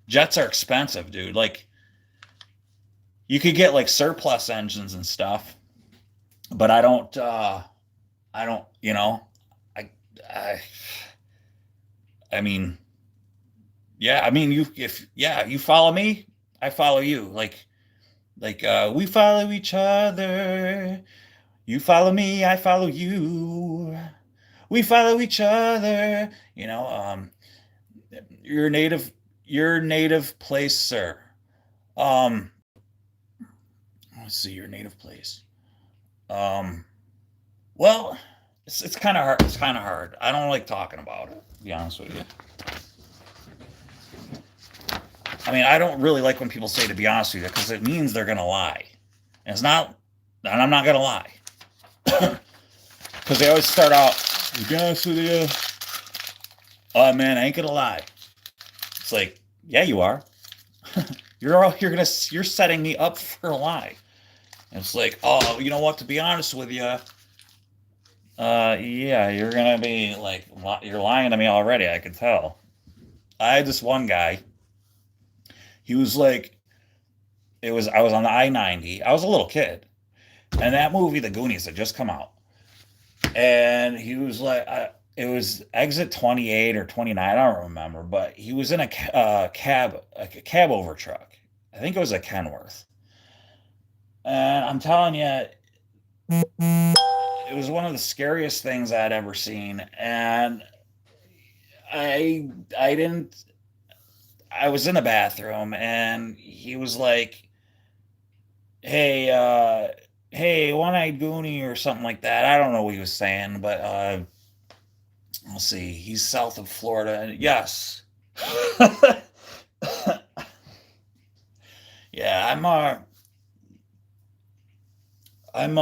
D: jets are expensive, dude. Like you could get like surplus engines and stuff, but I don't, you know, I I I mean, yeah, I mean you follow me, I follow you. Like we follow each other. You follow me, I follow you. We follow each other. You know, your native place, sir. Um, let's see, your native place. Um, well, it's kind of hard. It's kind of hard. I don't like talking about it, to be honest with you. I mean, I don't really like when people say to be honest with you because it means they're gonna lie. And it's not, and I'm not gonna lie. Because they always start out, to be honest with you, oh man, I ain't gonna lie. It's like, yeah, you are. You're setting me up for a lie. And it's like, oh, you know what? To be honest with you, yeah, you're gonna be like, you're lying to me already. I could tell. I had this one guy. He was like, I was on the I-90. I was a little kid, and that movie, The Goonies, had just come out. And he was like, it was exit 28 or 29, I don't remember, but he was in a cab over truck. I think it was a Kenworth. And I'm telling you, it was one of the scariest things I'd ever seen. And I didn't. I was in the bathroom and he was like, "Hey, hey, one-eyed goonie" or something like that. I don't know what he was saying, but let's see. He's south of Florida. Yes. Yeah, I'm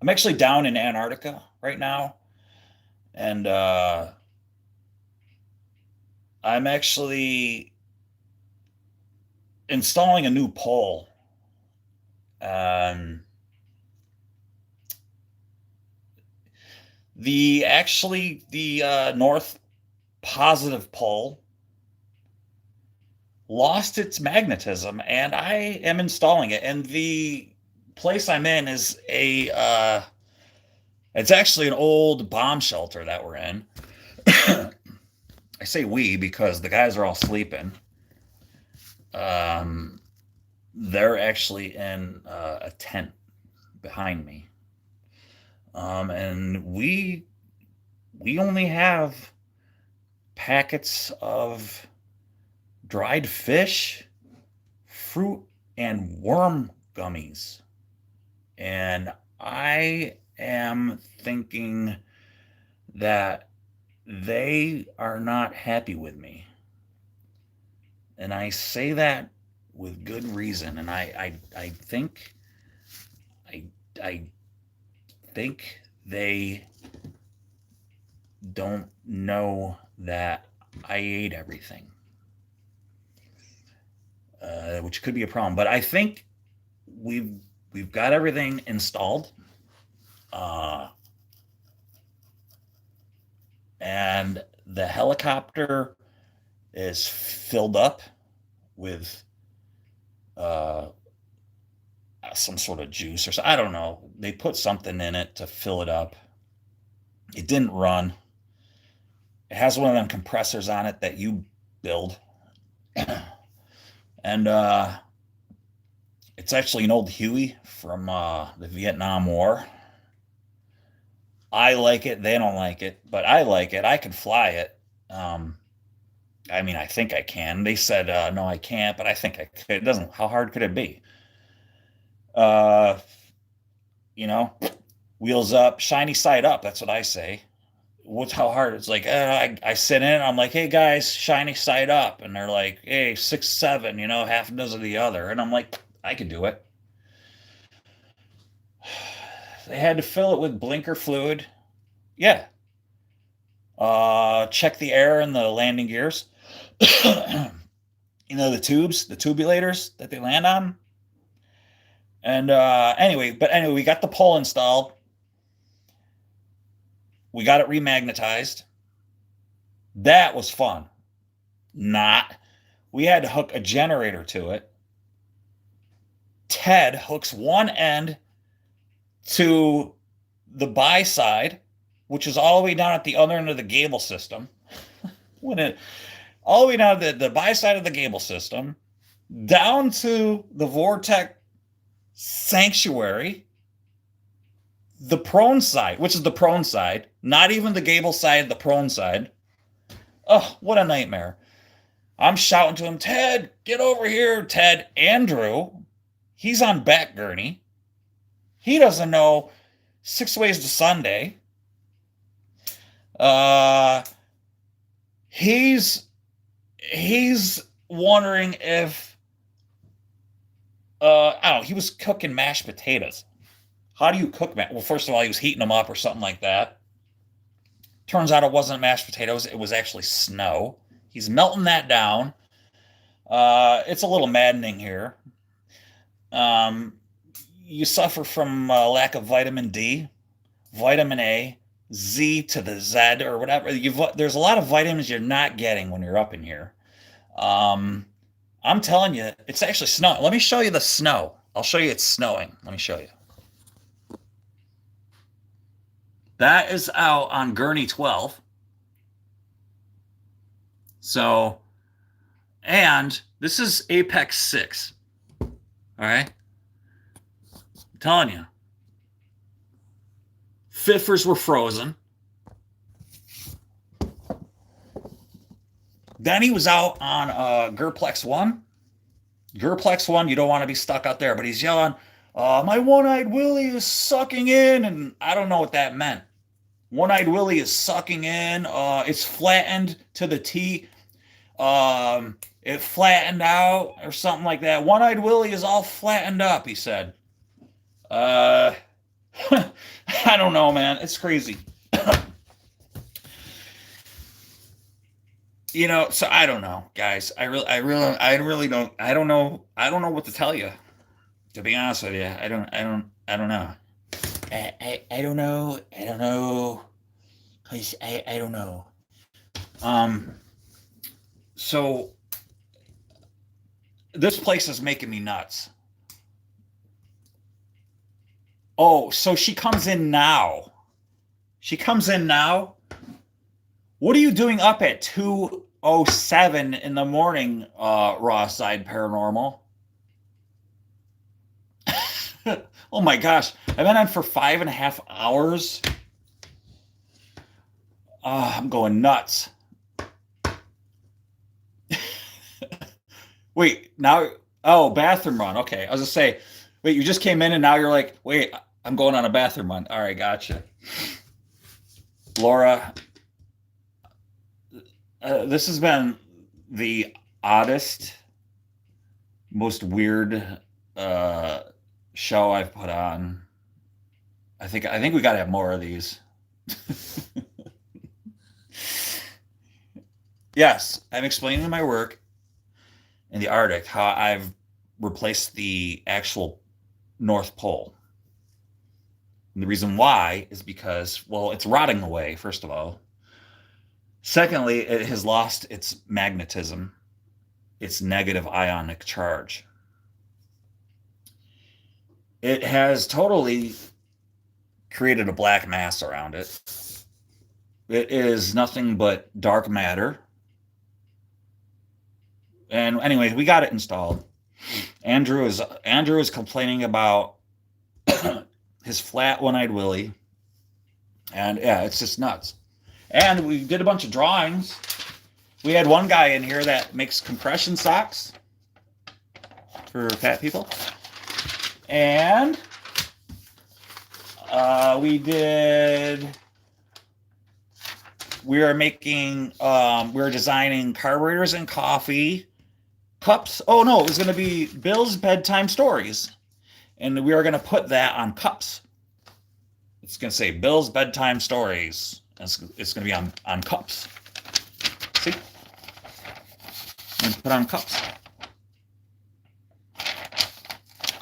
D: actually down in Antarctica right now, and I'm actually installing a new pole. Um, the north positive pole lost its magnetism, and I am installing it. And the place I'm in is it's actually an old bomb shelter that we're in. I say we because the guys are all sleeping. Um, they're actually in a tent behind me. And we only have packets of dried fish, fruit, and worm gummies. And I am thinking that they are not happy with me. And I say that with good reason. And I think I I think they don't know that I ate everything, which could be a problem. But I think we've got everything installed, uh, and the helicopter is filled up with uh, some sort of juice or so. I don't know. They put something in it to fill it up. It didn't run. It has one of them compressors on it that you build. And it's actually an old Huey from the Vietnam War. I like it. They don't like it, but I like it. I can fly it. I mean, I think I can. They said, no, I can't, but I think I could. It doesn't, how hard could it be? Uh, you know, wheels up, shiny side up. That's what I say. What's how hard? It's like, I sit in, I'm like, hey guys, shiny side up. And they're like, hey, 6'7", half a dozen of the other. And I'm like, I could do it. They had to fill it with blinker fluid. Yeah. Check the air in the landing gears. The tubes, the tubulators that they land on. And anyway, we got the pole installed. We got it remagnetized. That was fun. Not. We had to hook a generator to it. Ted hooks one end to the buy side, which is all the way down at the other end of the gable system. All the way down to the buy side of the gable system, down to the Vortex sanctuary, the prone side, which is the prone side, not even the gable side, the prone side. Oh, what a nightmare. I'm shouting to him, Ted, get over here. Ted, Andrew, he's on back gurney. He doesn't know 6 ways to Sunday. He's wondering if I don't know, he was cooking mashed potatoes. How do you cook mashed? Well, first of all, he was heating them up or something like that. Turns out it wasn't mashed potatoes, it was actually snow. He's melting that down. It's a little maddening here. You suffer from lack of vitamin D, vitamin A, Z to the Z or whatever. There's a lot of vitamins you're not getting when you're up in here. I'm telling you, it's actually snowing. Let me show you the snow. I'll show you it's snowing. Let me show you. That is out on Gurney 12. So, and this is Apex 6. All right? I'm telling you. Fiffers were frozen. Then he was out on Gerplex 1. Gerplex 1, you don't want to be stuck out there, but he's yelling, my one-eyed Willie is sucking in, and I don't know what that meant. One-eyed Willie is sucking in. It's flattened to the T. It flattened out or something like that. One-eyed Willie is all flattened up, he said. I don't know, man. It's crazy. You know, so I don't know, guys. I really don't. I don't know what to tell you. To be honest with you, I don't know. I don't know. I don't know. Cause I don't know. So this place is making me nuts. Oh, so she comes in now. What are you doing up at 2:07 in the morning, Raw Side Paranormal? Oh my gosh. I've been on for 5.5 hours. I'm going nuts. Wait, now, bathroom run. Okay. I was gonna say, wait, you just came in and now you're like, wait, I'm going on a bathroom run. All right, gotcha. Laura, this has been the oddest, most weird show I've put on. I think we got to have more of these. Yes, I'm explaining my work in the Arctic how I've replaced the actual North Pole. And the reason why is because, well, it's rotting away, first of all. Secondly, it has lost its magnetism, its negative ionic charge. It has totally created a black mass around it. It is nothing but dark matter. And anyway, we got it installed. Andrew is complaining about his flat one-eyed Willie. And yeah, it's just nuts. And we did a bunch of drawings. We had one guy in here that makes compression socks for fat people. And we were designing Carburetors and Coffee cups. Oh no, it was going to be Bill's Bedtime Stories. And we were going to put that on cups. It's going to say Bill's Bedtime Stories. It's going to be on cups. See? And put on cups.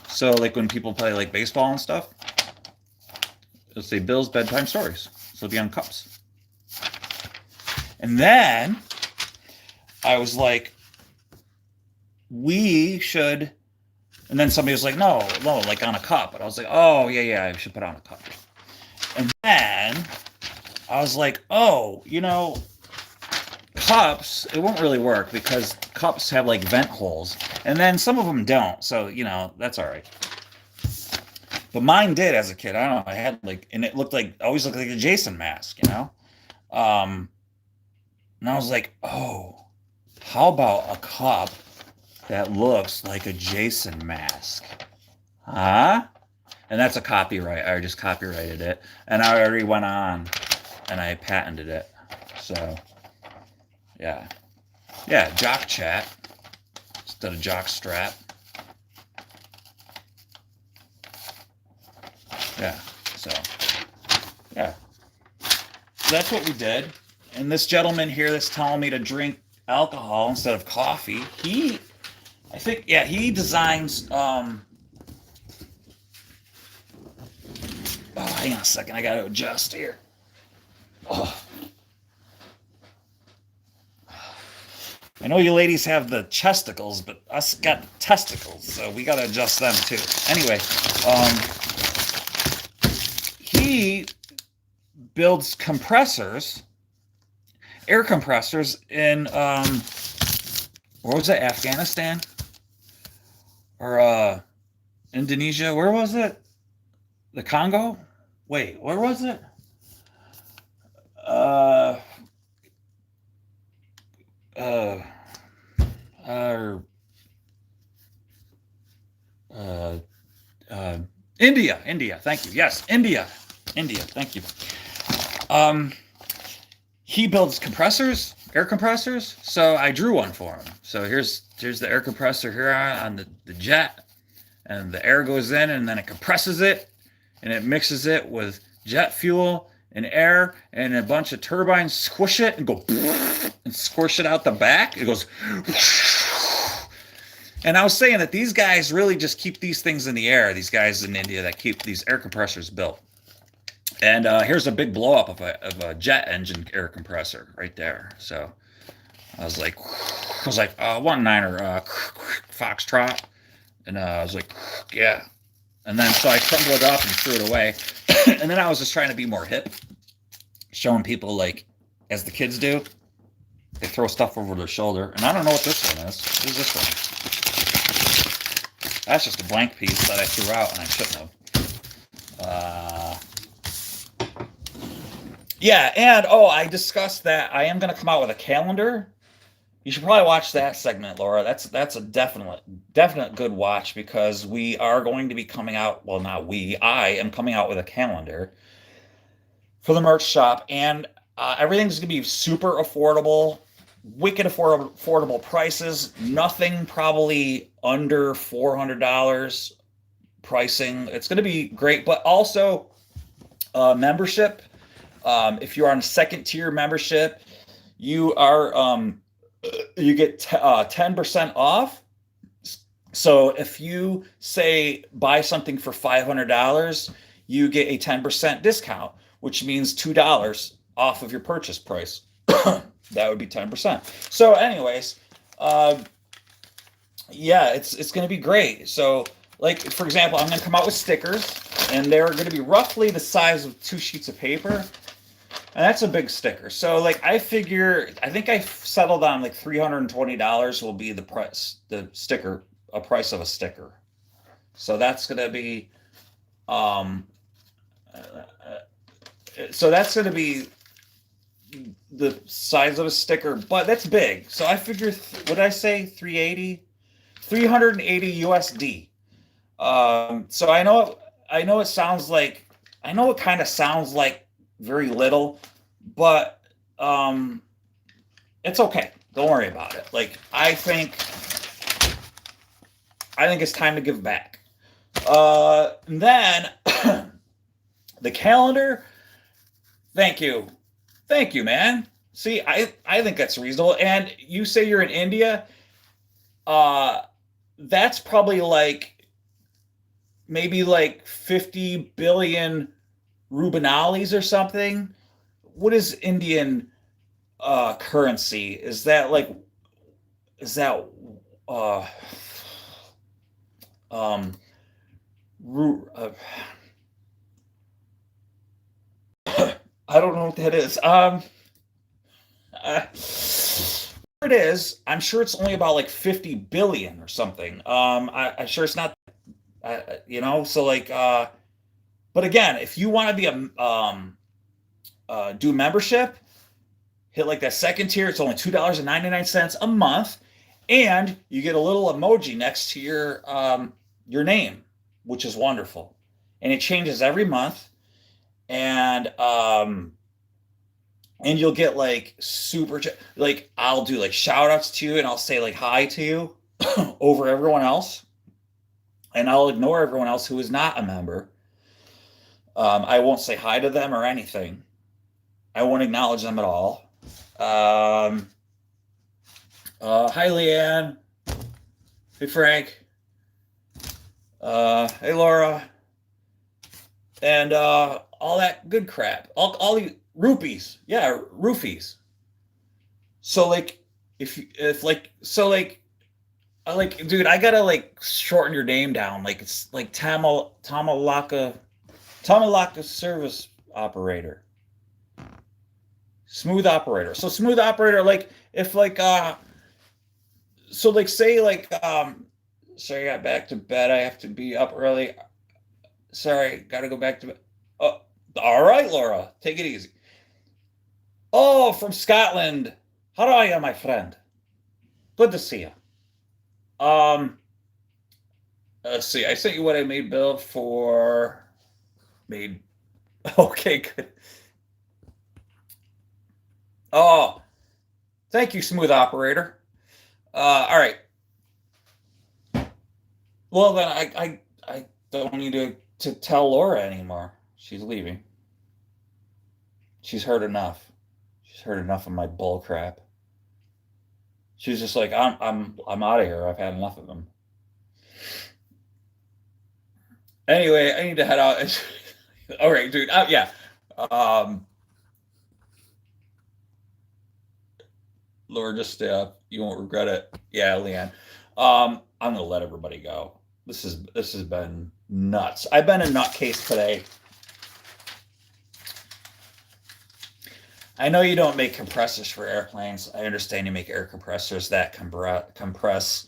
D: So like when people play like baseball and stuff, it'll say Bill's Bedtime Stories. So it'll be on cups. And then I was like, we should, and then somebody was like, no, like on a cup. And I was like, oh, yeah, I should put on a cup. And then I was like, oh, cups, it won't really work because cups have like vent holes. And then some of them don't. So, that's all right. But mine did as a kid. I don't know. I had and it always looked like a Jason mask, And I was like, oh, how about a cup that looks like a Jason mask? Huh? And that's a copyright. I just copyrighted it. And I already went on and I patented it. So, yeah. Yeah, jock chat instead of jock strap. Yeah, so, yeah. So that's what we did. And this gentleman here that's telling me to drink alcohol instead of coffee, he designs, oh, hang on a second, I gotta adjust here. Oh. I know you ladies have the chesticles, but us got testicles, so we gotta adjust them too. Anyway, he builds compressors, air compressors in, where was it, Afghanistan? Or Indonesia? Where was it? The Congo? Wait, where was it?
A: uh, uh, uh, India. Thank you. Yes, India. Thank you. He builds compressors, air compressors. So I drew one for him. So here's the air compressor here on the jet, and the air goes in, and then it compresses it, and it mixes it with jet fuel and air, and a bunch of turbines squish it and go and squish it out the back. It goes. And I was saying that these guys really just keep these things in the air. These guys in India that keep these air compressors built. And here's a big blow up of a jet engine air compressor right there. So I was like 1-9er Foxtrot, and I was like, yeah. And then so I crumbled it up and threw it away. And then I was just trying to be more hip, showing people, like, as the kids do, they throw stuff over their shoulder. And I don't know what this one is. What is this one? That's just a blank piece that I threw out and I shouldn't have. Yeah, and I discussed that I am going to come out with a calendar. You should probably watch that segment, Laura. That's a definite good watch, because we are going to be coming out. Well, not we. I am coming out with a calendar for the merch shop, and everything's going to be super affordable, wicked affordable prices. Nothing probably under $400 pricing. It's going to be great, but also membership. If you're on a second tier membership, you get 10% off. So if you say buy something for $500, you get a 10% discount, which means $2 off of your purchase price. That would be 10%. So anyways, yeah, it's going to be great. So, like, for example, I'm going to come out with stickers, and they're going to be roughly the size of 2 sheets of paper. And that's a big sticker. So, like, I think I settled on like $320 will be the price of a sticker. So that's going to be, the size of a sticker, but that's big. So I figure, what did I say? 380 USD. So I know it sounds like, it kind of sounds like very little, but it's okay. Don't worry about it. Like, I think it's time to give back. And then the calendar. Thank you, man. See, I think that's reasonable. And you say you're in India. That's probably maybe 50 billion Rubinalis or something. What is Indian currency? Is that I don't know what that is. It is. I'm sure it's only about 50 billion or something. I'm sure it's not. So but again, if you want to be do membership, hit that second tier. It's only $2.99 a month, and you get a little emoji next to your name, which is wonderful, and it changes every month. And you'll get super, I'll do shout outs to you, and I'll say hi to you over everyone else, and I'll ignore everyone else who is not a member. I won't say hi to them or anything. I won't acknowledge them at all. Hi, Leanne. Hey, Frank. Hey, Laura. And all that good crap. All the rupees. Yeah, roofies. So dude, I gotta shorten your name down. It's Tamalaka service operator. Smooth operator. So smooth operator, say sorry, I got back to bed. I have to be up early. Sorry, gotta go back to bed. Oh, all right, Laura, take it easy. Oh, from Scotland. How are you, my friend?
D: Good to see you. Let's see. I sent you what I made, Bill, for made. Okay, good. Oh, thank you, smooth operator. All right. Well, then I don't need to tell Laura anymore. She's leaving. She's heard enough. She's heard enough of my bull crap. She's just like, I'm out of here. I've had enough of them. Anyway, I need to head out. All right, dude. Yeah. Laura, just you won't regret it. Yeah, Leanne. I'm gonna let everybody go. This has been nuts. I've been a nutcase today. I know you don't make compressors for airplanes. I understand you make air compressors that compress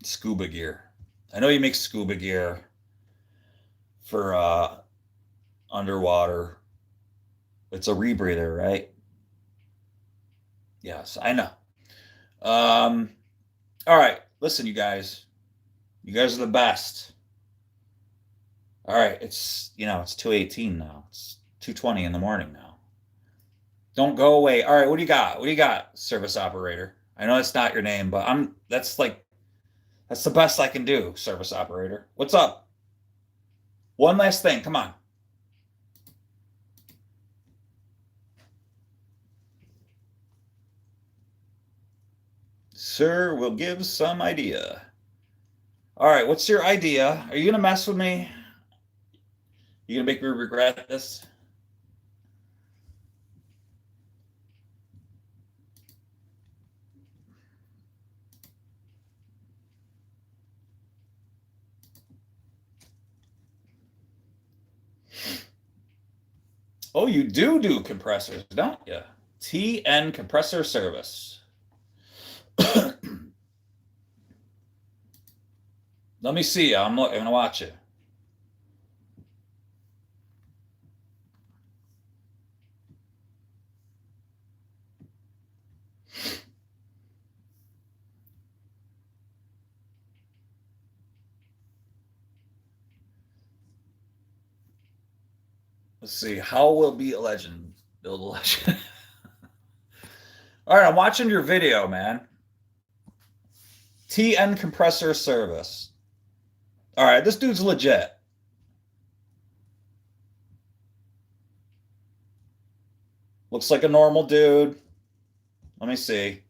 D: scuba gear. I know you make scuba gear for underwater. It's a rebreather, right? Yes, I know. All right, listen, you guys. You guys are the best. All right, it's 2:18 now. It's 2:20 in the morning now. Don't go away. All right, what do you got? What do you got, service operator? I know that's not your name, but that's the best I can do, service operator. What's up? One last thing, come on. Sir, we'll give some idea. All right, what's your idea? Are you gonna mess with me? You gonna make me regret this? Oh, you do compressors, don't you? TN Compressor Service. Let me see you. I'm gonna watch it. Let's see. How will be a legend? Build a legend. All right, I'm watching your video, man. TN Compressor Service. All right, this dude's legit. Looks like a normal dude. Let me see.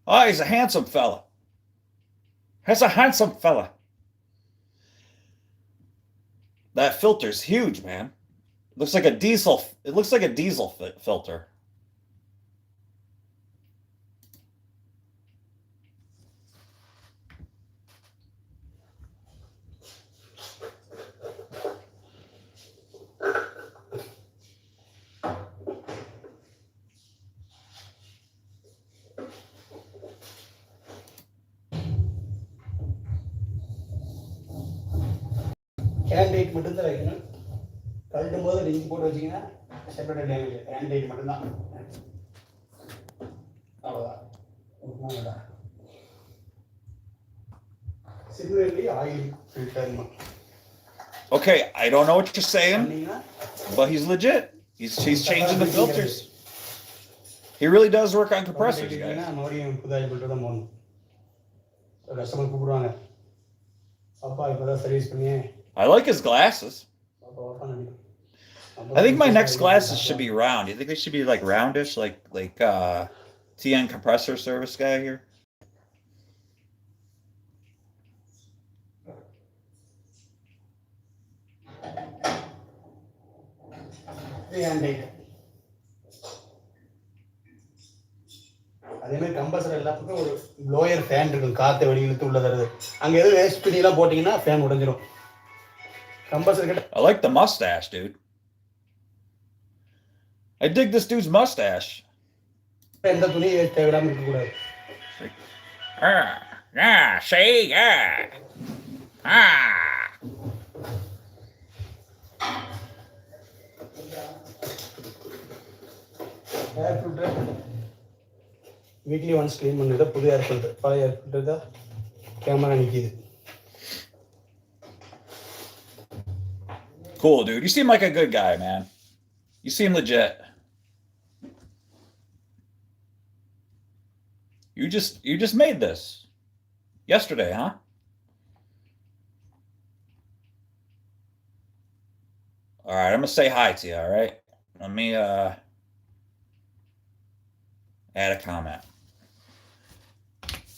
D: Oh, he's a handsome fella. He's a handsome fella. That filter's huge, man. Looks like a diesel. It looks like a diesel filter.
E: Candidate மட்டும்தான் வைக்கணும். கழட்டும் போது link போட்டு வச்சிங்கன்னா separate damage. Candidate மட்டும்தான். அவ்வளோதான். Similarly, oil filter.
D: Okay, I don't know what you're saying, but he's legit. He's changing the filters. He really does work on compressors, guys.
E: மறுபடியும் புதாய் filter தான் போடணும். கஸ்டமர் கூப்பிடுவாங்க. அப்பா இப்பதான் சர்வீஸ் பண்ணி.
D: I like his glasses. I think my next glasses should be round. You think they should be like roundish, like TN Compressor Service guy here?
E: அதே மாதிரி compressor எல்லாத்துக்கும் ஒரு ப்ளோயர் ஃபேன் இருக்கும், காற்றை வெளியிழுத்து உள்ள தருது. அங்கே எதுவும் வேஸ்ட் பிடிலாம் போட்டிங்கன்னா ஃபேன் உடைஞ்சிரும். கம்பர்சர் கிட்ட
D: I like the mustache, dude. I dig this dude's mustache.
E: எந்த துணியும் தேவையில்லாமல் இருக்கக்கூடாது.
D: Yeah, see, yeah.
E: Air filter weekly once clean பண்ணிவிட புது ஏர் ஃபில்டர். பழைய ஏர் ஃபில்டர் தான் கேமரா நிற்கிது.
D: Cool, dude. You seem like a good guy, man. You seem legit. You just made this yesterday, huh? All right, I'm gonna say hi to you. All right, let me add a comment.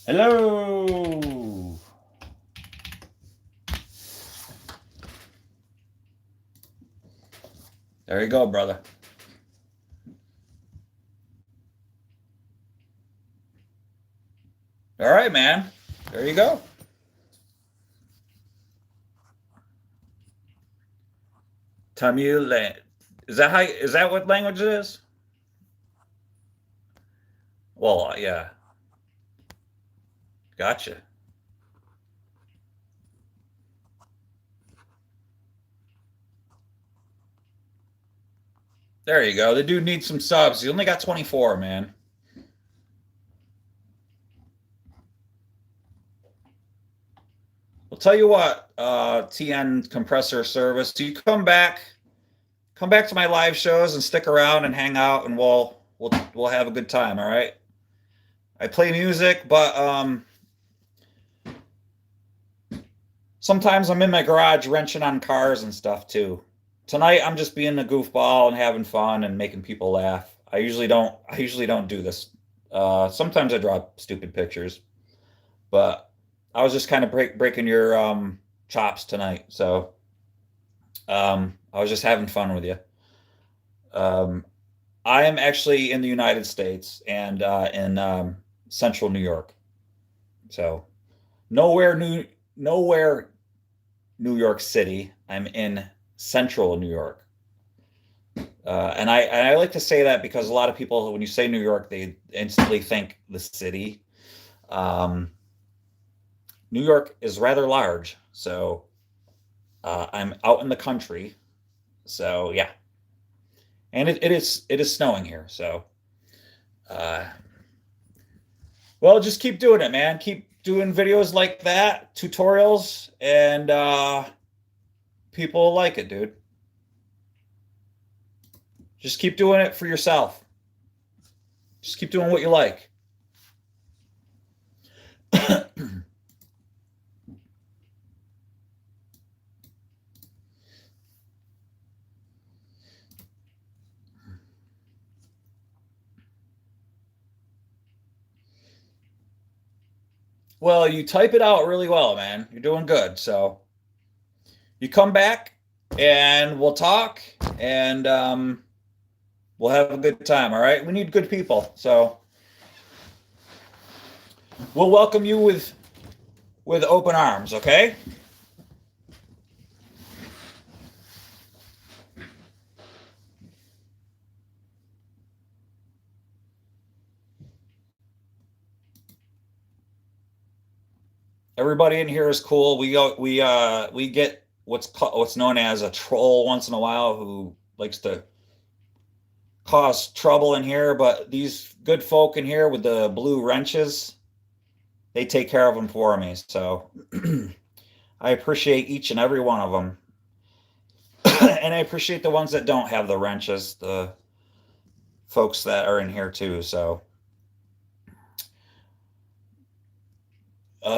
D: Hello. There you go, brother. All right, man. There you go. Tamil. Is that what language it is? Well, yeah. Gotcha. There you go. The dude needs some subs. He only got 24, man. Well, tell you what, TN compressor service, do you come back to my live shows and stick around and hang out, and we'll have a good time, all right? I play music, but sometimes I'm in my garage wrenching on cars and stuff too. Tonight I'm just being a goofball and having fun and making people laugh. I usually don't do this. Sometimes I draw stupid pictures, but I was just kind of breaking your chops tonight. So I was just having fun with you. I am actually in the United States and in central New York. So nowhere New York City. I'm in central New York. And I like to say that because a lot of people, when you say New York, they instantly think the city. New York is rather large, so I'm out in the country. So yeah, and it is snowing here. So, well, just keep doing it, man. Keep doing videos like that, tutorials, and people like it, dude. Just keep doing it for yourself. Just keep doing what you like. Well, you type it out really well, man. You're doing good. So you come back and we'll talk and we'll have a good time. All right. We need good people. So we'll welcome you with open arms. Okay. Everybody in here is cool. We get what's known as a troll once in a while who likes to cause trouble in here, but these good folk in here with the blue wrenches, they take care of them for me. So I appreciate each and every one of them. And I appreciate the ones that don't have the wrenches, the folks that are in here too. So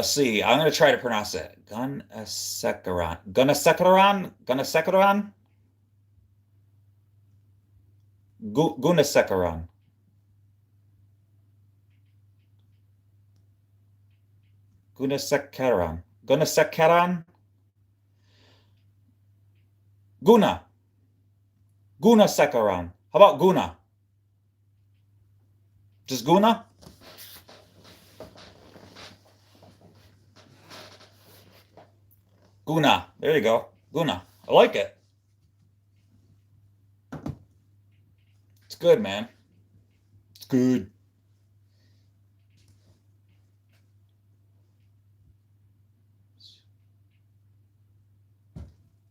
D: see, I'm going to try to pronounce it. Gunasekharan. Gunasekharan? Gunasekharan? Gunasekharan. Gunasekharan. Gunasekharan? Guna. Gunasekharan. How about Guna? Just Guna? Guna. There you go. Guna. I like it. It's good, man. It's good.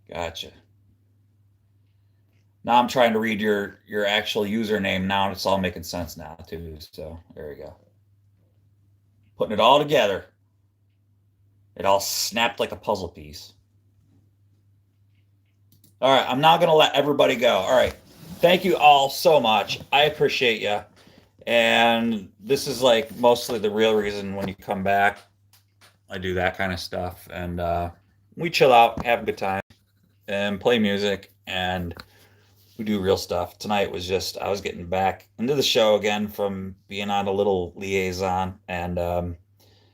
D: Gotcha. Now I'm trying to read your actual username now, and it's all making sense now too. So there we go. Putting it all together. It all snapped like a puzzle piece. All right, I'm now going to let everybody go. All right. Thank you all so much. I appreciate you. And this is like mostly the real reason when you come back, I do that kind of stuff. And we chill out, have a good time, and play music. And we do real stuff. Tonight was just, I was getting back into the show again from being on a little liaison and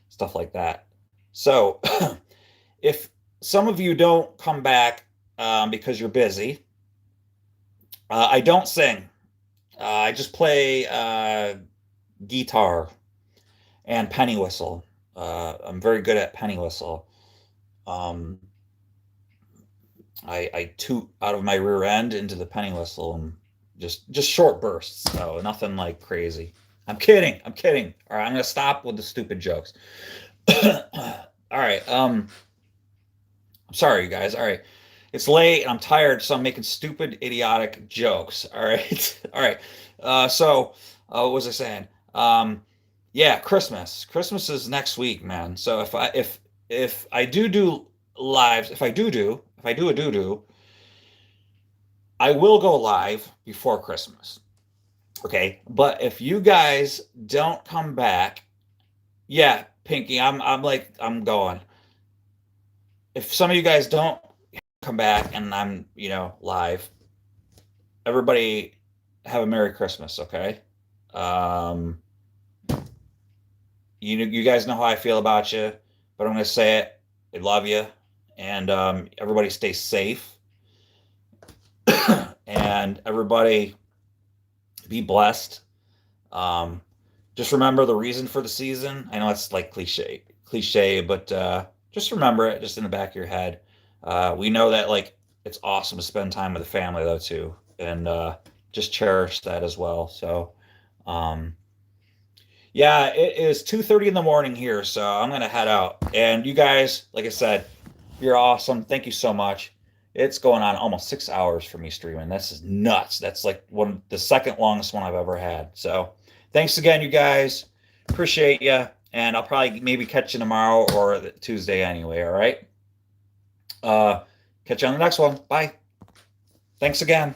D: stuff like that. So if some of you don't come back because you're busy, I don't sing. I just play guitar and penny whistle. I'm very good at penny whistle. I toot out of my rear end into the penny whistle and just short bursts, so nothing like crazy. I'm kidding. I'm kidding. All right, I'm gonna stop with the stupid jokes. All right. I'm sorry, you guys. All right. It's late and I'm tired, so I'm making stupid, idiotic jokes. All right. All right. What was I saying? Yeah, Christmas. Christmas is next week, man. So if I do lives, if I do a do, I will go live before Christmas. Okay. But if you guys don't come back, yeah, Pinky, I'm going. If some of you guys don't come back and I'm, live, everybody have a Merry Christmas, okay? You guys know how I feel about you, but I'm gonna say it. I love you, and everybody stay safe, and everybody be blessed. Just remember the reason for the season. I know it's like cliche, but just remember it, just in the back of your head. We know that like it's awesome to spend time with the family though too, and just cherish that as well. So, yeah, it is 2:30 in the morning here, so I'm gonna head out. And you guys, like I said, you're awesome. Thank you so much. It's going on almost 6 hours for me streaming. This is nuts. That's like the second longest one I've ever had. So, thanks again, you guys. Appreciate you, and I'll probably maybe catch you tomorrow or Tuesday anyway. All right. Catch you on the next one. Bye. Thanks again.